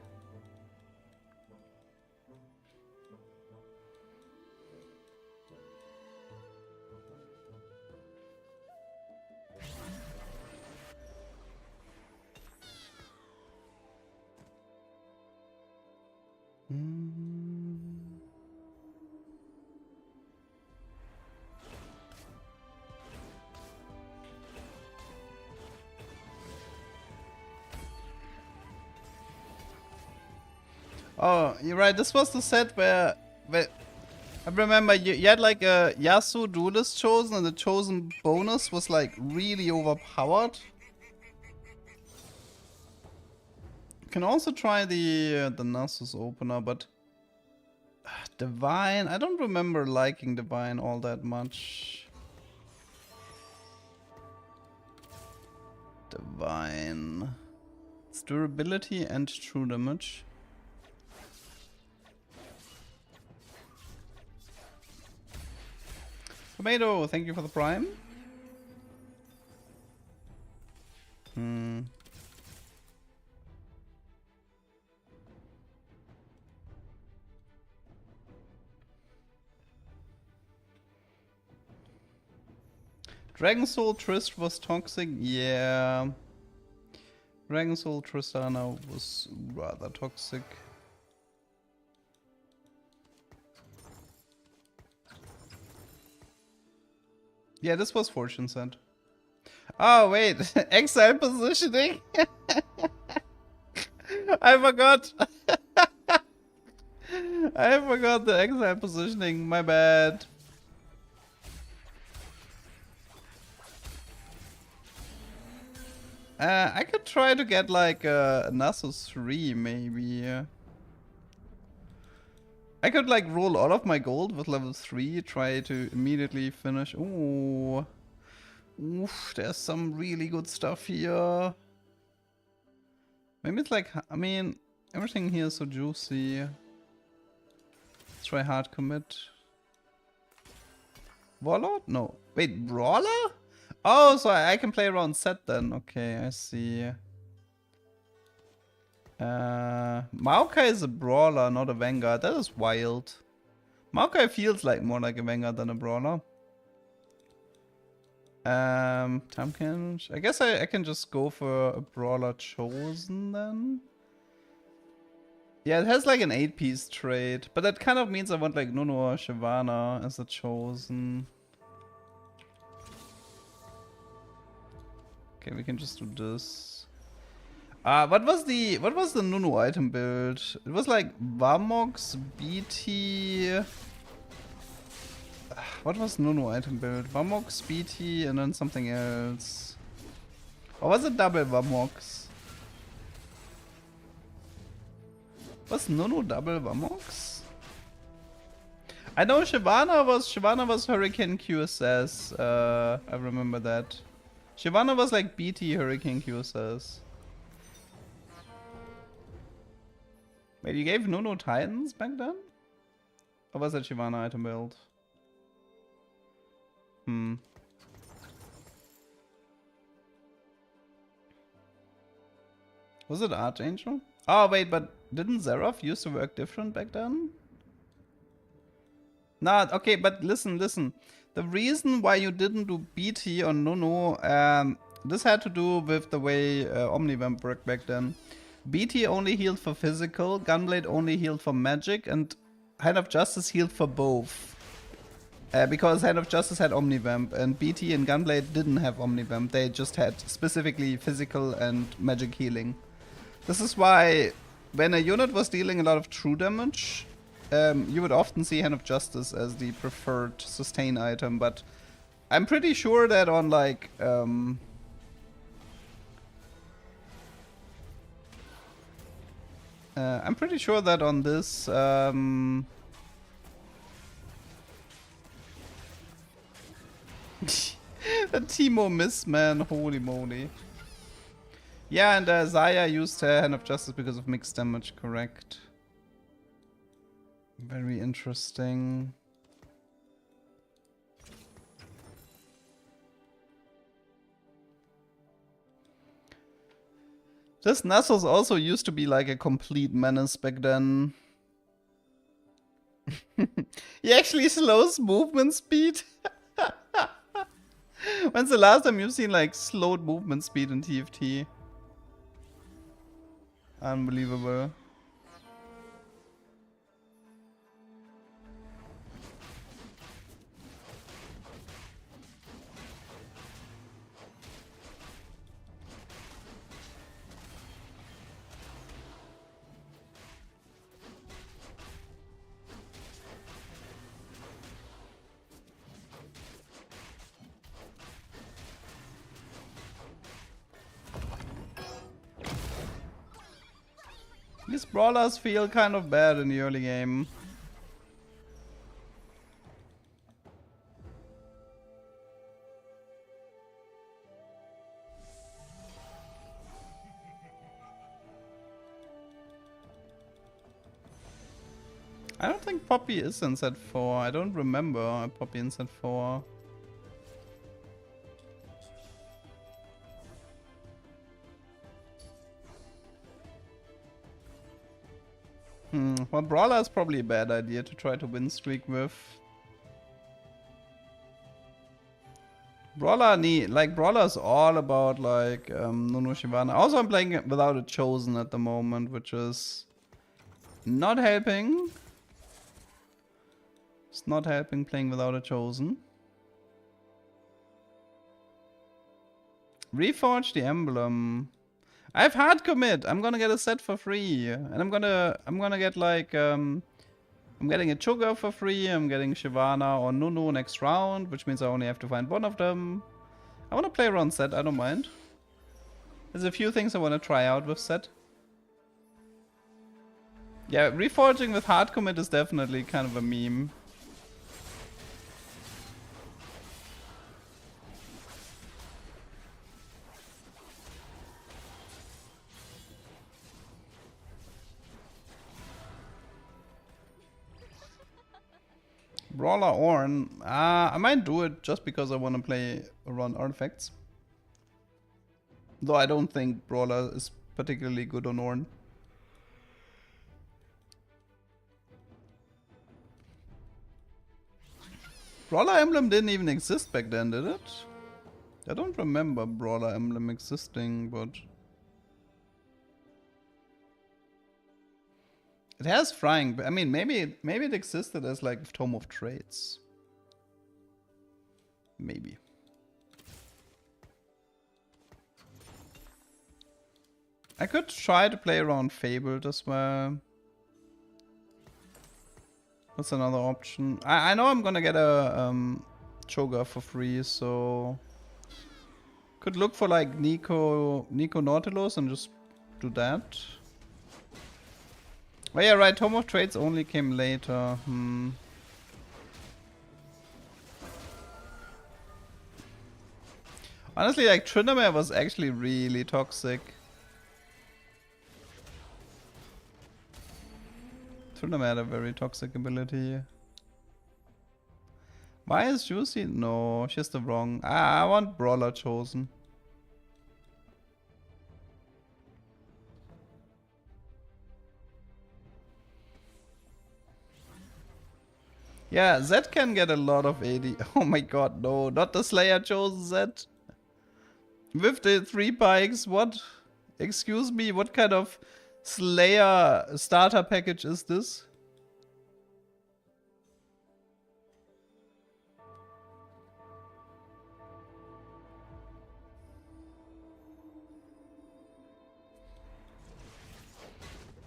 Oh, you're right. This was the set where I remember you had like a Yasuo Duelist chosen, and the chosen bonus was like really overpowered. You can also try the Nasus opener, but Divine. I don't remember liking Divine all that much. Divine. It's durability and true damage. Tomato, thank you for the prime. Dragon Soul Trist was toxic, yeah. Dragon Soul Tristana was rather toxic. Yeah, this was Fortune Set. Oh, wait. Exile positioning? I forgot. I forgot the exile positioning. My bad. I could try to get like a Nasus 3 maybe. I could like roll all of my gold with level 3, try to immediately finish. Ooh. Oof, there's some really good stuff here. Maybe it's like, I mean, everything here is so juicy. Let's try hard commit. Warlord? No. Wait, Brawler? Oh, so I can play around set then. Okay, I see. Maokai is a brawler, not a vanguard. That is wild. Maokai feels like more like a vanguard than a brawler. Time cannon. I guess I can just go for a brawler chosen then. Yeah, it has like an 8-piece trait, but that kind of means I want like Nunu or Shyvana as a chosen. Okay, we can just do this. What was the Nunu item build? It was like Vamox, BT. What was Nunu item build? Vamox, BT, and then something else. Or was it double Vamox? Was Nunu double Vamox? I know Shyvana was Hurricane QSS. I remember that. Shyvana was like BT Hurricane QSS. Wait, you gave Nunu Titans back then? Or was that Shyvana item build? Was it Archangel? Oh wait, but didn't Zerov used to work different back then? Nah, okay, but listen. The reason why you didn't do BT on Nunu, this had to do with the way Omnivamp worked back then. BT only healed for physical, Gunblade only healed for magic, and Hand of Justice healed for both. Because Hand of Justice had Omnivamp, and BT and Gunblade didn't have Omnivamp. They just had specifically physical and magic healing. This is why when a unit was dealing a lot of true damage, you would often see Hand of Justice as the preferred sustain item, but I'm pretty sure that on like I'm pretty sure that on this the Teemo miss, man, holy moly. Yeah, and Zaya used her Hand of Justice because of mixed damage, correct. Very interesting. This Nasus also used to be like a complete menace back then. He actually slows movement speed. When's the last time you've seen like slowed movement speed in TFT? Unbelievable. These brawlers feel kind of bad in the early game. I don't think Poppy is in set 4. I don't remember a Poppy in set 4. Well, Brawler is probably a bad idea to try to win streak with. Brawler Brawler's all about like Nunu Shyvana. Also, I'm playing without a Chosen at the moment, which is not helping. It's not helping playing without a Chosen. Reforge the emblem. I have hard commit. I'm gonna get a set for free, and I'm gonna get like I'm getting a Cho'Gath for free. I'm getting Shyvana or Nunu next round, which means I only have to find one of them. I want to play around set. I don't mind. There's a few things I want to try out with set. Yeah, reforging with hard commit is definitely kind of a meme. Brawler Ornn. I might do it just because I want to play around artifacts. Though I don't think Brawler is particularly good on Ornn. Brawler Emblem didn't even exist back then, did it? I don't remember Brawler Emblem existing, but... It has frying, but I mean, maybe it existed as like Tome of Trades. Maybe. I could try to play around Fabled as well. What's another option? I know I'm gonna get a Cho'Gath for free, so could look for like Nico Nautilus and just do that. Oh yeah, right, Tome of Trades only came later. Honestly, like, Tryndamere was actually really toxic. Tryndamere had a very toxic ability. Why is Juicy? No, she's the wrong. I want Brawler Chosen. Yeah, Zed can get a lot of AD. Oh my god, no. Not the Slayer Chosen Zed. With the 3 pikes, what? Excuse me, what kind of Slayer starter package is this?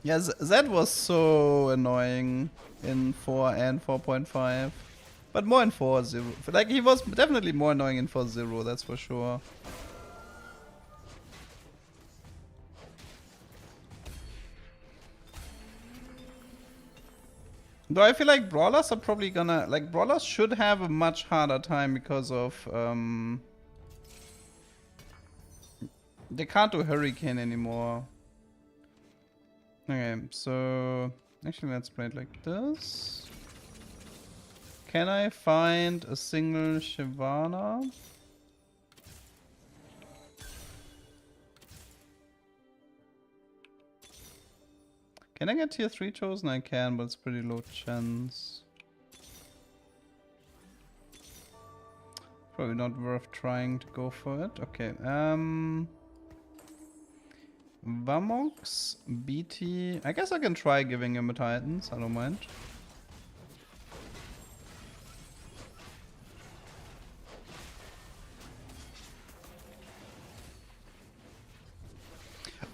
Yeah, that was so annoying in 4 and 4.5. But more in 4.0. Like, he was definitely more annoying in 4.0, that's for sure. Though I feel like brawlers are probably gonna... Like, brawlers should have a much harder time because of... They can't do Hurricane anymore. Okay, so... Actually, let's play it like this. Can I find a single Shyvana? Can I get tier 3 chosen? I can, but it's pretty low chance. Probably not worth trying to go for it. Okay, Vamox, BT. I guess I can try giving him a Titans, I don't mind.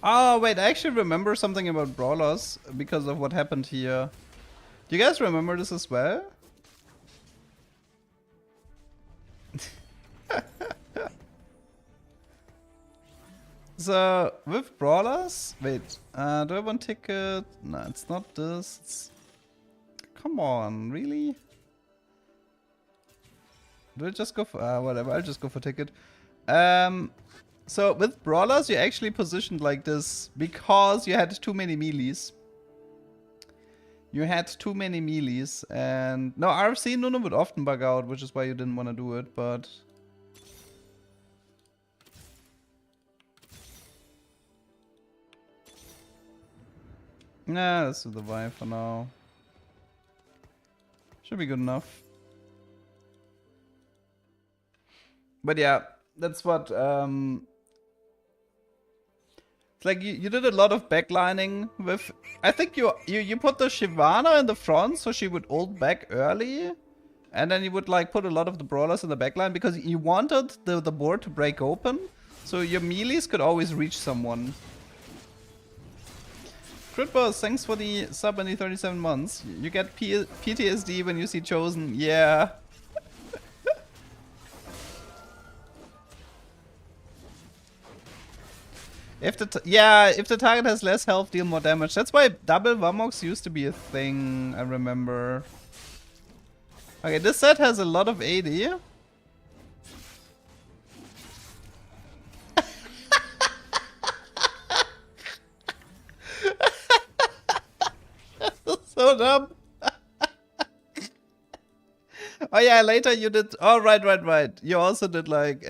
Oh, wait, I actually remember something about Brawlers because of what happened here. Do you guys remember this as well? So, with Brawlers... Wait, do I have one ticket? No, it's not this. It's... Come on, really? Do I just go for... whatever, I'll just go for ticket. So, with Brawlers, you actually positioned like this because you had too many melees. You had too many melees, and... No, RFC Nunu would often bug out, which is why you didn't want to do it, but... Nah, let's do the Vi for now. Should be good enough. But yeah, that's what... It's like you did a lot of backlining with... I think you put the Shyvana in the front so she would ult back early. And then you would like put a lot of the brawlers in the backline because you wanted the board to break open. So your melees could always reach someone. Critboss, thanks for the sub and the 37 months. You get PTSD when you see Chosen. Yeah. If the target has less health, deal more damage. That's why double Vamox used to be a thing, I remember. Okay, this set has a lot of AD. So dumb. Oh yeah, later you did... Oh, right. You also did like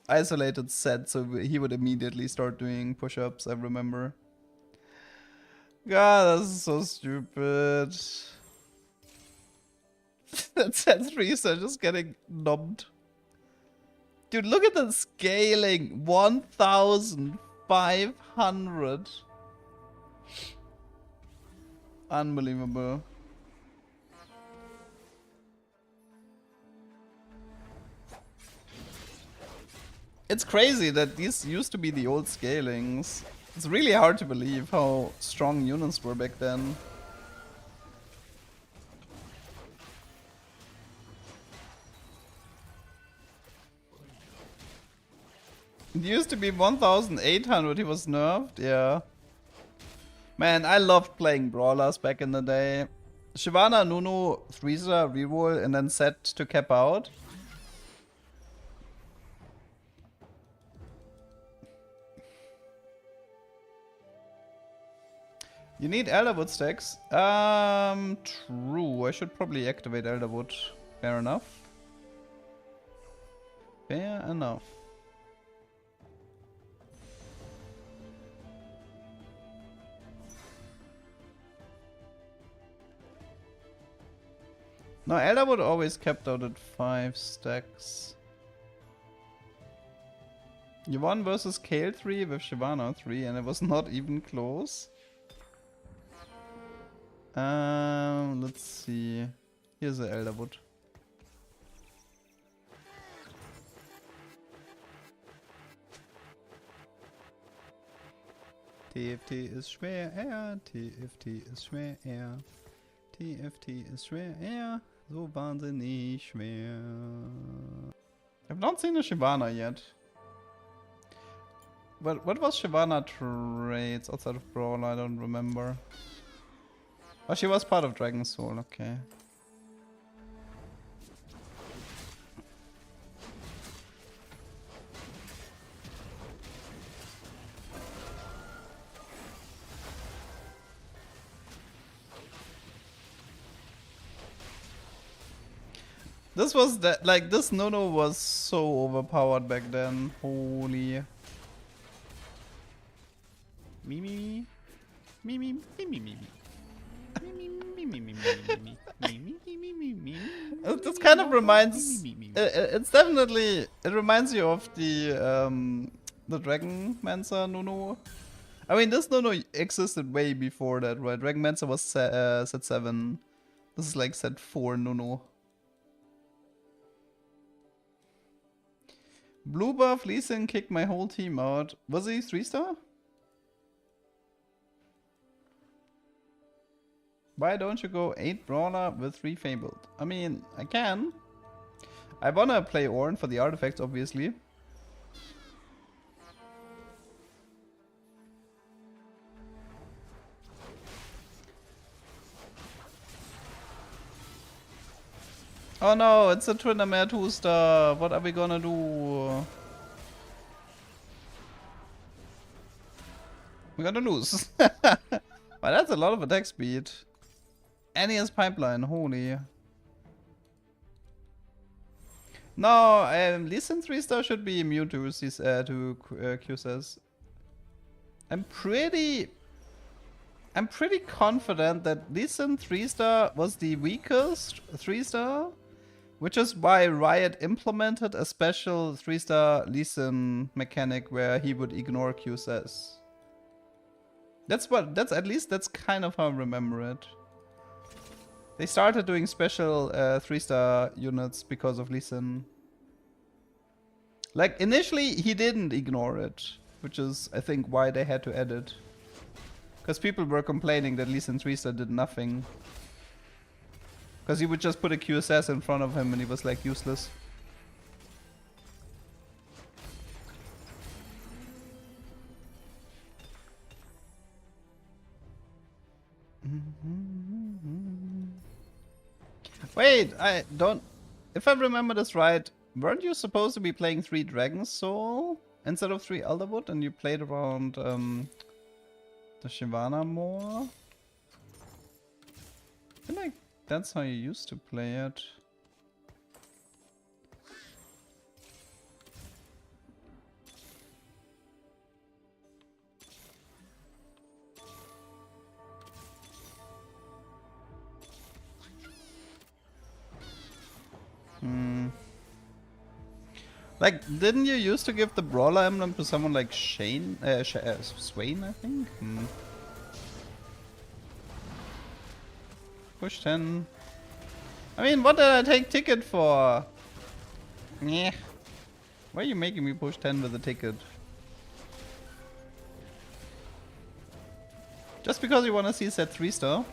isolated set, so he would immediately start doing push-ups, I remember. God, that's so stupid. That set research is getting numbed. Dude, look at the scaling. 1,500. Unbelievable. It's crazy that these used to be the old scalings. It's really hard to believe how strong units were back then. It used to be 1,800, he was nerfed, yeah. Man, I loved playing Brawlers back in the day. Shyvana, Nunu, Threesa, reroll, and then set to cap out. You need Elderwood stacks? True. I should probably activate Elderwood. Fair enough. Fair enough. No, Elderwood always kept out at 5 stacks. You won versus Kale 3 with Shyvana 3 and it was not even close. Let's see. Here's the Elderwood. TFT ist schwer, TFT ist schwer, TFT ist schwer, so wahnsinnig schwer. I've not seen a Shyvana yet. But what was Shyvana traits outside of Brawl? I don't remember. Oh, she was part of Dragon's Soul, okay. This was that, like, this Nono was so overpowered back then. Holy. Me me me me me me me me. This kind of reminds. It's definitely. It reminds you of the Dragonmancer Nono. I mean, this Nono existed way before that, right? Dragonmancer was set 7. This is like set 4 Nono. Blue buff, Lee Sin kicked my whole team out. Was he 3-star? Why don't you go 8 Brawler with 3 Fabled? I mean, I can. I wanna play Ornn for the artifacts, obviously. Oh no, it's a Tryndamere 2-star. What are we gonna do? We're gonna lose. But that's a lot of attack speed. And he has pipeline, holy. No, Lee Sin 3-star should be immune to QSS. I'm pretty confident that Lee Sin 3-star was the weakest 3-star, which is why Riot implemented a special 3-star Lee Sin mechanic where he would ignore QSS. That's kind of how I remember it. They started doing special 3-star units because of Lee Sin. Like, initially he didn't ignore it, which is, I think, why they had to add it. Because people were complaining that Lee Sin 3-star did nothing. Because he would just put a QSS in front of him and he was like useless. Wait, I don't... If I remember this right, weren't you supposed to be playing 3 Dragon's Soul instead of 3 Elderwood, and you played around the Shyvana more? I feel like that's how you used to play it. Like, didn't you used to give the Brawler emblem to someone like Swain, I think? Push 10. I mean, what did I take ticket for? Yeah. Why are you making me push 10 with a ticket? Just because you want to see set 3-star?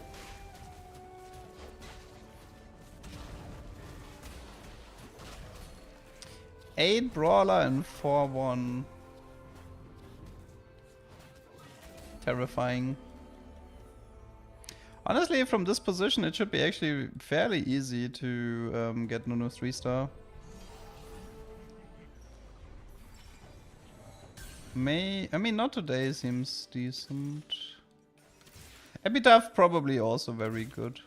Eight Brawler and 4-1. Terrifying. Honestly, from this position, it should be actually fairly easy to get Nunu 3-star. I mean, not today seems decent. Epitaph probably also very good.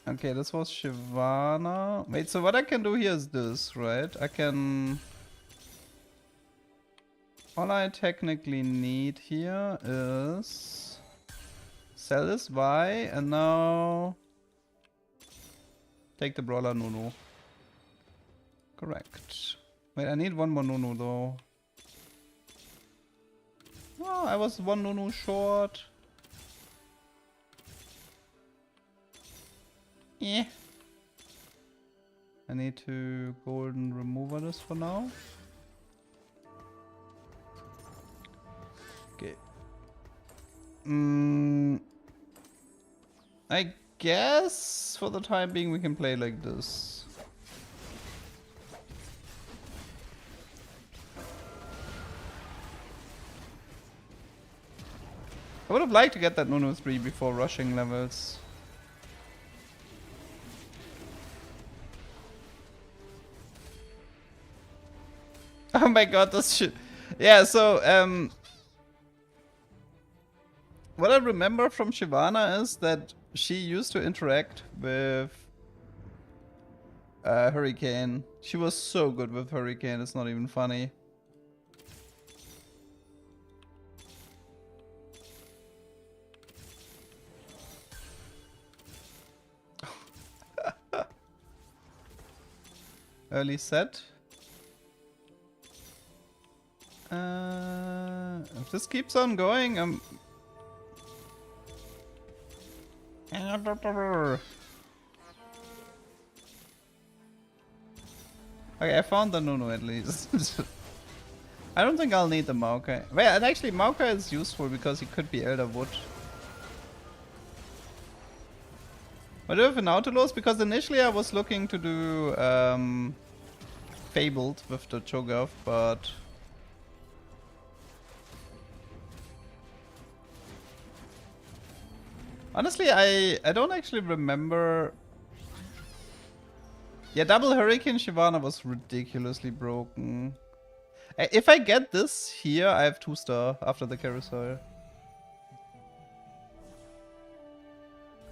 Okay, this was Shyvana. Wait, so what I can do here is this, right? I can... All I technically need here is... Sell this Y, and now... Take the Brawler Nunu. Correct. Wait, I need one more Nunu though. Oh, I was one Nunu short. Yeah. I need to golden remover this for now. Okay, I guess for the time being we can play like this. I would have liked to get that Nunu 3 before rushing levels. Oh my god, this shit. Yeah, so, what I remember from Shyvana is that she used to interact with Hurricane. She was so good with Hurricane, it's not even funny. Early set. If this keeps on going, okay, I found the Nunu at least. I don't think I'll need the Maokai. Well, and actually Maokai is useful because he could be Elder Wood. I do have an Nautilus because initially I was looking to do Fabled with the Cho'Gath, but honestly I don't actually remember. Yeah, double Hurricane Shyvana was ridiculously broken. If I get this here, I have 2-star after the carousel.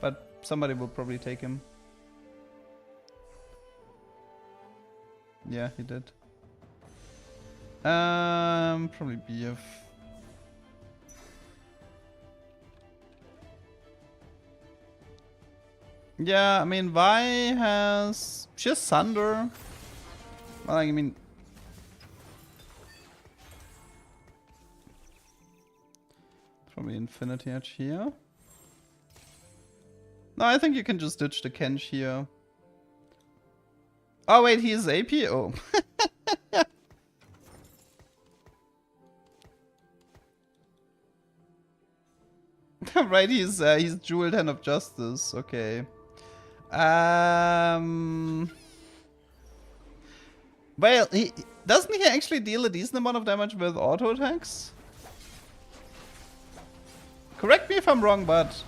But somebody will probably take him. Yeah, he did. Probably BF. Yeah, I mean, Vi has... She has Sunder. Well, I mean... Probably Infinity Edge here. No, I think you can just ditch the Kench here. Oh wait, he is AP? Oh. Right, he's Jeweled Hand of Justice. Okay. Well, doesn't he actually deal a decent amount of damage with auto attacks? Correct me if I'm wrong, but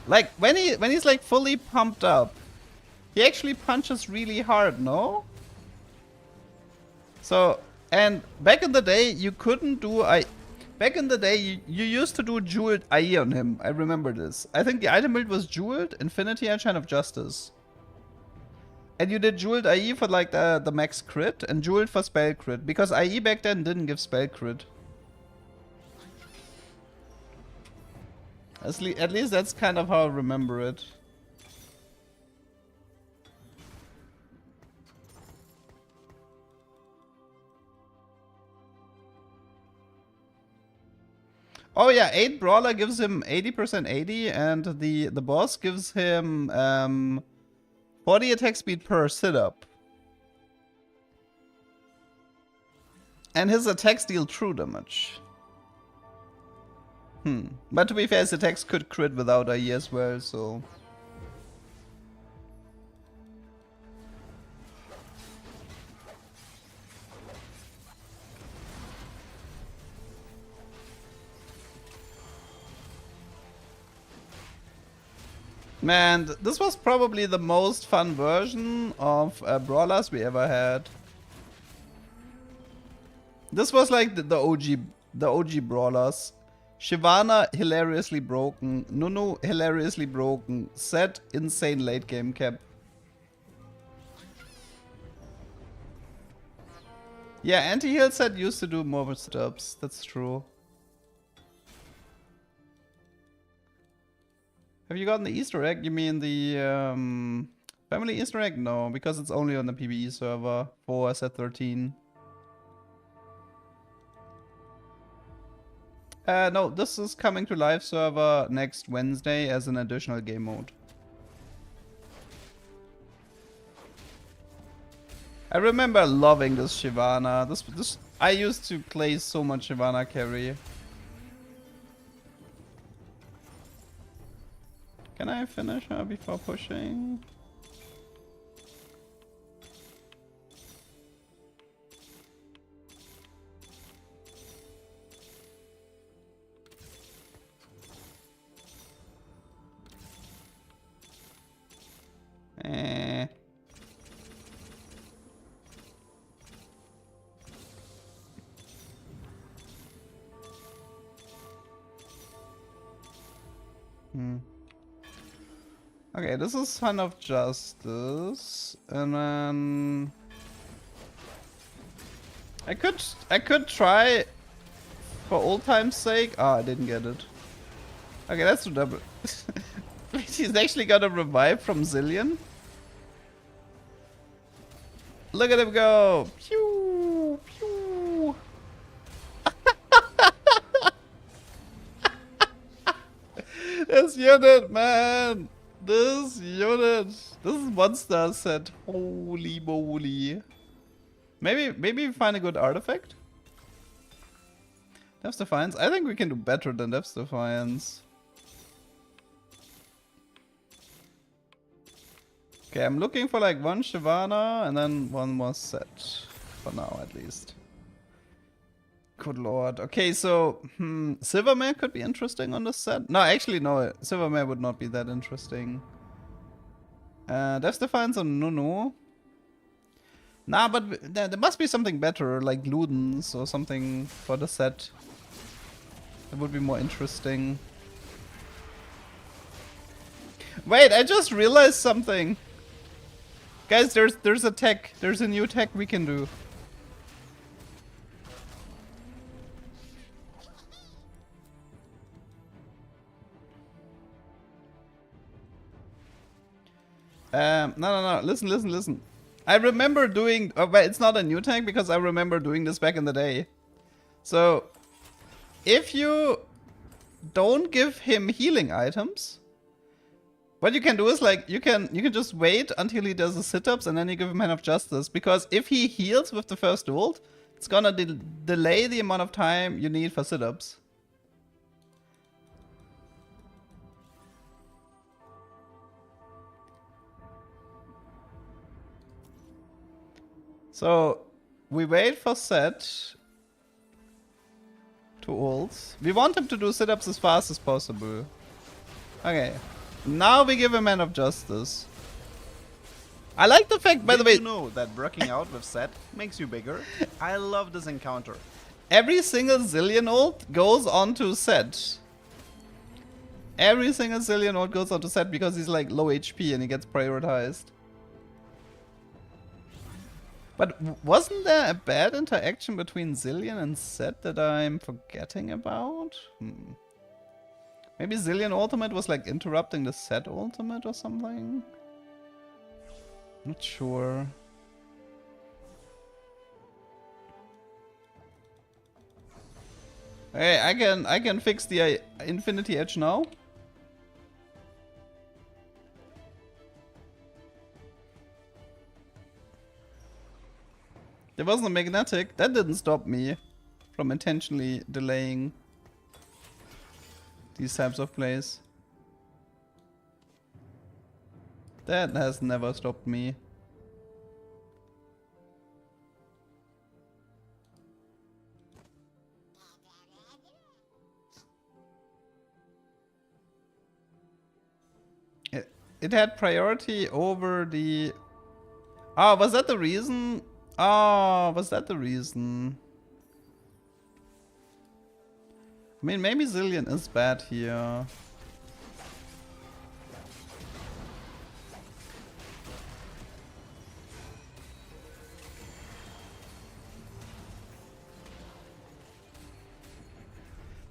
like when he's like fully pumped up, he actually punches really hard, no? So, and back in the day you couldn't do back in the day you used to do Jeweled IE on him. I remember this. I think the item build was Jeweled, Infinity Edge, Hand of Justice. And you did Jeweled IE for like the max crit and Jeweled for spell crit, because IE back then didn't give spell crit. At least that's kind of how I remember it. Oh yeah, 8 Brawler gives him 80% 80 and the boss gives him 40 attack speed per sit-up. And his attacks deal true damage. But to be fair, his attacks could crit without IE as well, so... Man, this was probably the most fun version of Brawlers we ever had. This was like the OG Brawlers. Shyvana hilariously broken, Nunu hilariously broken, Set insane late game cap. Yeah, anti-heal Set used to do more sit-ups, that's true. Have you gotten the Easter egg? You mean the family Easter egg? No, because it's only on the PvE server for set 13. No, this is coming to live server next Wednesday as an additional game mode. I remember loving this Shyvana. I used to play so much Shyvana carry. I finish her before pushing? Eh. Okay, this is Son of Justice, and then I could try for old time's sake. Oh, I didn't get it. Okay, let's do double. He's actually got a revive from Zillion. Look at him go! Pew! Pew! This unit, man! This unit! This is monster set. Holy moly. Maybe we find a good artifact? Depth's Defiance? I think we can do better than Depth's Defiance. Okay, I'm looking for like one Shyvana and then one more set. For now, at least. Good lord. Okay, so Silvermare could be interesting on this set. No, actually no. Silvermare would not be that interesting. Depth's Defiance on Nunu. Nah, but there must be something better, like Ludens or something for the set. That would be more interesting. Wait, I just realized something. Guys, there's a tech. There's a new tech we can do. No. Listen. I remember doing... Oh, but it's not a new tech because I remember doing this back in the day. So, if you don't give him healing items... What you can do is like you can just wait until he does the sit-ups and then you give him Hand of Justice, because if he heals with the first ult, it's gonna delay the amount of time you need for sit-ups. So we wait for Set to ult. We want him to do sit-ups as fast as possible. Okay. Now we give him Hand of Justice. I like the fact, by the way... Did you know that working out with Set makes you bigger? I love this encounter. Every single Zillion ult goes onto Set. Every single Zillion ult goes onto Set because he's like low HP and he gets prioritized. But wasn't there a bad interaction between Zillion and Set that I'm forgetting about? Maybe Zillion ultimate was like interrupting the Set ultimate or something? Not sure. Hey, I can fix the Infinity Edge now. There wasn't a magnetic. That didn't stop me from intentionally delaying these types of plays. That has never stopped me. It had priority over the... Oh, was that the reason? Oh, was that the reason? I mean, maybe Zillion is bad here.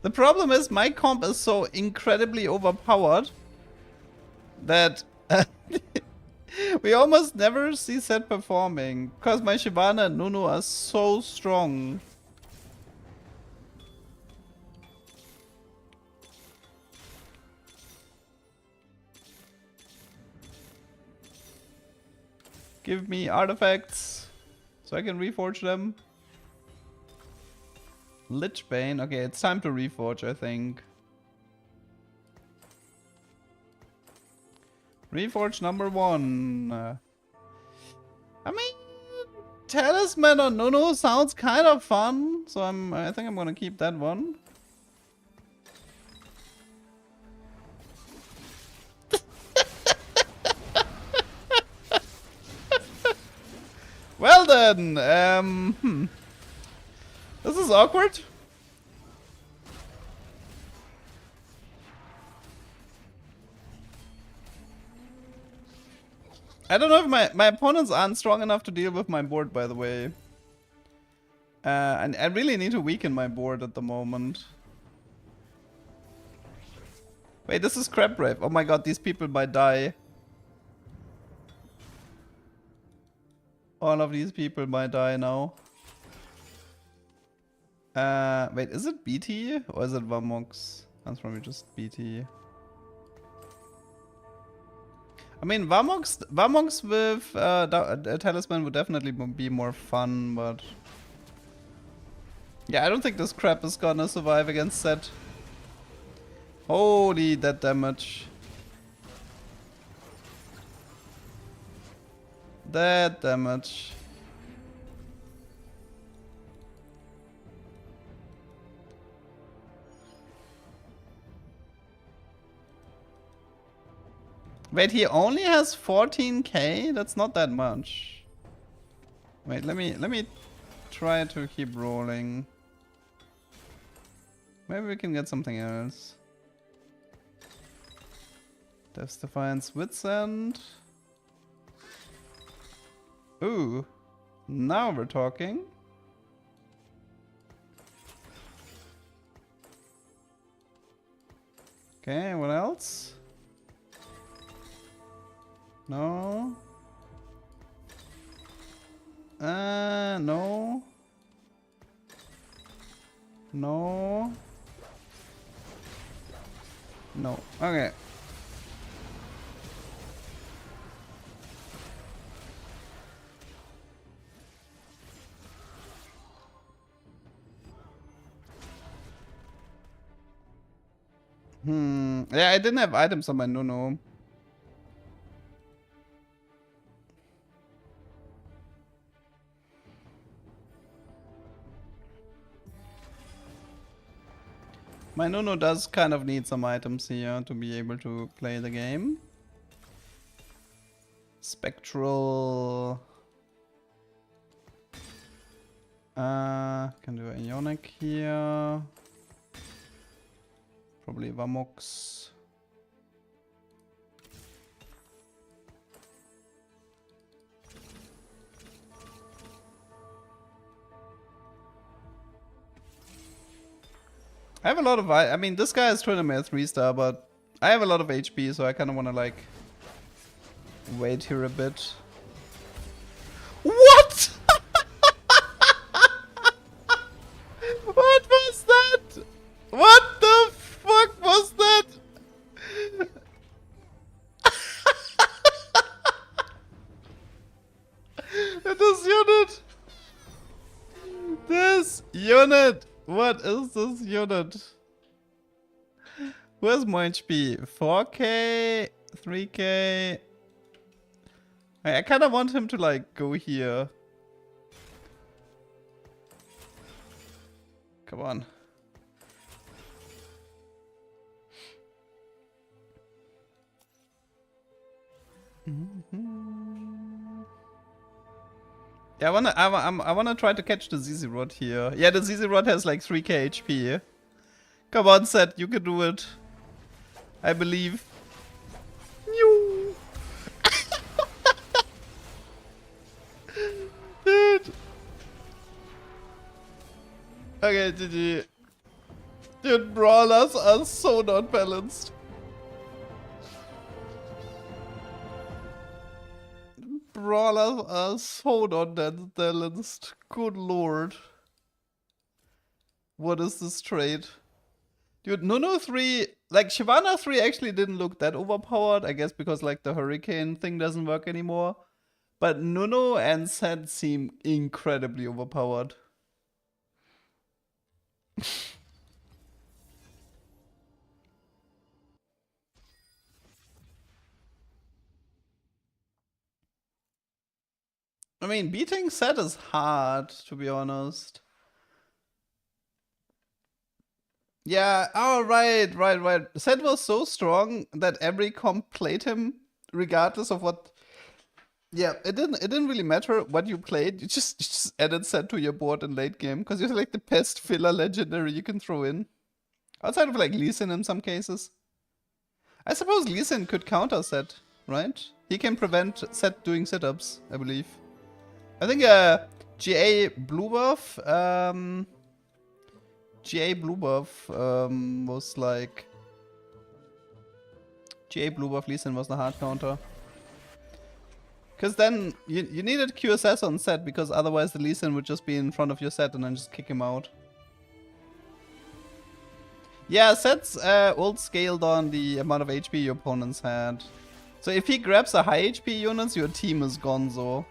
The problem is my comp is so incredibly overpowered that we almost never see Set performing because my Shyvana and Nunu are so strong. Give me artifacts so I can reforge them. Lichbane. Okay, it's time to reforge, I think. Reforge number 1. I mean, Talisman on Nunu sounds kind of fun, so I think I'm gonna keep that one. Well then, this is awkward. I don't know if my opponents aren't strong enough to deal with my board, by the way. And I really need to weaken my board at the moment. Wait, this is Crab Brave. Oh my god, these people might die. All of these people might die now. Wait, is it BT or is it Vamox? That's probably just BT. I mean, Vamox with a Talisman would definitely be more fun, but... Yeah, I don't think this crap is gonna survive against Set. Holy, that damage. That damage. Wait, he only has 14k? That's not that much. Wait, let me try to keep rolling. Maybe we can get something else. Death's Defiance, Wits End. Ooh, now we're talking. Okay, what else? No. No. No. No. Okay. Yeah, I didn't have items on my no. My no does kind of need some items here to be able to play the game. Spectral. Can do Ionic here. Probably Vamox. I have a lot of... I mean, this guy is Trinamere 3-star, but I have a lot of HP, so I kind of want to, like, wait here a bit. What?! What was that?! What the fuck was that?! This unit! This unit! What is this unit? Who has more HP? 4k? 3k? I kind of want him to like go here. Come on. Yeah, I wanna try to catch the ZZ Rod here. Yeah, the ZZ Rod has like 3k HP. Come on, Seth, you can do it. I believe. Dude. Okay, GG. Dude, brawlers are so not balanced. Brawlers are so not that balanced. Good lord. What is this trade? Dude, Nunu 3, like Shyvana 3 actually didn't look that overpowered, I guess because like the Hurricane thing doesn't work anymore. But Nunu and Sand seem incredibly overpowered. I mean, beating Set is hard, to be honest. Yeah, oh, right. Set was so strong that every comp played him, regardless of what. Yeah, it didn't really matter what you played. You just added Set to your board in late game because you're like the best filler legendary you can throw in. Outside of like Lee Sin in some cases. I suppose Lee Sin could counter Set, right? He can prevent Set doing sit-ups, I believe. I think GA Blue Buff, GA Blue Buff was like... GA Blue Buff Lee Sin was the hard counter. Because then you needed QSS on Set, because otherwise the Lee Sin would just be in front of your Set and then just kick him out. Yeah, Set's ult scaled on the amount of HP your opponents had. So if he grabs a high HP unit, your team is gonzo.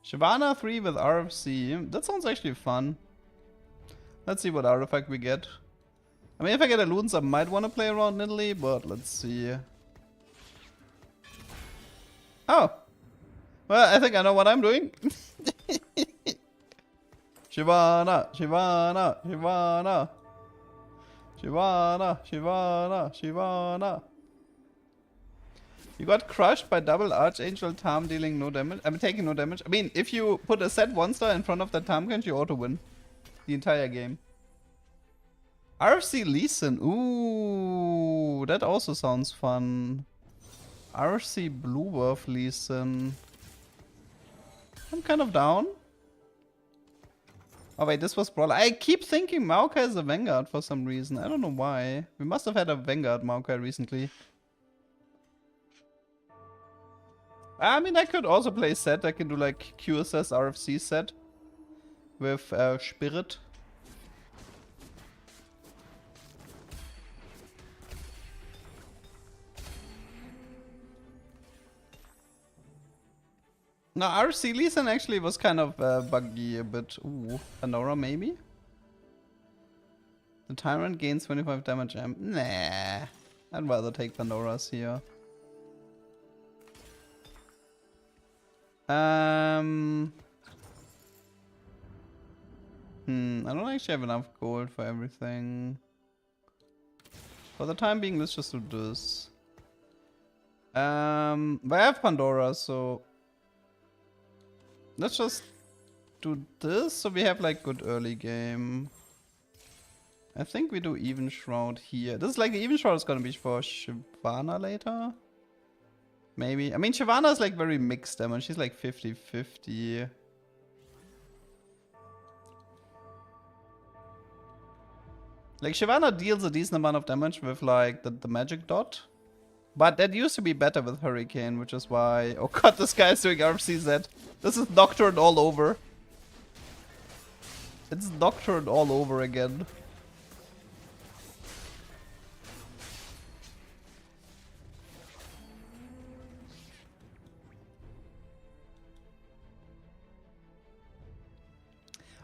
Shyvana 3 with RFC. That sounds actually fun. Let's see what artifact we get. I mean, if I get a Loons, I might want to play around Nidalee, but let's see. Oh! Well, I think I know what I'm doing. Shyvana. You got crushed by double Archangel Tarm dealing no damage. I'm taking no damage. I mean, if you put a Set 1-star in front of that Tarmkench, you auto-win the entire game. RFC Lee Sin. Ooh, that also sounds fun. RFC Blue Buff Lee Sin. I'm kind of down. Oh wait, this was Brawler. I keep thinking Maokai is a Vanguard for some reason. I don't know why. We must have had a Vanguard Maokai recently. I mean, I could also play Set. I can do like QSS RFC Set with Spirit. No, RC Lee Sin actually was kind of buggy a bit. Ooh, Pandora maybe? The Tyrant gains 25 damage. Nah, I'd rather take Pandora's here. I don't actually have enough gold for everything. For the time being, let's just do this. But I have Pandora, so let's just do this so we have like good early game. I think we do Even Shroud here. This is like the Even Shroud is gonna be for Shyvana later. Maybe. I mean, Shyvana is like very mixed damage. She's like 50-50. Like, Shyvana deals a decent amount of damage with like the magic dot. But that used to be better with Hurricane, which is why... Oh god, this guy is doing RFCZ. This is Nocturne all over. It's Nocturne all over again.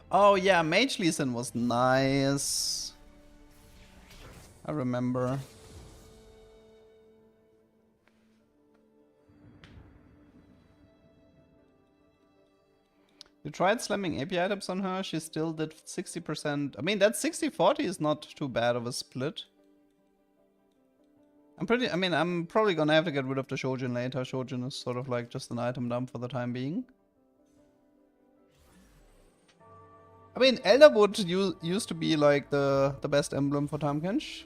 Oh yeah, Mage Lee Sin was nice. I remember. You tried slamming AP items on her, she still did 60%. I mean, that 60-40 is not too bad of a split. I'm probably gonna have to get rid of the Shojin later. Shojin is sort of like just an item dump for the time being. I mean, Elderwood used to be like the best emblem for Tarmkench.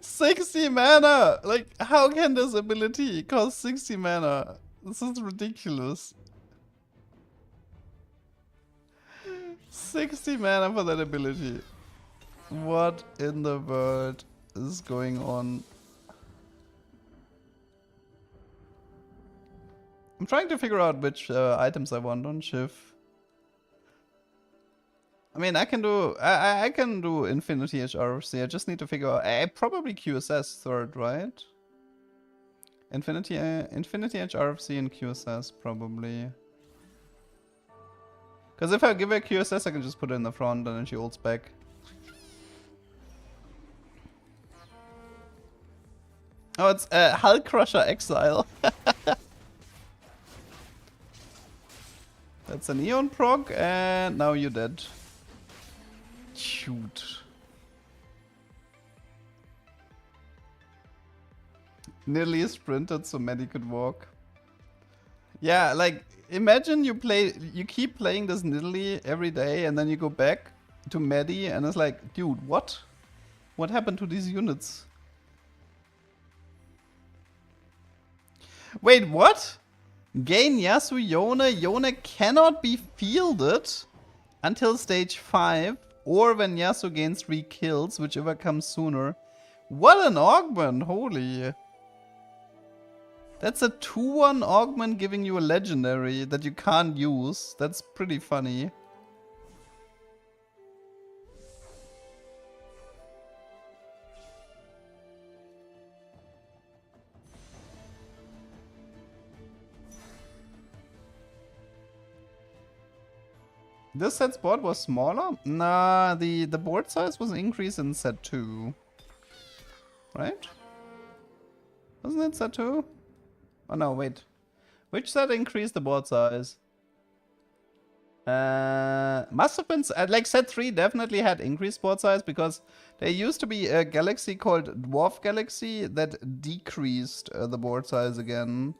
Dude, 60 mana! Like, how can this ability cost 60 mana? This is ridiculous. 60 mana for that ability. What in the world is going on? I'm trying to figure out which items I want on Shiv. I mean, I can do I can do Infinity HRC. I just need to figure out. I probably QSS third, right? Infinity HRC and QSS probably. Because if I give her QSS, I can just put it in the front and then she ults back. Oh, it's Hull Crusher Exile. That's an Eon proc, and now you're dead. Shoot. Nearly sprinted so Maddie could walk. Yeah, like, imagine you keep playing this Nidalee every day, and then you go back to Maddie, and it's like, dude, what? What happened to these units? Wait, what? Gain Yasuo Yone. Yone cannot be fielded until stage 5, or when Yasuo gains 3 kills, whichever comes sooner. What an augment, holy. That's a 2-1 augment giving you a legendary that you can't use. That's pretty funny. This set's board was smaller? Nah, the board size was increased in set 2. Right? Wasn't it set 2? Oh no, wait. Which set increased the board size? Must have been... like set 3 definitely had increased board size because there used to be a galaxy called Dwarf Galaxy that decreased the board size again.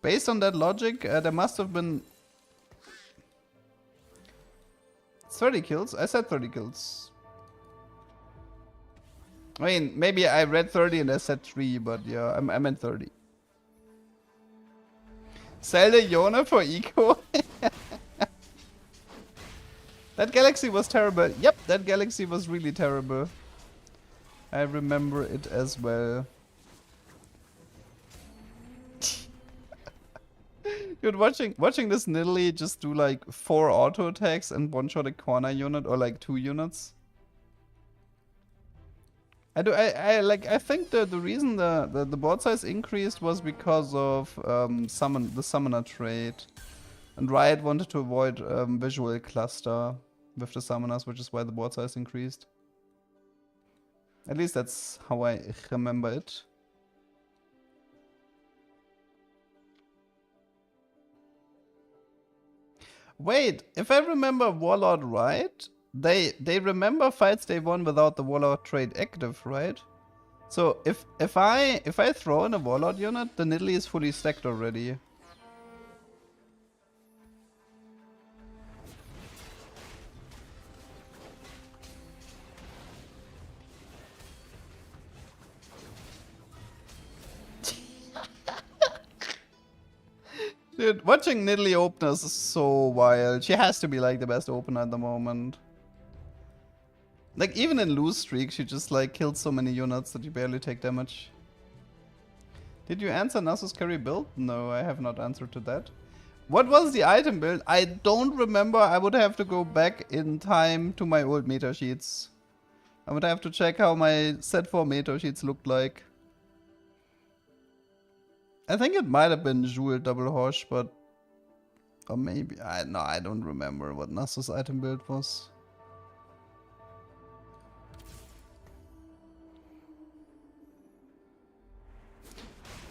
Based on that logic, there must have been... 30 kills? I said 30 kills. I mean, maybe I read 30 and I said 3, but yeah, I meant 30. Zelda Yona for eco? That galaxy was terrible. Yep, that galaxy was really terrible. I remember it as well. Dude, watching this Nidalee just do like 4 auto attacks and one-shot a corner unit or like 2 units. I think the reason the board size increased was because of the summoner trait. And Riot wanted to avoid visual cluster with the summoners, which is why the board size increased. At least that's how I remember it. Wait, if I remember Warlord right, they remember fights they won without the Warlord trait active, right? So if I throw in a Warlord unit, the Nidalee is fully stacked already. Dude, watching Nidalee openers is so wild. She has to be like the best opener at the moment. Like even in lose streak, she just like killed so many units that you barely take damage. Did you answer Nasus carry build? No, I have not answered to that. What was the item build? I don't remember. I would have to go back in time to my old meta sheets. I would have to check how my set 4 meta sheets looked like. I think it might have been Jewel Double Horse, but... Or maybe... I don't remember what Nasus item build was.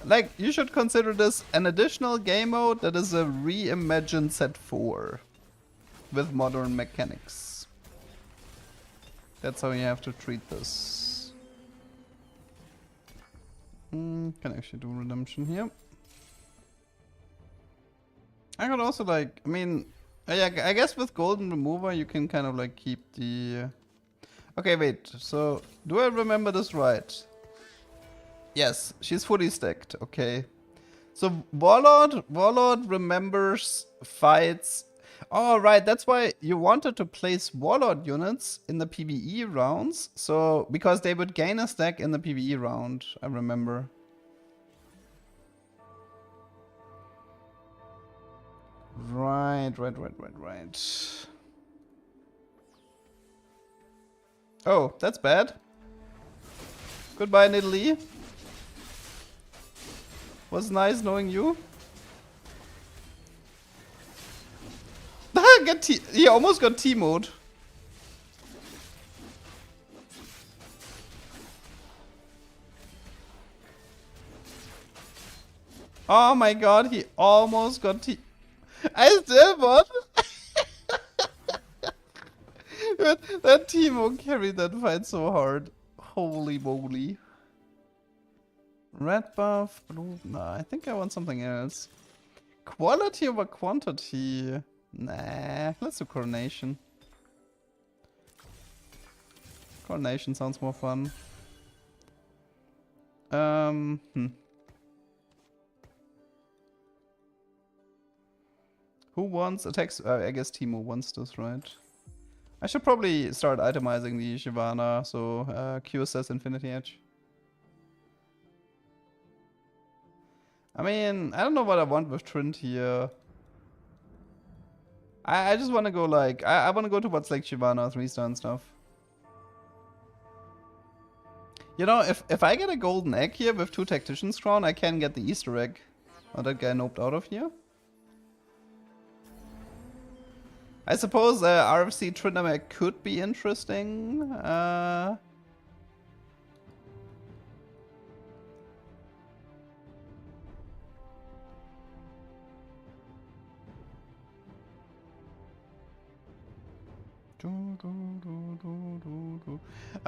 Like, you should consider this an additional game mode that is a reimagined set 4. With modern mechanics. That's how you have to treat this. Can actually do redemption here. I could also like, I mean, I guess with golden remover you can kind of like keep the... Okay, wait, so do I remember this right? Yes, she's fully stacked, okay. So Warlord remembers fights. Oh, right, that's why you wanted to place Warlord units in the PvE rounds. So, because they would gain a stack in the PvE round, I remember. Right. Oh, that's bad. Goodbye, Nidalee. Was nice knowing you. He almost got T-mode. Oh my god, he almost got I still won! That Teemo carried that fight so hard. Holy moly. Red buff, blue. Nah, I think I want something else. Quality over quantity. Nah, let's do Coronation. Coronation sounds more fun. Who wants attacks? I guess Teemo wants this, right? I should probably start itemizing the Shyvana, so Q says Infinity Edge. I mean, I don't know what I want with Trint here. I just want to go like, I want to go towards like Shyvana, 3-star and stuff. You know, if I get a golden egg here with 2 Tactician's Crown, I can get the Easter egg. Oh, that guy noped out of here. I suppose RFC Trindamek could be interesting. I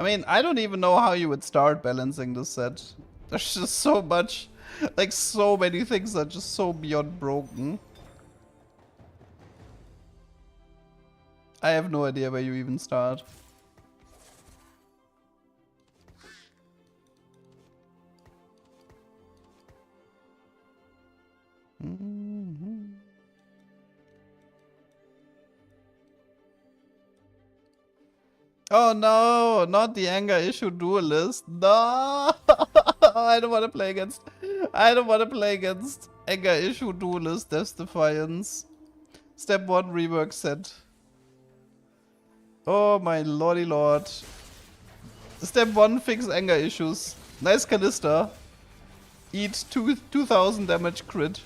mean, I don't even know how you would start balancing this set. There's just so much, like so many things are just so beyond broken. I have no idea where you even start. Oh no, not the anger issue duelist. No, I don't want to play against. I don't want to play against anger issue duelist. Death's Defiance. Step 1 rework set. Oh my lordy lord. Step 1 fix anger issues. Nice Callista. Eat 2000 damage crit.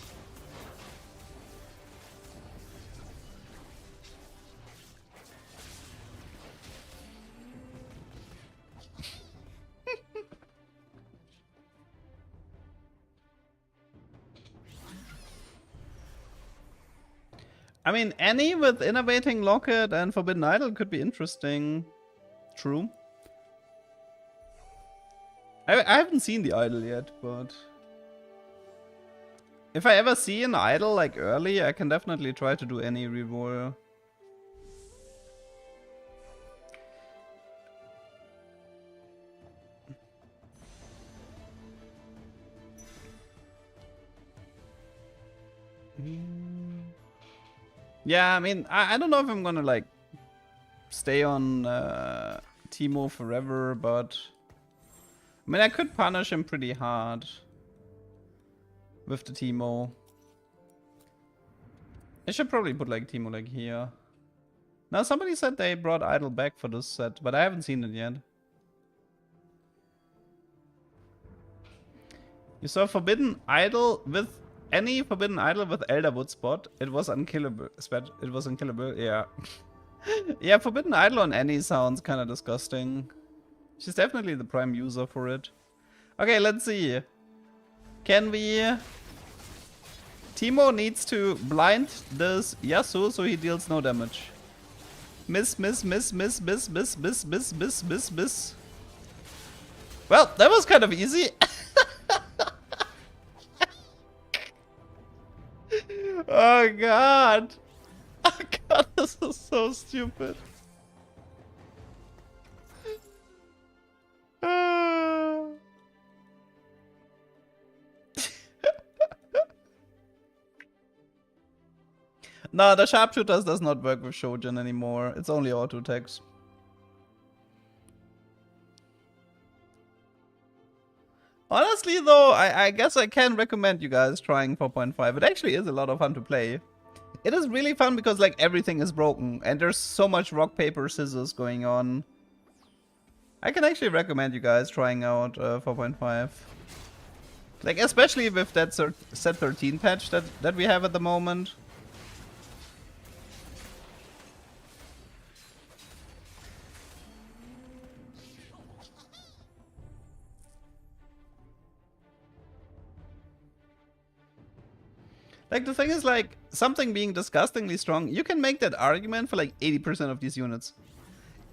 I mean, any with Innovating Locket and Forbidden Idol could be interesting. True. I haven't seen the idol yet, but if I ever see an idol like early, I can definitely try to do any reroll. Yeah, I mean, I don't know if I'm gonna like stay on Teemo forever, but I mean, I could punish him pretty hard with the Teemo. I should probably put like Teemo like here. Now somebody said they brought Idol back for this set, but I haven't seen it yet. You saw Forbidden Idol with any Forbidden Idol with Elderwood spot. It was unkillable. It was unkillable, yeah. Yeah, Forbidden Idol on any sounds kind of disgusting. She's definitely the prime user for it. Okay, let's see. Can we... Teemo needs to blind this Yasuo so he deals no damage. Miss, miss, miss, miss, miss, miss, miss, miss, miss, miss, miss. Well, that was kind of easy. Oh god. Oh god, this is so stupid. No, the sharpshooters does not work with Shojin anymore. It's only auto attacks. Honestly though, I guess I can recommend you guys trying 4.5. It actually is a lot of fun to play. It is really fun because like everything is broken and there's so much rock, paper, scissors going on. I can actually recommend you guys trying out 4.5. Like, especially with that set 13 patch that we have at the moment. Like, the thing is, like, something being disgustingly strong, you can make that argument for like 80% of these units.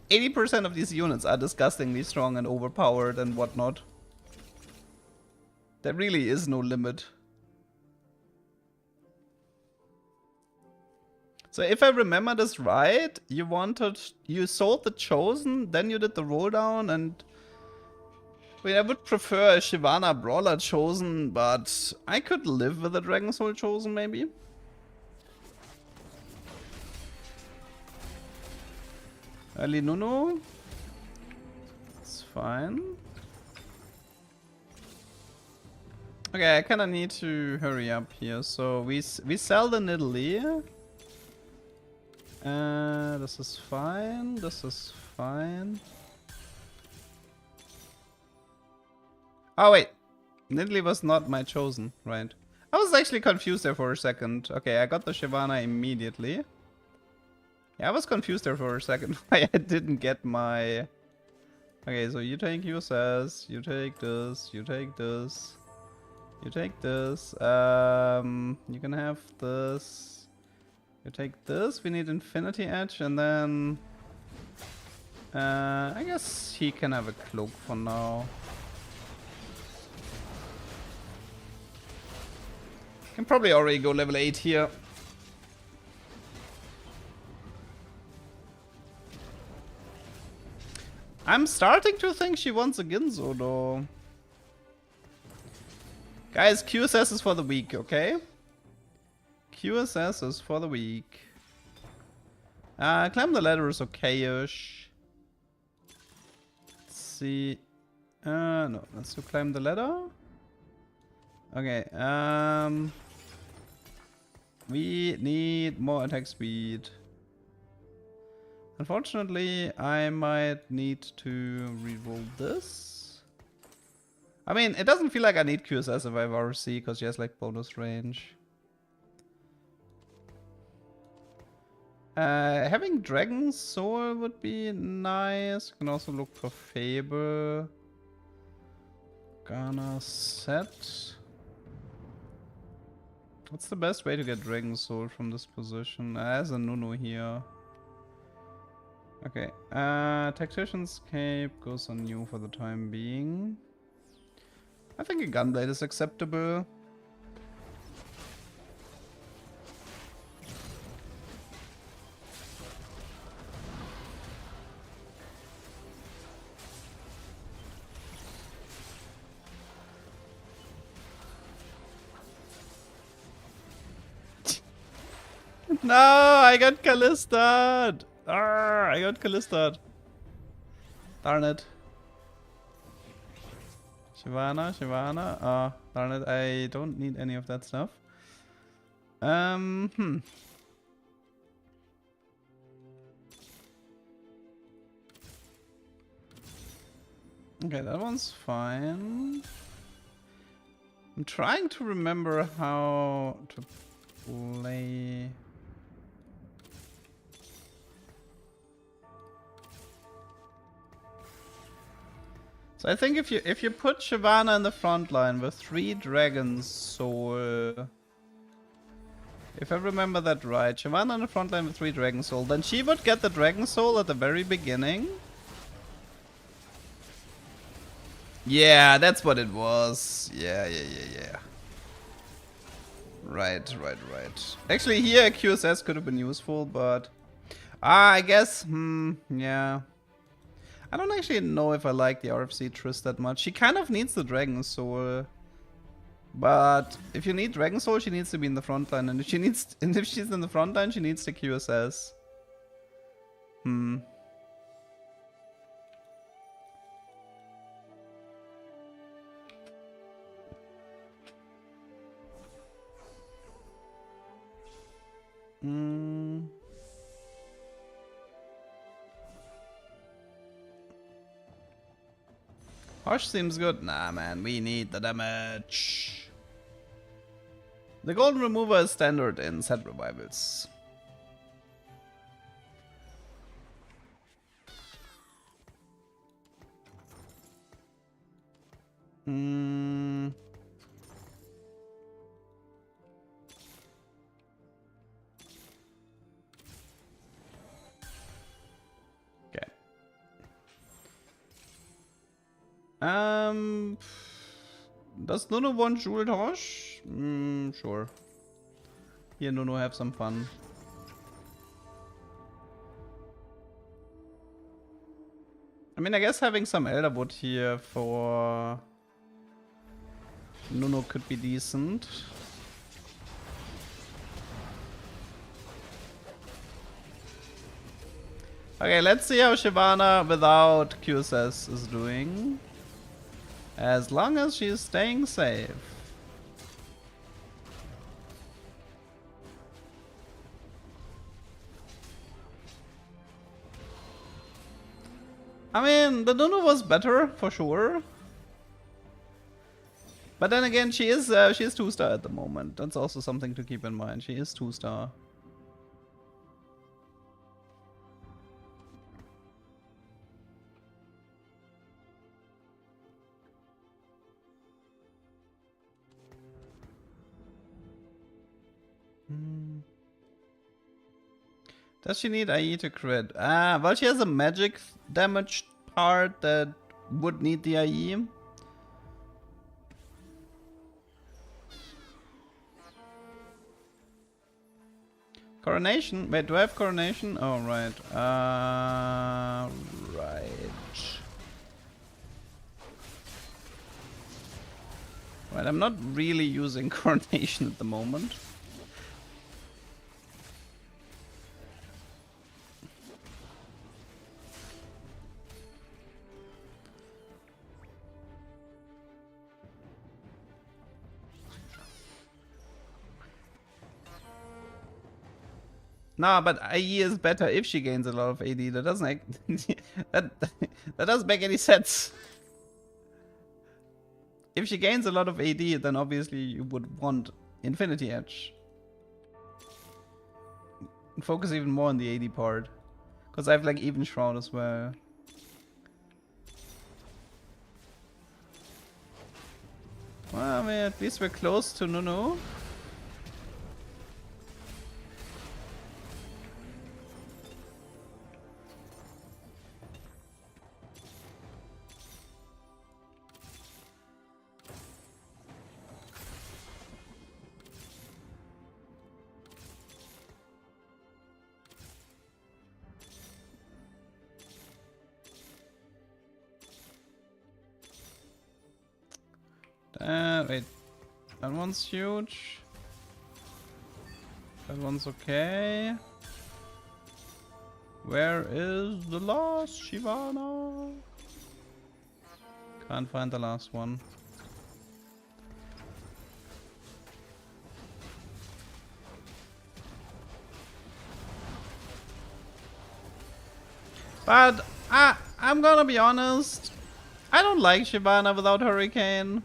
80% of these units are disgustingly strong and overpowered and whatnot. There really is no limit. So if I remember this right, you sold the Chosen, then you did the roll down, and I mean, I would prefer a Shyvana Brawler Chosen, but I could live with a Dragon Soul Chosen maybe. Early Nunu. It's fine. Okay, I kinda need to hurry up here. So we sell the Nidalee. This is fine. This is fine. Oh wait, Nidalee was not my Chosen, right? I was actually confused there for a second. Okay, I got the Shyvana immediately. Yeah, I was confused there for a second why I didn't get my... Okay, so you take USS, you take this, you take this, you take this, you can have this, you take this, we need Infinity Edge, and then... I guess he can have a cloak for now. Can probably already go level 8 here. I'm starting to think she wants a Ginzo though. Guys, QSS is for the week, okay? QSS is for the week. Climb the ladder is okay-ish. Let's see. No, let's do climb the ladder. Okay, we need more attack speed. Unfortunately, I might need to reroll this. I mean, it doesn't feel like I need QSS if I have RC, because she has like bonus range. Having Dragon Soul would be nice. You can also look for Fable. Gonna set. What's the best way to get Dragon Soul from this position? As a Nunu here. Okay, Tactician's Cape goes on you for the time being. I think a Gunblade is acceptable. No, I got Kalistad! I got Kalistad. Darn it. Shyvana, Shyvana. Oh, darn it. I don't need any of that stuff. Okay, that one's fine. I'm trying to remember how to play... So I think if you put Shyvana in the front line with 3 Dragon Soul, if I remember that right, Shyvana in the front line with 3 Dragon Soul, then she would get the Dragon Soul at the very beginning. Yeah, that's what it was. Yeah. Right. Actually, here a QSS could have been useful, but I guess, yeah. I don't actually know if I like the RFC Triss that much. She kind of needs the Dragon Soul. But if you need Dragon Soul, she needs to be in the front line. And if she's in the front line, she needs the QSS. Hush seems good. Nah, man, we need the damage. The golden remover is standard in set revivals. Hmm. Okay. Does Nuno want Jewel Tosh? Sure. Here, Nuno, have some fun. I mean, I guess having some Elderwood here for Nuno could be decent. Okay, let's see how Shyvana without QSS is doing. As long as she's staying safe. I mean, the Nunu was better for sure. But then again, she is 2-star at the moment. That's also something to keep in mind. She is 2-star. Does she need IE to crit? Ah, well, she has a magic damage part that would need the IE. Coronation? Wait, do I have coronation? Oh, right. Right. Right, I'm not really using coronation at the moment. Nah, but IE is better if she gains a lot of AD. That doesn't that doesn't make any sense. If she gains a lot of AD, then obviously you would want Infinity Edge. Focus even more on the AD part. Because I have like Even Shroud as well. Well, I mean, at least we're close to Nunu. Wait. That one's huge. That one's okay. Where is the last Shyvana? Can't find the last one. But I'm gonna be honest. I don't like Shyvana without Hurricane.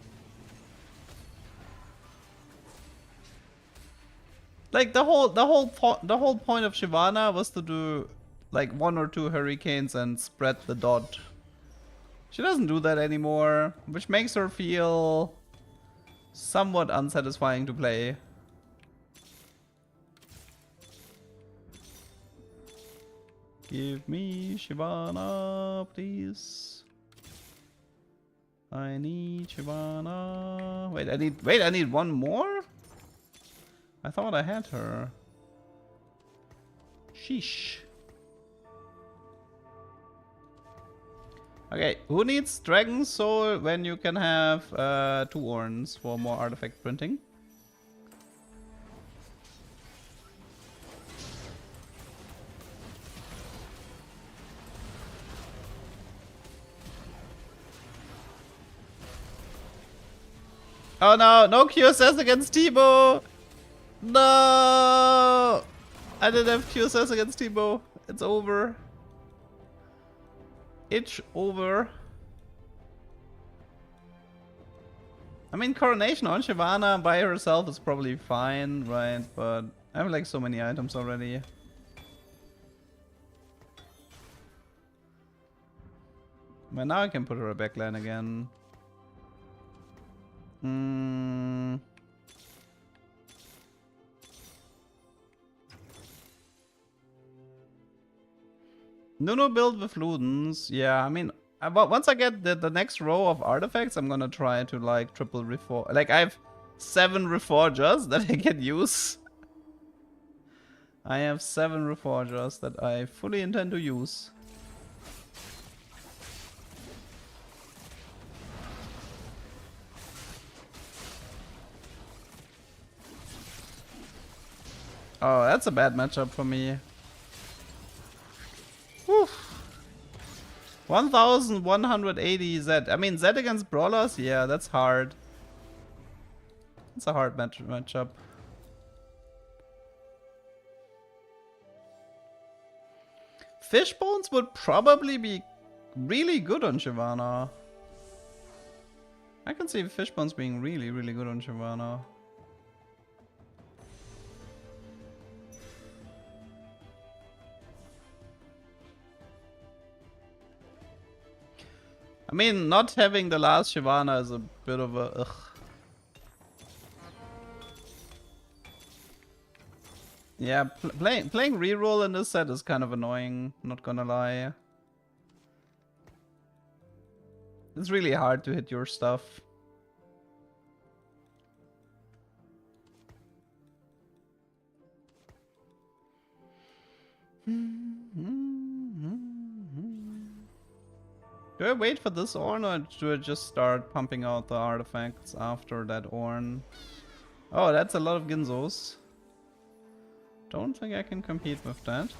Like the whole point of Shyvana was to do like 1 or 2 hurricanes and spread the dot. She doesn't do that anymore, which makes her feel somewhat unsatisfying to play. Give me Shyvana, please. I need Shyvana. Wait, I need one more? I thought I had her. Sheesh. Okay, who needs Dragon Soul when you can have 2 Orns for more artifact printing? Oh no, no QSS against Timo! No! I didn't have QSS against Timo. It's over. It's over. I mean, Coronation on Shyvana by herself is probably fine, right? But I have like so many items already. But now I can put her a backline again. Nuno build with Ludens. Yeah, I mean, once I get the next row of artifacts, I'm gonna try to like triple reforge. Like I have 7 reforgers that I can use. I have 7 reforgers that I fully intend to use. Oh, that's a bad matchup for me. Whew. 1180 Z. I mean, Z against Brawlers? Yeah, that's hard. It's a hard matchup. Fishbones would probably be really good on Shyvana. I can see Fishbones being really, really good on Shyvana. I mean, not having the last Shyvana is a bit of a ugh. Yeah, playing reroll in this set is kind of annoying, not gonna lie. It's really hard to hit your stuff. Do I wait for this Orn or do I just start pumping out the artifacts after that Orn? Oh, that's a lot of Ginzos. Don't think I can compete with that.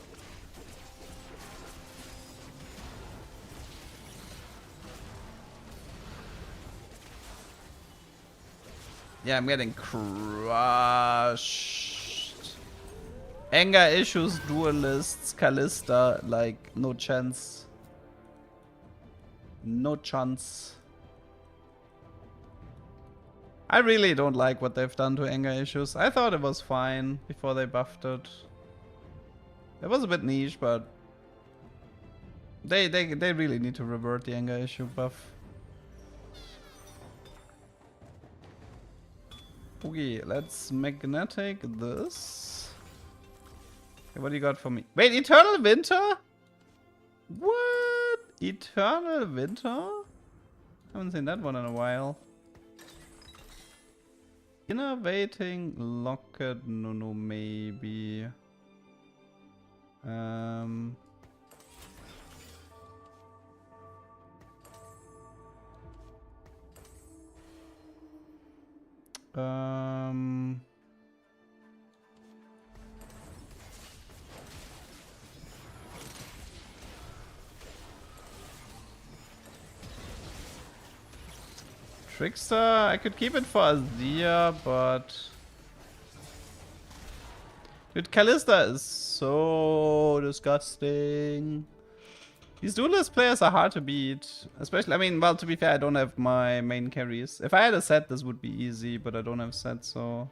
Yeah, I'm getting crushed. Anger issues, duelists, Callista, like, no chance. No chance. I really don't like what they've done to anger issues. I thought it was fine before they buffed it. It was a bit niche, but they really need to revert the anger issue buff. Okay, let's magnetic this. Okay, what do you got for me? Wait, Eternal Winter? What? Eternal Winter? Haven't seen that one in a while. Innovating Locket, no, maybe. Trickster, I could keep it for Azir, but... Dude, Callista is so disgusting. These duelist players are hard to beat. Especially, I mean, well, to be fair, I don't have my main carries. If I had a set, this would be easy, but I don't have a set, so...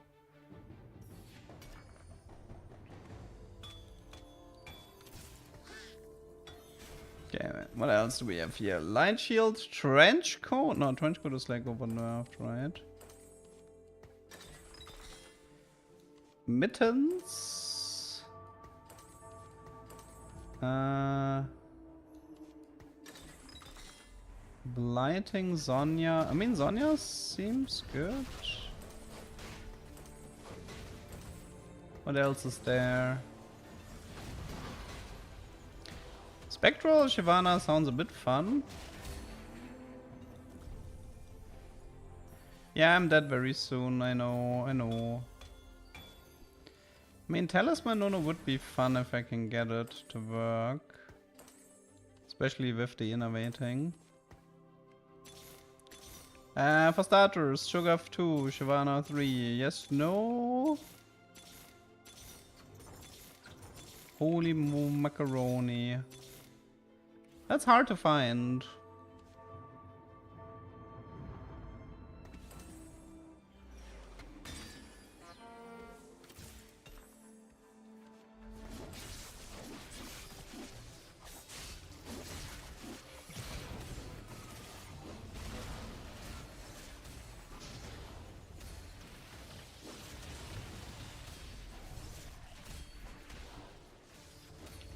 Okay, what else do we have here? Light Shield, Trench Coat? No, Trench Coat is like over nerfed, right? Mittens. Blighting Zonya. I mean, Zonya seems good. What else is there? Spectral Shyvana sounds a bit fun. Yeah, I'm dead very soon, I know. I mean, Talisman Nono would be fun if I can get it to work. Especially with the innovating. For starters, Sugar 2, Shyvana 3, yes, no? Holy macaroni. That's hard to find.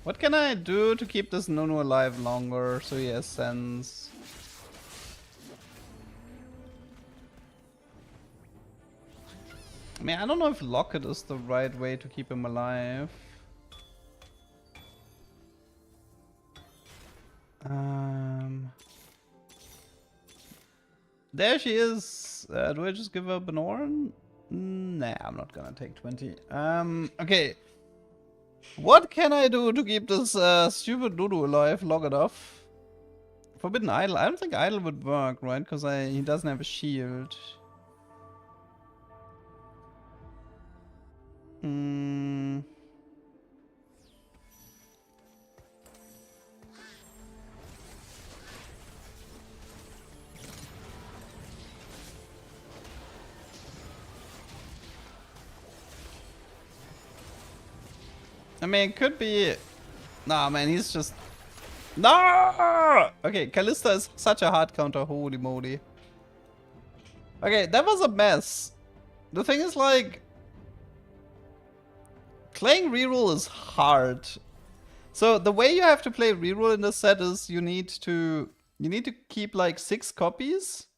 What can I do to keep this Nunu alive longer so he has sense? I mean, I don't know if Locket is the right way to keep him alive. There she is. Do I just give her Bjorn? Nah, I'm not gonna take 20. Okay. What can I do to keep this stupid Nunu alive long enough? Forbidden Idol. I don't think Idol would work, right? Because he doesn't have a shield. I mean, it could be... Nah, man, he's just... No! Okay, Kalista is such a hard counter, holy moly. Okay, that was a mess. The thing is, like... Playing reroll is hard. So, the way you have to play reroll in this set is you need to keep, like, 6 copies.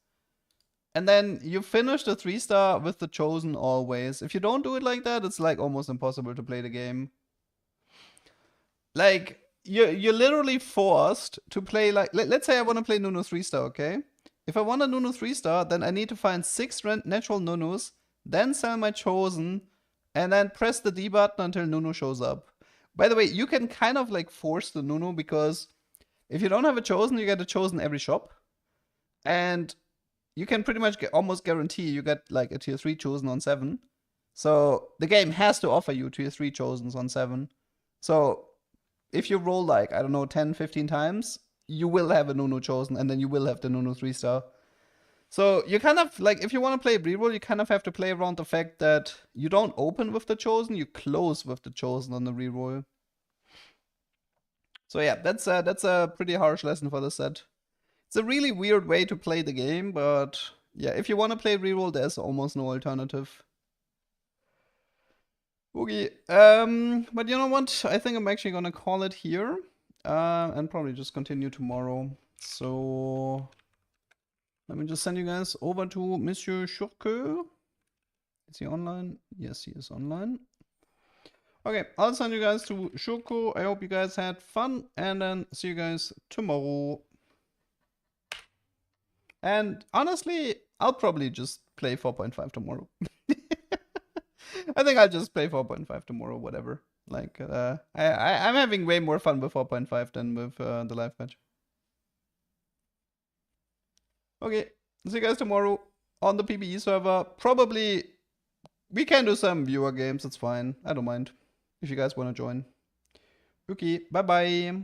And then you finish the 3-star with the Chosen always. If you don't do it like that, it's, like, almost impossible to play the game. Like, you're literally forced to play, like, let's say I want to play Nunu 3-star, okay? If I want a Nunu 3-star, then I need to find 6 natural Nunus, then sell my Chosen, and then press the D button until Nunu shows up. By the way, you can kind of, like, force the Nunu, because if you don't have a Chosen, you get a Chosen every shop. And you can pretty much almost guarantee you get, like, a tier 3 Chosen on 7. So, the game has to offer you tier 3 Chosens on 7. So... if you roll like, I don't know, 10, 15 times, you will have a Nunu Chosen, and then you will have the Nunu 3-star. So you kind of, like, if you want to play reroll, you kind of have to play around the fact that you don't open with the Chosen, you close with the Chosen on the reroll. So yeah, that's a pretty harsh lesson for the set. It's a really weird way to play the game, but yeah, if you want to play reroll, there's almost no alternative. Okay, but you know what? I think I'm actually gonna call it here, and probably just continue tomorrow. So, let me just send you guys over to Monsieur Schurke. Is he online? Yes, he is online. Okay, I'll send you guys to Schurke. I hope you guys had fun, and then see you guys tomorrow. And honestly, I'll probably just play 4.5 tomorrow. I think I'll just play 4.5 tomorrow, whatever. Like, I'm having way more fun with 4.5 than with the live patch. Okay, see you guys tomorrow on the PBE server. Probably, we can do some viewer games, it's fine. I don't mind if you guys want to join. Okay, bye-bye.